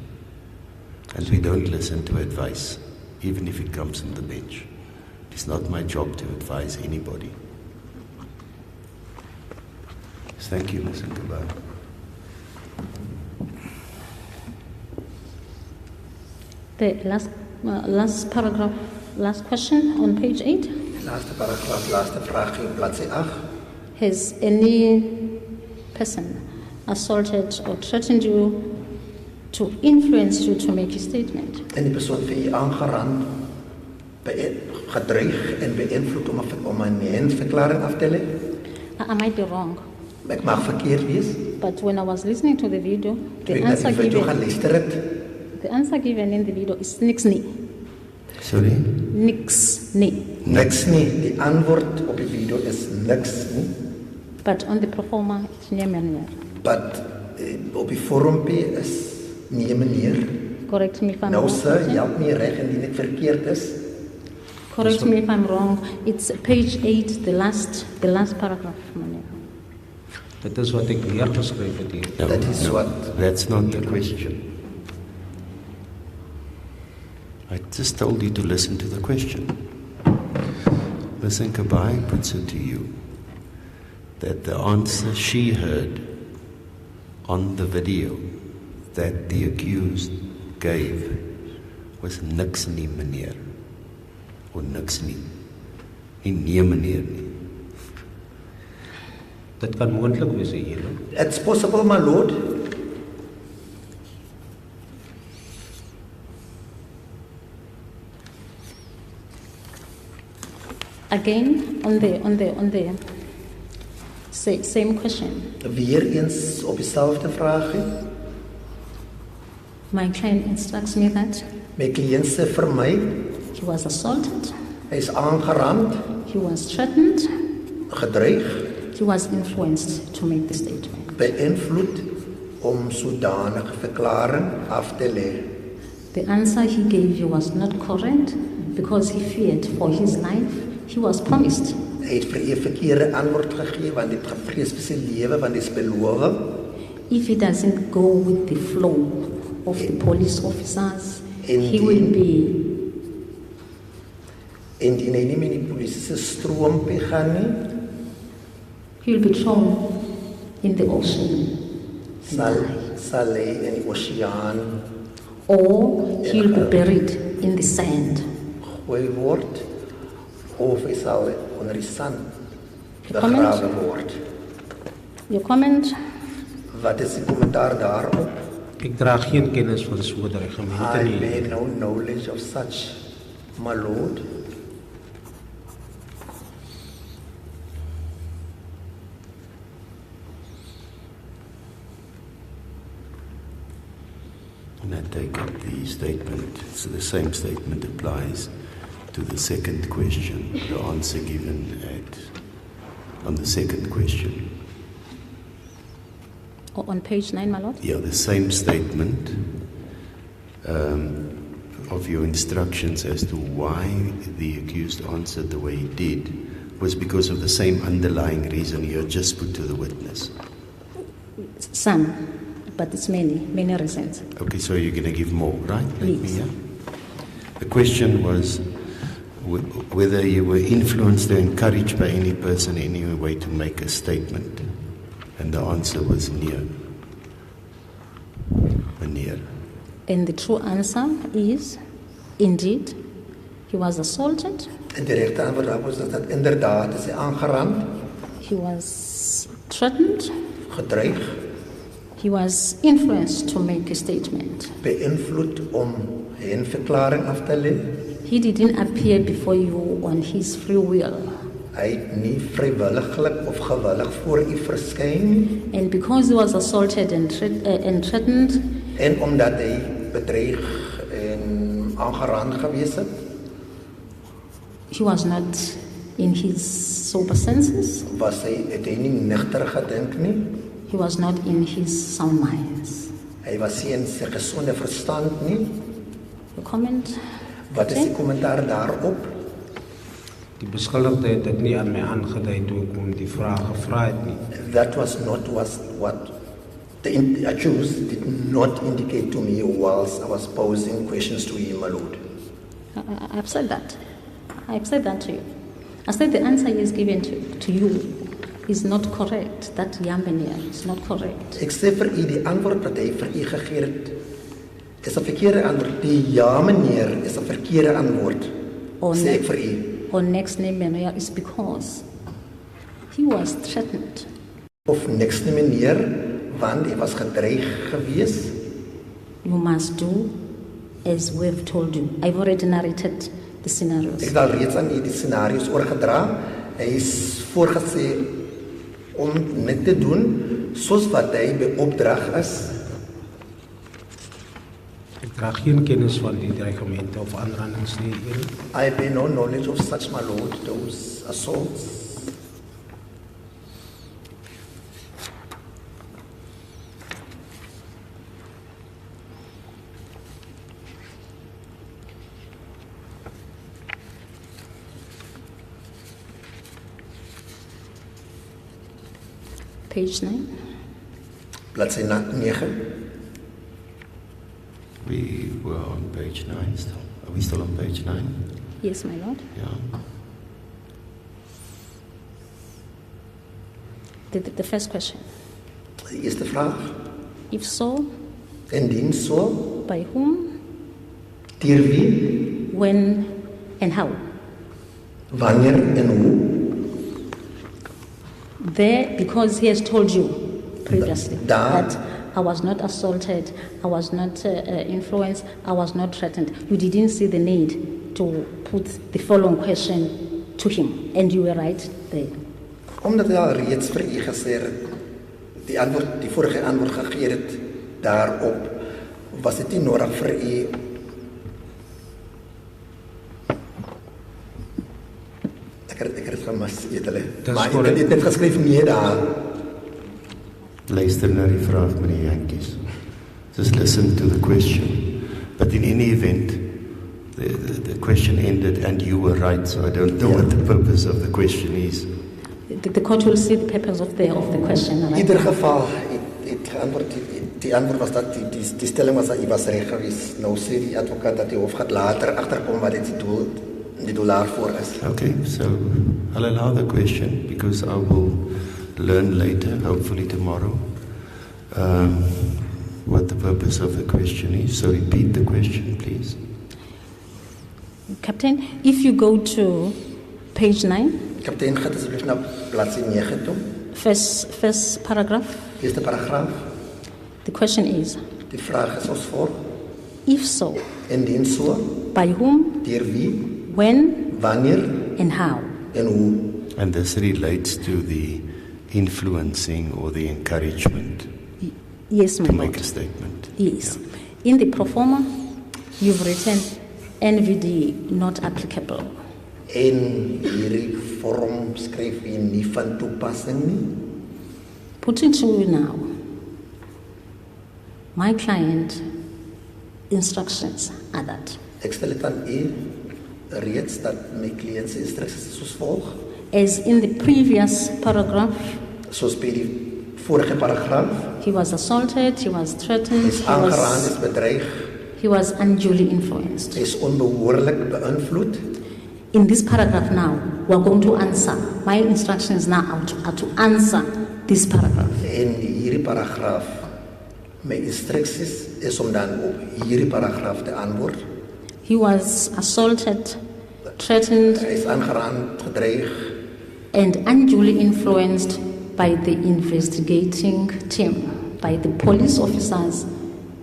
and we don't listen to advice, even if it comes on the bench. It's not my job to advise anybody. Thank you, Ms. Nkabane. The last paragraph, last question on page 8. Laaste paragraaf, laaste vraag in bladsy 8. Has any person assaulted or threatened you to influence you to make a statement? En die persoon vir u aangerand, gedreig en beïnvloed om 'n nee-verklaring af te lê? I might be wrong. Ek mag verkeerd wees. But when I was listening to the video, Toe ek na die video gaan luister het, the answer given in the video is niks nie. Sorry? Niks nie. niks nie. Die antwoord op die video is niks nie. But on the performer, it's nee meneer. But op die vormpie is nee meneer. Correct me if I'm Nou wrong. sir, jy help my reg indien ek verkeerd is. Correct me if I'm wrong. It's page 8, the last paragraph, meneer. Dit is wat ek neergeskryf het hier. No, That is no, what- That's not the question. I just told you to listen to the question. Ms. Nkabane puts it to you that the answer she heard on the video that the accused gave was niks nie meneer, or niks nie. Nie nee meneer nie. Dit kan moontlik wees hier. It's possible, my lord. Again, on the same question. Weer eens op dieselfde vraagie. My client instructs me that My kliënt sê vir my, he was assaulted, hy is aangerand, he was threatened, gedreig, he was influenced to make the statement. beïnvloed om sodanige verklaring af te lê. The answer he gave you was not correct because he feared for his life. He was promised. Hy het vir 'n verkeerde antwoord gegee want dit gevrees vir sy lewe want dit is beloof. If he doesn't go with the flow of the police officers, he Indeed. will be Indien hy nie met die polisie se stroompie gaan nie, he will be thrown in the ocean, sal hy in die oseaan or he will be buried in the sand. gooi word of hy sal onder die sand Comment? begrawe word. Your comment? Wat is die kommentaar daarop? Ek dra geen kennis van so 'n I regiment nie. bear no knowledge of such, my lord. And I take up the statement, so the same statement applies to the second question, the answer given on the second question. On page 9, my lord? Yeah, the same statement of your instructions as to why the accused answered the way he did was because of the same underlying reason you had just put to the witness? Some, but it's many reasons. Okay, so you're going to give more, right? Let me Please. hear. The question was whether you were influenced or encouraged by any person in any way to make a statement. And the answer was near. Near. And the true answer is, indeed, he was assaulted. En die regte antwoord daarop is dat inderdaad is hy aangerand, He was threatened. gedreig, He was influenced to make a statement. beïnvloed om 'n verklaring af te lê. He didn't appear before you on his free will. Hy het nie vrywilliglik of gewillig voor u verskyn nie. And because he was assaulted and threatened, En omdat hy bedreig en aangerand gewees het, he was not in his sober senses. het hy nie nigter gedink nie. He was not in his sound minds. Hy was nie in sy gesonde verstand nie. Your comment? Wat is die kommentaar daarop? Die beskuldigde het dit nie aan my aangedui toe ek hom die vraag gevra het nie. That was not what the accused did not indicate to me whilst I was posing questions to him, my lord. I've said that. I've said that to you. I said the answer he is given to you is not correct. That Yambenia is not correct. Ek sê vir u die antwoord wat hy vir u gegee het is 'n verkeerde antwoord. Die ja meneer is 'n verkeerde antwoord. Sê ek vir u. Or next name meneer is because he was threatened. Of niks nie meneer, want hy was gedreig gewees. You must do as we've told you. I've already narrated the scenarios. Ek het al reeds aan u die scenario's oorgedra. Hy is voorgesê om net te doen soos wat hy by opdrag is. Ek dra geen kennis van die dreigemente of aanrandings nie. I have no knowledge of such, my lord, those assaults. Page 9. Bladsy 9. We were on page 9 still. Are we still on page 9? Yes, my lord. Yeah. The first question. Die eerste vraag. If so, Indien so, by whom, deur wie, when, and how? wanneer en hoe? There, because he has told you previously Daar. that I was not assaulted, I was not influenced, I was not threatened. You didn't see the need to put the following question to him, and you were right there. Omdat hy al reeds vir u gesê het, die vorige antwoord gegee het daarop, was dit nie nodig vir u ek het het gemis, weet hulle. Maar ek het net geskryf nee daar. Luister na die vraag, meneer Jantjies. Just listen to the question. But in any event, the question ended and you were right, so I don't know what the purpose of the question is. The court will see the purpose of the question. In ieder geval het geantwoord, die antwoord was dat die stelling was dat hy was reg geweest. Nou sê die advokaat dat die hof gaat later achterkom wat dit die doel daarvoor is. Okay, so I'll allow the question because I will learn later, hopefully tomorrow, what the purpose of the question is. So repeat the question, please. Captain, if you go to page 9, Kaptein, gaat asseblief na bladsy 9 toe. first paragraph, Eerste paragraaf. the question is, Die vraag is ons voor. if so, Indien so, by whom, deur wie, when, wanneer and how? en hoe. And this relates to the influencing or the encouragement Yes, my to lord. make a statement. Yes. In the pro forma, you've written NVD not applicable. En hierdie vorm skryf u nie van toepassing nie. Put it to you now. My client instructions are that Ek stel dit aan u reeds dat my kliënt se instruksies is soos volg. As in the previous paragraph, Soos by die vorige paragraaf, he was assaulted, he was threatened, is aangeraan, is bedreig, he was unduly influenced. is onbehoorlik beïnvloed. In this paragraph now, we are going to answer. My instructions now are to answer this paragraph. En hierdie paragraaf, my instruksies is om dan op hierdie paragraaf te antwoord. He was assaulted, threatened, Hy is aangeraan, gedreig, and unduly influenced by the investigating team, by the police officers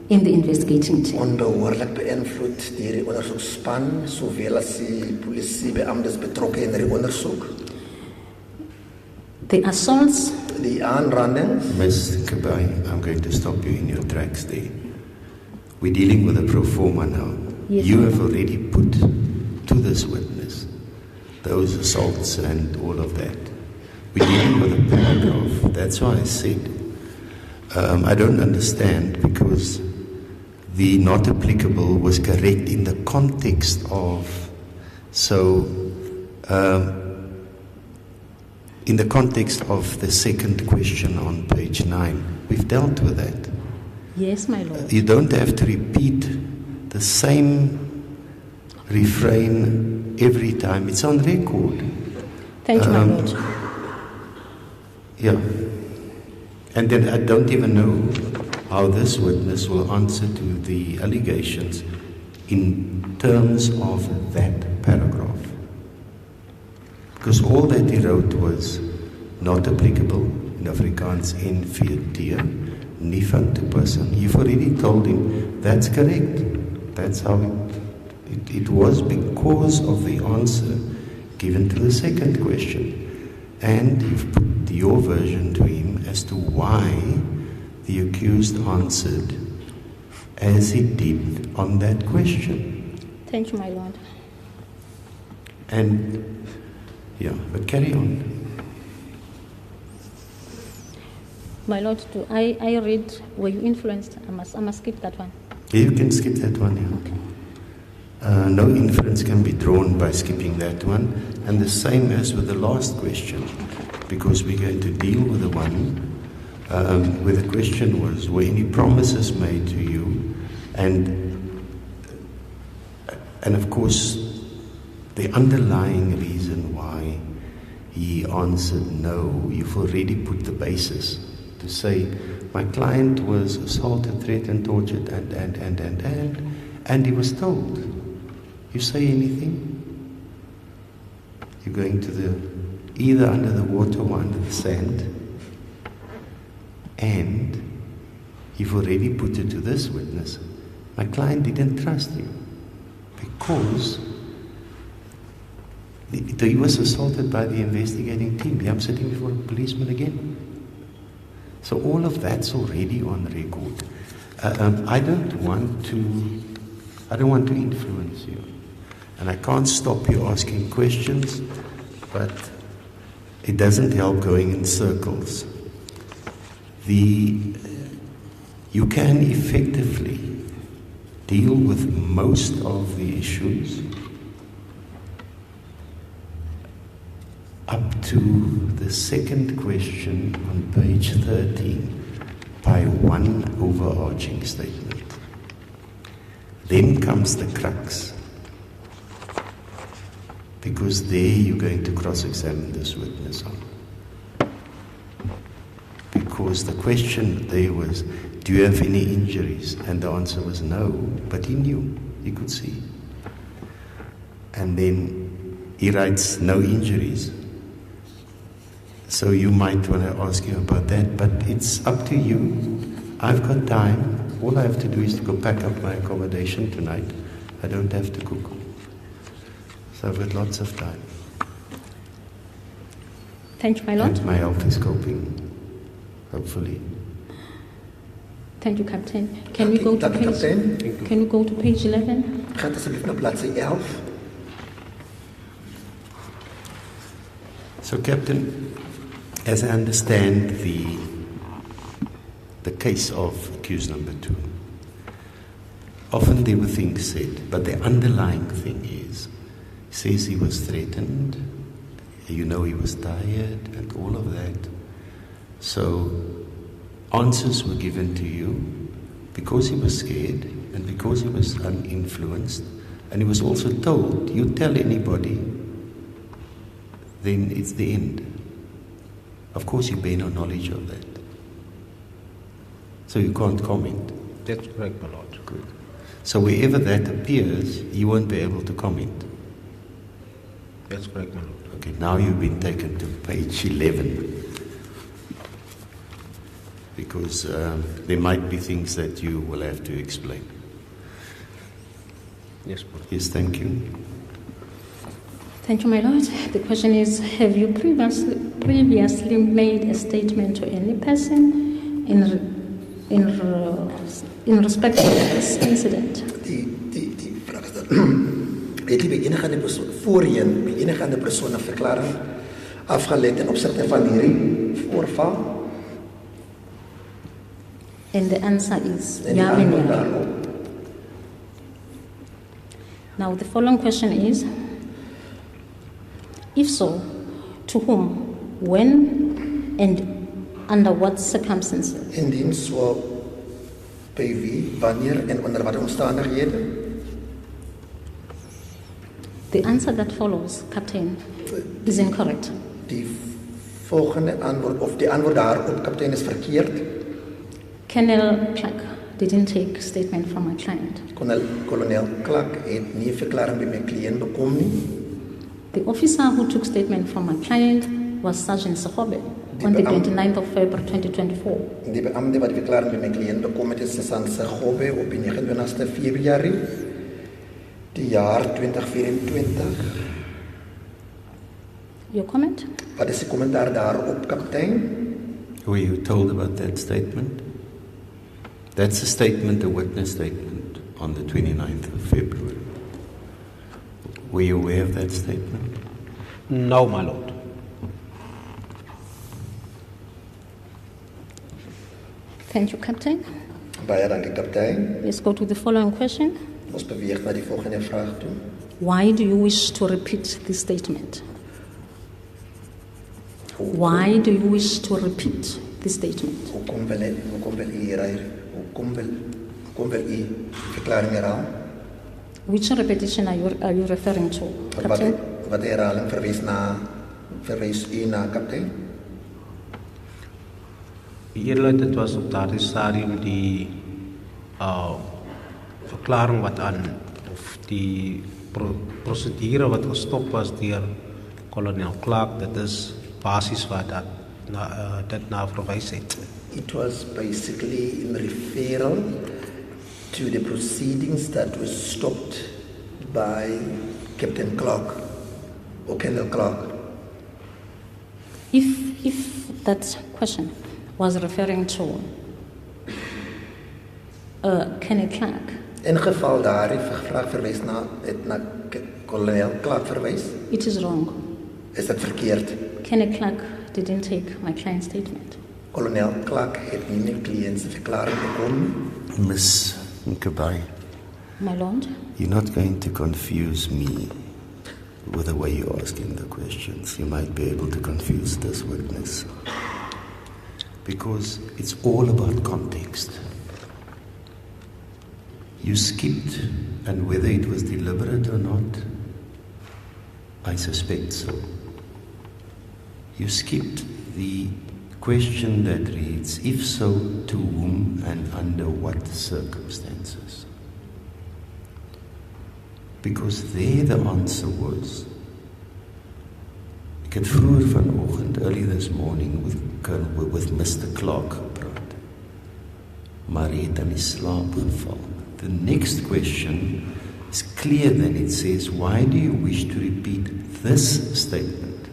in the investigating team. onbehoorlik beïnvloed deur die ondersoekspan, sowel as die polisiebeamptes betrokke in die ondersoek. The assaults, Die aanrandings, Ms. Kabai, I'm going to stop you in your tracks there. We're dealing with a pro forma now. Yes, You ma'am. have already put to this witness those assaults and all of that. We're dealing with a paragraph. That's why I said I don't understand, because the not applicable was correct in the context of, in the context of the second question on page 9. We've dealt with that. yes, my lord. You don't have to repeat the same refrain every time. It's on record. Thank you, my lord. Yeah. And then I don't even know how this witness will answer to the allegations in terms of that paragraph. Because all that he wrote was not applicable in Afrikaans en VT, nie van toepassing. You've already told him that's correct. That's how it was, because of the answer given to the second question. And you've put your version to him as to why the accused answered as he did on that question. Thank you, my lord. And, yeah, but carry on. My lord, do I read, were you influenced? I must skip that one. You can skip that one, yeah. Okay. No inference can be drawn by skipping that one. And the same as with the last question, because we're going to deal with the one where the question was, were any promises made to you? And of course, the underlying reason why he answered no, you've already put the basis to say, my client was assaulted, threatened, tortured, and he was told. You say anything, you're going to the either under the water or under the sand, and you've already put it to this witness. My client didn't trust you because he was assaulted by the investigating team. I'm sitting before a policeman again. So all of that's already on record. I don't want to influence you. And I can't stop you asking questions, but it doesn't help going in circles. You can effectively deal with most of the issues up to the second question on page 13 by one overarching statement. Then comes the crux, because there you're going to cross-examine this witness on. Because the question there was, do you have any injuries? And the answer was no, but he knew, he could see. And then he writes no injuries. So you might want to ask him about that, but it's up to you. I've got time. All I have to do is to go pack up my accommodation tonight. I don't have to cook. So I've got lots of time. Thank you, my lord. And my health is coping, hopefully. Thank you, Captain. Can we go to page 11? Gaat asseblief na bladsy 11. So, Captain, as I understand the case of accused number 2, Often there were things said, but the underlying thing is, he says he was threatened, he was tired and all of that. So answers were given to you because he was scared and because he was uninfluenced, and he was also told, you tell anybody, then it's the end. Of course you bear no knowledge of that. So you can't comment. That's correct, my lord. Good. So wherever that appears, you won't be able to comment. That's correct, my lord. Okay, now you've been taken to page 11. Because there might be things that you will have to explain. Yes, my lord. Yes, thank you. Thank you, my lord. The question is, have you previously made a statement to any person in respect of this incident? Die vraag is dat. Het jy by enige persoon voorheen by enige persoon 'n verklaring afgelê ten opsigte van hierdie voorval? And the answer is En die ja, antwoord meneer. daarop. Now the following question is, if so, to whom, when, and under what circumstances? Indien so, by wie, wanneer en onder watter omstandighede? The answer that follows, Captain, is incorrect. Die volgende antwoord, of die antwoord daarop, kaptein, is verkeerd. Colonel Clark didn't take statement from my client. Kolonel Clark het nie 'n verklaring by my kliënt bekom nie. The officer who took statement from my client was Sergeant Seekoei on the 29th of February 2024. Die beampte wat die verklaring by my kliënt bekom het, is Sergeant Seekoei op die 29ste Februarie die jaar 2024. Your comment? Wat is die kommentaar daarop, kaptein? Were you told about that statement? That's a statement, a witness statement on the 29th of February. Were you aware of that statement? No, my lord. Thank you, Captain. Baie dankie, kaptein. Let's go to the following question. Ons beweeg na die volgende vraag toe. Why do you wish to repeat this statement? Why do you wish to repeat this statement? Hoekom wil u verklaring herhaal? Which repetition are you referring to, Captain? Wat herhaling verwys u na, kaptein? Eerlijk, dit was op daardie stadium die verklaring wat aan, of die procedure wat gestop was deur kolonel Clark, dit is basis wat dit na verwys het. It was basically in referral to the proceedings that were stopped by Captain Clark or Colonel Clark. If that question was referring to Colonel Clark, In geval daar die vraag verwys na kolonel Clark verwys, it is wrong. is dit verkeerd. Colonel Clark didn't take my client's statement. Kolonel Clark het nie my kliënt se verklaring bekom nie. Miss Nkabai, My lord, you're not going to confuse me with the way you're asking the questions. You might be able to confuse this witness. Because it's all about context. You skipped, and whether it was deliberate or not, I suspect so. You skipped the question that reads, if so, to whom and under what circumstances? Because there the answer was, ek het vroeër vanoggend, early this morning, with Mr. Clark gepraat, maar hy het aan die slaap geval. The next question is clear then. It says, why do you wish to repeat this statement?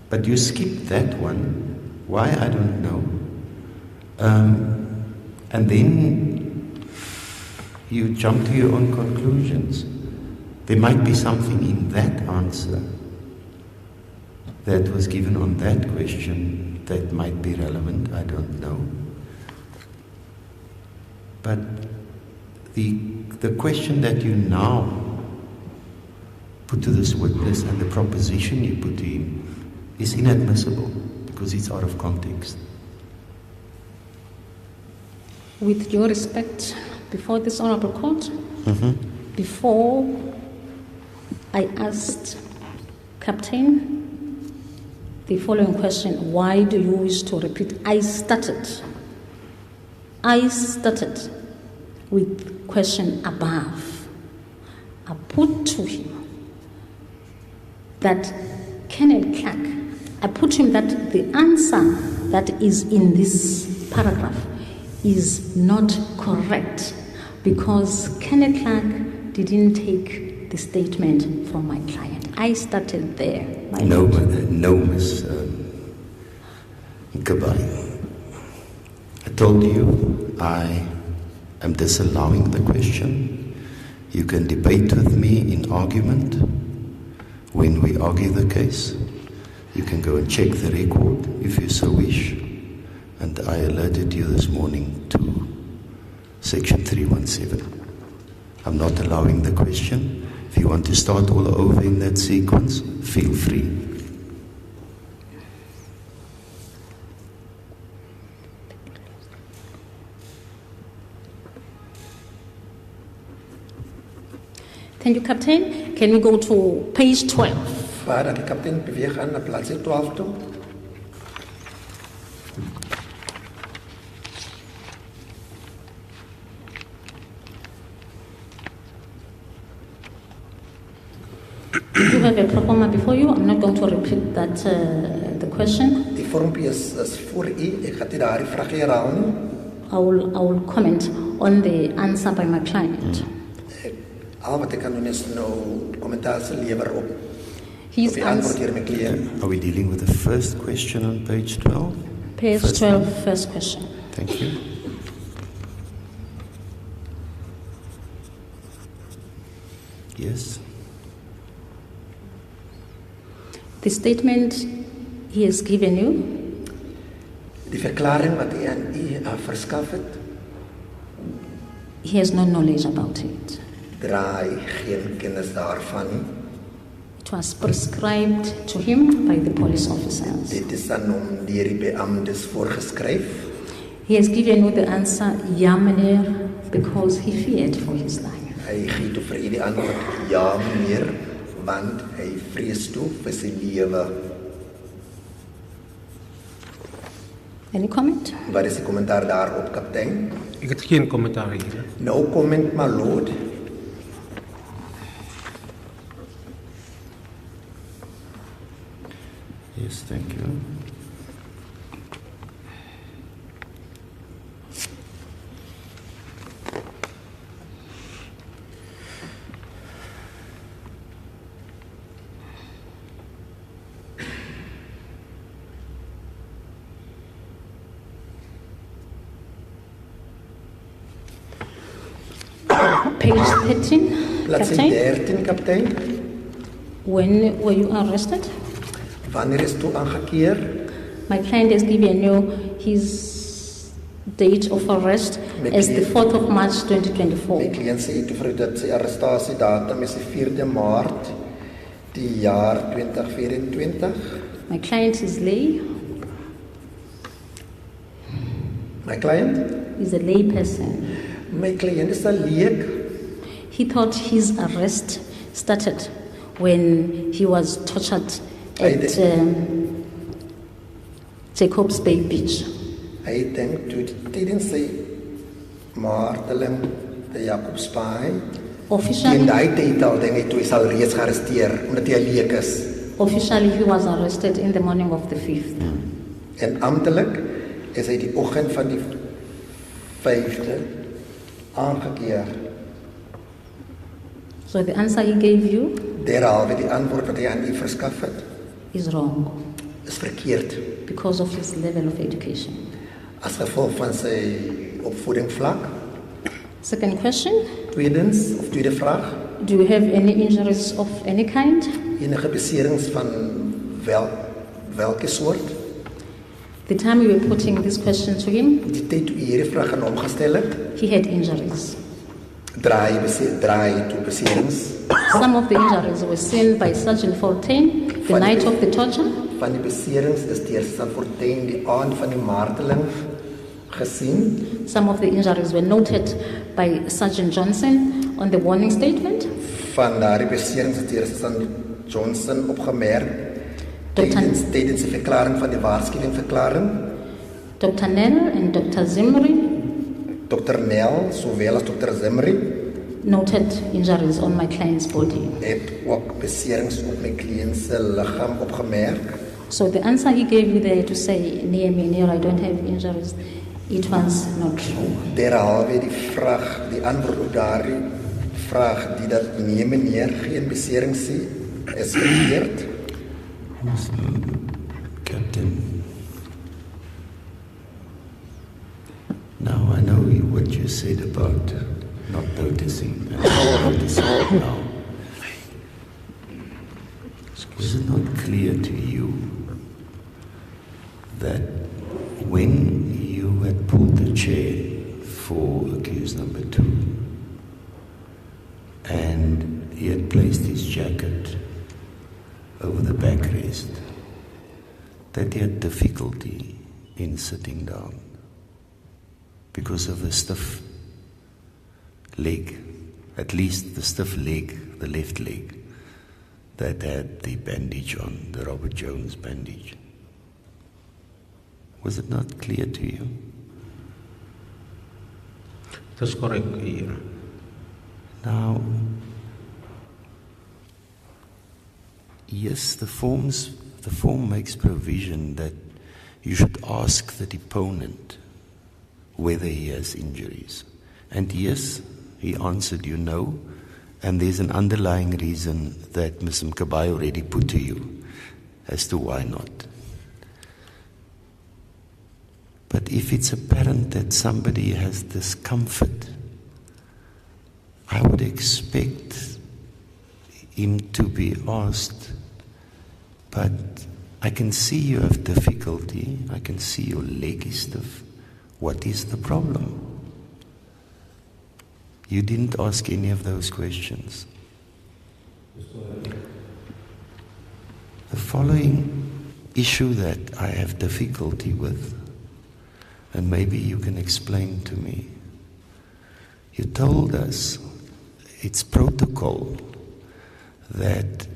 But you skipped that one. Why, I don't know. And then you jump to your own conclusions. There might be something in that answer that was given on that question that might be relevant, I don't know. But the question that you now put to this witness and the proposition you put to him is inadmissible because it's out of context. With due respect, before this honorable court, before I asked Captain the following question, why do you wish to repeat? I started with question above. I put to him that Kenneth Clark, I put him that the answer that is in this paragraph is not correct because Kenneth Clark didn't take the statement from my client. I started there. No, Miss Kabali. I told you I am disallowing the question. You can debate with me in argument when we argue the case. You can go and check the record if you so wish. And I alerted you this morning to Section 317. I'm not allowing the question. If you want to start all over in that sequence, feel free. Thank you, Captain. Can we go to page 12? Waar die kaptein beweeg aan bladsy 12 toe. You have a proforma before you. I'm not going to repeat that the question. Die vormpie is voor u. Ek gaan dit daardie vraag herhaal nie. I will comment on the answer by my client. Al wat ek kan doen is nou kommentaar lewer op. His answer. Are we dealing with the first question on page 12? Page 12, first question. Thank you. Yes. The statement he has given you. Die verklaring wat hy aan u verskaf het. He has no knowledge about it. Draai geen kennis daarvan nie. It was prescribed to him by the police officers. Dit is aan hom deur die beamptes voorgeskryf. He has given you the answer, ja meneer, because he feared for his life. Hy gee toe vir u die antwoord, ja meneer, want hy vrees toe vir sy lewe. Any comment? Wat is die kommentaar daarop, kaptein? Ek het geen kommentaar hier. No comment, my lord. Yes, thank you. Page 13, Bladsy Captain. 13, kaptein. When were you arrested? Wanneer is toe aangekeer? My client has given you his date of arrest as the 4th of March 2024. My cliënt sê toe vir dat sy arrestasiedatum is die 4de Maart die jaar 2024. My client is lay. My client is a lay person. My cliënt is 'n leek. He thought his arrest started when he was tortured at Jacobs Bay Beach. Hy dink toe tydens sy marteling te Jacobs Bay. Officially, in daai tyd al dink hy toe hy sal reeds gearresteer omdat hy 'n leek is. Officially, he was arrested in the morning of the 5th. En amptelik is hy die oggend van die 5de aangekeer. So the answer he gave you derhalwe die antwoord wat hy aan u verskaf het is wrong. Is verkeerd. Because of his level of education. As gevolg van sy opvoeding vlak. Second question. Tweede vraag. Do you have any injuries of any kind? Enige beserings van welke soort? The time you were putting this question to him, die tyd toe u hierdie vraag aan hom gestel het, he had injuries. draai toe beserings. Some of the injuries were seen by Sergeant Fortain the night of the torture. Van die beserings is deur Sergeant Fortain die aand van die marteling gesien. Some of the injuries were noted by Sergeant Johnson on the warning statement. Van daardie beserings is deur Sergeant Johnson opgemerk tydens die verklaring van die waarskuwingsverklaring. Dr. Nell and Dr. Zimri Dr. Nell sowel as Dr. Zimri noted injuries on my client's body. Het ook beserings op my cliënt se liggaam opgemerk. So the answer he gave you there to say, near me, near I don't have injuries, it was not true. Derhalwe die vraag, die antwoord op daardie vraag die dat nee meneer geen beserings sien, is verkeerd. Captain, now I know what you said about not noticing and noticing now. Was it not clear to you that when you had pulled the chair for accused number 2 and he had placed his jacket over the backrest, that he had difficulty in sitting down because of the stiff leg, at least the stiff leg, the left leg, that had the bandage on, the Robert Jones bandage. Was it not clear to you? That's correct, Your Honor. Now, yes, the form makes provision that you should ask the deponent whether he has injuries. And yes, he answered you no, and there's an underlying reason that Ms. Mkabai already put to you as to why not. But if it's apparent that somebody has discomfort, I would expect him to be asked, but I can see you have difficulty, I can see your leg is stiff. What is the problem? You didn't ask any of those questions. The following issue that I have difficulty with, and maybe you can explain to me. You told us it's protocol that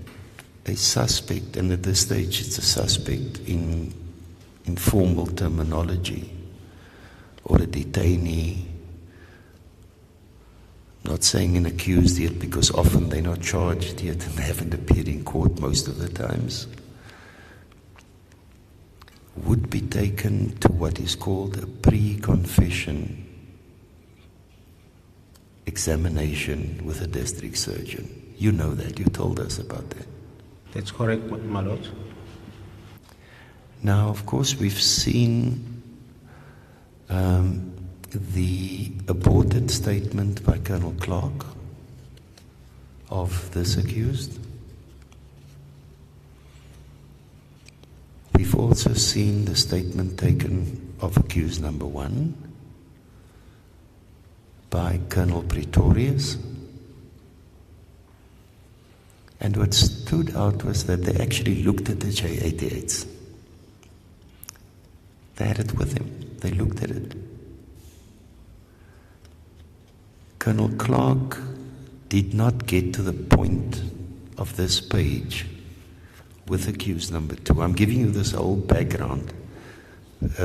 a suspect, and at this stage it's a suspect in informal terminology, or a detainee, not saying an accused yet because often they're not charged yet and they haven't appeared in court most of the times, would be taken to what is called a pre-confession examination with a district surgeon. You know that, you told us about that. That's correct, my lord. Now, of course, we've seen the aborted statement by Colonel Clark of this accused. We've also seen the statement taken of accused number 1 by Colonel Pretorius. And what stood out was that they actually looked at the J88s. They had it with him. They looked at it. Colonel Clark did not get to the point of this page with accused number 2. I'm giving you this whole background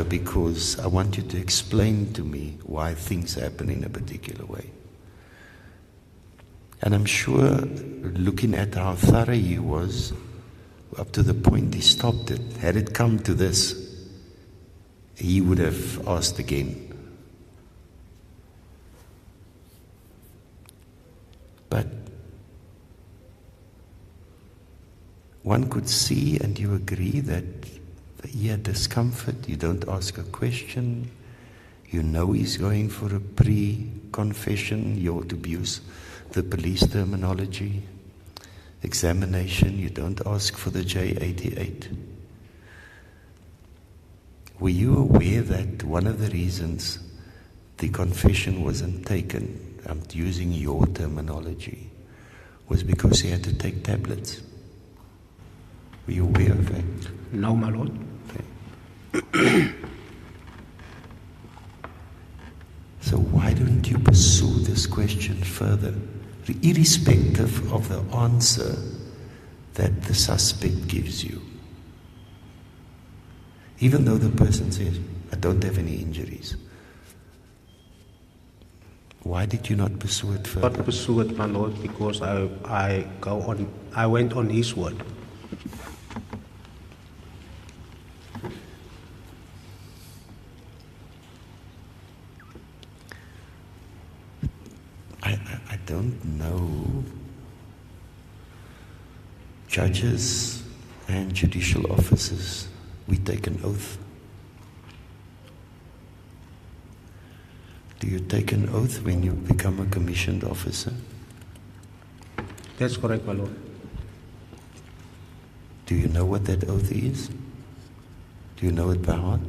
because I want you to explain to me why things happen in a particular way. And I'm sure, looking at how thorough he was, up to the point he stopped it, had it come to this, he would have asked again. But one could see, and you agree, that he had discomfort. You don't ask a question. You know he's going for a pre-confession. You ought to use the police terminology. Examination, you don't ask for the J88. Were you aware that one of the reasons the confession wasn't taken, I'm using your terminology, was because he had to take tablets. Were you aware of that? No, my lord. Okay. So why don't you pursue this question further, irrespective of the answer that the suspect gives you? Even though the person says, I don't have any injuries. Why did you not pursue it further? Not pursue it, my lord, because I went on his word. I don't know. Judges and judicial officers, we take an oath. Do you take an oath when you become a commissioned officer? That's correct, my lord. Do you know what that oath is? Do you know it by heart?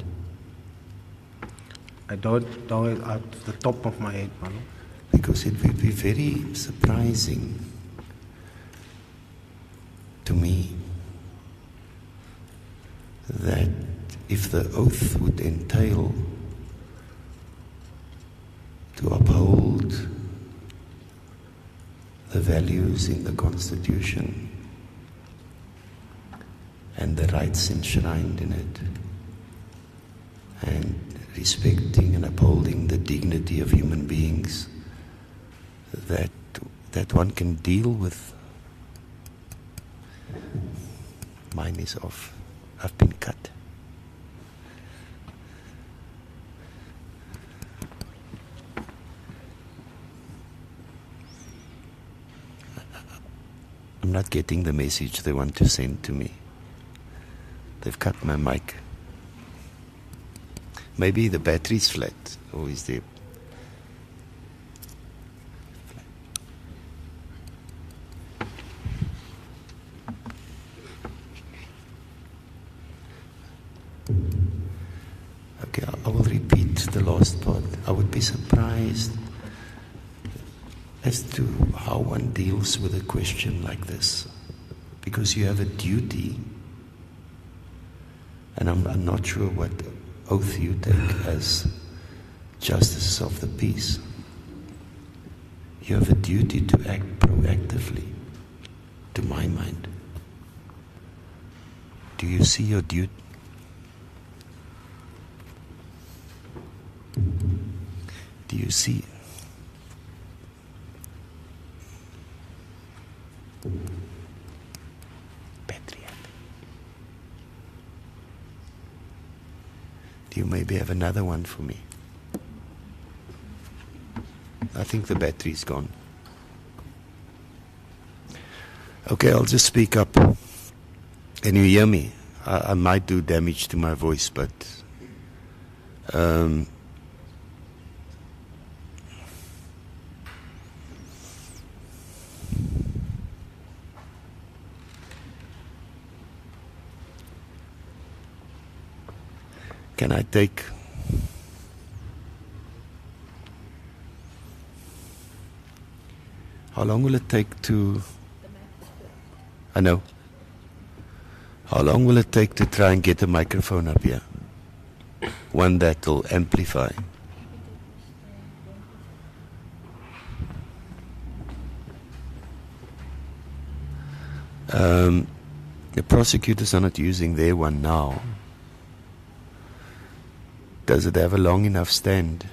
I don't know it at the top of my head, my lord. Because it would be very surprising to me that if the oath would entail to uphold the values in the Constitution and the rights enshrined in it, and respecting and upholding the dignity of human beings, that one can deal with. Mine is off. I've been cut. I'm not getting the message they want to send to me. They've cut my mic. Maybe the battery's flat, or is there? Okay, I will repeat the last part. I would be surprised as to how one deals with a question like this, because you have a duty, and I'm not sure what oath you take as justices of the peace. You have a duty to act proactively, to my mind. Do you see your duty? Do you see? Battery up. Do you maybe have another one for me? I think the battery's gone. Okay, I'll just speak up. Can you hear me? I might do damage to my voice, but can I take how long will it take to I know. How long will it take to try and get a microphone up here? One that will amplify. The prosecutors are not using their one now. Does it have a long enough stand?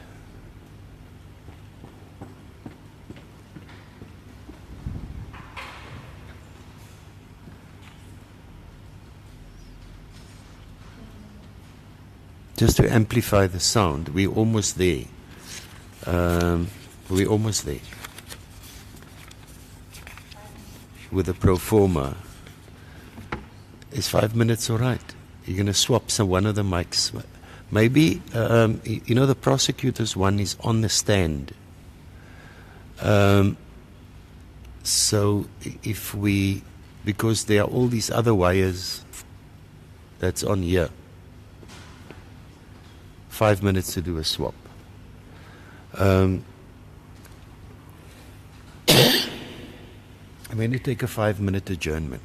Just to amplify the sound. We're almost there. We're almost there. With the pro forma. Is 5 minutes all right? You're going to swap one of the mics. Maybe, the prosecutor's one is on the stand. So if because there are all these other wires that's on here. 5 minutes to do a swap. I'm going to take a 5-minute adjournment.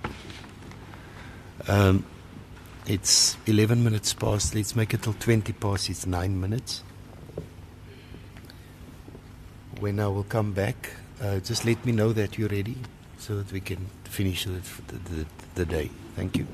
It's 11 minutes past. Let's make it till 20 past. It's 9 minutes. When I will come back, just let me know that you're ready so that we can finish the day. Thank you.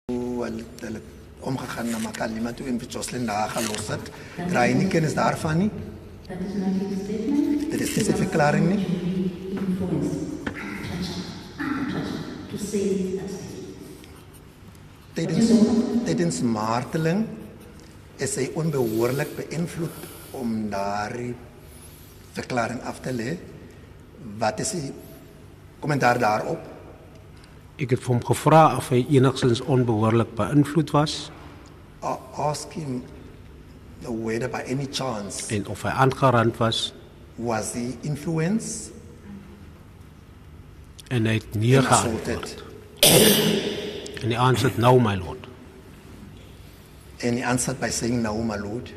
hulle omgegaan na Makalima toe en vir Joshlin daar gelos het. Kry nie kennis daarvan nie. Dat is not his statement. Dit is nie sy verklaring nie. To say that. Tydens marteling is hy onbehoorlik beïnvloed om daardie verklaring af te lê. Wat is die kommentaar daarop? Ek het vir hom gevra of hy enigstens onbehoorlik beïnvloed was Ask him whether by any chance en of hy aangerand was was the influence en hy het nee geantwoord. En hy answered no, my lord. and he answered by saying no, my lord.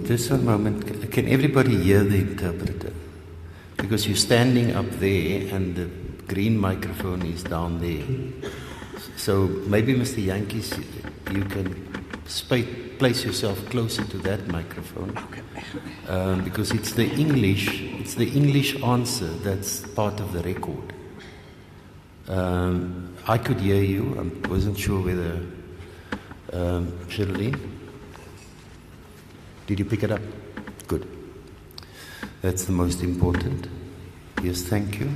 Just one moment. Can everybody hear the interpreter? Because you're standing up there and the green microphone is down there. So maybe Mr. Yankees, you can place yourself closer to that microphone. Because it's the English answer that's part of the record. I could hear you. I wasn't sure whether Joshlin, did you pick it up? Good. That's the most important. Yes, thank you.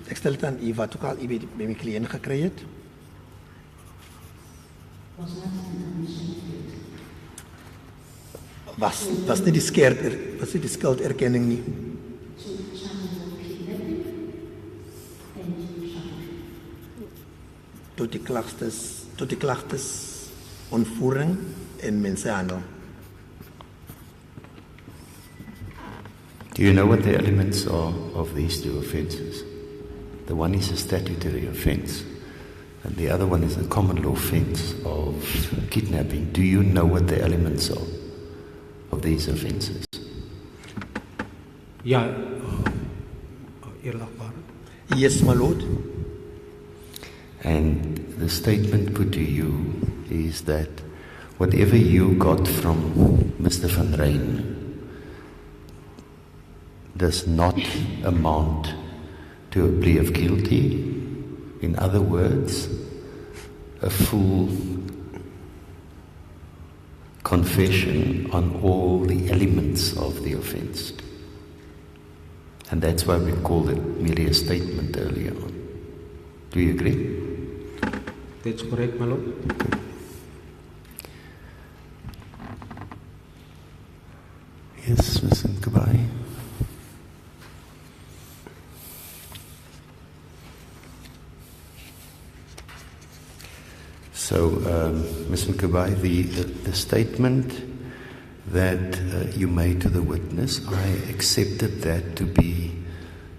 Ek stel dit aan u wat ook al u by my kliënt gekry het. Was nie die skulderkenning nie. Tot die klagtes ontvoering en mensenhandel. Do you know what the elements are of these two offences? The one is a statutory offence, and the other one is a common law offence of kidnapping. Do you know what the elements are of these offences? Ja, eerlikwaar. Yes, my lord. And the statement put to you is that whatever you got from Mr. Van Rhyn does not amount to a plea of guilty. In other words, a full confession on all the elements of the offence. And that's why we called it merely a statement earlier on. Do you agree? That's correct, my lord. Yes, Mr. Seekoei. So, Mr. Seekoei, the statement that you made to the witness, I accepted that to be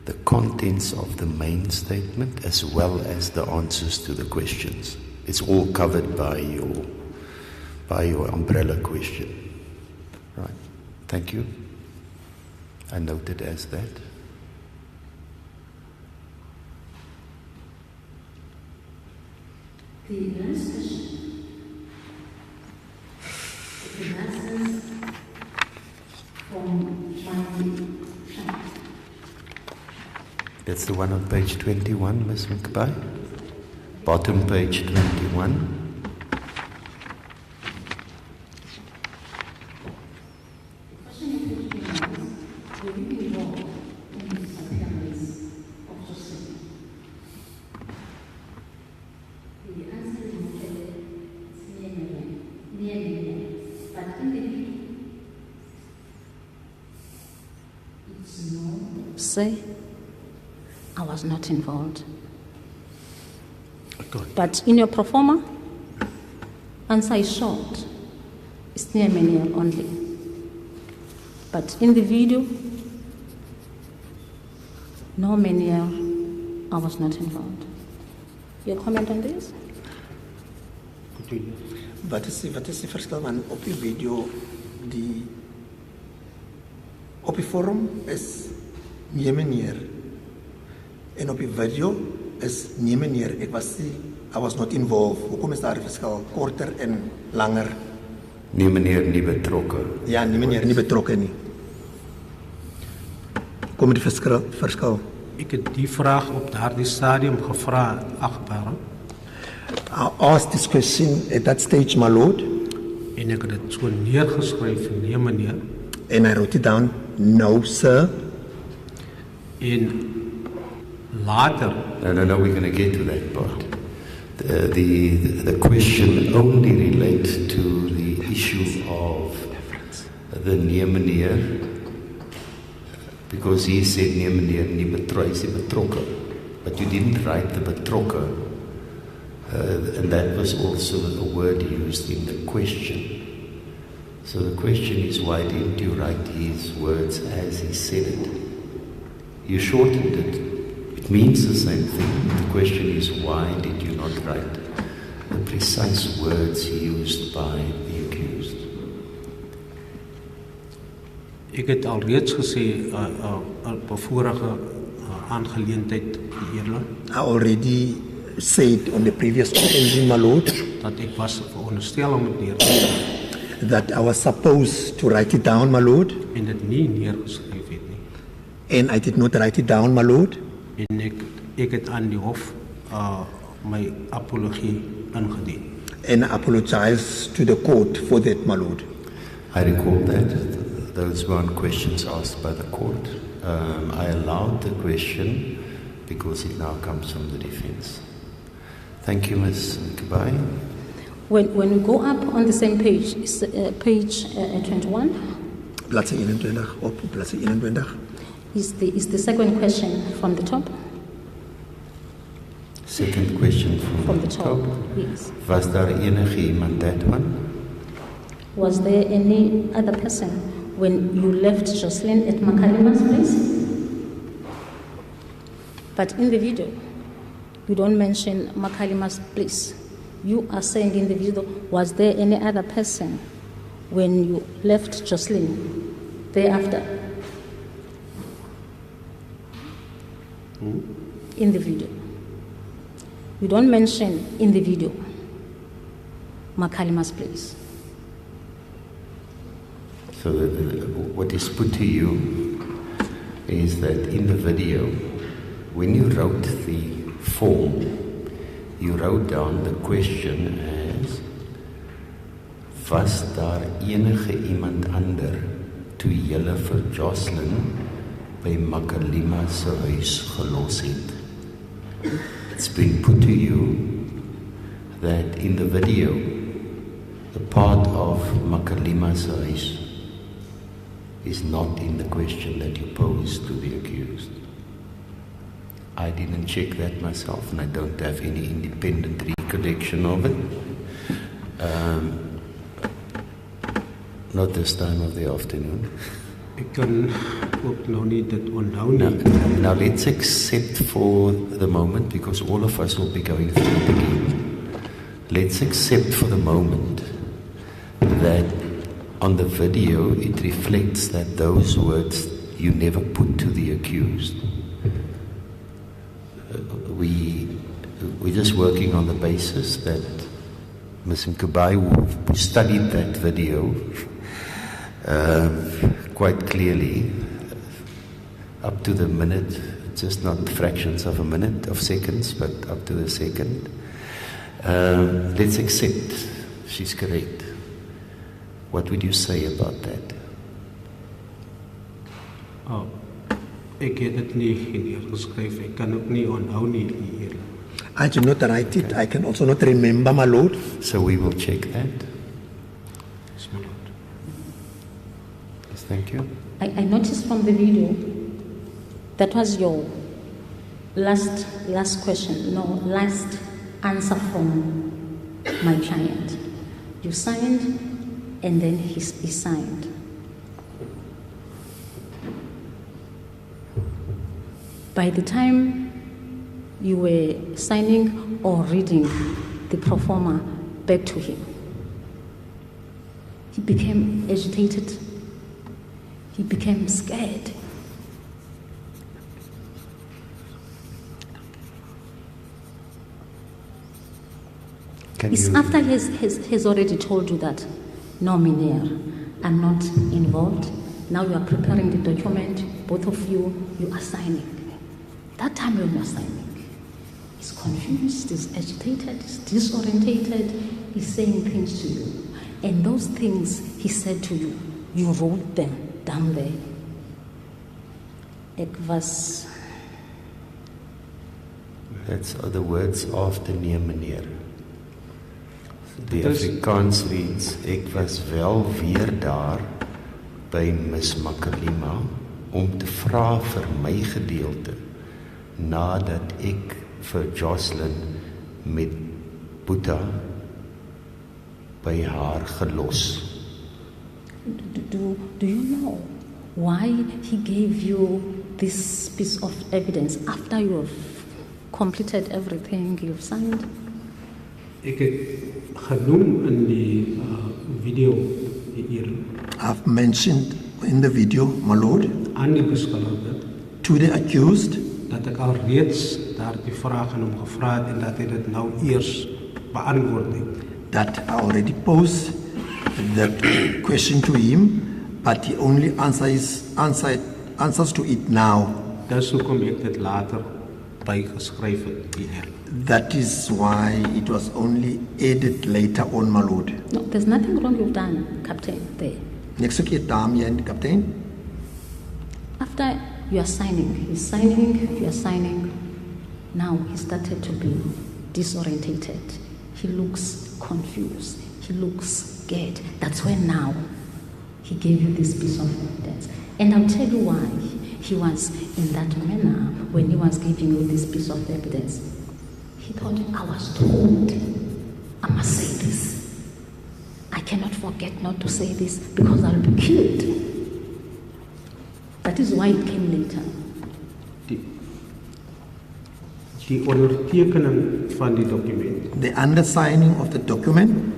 the contents of the main statement as well as the answers to the questions. It's all covered by your umbrella question. Right. Thank you. I noted as that. The last question. The last from my. That's the one on page 21, Ms. Seekoei. Bottom page 21. Say, I was not involved. But in your pro forma, answer is short. It's near Meniel only. But in the video, no Meniel, I was not involved. Your comment on this? Wat is die verskil van op die video die Op die vorm is nee meneer. En op die video is nee meneer. I was not involved. Hoekom is daar 'n verskil? Korter en langer. Nee meneer, nie betrokke. Ja, nee meneer, nie betrokke nie. Kom die verskil. Ik heb die vraag op daardie stadium gevraagd, achtbare. I asked this question at that stage, my lord. En ik heb het zo neergeschreven, nee meneer. And I wrote it down, no sir. En later. No, we're going to get to that part. The question only relates to the issue of the nee meneer, because he said nee meneer, nie betrokke. But you didn't write the betrokke, and that was also the word used in the question. So the question is, why didn't you write his words as he said it? You shortened it. It means the same thing. The question is, why did you not write the precise words used by the accused? Ik heb al reeds gesê, op 'n vorige aangeleentheid, eerder. I already said on the previous occasion, my lord, dat ik was veronderstel om het neer te schrijven. that I was supposed to write it down, my lord. En dit nie neergeskryf het nie. And I did not write it down, my lord. En ek het aan die hof my apologie ingedien. And I apologize to the court for that, my lord. I recall that. Those weren't questions asked by the court. I allowed the question because it now comes from the defense. Thank you, Ms. Seekoei. When we go up on the same page, it's page 21. Bladsy 21 op bladsy 21. Is the second question from the top? Second question From the top, yes. Was daar enige iemand that one? Was there any other person when you left Joshlin at Makalima's place? But in the video, you don't mention Makalima's place. You are saying in the video, was there any other person when you left Joshlin thereafter? In the video. You don't mention in the video Makalima's place. So what is put to you is that in the video, when you wrote the form, you wrote down the question as, was daar enige iemand ander toe julle vir Joshlin by Makalima se huis gelos het? It's been put to you that in the video, the part of Makalima's huis is not in the question that you posed to the accused. I didn't check that myself, and I don't have any independent recollection of it. Not this time of the afternoon. Ek kan ook nou nie dit onthou nie. Now let's accept for the moment, because all of us will be going through it again. Let's accept for the moment that on the video it reflects that those words you never put to the accused. We're just working on the basis that Ms. Seekoei, who studied that video quite clearly, up to the minute, just not fractions of a minute, of seconds, but up to the second. Let's accept she's correct. What would you say about that? Ek het dit nie neergeskryf. Ek kan ook nie onthou nie hier. I did not write it. I can also not remember, my lord. So we will check that. Yes, my lord. Yes, thank you. I noticed from the video that was your last question, no, last answer from my client. You signed, and then he signed. By the time you were signing or reading the pro forma back to him, he became agitated. he became scared. It's after he's already told you that, no, Minier, I'm not involved. Now you are preparing the document, both of you are signing. That time when you are signing, he's confused, he's agitated, he's disorientated, he's saying things to you. And those things he said to you, you wrote them down there. That's the words after nee meneer. Die Afrikaans reads, ek was wel weer daar by Miss Makalima om te vra vir my gedeelte nadat ek vir Joshlin met Boeta by haar gelos. Do you know why he gave you this piece of evidence after you have completed everything you've signed? Ek het genoem in die video hier. I've mentioned in the video, my lord, aan die beskuldigde, to the accused, dat ek al reeds daardie vraag aan hom gevra het en dat hy dit nou eers beantwoord het. That I already posed the question to him, but he only answers to it now. Dis hoekom ek dit later bygeskryf het hier. That is why it was only added later on, my lord. No, there's nothing wrong you've done, Captain, there. Next keer daarmee, Captain. After you are signing, he's signing, you are signing. Now he started to be disorientated. He looks confused. He looks scared. That's when now he gave you this piece of evidence. And I'll tell you why he was in that manner when he was giving you this piece of evidence. He thought, I was told, I must say this. I cannot forget not to say this because I'll be killed. That is why it came later. Die ondertekening van die dokument. The undersigning of the document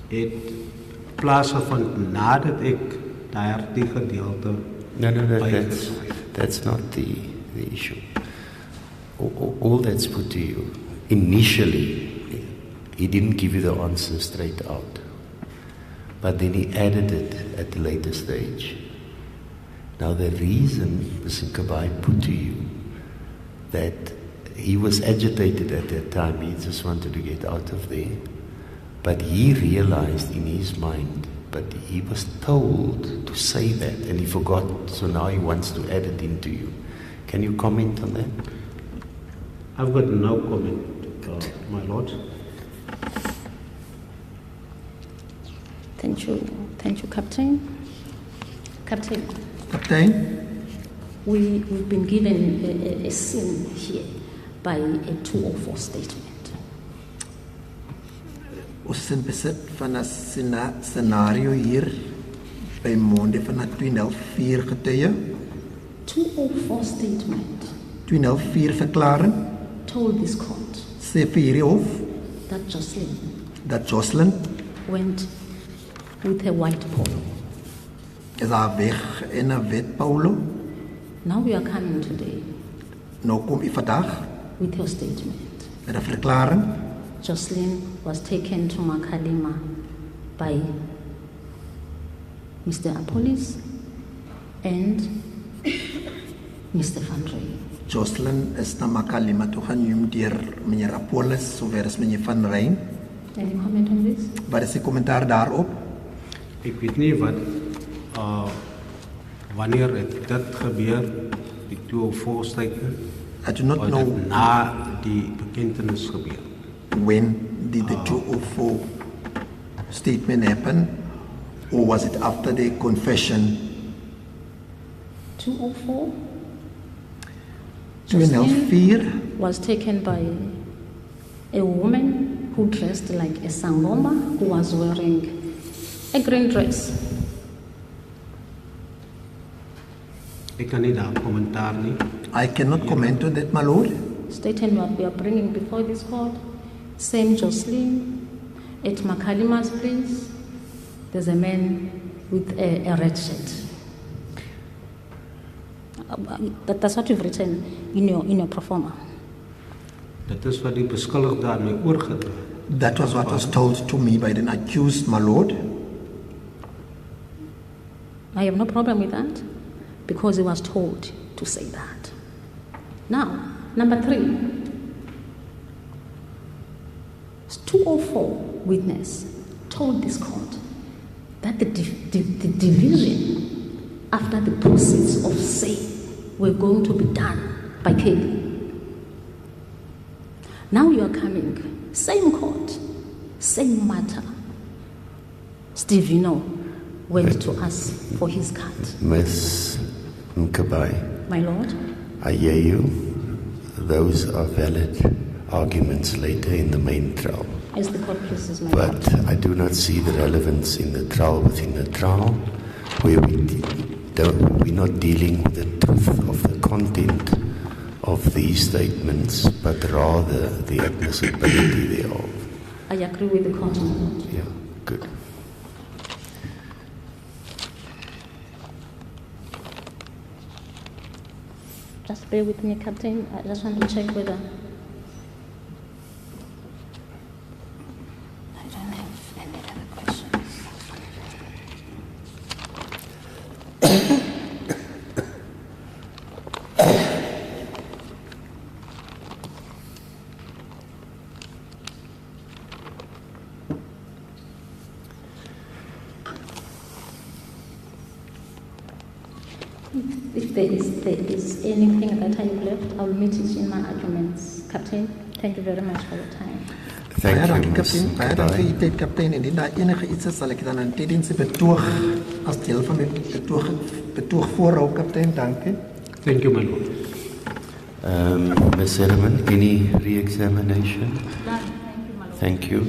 het plaasgevind nadat ek daardie gedeelte. No, that's not the issue. All that's put to you. Initially, he didn't give you the answer straight out, but then he added it at the later stage. Now the reason Mr. Kabai put to you that he was agitated at that time, he just wanted to get out of there, but he realized in his mind, but he was told to say that and he forgot, so now he wants to add it into you. Can you comment on that? I've got no comment, my lord. Thank you, Captain. Captain, we've been given a scene here by a 204 statement. Ons is in besit van 'n scenario hier by monde van 'n 204 getuie. 204 statement. 204 verklaring. Told this court. Sê vir hierdie hof that Joshlin went with a white polo. Is haar weg in 'n wit polo. Now we are coming today. Nou kom u vandag with your statement. Met 'n verklaring. Joshlin was taken to Makalima by Mr. Apollis and Mr. Van Rhyn. Joshlin is na Makalima toe geneem deur meneer Apollis sover as meneer Van Rhyn. Any comment on this? Wat is die kommentaar daarop? Ek weet nie wat wanneer het dit gebeur, die 204 statement. I do not know na die bekentenis gebeur. When did the 204 statement happen, or was it after the confession? 204? 204 was taken by a woman who dressed like a sangoma, who was wearing a green dress. Ek kan nie daar kommentaar nie. I cannot comment on that, my lord. Statement what we are bringing before this court, same Joshlin, at Makalima's place, there's a man with a red shirt. That's what you've written in your pro forma. Dit is wat die beskuldigde aan my oorgedra. That was what was told to me by the accused, my lord. I have no problem with that because he was told to say that. Now, number 3. 204 witness told this court that the division after the proceeds of sale were going to be done by Kelly. Now you are coming, same court, same matter. Steveno went to ask for his cut. Miss Mkabai, My lord, I hear you. Those are valid arguments later in the main trial. as the court pleases, my lord. But I do not see the relevance in the trial within the trial, where we're not dealing with the truth of the content of these statements, but rather the admissibility thereof. I agree with the court, my lord. Yeah, good. Just bear with me, Captain. I just want to check whether I don't have any other questions. If there is anything that I have left, I'll meet it in my arguments. Captain, thank you very much for your time. Thank Baie you, dankie, Ms. kaptein. Baie dankie, Mkabai. tyd, kaptein. Indien daar enige iets is, sal ek dan aan tydens die betoog as deel van die betoog voorhou, kaptein. Dankie. Thank you, my lord. Ms. Ellerman, any re-examination? Thank you.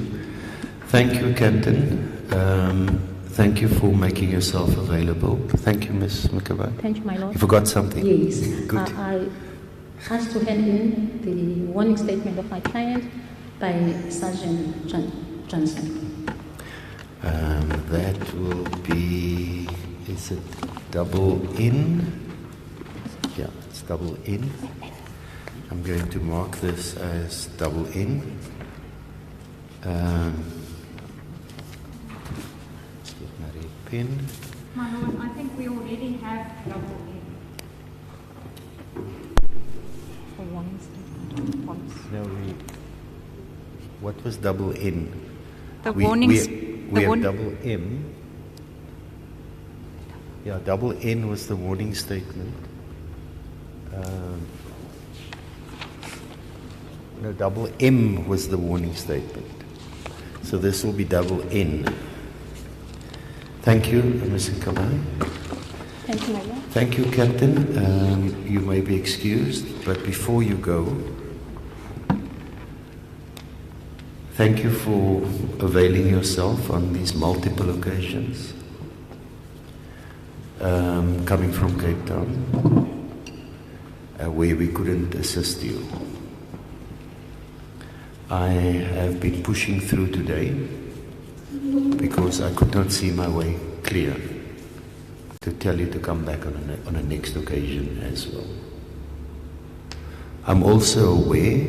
Thank you, Captain. Thank you for making yourself available. Thank you, Ms. Mkabai. Thank you, my lord. You forgot something? Yes. Good. I asked to hand in the warning statement of my client by Sergeant Johnson. That will be, is it double in? Yeah, it's double in. I'm going to mark this as double in. Let's get my red pen. My lord, I think we already have double in. No, what was double in? The warnings. We have double M. Yeah, double N was the warning statement. No, double M was the warning statement. So this will be double N. Thank you, Mr. Kamai. Thank you, my lord. Thank you, Captain. You may be excused, but before you go, thank you for availing yourself on these multiple occasions, coming from Cape Town, where we couldn't assist you. I have been pushing through today because I could not see my way clear to tell you to come back on a next occasion as well. I'm also aware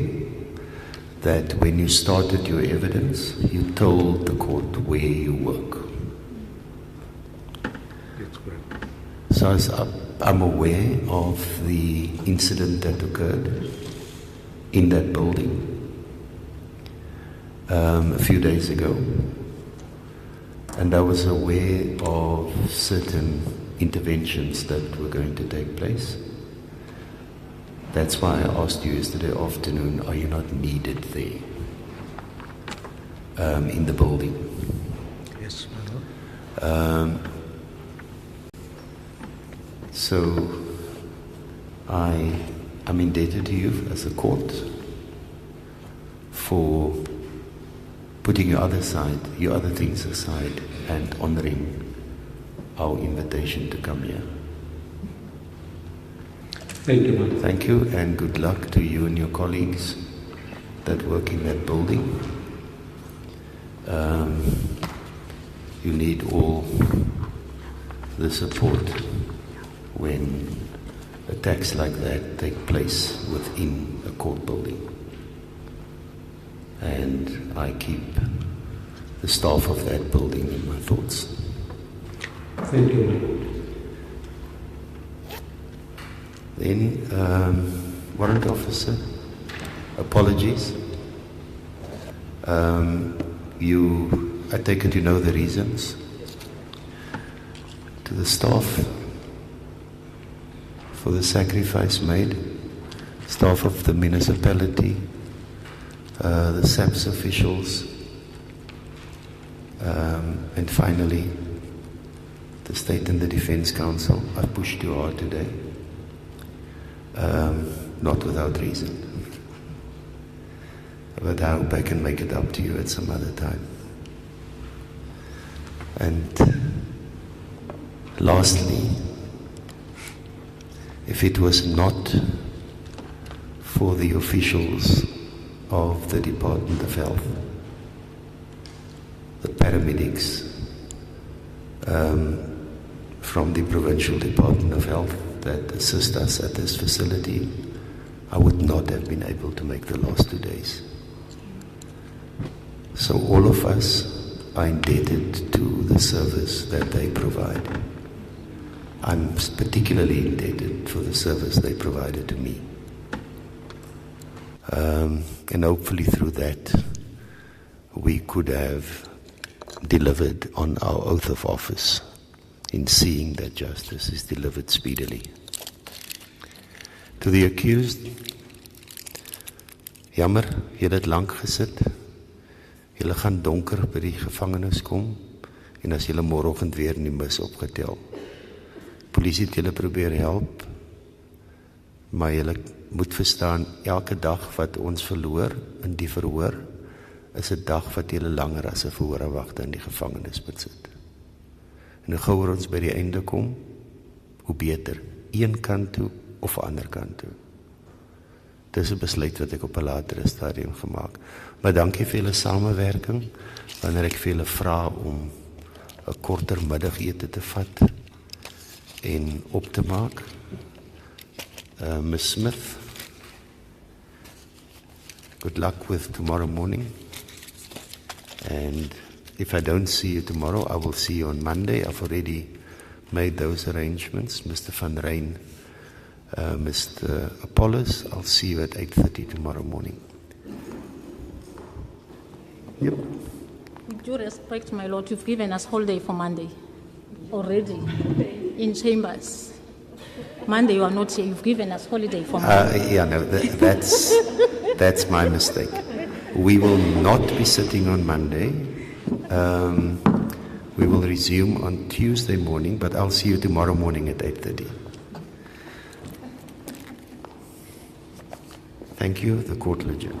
that when you started your evidence, you told the court where you work. That's correct. So I'm aware of the incident that occurred in that building a few days ago. And I was aware of certain interventions that were going to take place. That's why I asked you yesterday afternoon, are you not needed there in the building? Yes, my lord. So I'm indebted to you as a court for putting your other things aside and honoring our invitation to come here. Thank you, my lord. Thank you, and good luck to you and your colleagues that work in that building. You need all the support when a attacks like that take place within a court building. And I keep the staff of that building in my thoughts. Thank you. Then, warrant officer, apologies. I take it you know the reasons. To the staff for the sacrifice made, staff of the municipality, the SABC officials, and finally, the State and the Defence Council. I pushed you hard today, not without reason. But I hope I can make it up to you at some other time. And lastly, if it was not for the officials of the Department of Health, the paramedics from the Provincial Department of Health that assist us at this facility, I would not have been able to make the last 2 days. So all of us are indebted to the service that they provide. I'm particularly indebted for the service they provided to me. And hopefully through that, we could have delivered on our oath of office in seeing that justice is delivered speedily. To the accused, jammer, julle het lank gesit. Julle gaan donker by die gevangenis kom en as julle môreoggend weer nie mis opgetel. Polisie het julle probeer help, maar julle moet verstaan, elke dag wat ons verloor in die verhoor, is 'n dag wat julle langer as 'n verhoorwagter in die gevangenis moet sit. En hoe gouer ons by die einde kom, hoe beter, een kant toe of ander kant toe. Dis 'n besluit wat ek op 'n latere stadium gemaak. Maar dankie vir julle samewerking, wanneer ek vir julle vra om 'n korter middagete te vat en op te maak. Ms. Smith, good luck with tomorrow morning. And if I don't see you tomorrow, I will see you on Monday. I've already made those arrangements. Mr. Van Rhyn, Mr. Apollos, I'll see you at 8:30 tomorrow morning. Yep. With due respect, my Lord, you've given us holiday for Monday already in chambers. Monday you are not here. You've given us holiday for Monday. Yeah, no, that's my mistake. We will not be sitting on Monday. We will resume on Tuesday morning, but I'll see you tomorrow morning at 8:30. Thank you, the court will adjourn.